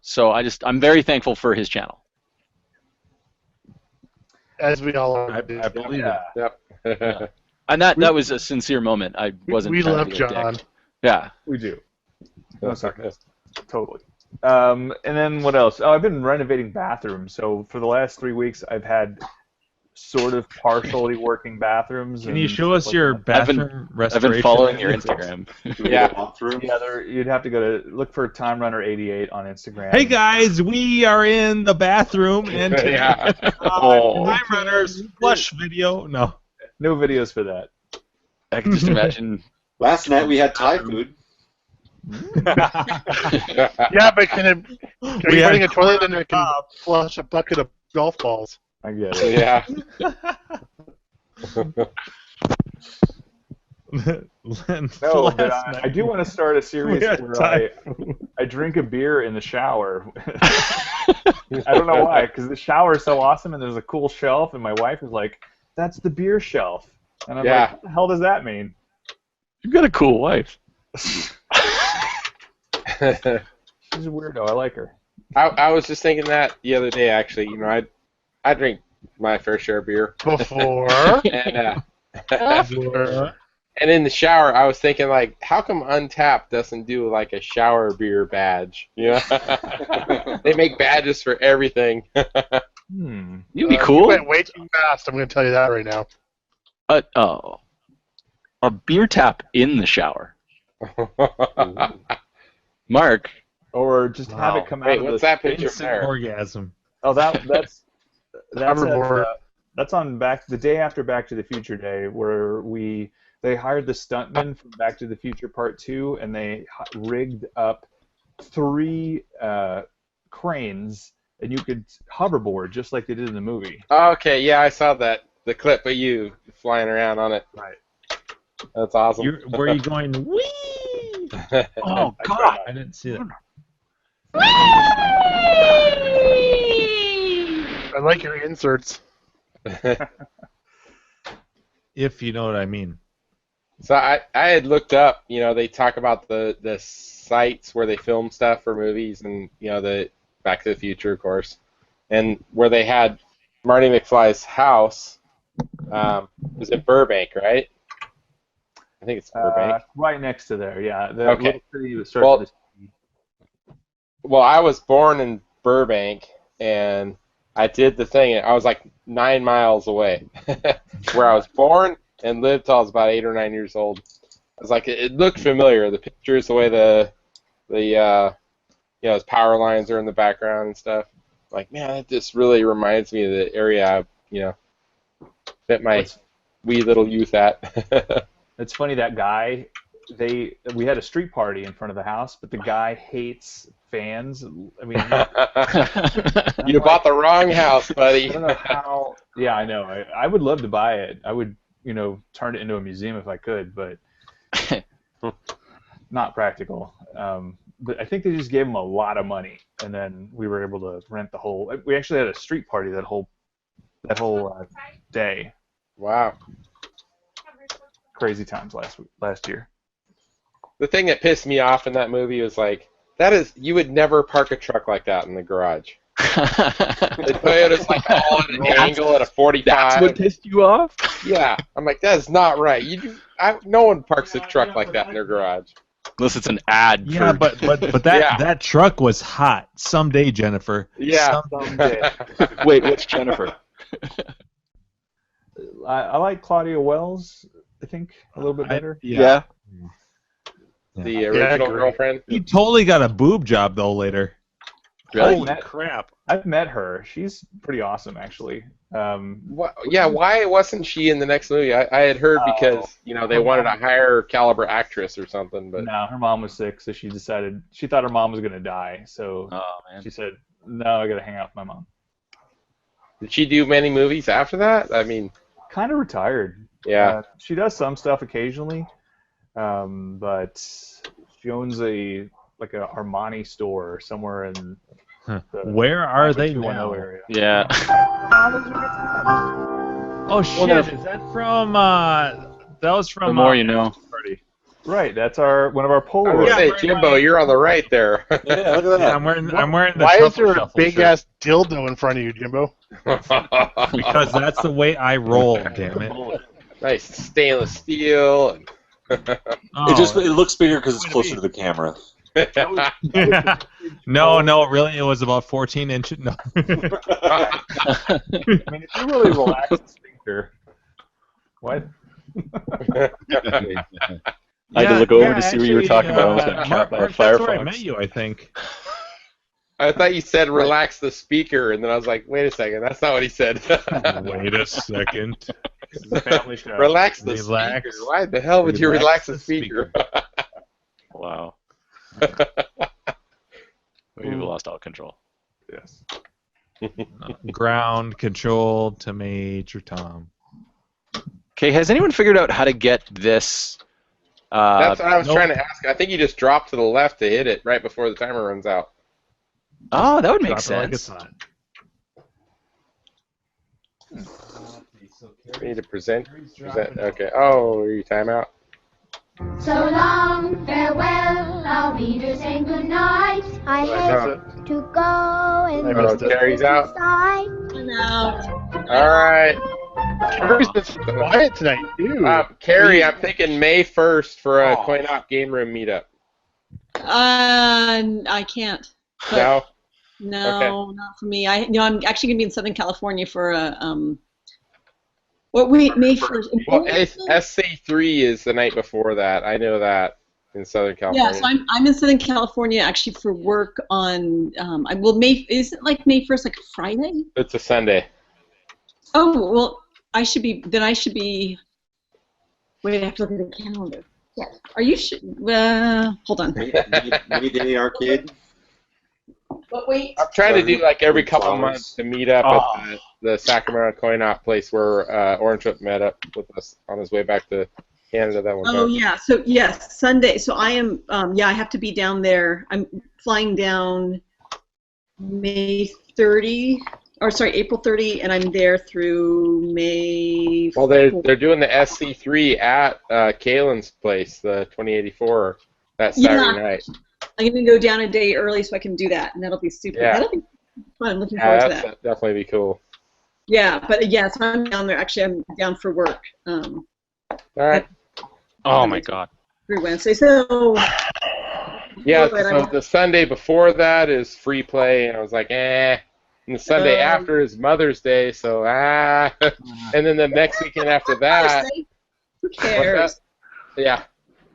[SPEAKER 20] So I'm very thankful for his channel.
[SPEAKER 1] As we all are.
[SPEAKER 12] I believe it.
[SPEAKER 14] Yep.
[SPEAKER 20] Yeah. And that was a sincere moment. I wasn't.
[SPEAKER 1] We
[SPEAKER 20] trying
[SPEAKER 1] love
[SPEAKER 20] to be a
[SPEAKER 1] John.
[SPEAKER 20] dick. Yeah.
[SPEAKER 9] We do. No sarcasm. Totally. And then what else? Oh, I've been renovating bathrooms. So for the last 3 weeks, I've had sort of partially working bathrooms.
[SPEAKER 12] Can you show us your bathroom restoration?
[SPEAKER 20] I've been following your Instagram.
[SPEAKER 9] Yeah, you'd have to go to look for Time Runner 88 on Instagram.
[SPEAKER 12] Hey guys, we are in the bathroom and Time Runner's flush video. No
[SPEAKER 9] videos for that.
[SPEAKER 20] I can just imagine.
[SPEAKER 3] Last night we had Thai food.
[SPEAKER 1] Yeah, but are you running a toilet and it can flush a bucket of golf balls?
[SPEAKER 9] I get it.
[SPEAKER 14] Yeah.
[SPEAKER 9] No, but I do want to start a series where I drink a beer in the shower. I don't know why, because the shower is so awesome and there's a cool shelf, and my wife is like, "That's the beer shelf," and I'm like, "What the hell does that mean?"
[SPEAKER 20] You've got a cool wife.
[SPEAKER 9] She's a weirdo. I like her.
[SPEAKER 14] I was just thinking that the other day, actually. You know, I drink my fair share of beer.
[SPEAKER 1] Before.
[SPEAKER 14] And and in the shower, I was thinking, like, how come Untapped doesn't do like a shower beer badge? You know, they make badges for everything.
[SPEAKER 20] You'd be cool.
[SPEAKER 1] You went way too fast. I'm going to tell you that right now.
[SPEAKER 20] A beer tap in the shower. Mark.
[SPEAKER 9] Or just have it come out
[SPEAKER 14] Wait,
[SPEAKER 9] of
[SPEAKER 14] what's
[SPEAKER 9] the
[SPEAKER 14] that picture
[SPEAKER 12] Instant
[SPEAKER 14] there?
[SPEAKER 12] orgasm.
[SPEAKER 9] Oh, that's
[SPEAKER 1] Hoverboard.
[SPEAKER 9] that's on the day after Back to the Future Day, where they hired the stuntmen from Back to the Future Part 2, and they rigged up 3 cranes, and you could hoverboard just like they did in the movie.
[SPEAKER 14] Okay, yeah, I saw the clip of you flying around on it.
[SPEAKER 9] Right.
[SPEAKER 14] That's awesome.
[SPEAKER 12] Were you going wee?
[SPEAKER 20] Oh God!
[SPEAKER 12] I didn't see that.
[SPEAKER 1] I like your inserts.
[SPEAKER 12] If you know what I mean.
[SPEAKER 14] So I had looked up, you know, they talk about the sites where they film stuff for movies, and you know, the Back to the Future, of course, and where they had Marty McFly's house was in Burbank, right? I think it's Burbank.
[SPEAKER 9] Right next to there, yeah. The
[SPEAKER 14] Okay.
[SPEAKER 9] little city that starts with
[SPEAKER 14] Well, I was born in Burbank, and I did the thing. I was like 9 miles away, where I was born and lived till I was about 8 or 9 years old. I was like, it looked familiar. The pictures, the way the you know, those power lines are in the background and stuff. Like, man, that just really reminds me of the area I, you know, spent my wee little youth at.
[SPEAKER 9] It's funny, that guy, we had a street party in front of the house, but the guy hates fans. I mean,
[SPEAKER 14] you bought the wrong house, buddy.
[SPEAKER 9] I don't know how. Yeah, I know. I would love to buy it. I would, you know, turn it into a museum if I could, but not practical. But I think they just gave him a lot of money, and then we were able to rent the whole. We actually had a street party that whole day.
[SPEAKER 14] Wow.
[SPEAKER 9] Crazy times last year.
[SPEAKER 14] The thing that pissed me off in that movie was like, you would never park a truck like that in the garage. The Toyota's like all at an angle at a 45.
[SPEAKER 20] That's what pissed you off?
[SPEAKER 14] Yeah, I'm like, that is not right. No one parks a truck like that in their garage.
[SPEAKER 20] Unless it's an ad.
[SPEAKER 12] Yeah,
[SPEAKER 20] for...
[SPEAKER 12] but that truck was hot. Someday, Jennifer.
[SPEAKER 14] Yeah.
[SPEAKER 9] Someday.
[SPEAKER 20] Wait, which Jennifer?
[SPEAKER 9] I like Claudia Wells, I think, a little bit better.
[SPEAKER 20] Yeah.
[SPEAKER 14] The original girlfriend.
[SPEAKER 12] He totally got a boob job though later.
[SPEAKER 20] Really?
[SPEAKER 12] Holy crap!
[SPEAKER 9] I've met her. She's pretty awesome, actually.
[SPEAKER 14] Why wasn't she in the next movie? I had heard because they wanted a higher caliber actress or something, but
[SPEAKER 9] no, her mom was sick, so she thought her mom was gonna die, so she said, "No, I gotta hang out with my mom."
[SPEAKER 14] Did she do many movies after that? I mean,
[SPEAKER 9] kind of retired.
[SPEAKER 14] Yeah,
[SPEAKER 9] she does some stuff occasionally, but she owns a Armani store somewhere in.
[SPEAKER 12] Where are they now?
[SPEAKER 9] Area.
[SPEAKER 20] Yeah.
[SPEAKER 12] Oh shit! Is that from? That was from.
[SPEAKER 20] The more you know.
[SPEAKER 9] Party. Right. That's one of our Polaroids.
[SPEAKER 14] I was gonna say, Jimbo, you're on the right there.
[SPEAKER 3] Yeah, look at that.
[SPEAKER 12] Yeah, I'm wearing the.
[SPEAKER 1] Why is there a
[SPEAKER 12] shuffle
[SPEAKER 1] big
[SPEAKER 12] shirt.
[SPEAKER 1] ass dildo in front of you, Jimbo?
[SPEAKER 12] Because that's the way I roll. Damn it!
[SPEAKER 14] Nice stainless steel. And
[SPEAKER 3] It looks bigger because it's closer to the camera.
[SPEAKER 12] No, really, it was about 14 inches. No.
[SPEAKER 9] I mean, if you really relax the speaker, what?
[SPEAKER 20] I had to look over to see what you were talking about. I was going to
[SPEAKER 12] Mark,
[SPEAKER 20] by a
[SPEAKER 12] that's where I
[SPEAKER 20] Firefox.
[SPEAKER 12] met you, I think.
[SPEAKER 14] I thought you said relax the speaker, and then I was like, wait a second, that's not what he said.
[SPEAKER 12] Wait a second.
[SPEAKER 9] This is a family show.
[SPEAKER 14] Relax the speaker. Why the hell would you relax the speaker?
[SPEAKER 20] Wow. We've lost all control.
[SPEAKER 9] Yes.
[SPEAKER 12] Ground control to Major Tom.
[SPEAKER 20] Okay, has anyone figured out how to get this?
[SPEAKER 14] That's what I was trying to ask. I think you just drop to the left to hit it right before the timer runs out.
[SPEAKER 20] Oh, that would make
[SPEAKER 12] Drop it like
[SPEAKER 20] sense.
[SPEAKER 12] it's hot.
[SPEAKER 14] We need to present. Okay. Oh, are you timeout?
[SPEAKER 21] So long, farewell, our readers, and good night. I have to go and
[SPEAKER 1] missed it.
[SPEAKER 13] Carrie's out.
[SPEAKER 5] I'm out.
[SPEAKER 13] All right.
[SPEAKER 1] Carrie's been quiet tonight, too.
[SPEAKER 13] Carrie, I'm thinking May 1st for a coin-op game room meetup.
[SPEAKER 5] I can't.
[SPEAKER 13] No?
[SPEAKER 5] No,
[SPEAKER 13] Okay.
[SPEAKER 5] not for me. I'm actually gonna be in Southern California for a What week? May 1st.
[SPEAKER 13] Well, SC3 is the night before that. I know that in Southern California.
[SPEAKER 5] Yeah, so I'm in Southern California actually for work on is it like May 1st, like a Friday?
[SPEAKER 13] It's a Sunday.
[SPEAKER 5] Oh well, I should be. Wait, I have to look at the calendar. Yes. Are you sure? Hold on.
[SPEAKER 3] Mayday Arcade.
[SPEAKER 5] But wait.
[SPEAKER 13] I'm trying to do like every couple of months to meet up at the Sacramento coin-op place where Orange Whip met up with us on his way back to Canada that one time.
[SPEAKER 5] Oh yeah, so yes, Sunday. So I am. I have to be down there. I'm flying down May 30, or sorry, April 30, and I'm there through May.
[SPEAKER 13] Well, they're doing the SC3 at Kalen's place, the 2084, that Saturday night.
[SPEAKER 5] I'm gonna go down a day early so I can do that, and that'll be super.
[SPEAKER 13] Yeah.
[SPEAKER 5] That'll be fun. Looking forward to that.
[SPEAKER 13] That'll definitely be cool.
[SPEAKER 5] Yeah, but yeah, so I'm down there. Actually, I'm down for work.
[SPEAKER 13] All right.
[SPEAKER 20] Oh my God.
[SPEAKER 5] Through Wednesday, so.
[SPEAKER 13] Yeah, so the Sunday before that is free play, and I was like, eh. And the Sunday after is Mother's Day, so and then the next weekend after that.
[SPEAKER 5] Who cares?
[SPEAKER 13] Yeah,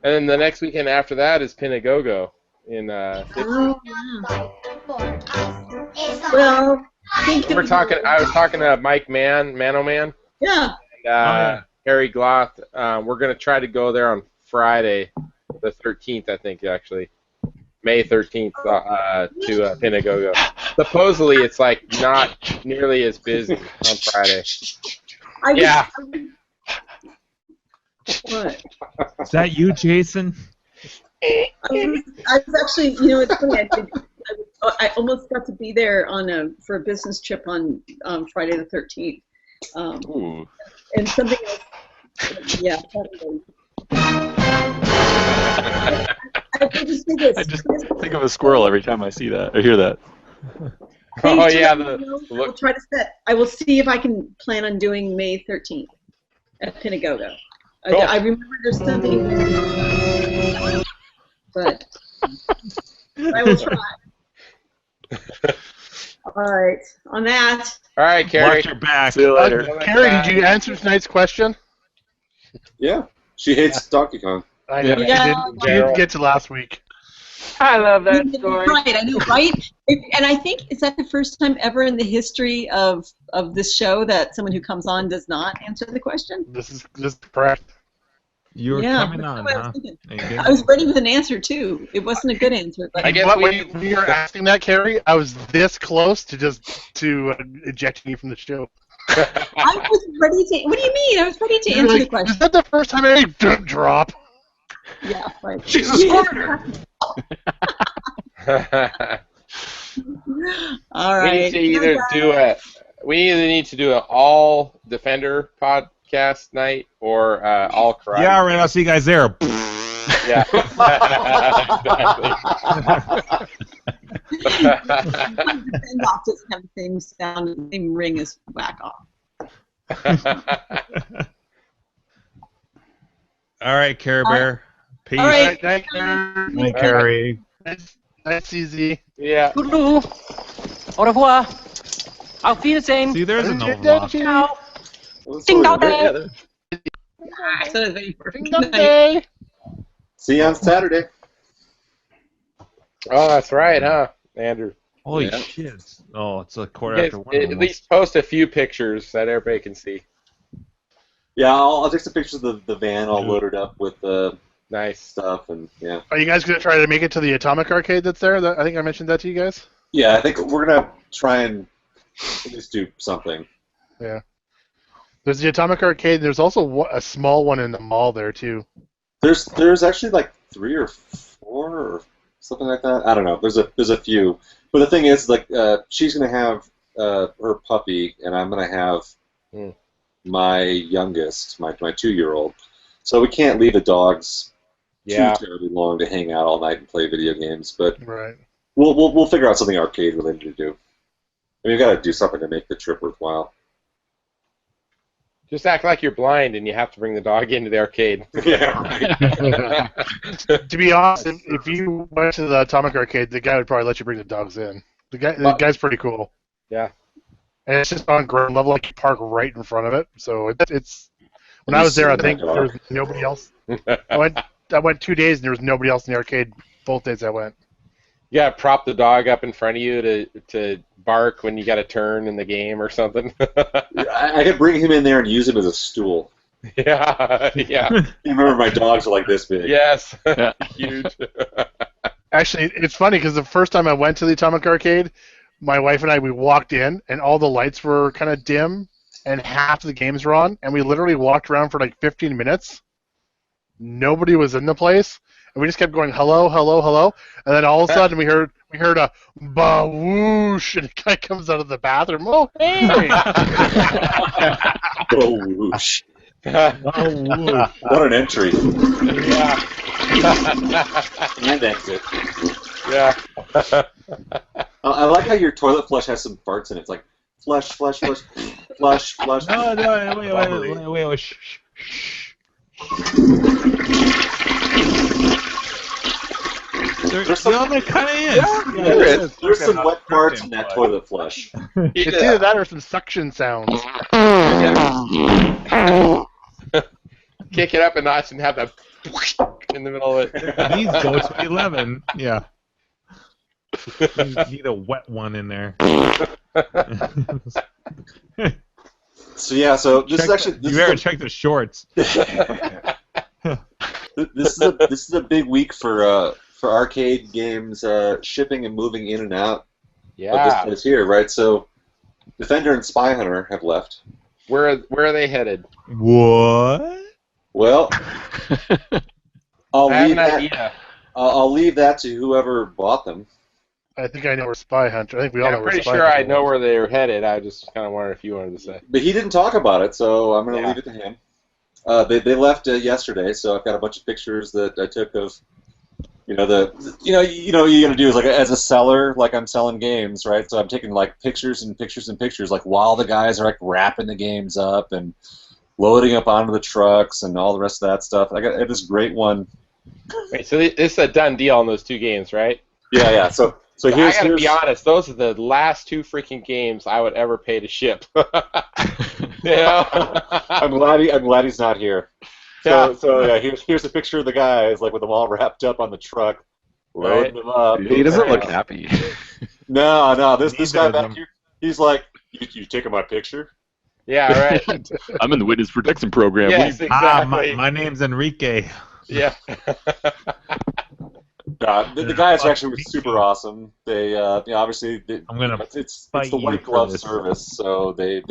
[SPEAKER 13] and then the next weekend after that is Pinagogo in.
[SPEAKER 5] Well,
[SPEAKER 13] I was talking to Mike Mano Man.
[SPEAKER 5] Yeah.
[SPEAKER 13] And, Harry Gloth. We're gonna try to go there on Friday, the 13th, I think actually, May 13th, to Pinagogo. Supposedly, it's like not nearly as busy on Friday. Yeah.
[SPEAKER 5] What?
[SPEAKER 12] Is that you, Jason?
[SPEAKER 5] I was actually, it's funny. I almost got to be there for a business trip on Friday the 13th. And something else. Yeah. I just
[SPEAKER 20] think of a squirrel every time I see that or hear that.
[SPEAKER 13] Oh yeah,
[SPEAKER 5] I'll try to set. I will see if I can plan on doing May 13th at Pinagogo.
[SPEAKER 13] Cool.
[SPEAKER 5] I remember there's something, but I will try. All right, on that.
[SPEAKER 13] All right, Carrie.
[SPEAKER 12] Watch your back.
[SPEAKER 20] See you later.
[SPEAKER 1] Carrie, did you answer tonight's question?
[SPEAKER 3] Yeah, she hates Donkey Kong.
[SPEAKER 1] I know.
[SPEAKER 5] Yeah.
[SPEAKER 1] She didn't get to last week.
[SPEAKER 17] I love that story.
[SPEAKER 5] Right, I know, right? And I think, is that the first time ever in the history of this show that someone who comes on does not answer the question?
[SPEAKER 1] This is correct.
[SPEAKER 12] You were coming
[SPEAKER 5] that's
[SPEAKER 12] on,
[SPEAKER 5] what
[SPEAKER 12] huh?
[SPEAKER 5] I was ready with an answer too. It wasn't a good answer, but
[SPEAKER 13] I guess
[SPEAKER 1] when you were asking that, Carrie, I was this close to ejecting you from the show.
[SPEAKER 5] I was ready to. What do you mean? I was ready to answer the question.
[SPEAKER 1] Is that the first time I drop?
[SPEAKER 5] Yeah, right.
[SPEAKER 3] She's a squirter.
[SPEAKER 5] All right.
[SPEAKER 13] We either need to do an all Defender podcast night or all karate.
[SPEAKER 12] Yeah, all right. I'll see you guys there.
[SPEAKER 13] Yeah.
[SPEAKER 5] Defend off doesn't have the same sound and the same ring as whack off.
[SPEAKER 12] All right, Care Bear. Peace.
[SPEAKER 5] All right.
[SPEAKER 1] Thank you.
[SPEAKER 20] Hey, Carrie.
[SPEAKER 1] That's easy.
[SPEAKER 13] Yeah.
[SPEAKER 17] Toodaloo. Au revoir. Auf Wiedersehen.
[SPEAKER 12] See, there's an
[SPEAKER 17] Ciao. Ding dong day.
[SPEAKER 5] So that's very perfect.
[SPEAKER 1] Ding dong day.
[SPEAKER 3] See you on Saturday.
[SPEAKER 13] Oh, that's right, huh, Andrew?
[SPEAKER 12] Holy
[SPEAKER 3] Yeah.
[SPEAKER 12] shit. Oh, it's a quarter after one.
[SPEAKER 13] At least post a few pictures that everybody can see.
[SPEAKER 3] Yeah, I'll take some pictures of the van all loaded up with
[SPEAKER 13] nice
[SPEAKER 3] stuff, and yeah.
[SPEAKER 1] Are you guys gonna try to make it to the Atomic Arcade that's there? I think I mentioned that to you guys.
[SPEAKER 3] Yeah, I think we're gonna try and at least do something.
[SPEAKER 1] Yeah. There's the Atomic Arcade. And there's also a small one in the mall there too.
[SPEAKER 3] There's actually like 3 or 4 or something like that. I don't know. There's a few, but the thing is, like, she's gonna have her puppy, and I'm gonna have my youngest, my 2-year-old. So we can't leave the dogs too terribly long to hang out all night and play video games. But
[SPEAKER 1] right.
[SPEAKER 3] We'll figure out something arcade related to do. I mean, we've got to do something to make the trip worthwhile.
[SPEAKER 2] Just act like you're blind and you have to bring the dog into the arcade.
[SPEAKER 3] Yeah, right.
[SPEAKER 1] To be honest, if you went to the Atomic Arcade, the guy would probably let you bring the dogs in. The guy's pretty cool.
[SPEAKER 2] Yeah.
[SPEAKER 1] And it's just on ground level, like you park right in front of it. So it's when I was there, I think there was nobody else. I went 2 days and there was nobody else in the arcade both days I went.
[SPEAKER 2] You gotta prop the dog up in front of you to bark when you got a turn in the game or something.
[SPEAKER 3] I could bring him in there and use him as a stool.
[SPEAKER 2] Yeah.
[SPEAKER 3] You remember my dogs are like this big.
[SPEAKER 2] Yes. Huge.
[SPEAKER 1] Actually, it's funny because the first time I went to the Atomic Arcade, my wife and I, we walked in and all the lights were kind of dim and half the games were on, and we literally walked around for like 15 minutes. Nobody was in the place, and we just kept going hello, hello, hello, and then all of a sudden we heard a ba-whoosh, and a guy comes out of the bathroom. Oh, hey!
[SPEAKER 3] Ba-whoosh. What an entry.
[SPEAKER 2] Yeah.
[SPEAKER 3] And exit.
[SPEAKER 2] Yeah.
[SPEAKER 3] I like how your toilet flush has some farts in it. It's like flush, flush, flush, flush, flush.
[SPEAKER 12] No, wait, shh.
[SPEAKER 3] There's some,
[SPEAKER 12] there kind of is.
[SPEAKER 3] There's some wet farts in that toilet flush.
[SPEAKER 1] It's either that or some suction sounds.
[SPEAKER 2] Kick it up a notch and have that in the middle of it.
[SPEAKER 12] These go to 11. Yeah. You need a wet one in there.
[SPEAKER 3] So yeah, this is actually
[SPEAKER 12] you better check the shorts.
[SPEAKER 3] This is a big week for arcade games shipping and moving in and out.
[SPEAKER 2] Yeah.
[SPEAKER 3] Of this place here, right? So Defender and Spy Hunter have left.
[SPEAKER 2] Where are they headed?
[SPEAKER 12] What?
[SPEAKER 3] Well, I'll
[SPEAKER 2] I have
[SPEAKER 3] leave
[SPEAKER 2] an
[SPEAKER 3] that.
[SPEAKER 2] idea.
[SPEAKER 3] I'll leave that to whoever bought them.
[SPEAKER 1] I think I know where Spy Hunter. I think we all know
[SPEAKER 2] I'm
[SPEAKER 1] where
[SPEAKER 2] pretty
[SPEAKER 1] Spy
[SPEAKER 2] sure
[SPEAKER 1] Hunter
[SPEAKER 2] I know
[SPEAKER 1] was.
[SPEAKER 2] where they're headed. I just kind of wondered if you wanted to say.
[SPEAKER 3] But he didn't talk about it, so I'm going to leave it to him. They left yesterday, so I've got a bunch of pictures that I took of, what you're gonna do is like as a seller, like I'm selling games, right? So I'm taking like pictures and pictures and pictures, like while the guys are like wrapping the games up and loading up onto the trucks and all the rest of that stuff. I got this great one.
[SPEAKER 2] Wait, so it's a done deal on those two games, right?
[SPEAKER 3] Yeah. So
[SPEAKER 2] I gotta be honest, those are the last two freaking games I would ever pay to ship.
[SPEAKER 3] I'm glad he's not here. So yeah, here's a picture of the guys like with them all wrapped up on the truck, loading them up.
[SPEAKER 20] He doesn't look happy.
[SPEAKER 3] No, this guy back here, he's like, you taking my picture?
[SPEAKER 2] Yeah, right.
[SPEAKER 20] I'm in the witness protection program.
[SPEAKER 2] Yes, exactly.
[SPEAKER 12] My name's Enrique.
[SPEAKER 2] Yeah.
[SPEAKER 3] The guys actually were super awesome. They obviously it's the white glove service, so they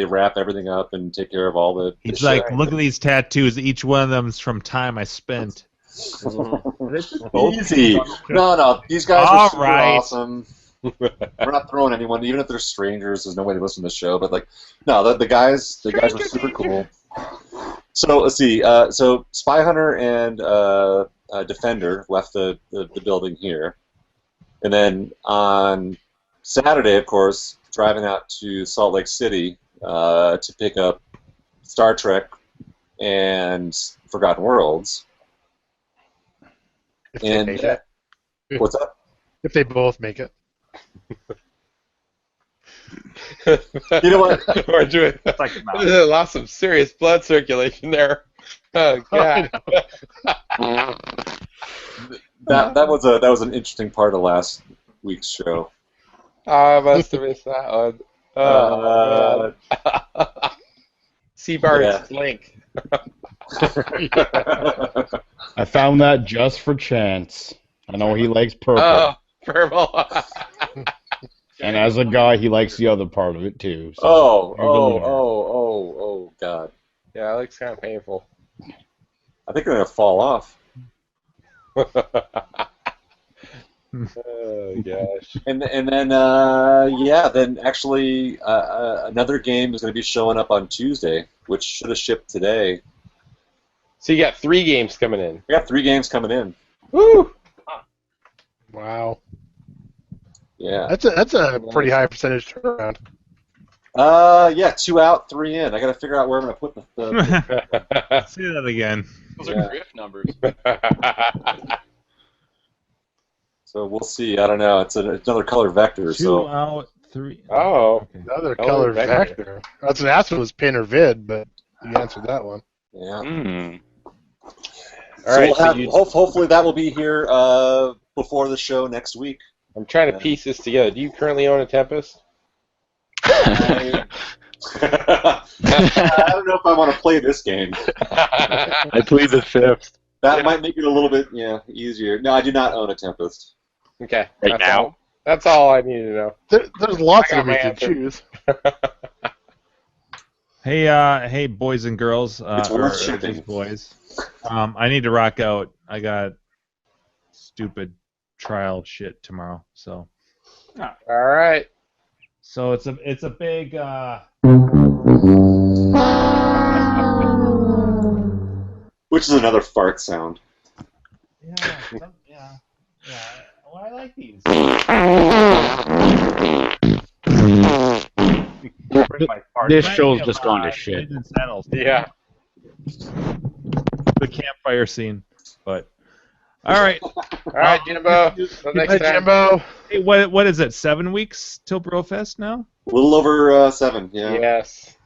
[SPEAKER 3] wrap everything up and take care of all the.
[SPEAKER 12] He's like,
[SPEAKER 3] shit.
[SPEAKER 12] look at these tattoos. Each one of them's from time I spent.
[SPEAKER 3] Easy. No, these guys are super
[SPEAKER 12] right.
[SPEAKER 3] awesome. We're not throwing anyone, even if they're strangers. There's no way to listen to the show, but the guys were super cool. So let's see. So Spy Hunter and Defender left the building here, and then on Saturday, of course, driving out to Salt Lake City to pick up Star Trek and Forgotten Worlds.
[SPEAKER 1] If they make it.
[SPEAKER 3] What's up?
[SPEAKER 1] If they both make it.
[SPEAKER 3] You know what?
[SPEAKER 2] We're doing lost some serious blood circulation there. Oh God.
[SPEAKER 3] That was an interesting part of last week's show.
[SPEAKER 2] Oh, I must have missed that one. Oh, Seabar's link.
[SPEAKER 4] I found that just for chance. I know he likes purple.
[SPEAKER 2] Oh, purple.
[SPEAKER 4] And as a guy, he likes the other part of it too. So
[SPEAKER 3] Oh, God.
[SPEAKER 2] Yeah, it looks kind of painful.
[SPEAKER 3] I think they're going to fall off.
[SPEAKER 2] Oh, gosh.
[SPEAKER 3] And then, then actually another game is going to be showing up on Tuesday, which should have shipped today.
[SPEAKER 2] So you got 3 games coming in.
[SPEAKER 3] We got 3 games coming in.
[SPEAKER 2] Woo!
[SPEAKER 1] Wow.
[SPEAKER 3] Yeah.
[SPEAKER 1] That's a pretty high percentage turnaround.
[SPEAKER 3] Yeah, 2 out, 3 in. I got to figure out where I'm going to put the
[SPEAKER 12] Say that again.
[SPEAKER 18] Those
[SPEAKER 3] Yeah.
[SPEAKER 18] are Griff numbers.
[SPEAKER 3] So we'll see. I don't know. It's another color vector.
[SPEAKER 12] 2
[SPEAKER 3] So
[SPEAKER 12] out, 3.
[SPEAKER 2] Oh,
[SPEAKER 1] Another color vector. I was going to ask if it was pin or vid, but you answered that one.
[SPEAKER 3] yeah.
[SPEAKER 20] Hmm.
[SPEAKER 3] So
[SPEAKER 2] right,
[SPEAKER 3] we'll
[SPEAKER 2] so
[SPEAKER 3] have,
[SPEAKER 2] you-
[SPEAKER 3] hopefully that will be here before the show next week.
[SPEAKER 2] I'm trying to piece this together. Do you currently own a Tempest?
[SPEAKER 3] I don't know if I want to play this game.
[SPEAKER 20] I plead the fifth.
[SPEAKER 3] That might make it a little bit easier. No, I do not own a Tempest.
[SPEAKER 2] Okay.
[SPEAKER 20] Right now?
[SPEAKER 2] That's all I need to know.
[SPEAKER 1] There's lots
[SPEAKER 2] I got
[SPEAKER 1] of them
[SPEAKER 2] my
[SPEAKER 1] you can
[SPEAKER 2] answer.
[SPEAKER 1] choose.
[SPEAKER 12] Hey, boys and girls,
[SPEAKER 3] It's
[SPEAKER 12] or
[SPEAKER 3] worth shipping.
[SPEAKER 12] just boys. I need to rock out. I got stupid trial shit tomorrow, so.
[SPEAKER 2] All right.
[SPEAKER 12] So it's a big.
[SPEAKER 3] Which is another fart sound.
[SPEAKER 12] Yeah. Well, I like these.
[SPEAKER 4] This show's just gone to shit.
[SPEAKER 2] Yeah.
[SPEAKER 12] The campfire scene, but. All right.
[SPEAKER 2] All right, Jimbo. Till next time.
[SPEAKER 1] Jimbo.
[SPEAKER 12] Hey, what is it? 7 weeks till Brofest now?
[SPEAKER 3] A little over 7, yeah.
[SPEAKER 2] Yes.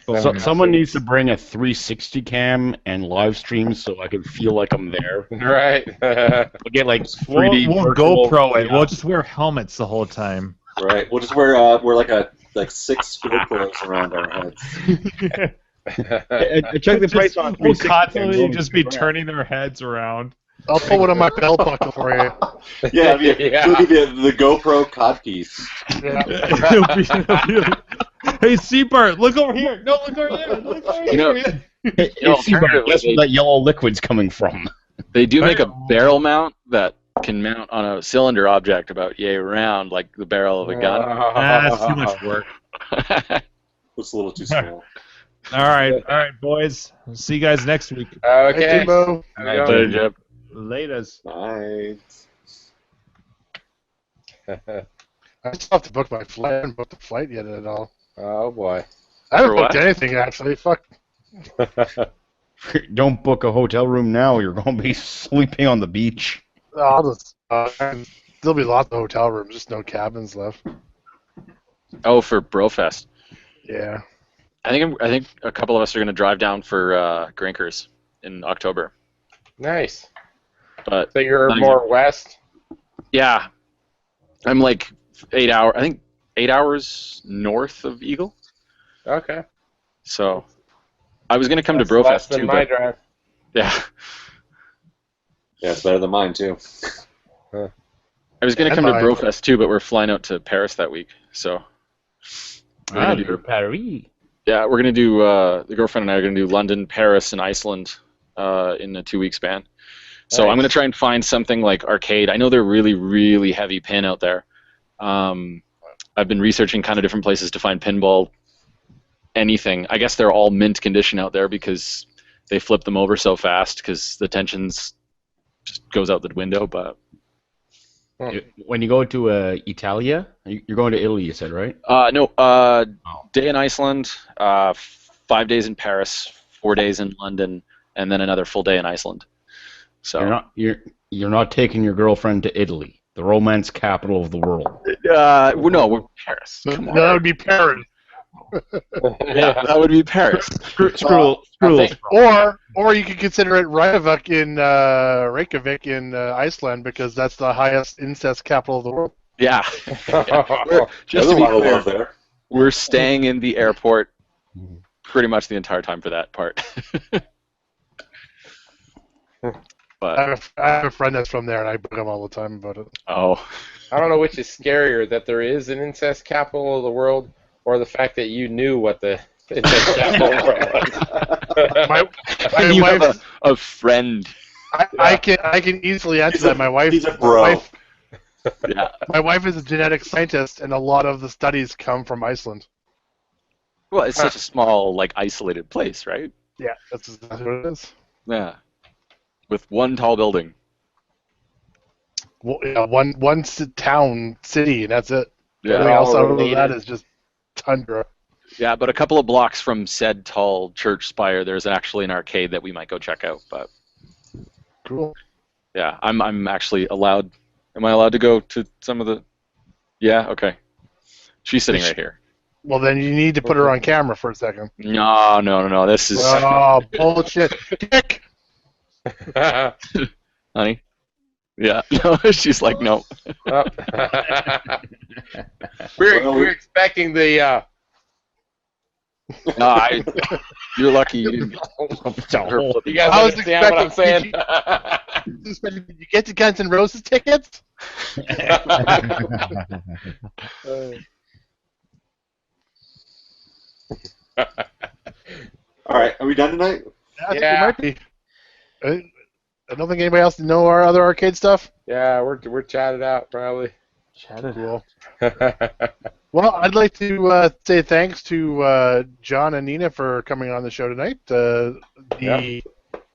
[SPEAKER 4] So, someone needs to bring a 360 cam and live stream so I can feel like I'm there.
[SPEAKER 2] Right.
[SPEAKER 4] We'll get like 3D.
[SPEAKER 12] We'll
[SPEAKER 4] virtual-
[SPEAKER 12] GoPro it.
[SPEAKER 4] yeah.
[SPEAKER 12] We'll just wear helmets the whole time.
[SPEAKER 3] Right. We'll just wear like 6 GoPros around our heads.
[SPEAKER 4] I checked the price on
[SPEAKER 12] We'll
[SPEAKER 4] 360
[SPEAKER 12] constantly
[SPEAKER 4] cams.
[SPEAKER 12] just be turning their heads around.
[SPEAKER 1] I'll put one on my belt buckle for you.
[SPEAKER 3] Yeah, it'll be the GoPro codpiece.
[SPEAKER 12] It'll be like, hey, Seabart, look over here. No, look over there. Look over
[SPEAKER 18] You know,
[SPEAKER 12] here.
[SPEAKER 4] Hey, Seabart, guess where that yellow liquid's coming from?
[SPEAKER 18] They do make a barrel mount that can mount on a cylinder object about yay round, like the barrel of a gun.
[SPEAKER 12] That's too much work.
[SPEAKER 3] Looks a little too small.
[SPEAKER 12] All right, boys. I'll see you guys next week.
[SPEAKER 2] Okay.
[SPEAKER 1] Hey, Jimbo.
[SPEAKER 18] Later, Jeb.
[SPEAKER 12] Laters.
[SPEAKER 3] Night.
[SPEAKER 1] I still have to book my flight. I haven't booked the flight yet at all.
[SPEAKER 2] Oh boy.
[SPEAKER 1] I haven't
[SPEAKER 18] For
[SPEAKER 1] booked
[SPEAKER 18] what?
[SPEAKER 1] anything actually. Fuck.
[SPEAKER 4] Don't book a hotel room now. You're going to be sleeping on the beach.
[SPEAKER 1] I'll just, there'll be lots of hotel rooms, just no cabins left.
[SPEAKER 18] Oh, for Brofest.
[SPEAKER 1] Yeah.
[SPEAKER 18] I think a couple of us are going to drive down for Grinkers in October.
[SPEAKER 2] Nice.
[SPEAKER 18] But
[SPEAKER 2] So you're
[SPEAKER 18] Not
[SPEAKER 2] more west?
[SPEAKER 18] yeah, I'm like 8 hours. I think 8 hours north of Eagle.
[SPEAKER 2] Okay.
[SPEAKER 18] So I was going to come
[SPEAKER 2] That's
[SPEAKER 18] to
[SPEAKER 2] less
[SPEAKER 18] Brofest
[SPEAKER 2] than
[SPEAKER 18] too,
[SPEAKER 2] my
[SPEAKER 18] but
[SPEAKER 2] drive.
[SPEAKER 18] yeah,
[SPEAKER 3] Yeah, it's better than mine too.
[SPEAKER 18] I was going to
[SPEAKER 1] And
[SPEAKER 18] come to
[SPEAKER 1] mine.
[SPEAKER 18] Brofest too, but we're flying out to Paris that week. So we're gonna do-
[SPEAKER 4] Paris.
[SPEAKER 18] yeah, we're going to do. The girlfriend and I are going to do London, Paris, and Iceland in a 2-week span. So I'm
[SPEAKER 2] Nice.
[SPEAKER 18] going to try and find something like arcade. I know they're really, really heavy pin out there. I've been researching kind of different places to find pinball anything. I guess they're all mint condition out there because they flip them over so fast because the tensions just goes out the window. But
[SPEAKER 4] When you go to Italia, you're going to Italy, you said, right?
[SPEAKER 18] no, day in Iceland, 5 days in Paris, 4 days in London, and then another full day in Iceland. So
[SPEAKER 4] You're not taking your girlfriend to Italy, the romance capital of the world.
[SPEAKER 18] well, no, we're Paris. Come on.
[SPEAKER 1] That would be Paris.
[SPEAKER 18] Yeah, that would be Paris.
[SPEAKER 4] Screw.
[SPEAKER 1] Or you could consider it Reykjavik in Iceland because that's the highest incest capital of the world.
[SPEAKER 18] Yeah. Just
[SPEAKER 3] There's
[SPEAKER 18] to
[SPEAKER 3] a
[SPEAKER 18] be
[SPEAKER 3] lot of
[SPEAKER 18] clear,
[SPEAKER 3] love there.
[SPEAKER 18] we're staying in the airport pretty much the entire time for that part. But
[SPEAKER 1] I have a friend that's from there, and I book him all the time about it.
[SPEAKER 18] oh,
[SPEAKER 2] I don't know which is scarier, that there is an incest capital of the world, or the fact that you knew what the incest capital of the world was.
[SPEAKER 1] My
[SPEAKER 18] you
[SPEAKER 1] wife,
[SPEAKER 18] have a friend.
[SPEAKER 1] I can easily answer that. My wife,
[SPEAKER 3] He's a bro.
[SPEAKER 18] Yeah.
[SPEAKER 1] My wife is a genetic scientist, and a lot of the studies come from Iceland.
[SPEAKER 18] Well, it's such a small, like, isolated place, right?
[SPEAKER 1] Yeah, that's exactly what it is.
[SPEAKER 18] Yeah. With one tall building.
[SPEAKER 1] one town, city, and that's it.
[SPEAKER 20] Yeah.
[SPEAKER 1] Everything else
[SPEAKER 20] All
[SPEAKER 1] other than
[SPEAKER 20] related.
[SPEAKER 1] that is just tundra.
[SPEAKER 20] Yeah, but a couple of blocks from said tall church spire, there's actually an arcade that we might go check out. But
[SPEAKER 1] cool.
[SPEAKER 20] Yeah, I'm actually allowed. Am I allowed to go to some of the? Yeah. Okay. She's sitting right here.
[SPEAKER 1] Well, then you need to put her on camera for a second.
[SPEAKER 20] No. This is.
[SPEAKER 1] Oh, bullshit. Kick!
[SPEAKER 20] Honey? Yeah. No, she's like, no.
[SPEAKER 2] We're expecting the.
[SPEAKER 20] No, you're lucky you didn't.
[SPEAKER 2] You guys understand what I'm saying?
[SPEAKER 1] Did you get to Guns N' Roses tickets?
[SPEAKER 3] All right, are we done tonight?
[SPEAKER 1] I think we might be. I don't think anybody else know our other arcade stuff.
[SPEAKER 2] Yeah, we're chatted out probably.
[SPEAKER 9] Chatted
[SPEAKER 1] out. Well, I'd like to say thanks to John and Nina for coming on the show tonight. The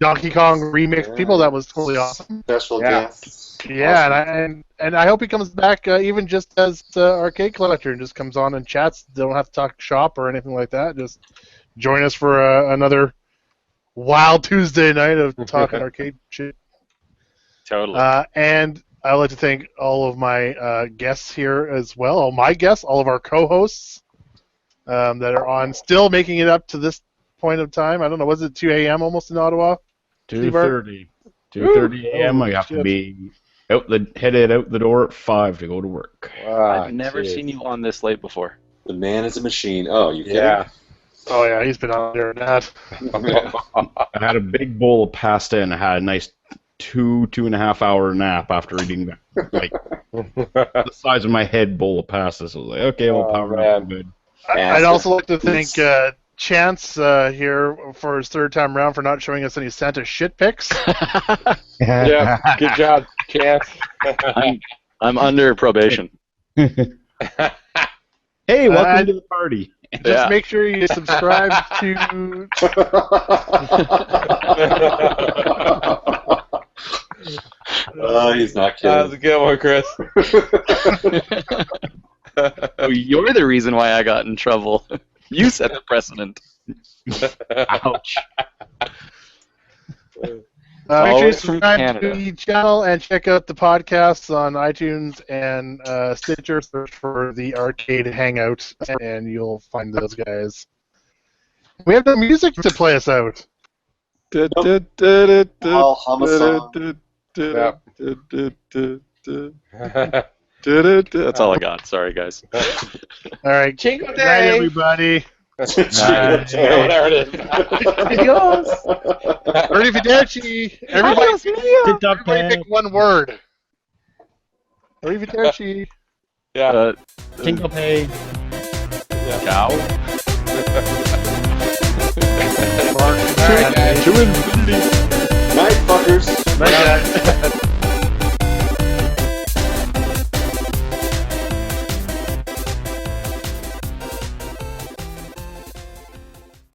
[SPEAKER 1] Donkey Kong remix people, that was totally awesome.
[SPEAKER 3] Special guest.
[SPEAKER 1] Yeah,
[SPEAKER 3] Awesome.
[SPEAKER 1] and I hope he comes back even just as arcade collector and just comes on and chats. Don't have to talk shop or anything like that. Just join us for another wild Tuesday night of talking arcade shit.
[SPEAKER 20] Totally.
[SPEAKER 1] And I'd like to thank all of my guests here as well. All my guests, all of our co-hosts that are on, still making it up to this point of time. I don't know, was it 2 a.m. almost in Ottawa?
[SPEAKER 4] 2:30. 2:30 a.m. I have to be headed out the door at 5 to go to work.
[SPEAKER 20] I've never seen you on this late before.
[SPEAKER 3] The man is a machine. Oh, you kidding?
[SPEAKER 1] Yeah. Oh yeah, he's been on there and that.
[SPEAKER 4] I had a big bowl of pasta and I had a nice 2.5 hour nap after eating like the size of my head bowl of pasta. So I was like, okay, I'll power up good.
[SPEAKER 1] I'd also like to thank Chance here for his third time around for not showing us any Santa shit pics.
[SPEAKER 2] Yeah, good job, Chance.
[SPEAKER 20] I'm under probation.
[SPEAKER 4] Hey, welcome to the party.
[SPEAKER 1] Just make sure you subscribe to.
[SPEAKER 3] He's not kidding.
[SPEAKER 2] That was a good one, Chris.
[SPEAKER 20] Oh, you're the reason why I got in trouble. You set the precedent.
[SPEAKER 4] Ouch.
[SPEAKER 1] Make sure you
[SPEAKER 20] Always from
[SPEAKER 1] subscribe
[SPEAKER 20] Canada.
[SPEAKER 1] to the channel and check out the podcasts on iTunes and Stitcher. Search for the Arcade Hangout, and you'll find those guys. We have no music to play us out.
[SPEAKER 3] I'll hum a song.
[SPEAKER 20] That's all I got. Sorry, guys.
[SPEAKER 1] All right.
[SPEAKER 2] Jingle
[SPEAKER 1] Good night,
[SPEAKER 2] day.
[SPEAKER 1] everybody.
[SPEAKER 2] There it is.
[SPEAKER 1] Adios. Arrivederci. Everybody pick one word. Arrivederci.
[SPEAKER 2] Yeah.
[SPEAKER 4] Jingle pay.
[SPEAKER 20] Ciao.
[SPEAKER 3] Night, fuckers.
[SPEAKER 1] Night, guys.